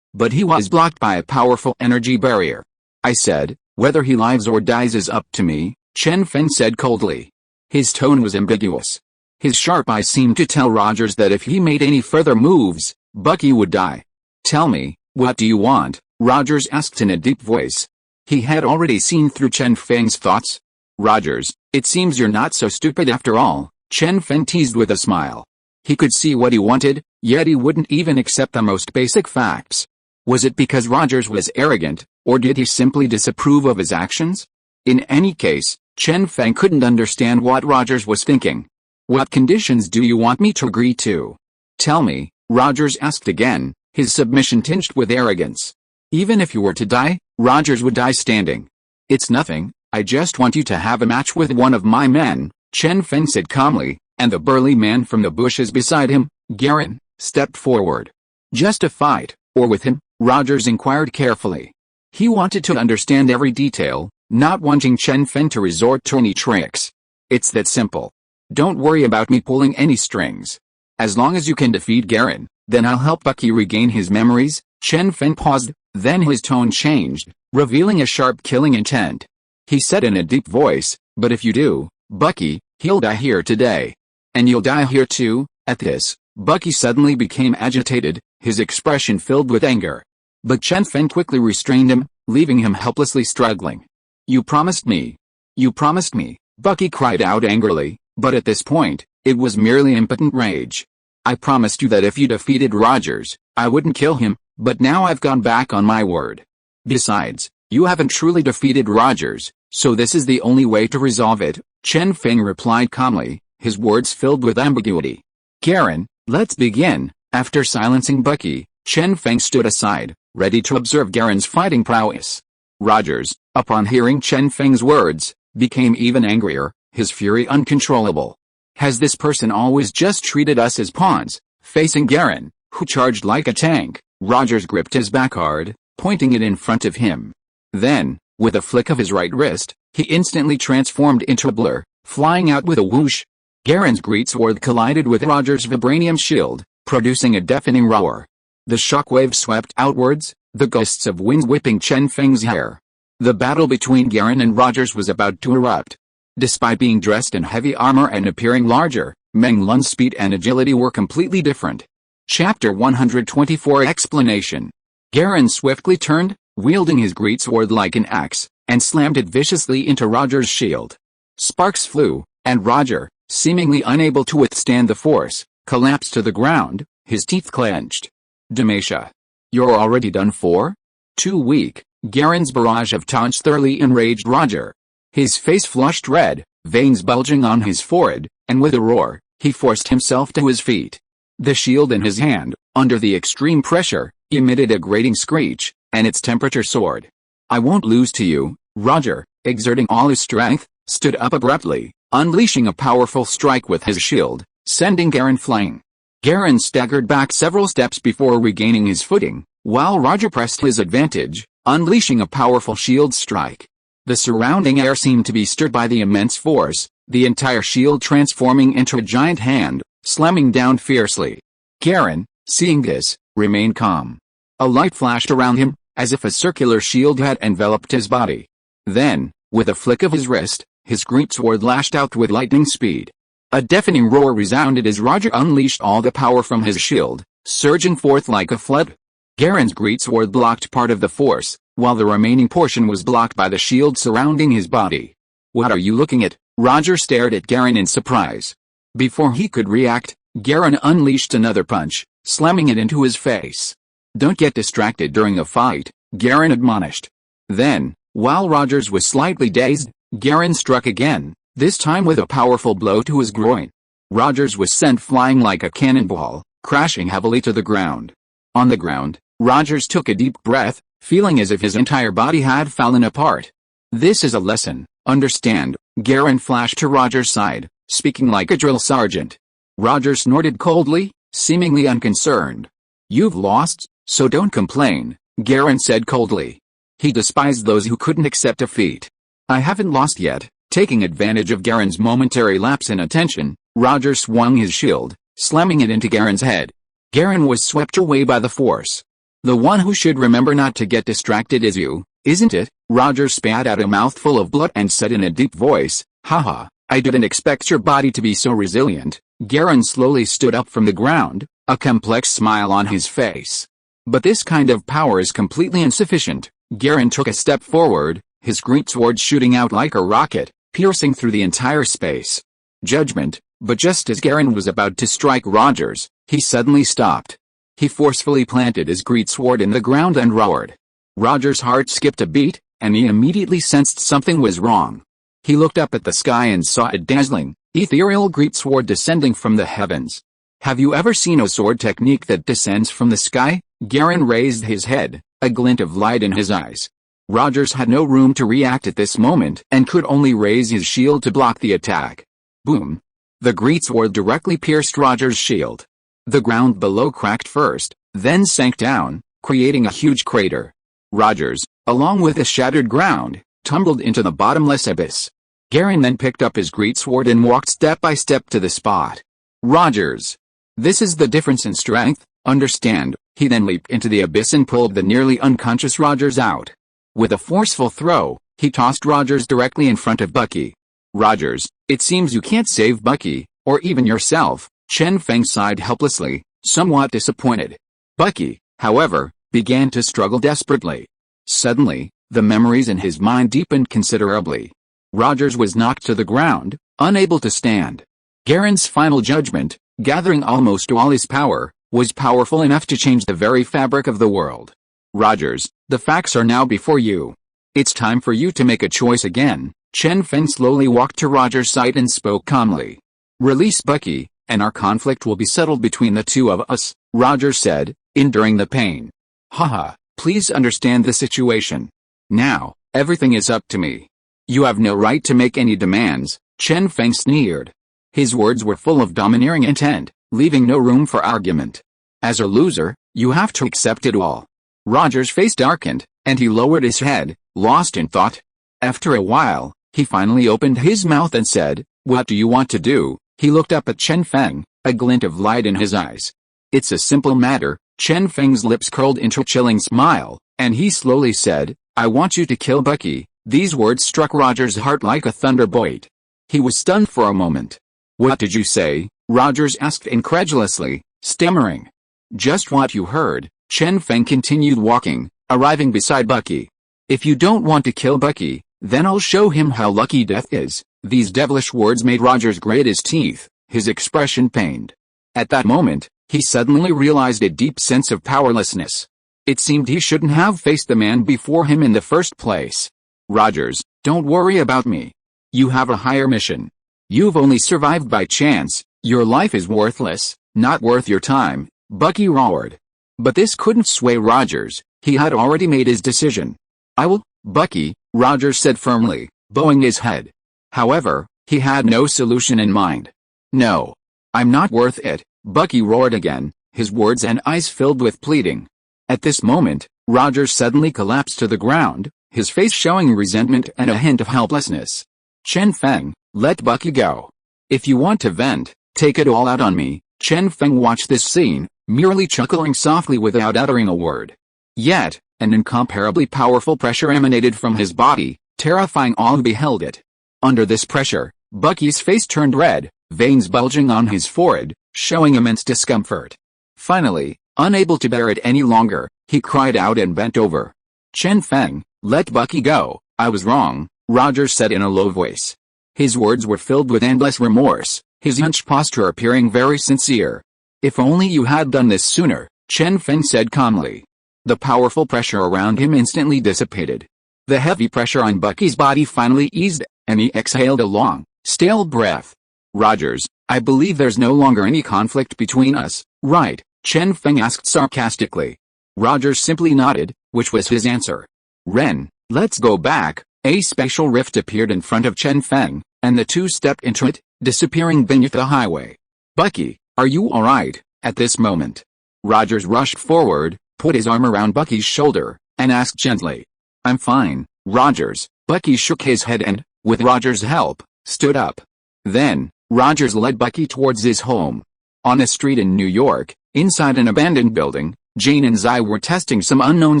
But he was blocked by a powerful energy barrier. "I said, whether he lives or dies is up to me," Chen Feng said coldly. His tone was ambiguous. His sharp eyes seemed to tell Rogers that if he made any further moves, Bucky would die. "Tell me, what do you want?" Rogers asked in a deep voice. He had already seen through Chen Feng's thoughts. "Rogers, it seems you're not so stupid after all," Chen Feng teased with a smile. He could see what he wanted, yet he wouldn't even accept the most basic facts. Was it because Rogers was arrogant, or did he simply disapprove of his actions? In any case, Chen Feng couldn't understand what Rogers was thinking. "What conditions do you want me to agree to?" "Tell me," Rogers asked again, his submission tinged with arrogance. "Even if you were to die, Rogers would die standing." "It's nothing, I just want you to have a match with one of my men," Chen Feng said calmly, and the burly man from the bushes beside him, Garen, stepped forward. "Just a fight, or with him?" Rogers inquired carefully. He wanted to understand every detail, not wanting Chen Feng to resort to any tricks. "It's that simple. Don't worry about me pulling any strings. As long as you can defeat Garen, then I'll help Bucky regain his memories." Chen Feng paused, then his tone changed, revealing a sharp killing intent. He said in a deep voice, "But if you do, Bucky, he'll die here today. And you'll die here too." At this, Bucky suddenly became agitated, his expression filled with anger. But Chen Feng quickly restrained him, leaving him helplessly struggling. "You promised me. You promised me," Bucky cried out angrily, but at this point, it was merely impotent rage. "I promised you that if you defeated Rogers, I wouldn't kill him, but now I've gone back on my word. Besides, you haven't truly defeated Rogers, so this is the only way to resolve it," Chen Feng replied calmly, his words filled with ambiguity. "Garen, let's begin." After silencing Bucky, Chen Feng stood aside, ready to observe Garen's fighting prowess. Rogers, upon hearing Chen Feng's words, became even angrier, his fury uncontrollable. "Has this person always just treated us as pawns?" Facing Garen, who charged like a tank, Rogers gripped his back hard, pointing it in front of him. Then, with a flick of his right wrist, he instantly transformed into a blur, flying out with a whoosh. Garen's greatsword collided with Rogers' vibranium shield, producing a deafening roar. The shockwave swept outwards, the gusts of wind whipping Chen Feng's hair. The battle between Garen and Rogers was about to erupt. Despite being dressed in heavy armor and appearing larger, Meng Lun's speed and agility were completely different. Chapter 124 Explanation. Garen swiftly turned, wielding his greatsword like an axe, and slammed it viciously into Rogers' shield. Sparks flew, and Roger, seemingly unable to withstand the force, collapsed to the ground, his teeth clenched. "Demasha. You're already done for?" "Too weak." Garen's barrage of taunts thoroughly enraged Roger. His face flushed red, veins bulging on his forehead, and with a roar, he forced himself to his feet. The shield in his hand, under the extreme pressure, emitted a grating screech, and its temperature soared. "I won't lose to you." Roger, exerting all his strength, stood up abruptly, unleashing a powerful strike with his shield, sending Garen flying. Garen staggered back several steps before regaining his footing, while Roger pressed his advantage, unleashing a powerful shield strike. The surrounding air seemed to be stirred by the immense force, the entire shield transforming into a giant hand, slamming down fiercely. Garen, seeing this, remained calm. A light flashed around him, as if a circular shield had enveloped his body. Then, with a flick of his wrist, his greatsword lashed out with lightning speed. A deafening roar resounded as Roger unleashed all the power from his shield, surging forth like a flood. Garen's greatsword blocked part of the force, while the remaining portion was blocked by the shield surrounding his body. "What are you looking at?" Roger stared at Garen in surprise. Before he could react, Garen unleashed another punch, slamming it into his face. "Don't get distracted during a fight," Garen admonished. Then, while Rogers was slightly dazed, Garen struck again, this time with a powerful blow to his groin. Rogers was sent flying like a cannonball, crashing heavily to the ground. On the ground, Rogers took a deep breath, feeling as if his entire body had fallen apart. "This is a lesson, understand?" Garen flashed to Rogers' side, speaking like a drill sergeant. Roger snorted coldly, seemingly unconcerned. You've lost, so don't complain, Garen said coldly. He despised those who couldn't accept defeat. I haven't lost yet. Taking advantage of Garen's momentary lapse in attention, Roger swung his shield, slamming it into Garen's head. Garen was swept away by the force. The one who should remember not to get distracted is you, isn't it? Roger spat out a mouthful of blood and said in a deep voice, haha, I didn't expect your body to be so resilient. Garen slowly stood up from the ground, a complex smile on his face. But this kind of power is completely insufficient. Garen took a step forward, his greatsword shooting out like a rocket, piercing through the entire space. Judgment, but just as Garen was about to strike Rogers, he suddenly stopped. He forcefully planted his greatsword in the ground and roared. Rogers' heart skipped a beat, and he immediately sensed something was wrong. He looked up at the sky and saw a dazzling, ethereal greatsword descending from the heavens. Have you ever seen a sword technique that descends from the sky? Garen raised his head, a glint of light in his eyes. Rogers had no room to react at this moment and could only raise his shield to block the attack. Boom! The greatsword directly pierced Rogers' shield. The ground below cracked first, then sank down, creating a huge crater. Rogers, along with the shattered ground, tumbled into the bottomless abyss. Garen then picked up his greatsword and walked step by step to the spot. Rogers! This is the difference in strength, understand? He then leaped into the abyss and pulled the nearly unconscious Rogers out. With a forceful throw, he tossed Rogers directly in front of Bucky. Rogers, it seems you can't save Bucky, or even yourself, Chen Feng sighed helplessly, somewhat disappointed. Bucky, however, began to struggle desperately. Suddenly, the memories in his mind deepened considerably. Rogers was knocked to the ground, unable to stand. Garen's final judgment, gathering almost all his power, was powerful enough to change the very fabric of the world. Rogers, the facts are now before you. It's time for you to make a choice again. Chen Feng slowly walked to Rogers' side and spoke calmly. Release Bucky, and our conflict will be settled between the two of us, Rogers said, enduring the pain. Haha, please understand the situation. Now, everything is up to me. You have no right to make any demands, Chen Feng sneered. His words were full of domineering intent, leaving no room for argument. As a loser, you have to accept it all. Rogers' face darkened, and he lowered his head, lost in thought. After a while, he finally opened his mouth and said, what do you want to do? He looked up at Chen Feng, a glint of light in his eyes. It's a simple matter. Chen Feng's lips curled into a chilling smile, and he slowly said, I want you to kill Bucky. These words struck Rogers' heart like a thunderbolt. He was stunned for a moment. What did you say? Rogers asked incredulously, stammering. Just what you heard. Chen Feng continued walking, arriving beside Bucky. If you don't want to kill Bucky, then I'll show him how lucky death is. These devilish words made Rogers grit his teeth, his expression pained. At that moment, he suddenly realized a deep sense of powerlessness. It seemed he shouldn't have faced the man before him in the first place. Rogers, don't worry about me. You have a higher mission. You've only survived by chance. Your life is worthless, not worth your time, Bucky roared. But this couldn't sway Rogers. He had already made his decision. I will, Bucky, Rogers said firmly, bowing his head. However, he had no solution in mind. No. I'm not worth it, Bucky roared again, his words and eyes filled with pleading. At this moment, Rogers suddenly collapsed to the ground, his face showing resentment and a hint of helplessness. Chen Feng, let Bucky go. If you want to vent, take it all out on me. Chen Feng watched this scene, merely chuckling softly without uttering a word. Yet, an incomparably powerful pressure emanated from his body, terrifying all who beheld it. Under this pressure, Bucky's face turned red, veins bulging on his forehead, showing immense discomfort. Finally, unable to bear it any longer, he cried out and bent over. Chen Feng, let Bucky go. I was wrong, Rogers said in a low voice. His words were filled with endless remorse, his hunched posture appearing very sincere. If only you had done this sooner, Chen Feng said calmly. The powerful pressure around him instantly dissipated. The heavy pressure on Bucky's body finally eased, and he exhaled a long, stale breath. Rogers, I believe there's no longer any conflict between us, right? Chen Feng asked sarcastically. Rogers simply nodded, which was his answer. Ren, let's go back. A spatial rift appeared in front of Chen Feng, and the two stepped into it, disappearing beneath the highway. Bucky, are you alright? At this moment, Rogers rushed forward, put his arm around Bucky's shoulder, and asked gently. "I'm fine, Rogers." Bucky shook his head and, with Rogers' help, stood up. Then, Rogers led Bucky towards his home. On a street in New York, inside an abandoned building, Jane and Zai were testing some unknown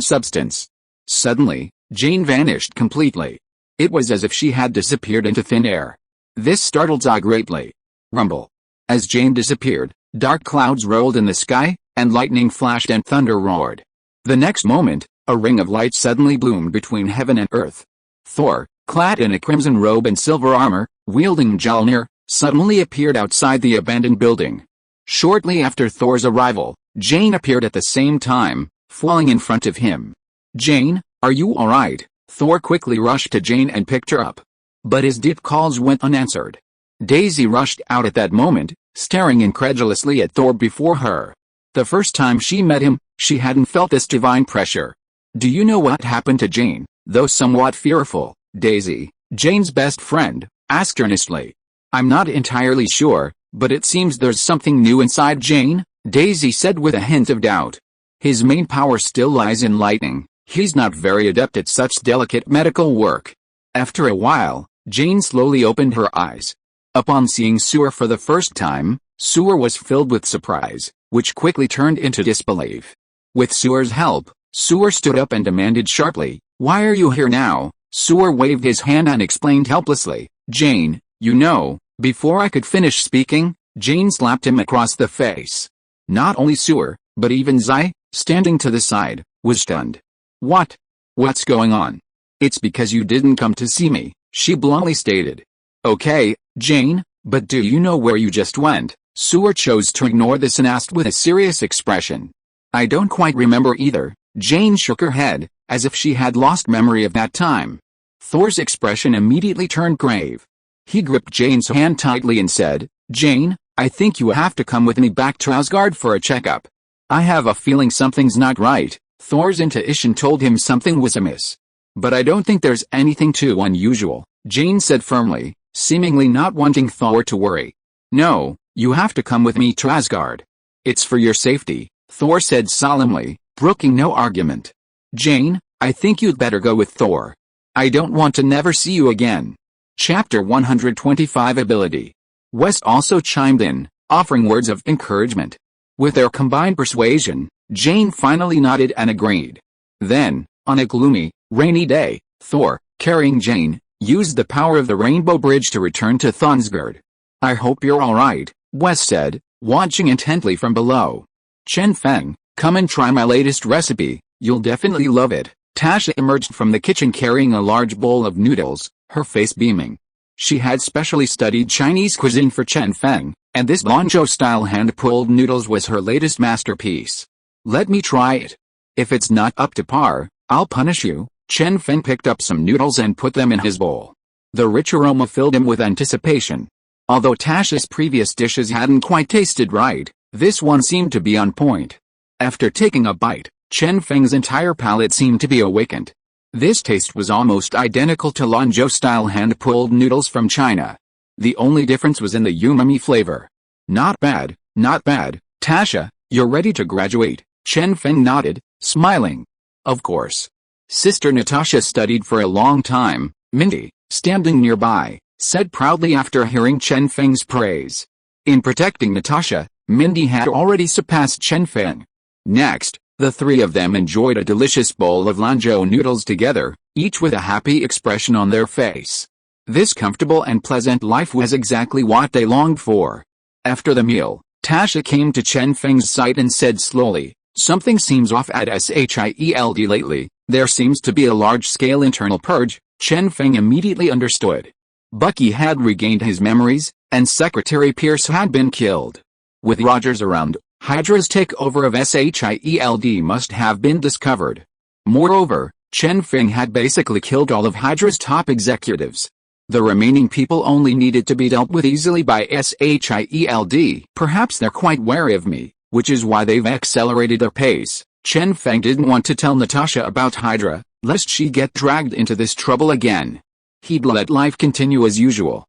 substance. Suddenly, Jane vanished completely. It was as if she had disappeared into thin air. This startled Zai greatly. Rumble. As Jane disappeared, dark clouds rolled in the sky, and lightning flashed and thunder roared. The next moment, a ring of light suddenly bloomed between heaven and earth. Thor, clad in a crimson robe and silver armor, wielding Mjolnir, suddenly appeared outside the abandoned building. Shortly after Thor's arrival, Jane appeared at the same time, falling in front of him. "Jane, are you alright?" Thor quickly rushed to Jane and picked her up. But his deep calls went unanswered. Daisy rushed out at that moment, staring incredulously at Thor before her. The first time she met him, she hadn't felt this divine pressure. "Do you know what happened to Jane?" Though somewhat fearful, Daisy, Jane's best friend, asked earnestly. "I'm not entirely sure, but it seems there's something new inside Jane," Daisy said with a hint of doubt. "His main power still lies in lightning. He's not very adept at such delicate medical work." After a while, Jane slowly opened her eyes. Upon seeing Sewer for the first time, Sewer was filled with surprise, which quickly turned into disbelief. With Sewer's help, Sewer stood up and demanded sharply, "Why are you here now?" Sewer waved his hand and explained helplessly, "Jane, you know." Before I could finish speaking, Jane slapped him across the face. Not only Sewer, but even Zai, standing to the side, was stunned. What's going on?" "It's because you didn't come to see me," she bluntly stated. "Okay, Jane, but do you know where you just went?" Sewer chose to ignore this and asked with a serious expression. "I don't quite remember either." Jane shook her head, as if she had lost memory of that time. Thor's expression immediately turned grave. He gripped Jane's hand tightly and said, "Jane, I think you have to come with me back to Asgard for a checkup. I have a feeling something's not right." Thor's intuition told him something was amiss. "But I don't think there's anything too unusual," Jane said firmly, seemingly not wanting Thor to worry. "No, you have to come with me to Asgard. It's for your safety," Thor said solemnly, brooking no argument. "Jane, I think you'd better go with Thor. I don't want to never see you again." Chapter 125 Ability. West also chimed in, offering words of encouragement. With their combined persuasion, Jane finally nodded and agreed. Then, on a gloomy, rainy day, Thor, carrying Jane, used the power of the Rainbow Bridge to return to Thonsgard. "I hope you're alright," West said, watching intently from below. "Chen Feng, come and try my latest recipe, you'll definitely love it." Tasha emerged from the kitchen carrying a large bowl of noodles, her face beaming. She had specially studied Chinese cuisine for Chen Feng, and this Lanzhou-style hand-pulled noodles was her latest masterpiece. "Let me try it. If it's not up to par, I'll punish you." Chen Feng picked up some noodles and put them in his bowl. The rich aroma filled him with anticipation. Although Tasha's previous dishes hadn't quite tasted right, this one seemed to be on point. After taking a bite, Chen Feng's entire palate seemed to be awakened. This taste was almost identical to Lanzhou-style hand-pulled noodles from China. The only difference was in the umami flavor. Not bad, Tasha, you're ready to graduate." Chen Feng nodded, smiling. "Of course." Sister Natasha studied for a long time, Mindy, standing nearby, said proudly after hearing Chen Feng's praise. In protecting Natasha, Mindy had already surpassed Chen Feng. Next, the three of them enjoyed a delicious bowl of Lanzhou noodles together, each with a happy expression on their face. This comfortable and pleasant life was exactly what they longed for. After the meal, Tasha came to Chen Feng's side and said slowly, "Something seems off at S.H.I.E.L.D. lately. There seems to be a large-scale internal purge." Chen Feng immediately understood. Bucky had regained his memories, and Secretary Pierce had been killed. With Rogers around, Hydra's takeover of S.H.I.E.L.D. must have been discovered. Moreover, Chen Feng had basically killed all of Hydra's top executives. The remaining people only needed to be dealt with easily by S.H.I.E.L.D. "Perhaps they're quite wary of me, which is why they've accelerated their pace." Chen Feng didn't want to tell Natasha about Hydra, lest she get dragged into this trouble again. He'd let life continue as usual.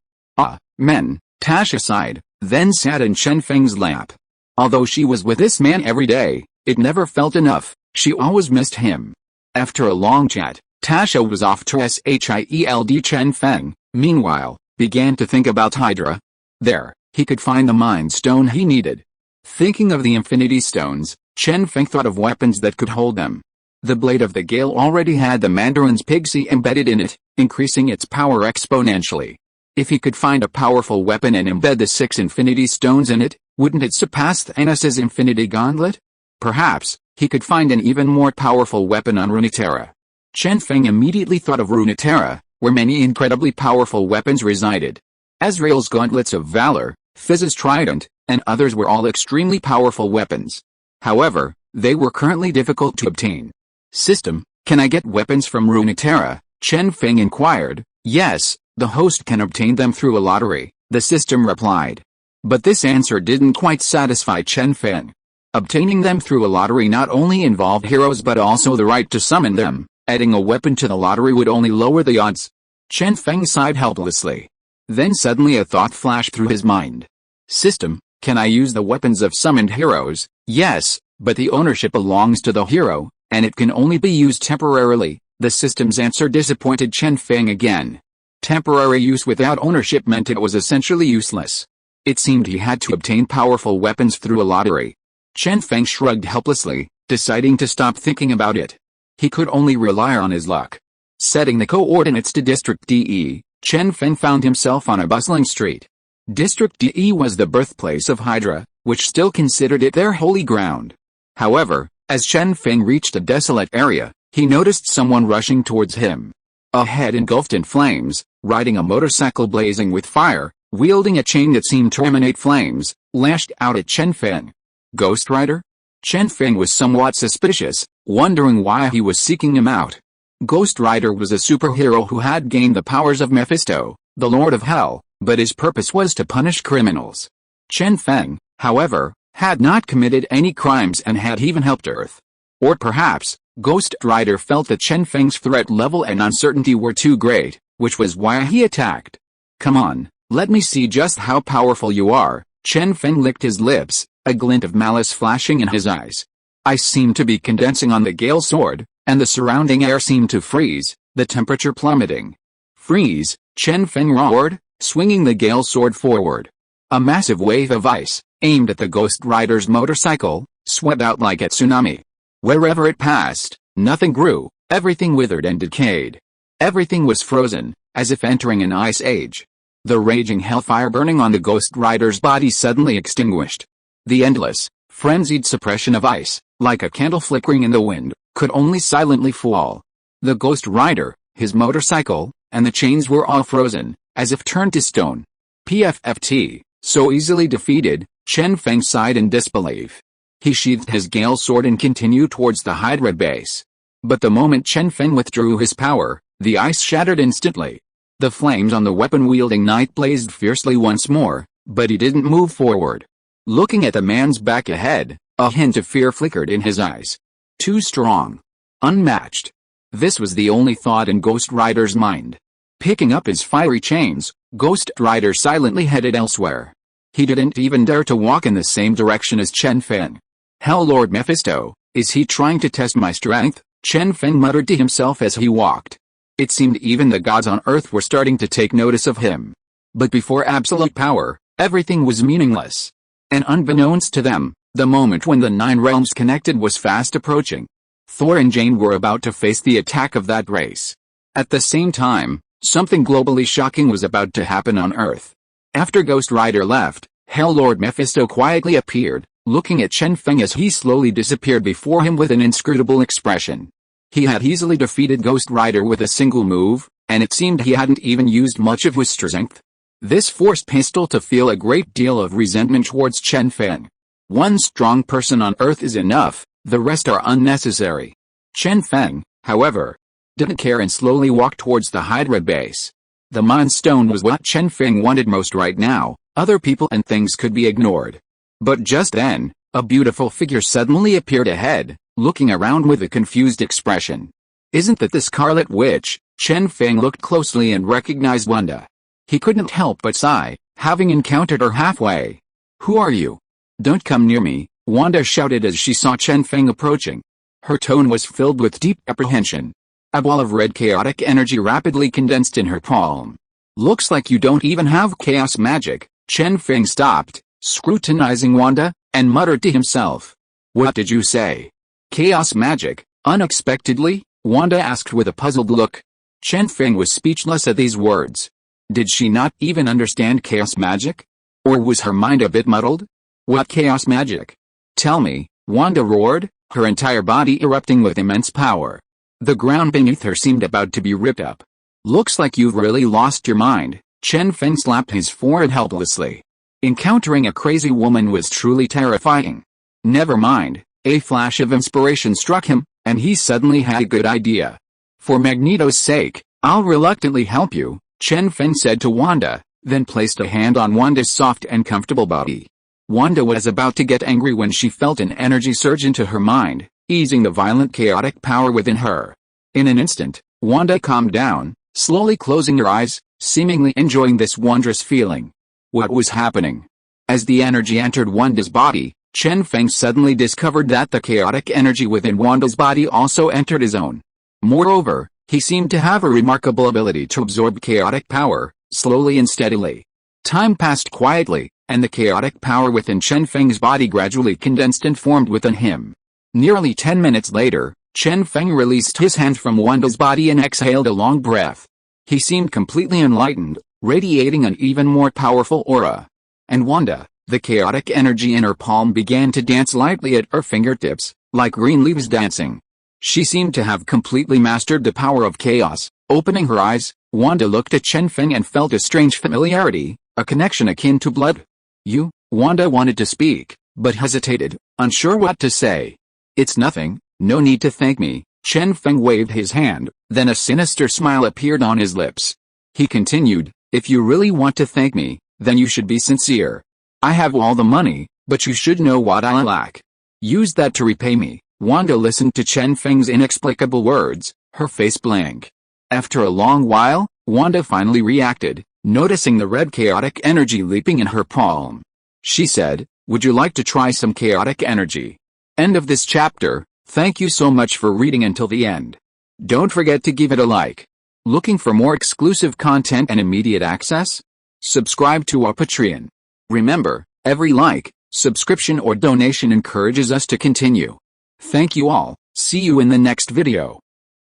Men, Tasha sighed, then sat in Chen Feng's lap. Although she was with this man every day, it never felt enough. She always missed him. After a long chat, Tasha was off to S.H.I.E.L.D. Chen Feng, meanwhile, began to think about Hydra. There, he could find the Mind Stone he needed. Thinking of the Infinity Stones, Chen Feng thought of weapons that could hold them. The blade of the Gale already had the Mandarin's pixie embedded in it, increasing its power exponentially. If he could find a powerful weapon and embed the 6 Infinity Stones in it, wouldn't it surpass Thanos' Infinity Gauntlet? Perhaps, he could find an even more powerful weapon on Runeterra. Chen Feng immediately thought of Runeterra, where many incredibly powerful weapons resided. Azrael's Gauntlets of Valor, Fizz's Trident, and others were all extremely powerful weapons. However, they were currently difficult to obtain. System, can I get weapons from Runeterra? Chen Feng inquired. Yes, the host can obtain them through a lottery, the system replied. But this answer didn't quite satisfy Chen Feng. Obtaining them through a lottery not only involved heroes but also the right to summon them. Adding a weapon to the lottery would only lower the odds. Chen Feng sighed helplessly. Then suddenly a thought flashed through his mind. System, can I use the weapons of summoned heroes? Yes, but the ownership belongs to the hero, and it can only be used temporarily. The system's answer disappointed Chen Feng again. Temporary use without ownership meant it was essentially useless. It seemed he had to obtain powerful weapons through a lottery. Chen Feng shrugged helplessly, deciding to stop thinking about it. He could only rely on his luck. Setting the coordinates to District DE, Chen Feng found himself on a bustling street. District DE was the birthplace of Hydra, which still considered it their holy ground. However, as Chen Feng reached a desolate area, he noticed someone rushing towards him. A head engulfed in flames, riding a motorcycle blazing with fire, wielding a chain that seemed to emanate flames, lashed out at Chen Feng. Ghost Rider? Chen Feng was somewhat suspicious, wondering why he was seeking him out. Ghost Rider was a superhero who had gained the powers of Mephisto, the Lord of Hell, but his purpose was to punish criminals. Chen Feng, however, had not committed any crimes and had even helped Earth. Or perhaps, Ghost Rider felt that Chen Feng's threat level and uncertainty were too great, which was why he attacked. Come on, let me see just how powerful you are. Chen Feng licked his lips, a glint of malice flashing in his eyes. Ice seemed to be condensing on the Gale sword, and the surrounding air seemed to freeze, the temperature plummeting. Freeze, Chen Feng roared, swinging the Gale sword forward. A massive wave of ice, aimed at the Ghost Rider's motorcycle, swept out like a tsunami. Wherever it passed, nothing grew, everything withered and decayed. Everything was frozen, as if entering an ice age. The raging hellfire burning on the Ghost Rider's body suddenly extinguished. The endless, frenzied suppression of ice, like a candle flickering in the wind, could only silently fall. The Ghost Rider, his motorcycle, and the chains were all frozen, as if turned to stone. PFFT, so easily defeated, Chen Feng sighed in disbelief. He sheathed his Gale sword and continued towards the Hydra base. But the moment Chen Feng withdrew his power, the ice shattered instantly. The flames on the weapon-wielding knight blazed fiercely once more, but he didn't move forward. Looking at the man's back ahead, a hint of fear flickered in his eyes. Too strong. Unmatched. This was the only thought in Ghost Rider's mind. Picking up his fiery chains, Ghost Rider silently headed elsewhere. He didn't even dare to walk in the same direction as Chen Feng. Hell Lord Mephisto, is he trying to test my strength? Chen Feng muttered to himself as he walked. It seemed even the gods on Earth were starting to take notice of him. But before absolute power, everything was meaningless. And unbeknownst to them, the moment when the 9 realms connected was fast approaching. Thor and Jane were about to face the attack of that race. At the same time, something globally shocking was about to happen on Earth. After Ghost Rider left, Hell Lord Mephisto quietly appeared, looking at Chen Feng as he slowly disappeared before him with an inscrutable expression. He had easily defeated Ghost Rider with a single move, and it seemed he hadn't even used much of his strength. This forced Pistol to feel a great deal of resentment towards Chen Feng. One strong person on Earth is enough, the rest are unnecessary. Chen Feng, however, didn't care and slowly walked towards the Hydra base. The Mind Stone was what Chen Feng wanted most right now, other people and things could be ignored. But just then, a beautiful figure suddenly appeared ahead, looking around with a confused expression. Isn't that the Scarlet Witch? Chen Feng looked closely and recognized Wanda. He couldn't help but sigh, having encountered her halfway. Who are you? "Don't come near me," Wanda shouted as she saw Chen Feng approaching. Her tone was filled with deep apprehension. A ball of red chaotic energy rapidly condensed in her palm. "Looks like you don't even have chaos magic." Chen Feng stopped, scrutinizing Wanda, and muttered to himself. "What did you say? Chaos magic?" Unexpectedly, Wanda asked with a puzzled look. Chen Feng was speechless at these words. Did she not even understand chaos magic? Or was her mind a bit muddled? "What chaos magic? Tell me," Wanda roared, her entire body erupting with immense power. The ground beneath her seemed about to be ripped up. "Looks like you've really lost your mind." Chen Feng slapped his forehead helplessly. Encountering a crazy woman was truly terrifying. Never mind, a flash of inspiration struck him, and he suddenly had a good idea. "For Magneto's sake, I'll reluctantly help you," Chen Feng said to Wanda, then placed a hand on Wanda's soft and comfortable body. Wanda was about to get angry when she felt an energy surge into her mind, easing the violent chaotic power within her. In an instant, Wanda calmed down, slowly closing her eyes, seemingly enjoying this wondrous feeling. What was happening? As the energy entered Wanda's body, Chen Feng suddenly discovered that the chaotic energy within Wanda's body also entered his own. Moreover, he seemed to have a remarkable ability to absorb chaotic power, slowly and steadily. Time passed quietly, and the chaotic power within Chen Feng's body gradually condensed and formed within him. Nearly 10 minutes later, Chen Feng released his hand from Wanda's body and exhaled a long breath. He seemed completely enlightened, radiating an even more powerful aura. And Wanda, the chaotic energy in her palm began to dance lightly at her fingertips, like green leaves dancing. She seemed to have completely mastered the power of chaos. Opening her eyes, Wanda looked at Chen Feng and felt a strange familiarity, a connection akin to blood. "You?" Wanda wanted to speak, but hesitated, unsure what to say. "It's nothing, no need to thank me." Chen Feng waved his hand, then a sinister smile appeared on his lips. He continued, "If you really want to thank me, then you should be sincere. I have all the money, but you should know what I lack. Use that to repay me." Wanda listened to Chen Feng's inexplicable words, her face blank. After a long while, Wanda finally reacted, noticing the red chaotic energy leaping in her palm. She said, "Would you like to try some chaotic energy?" End of this chapter. Thank you so much for reading until the end. Don't forget to give it a like. Looking for more exclusive content and immediate access? Subscribe to our Patreon. Remember, every like, subscription or donation encourages us to continue. Thank you all. See you in the next video.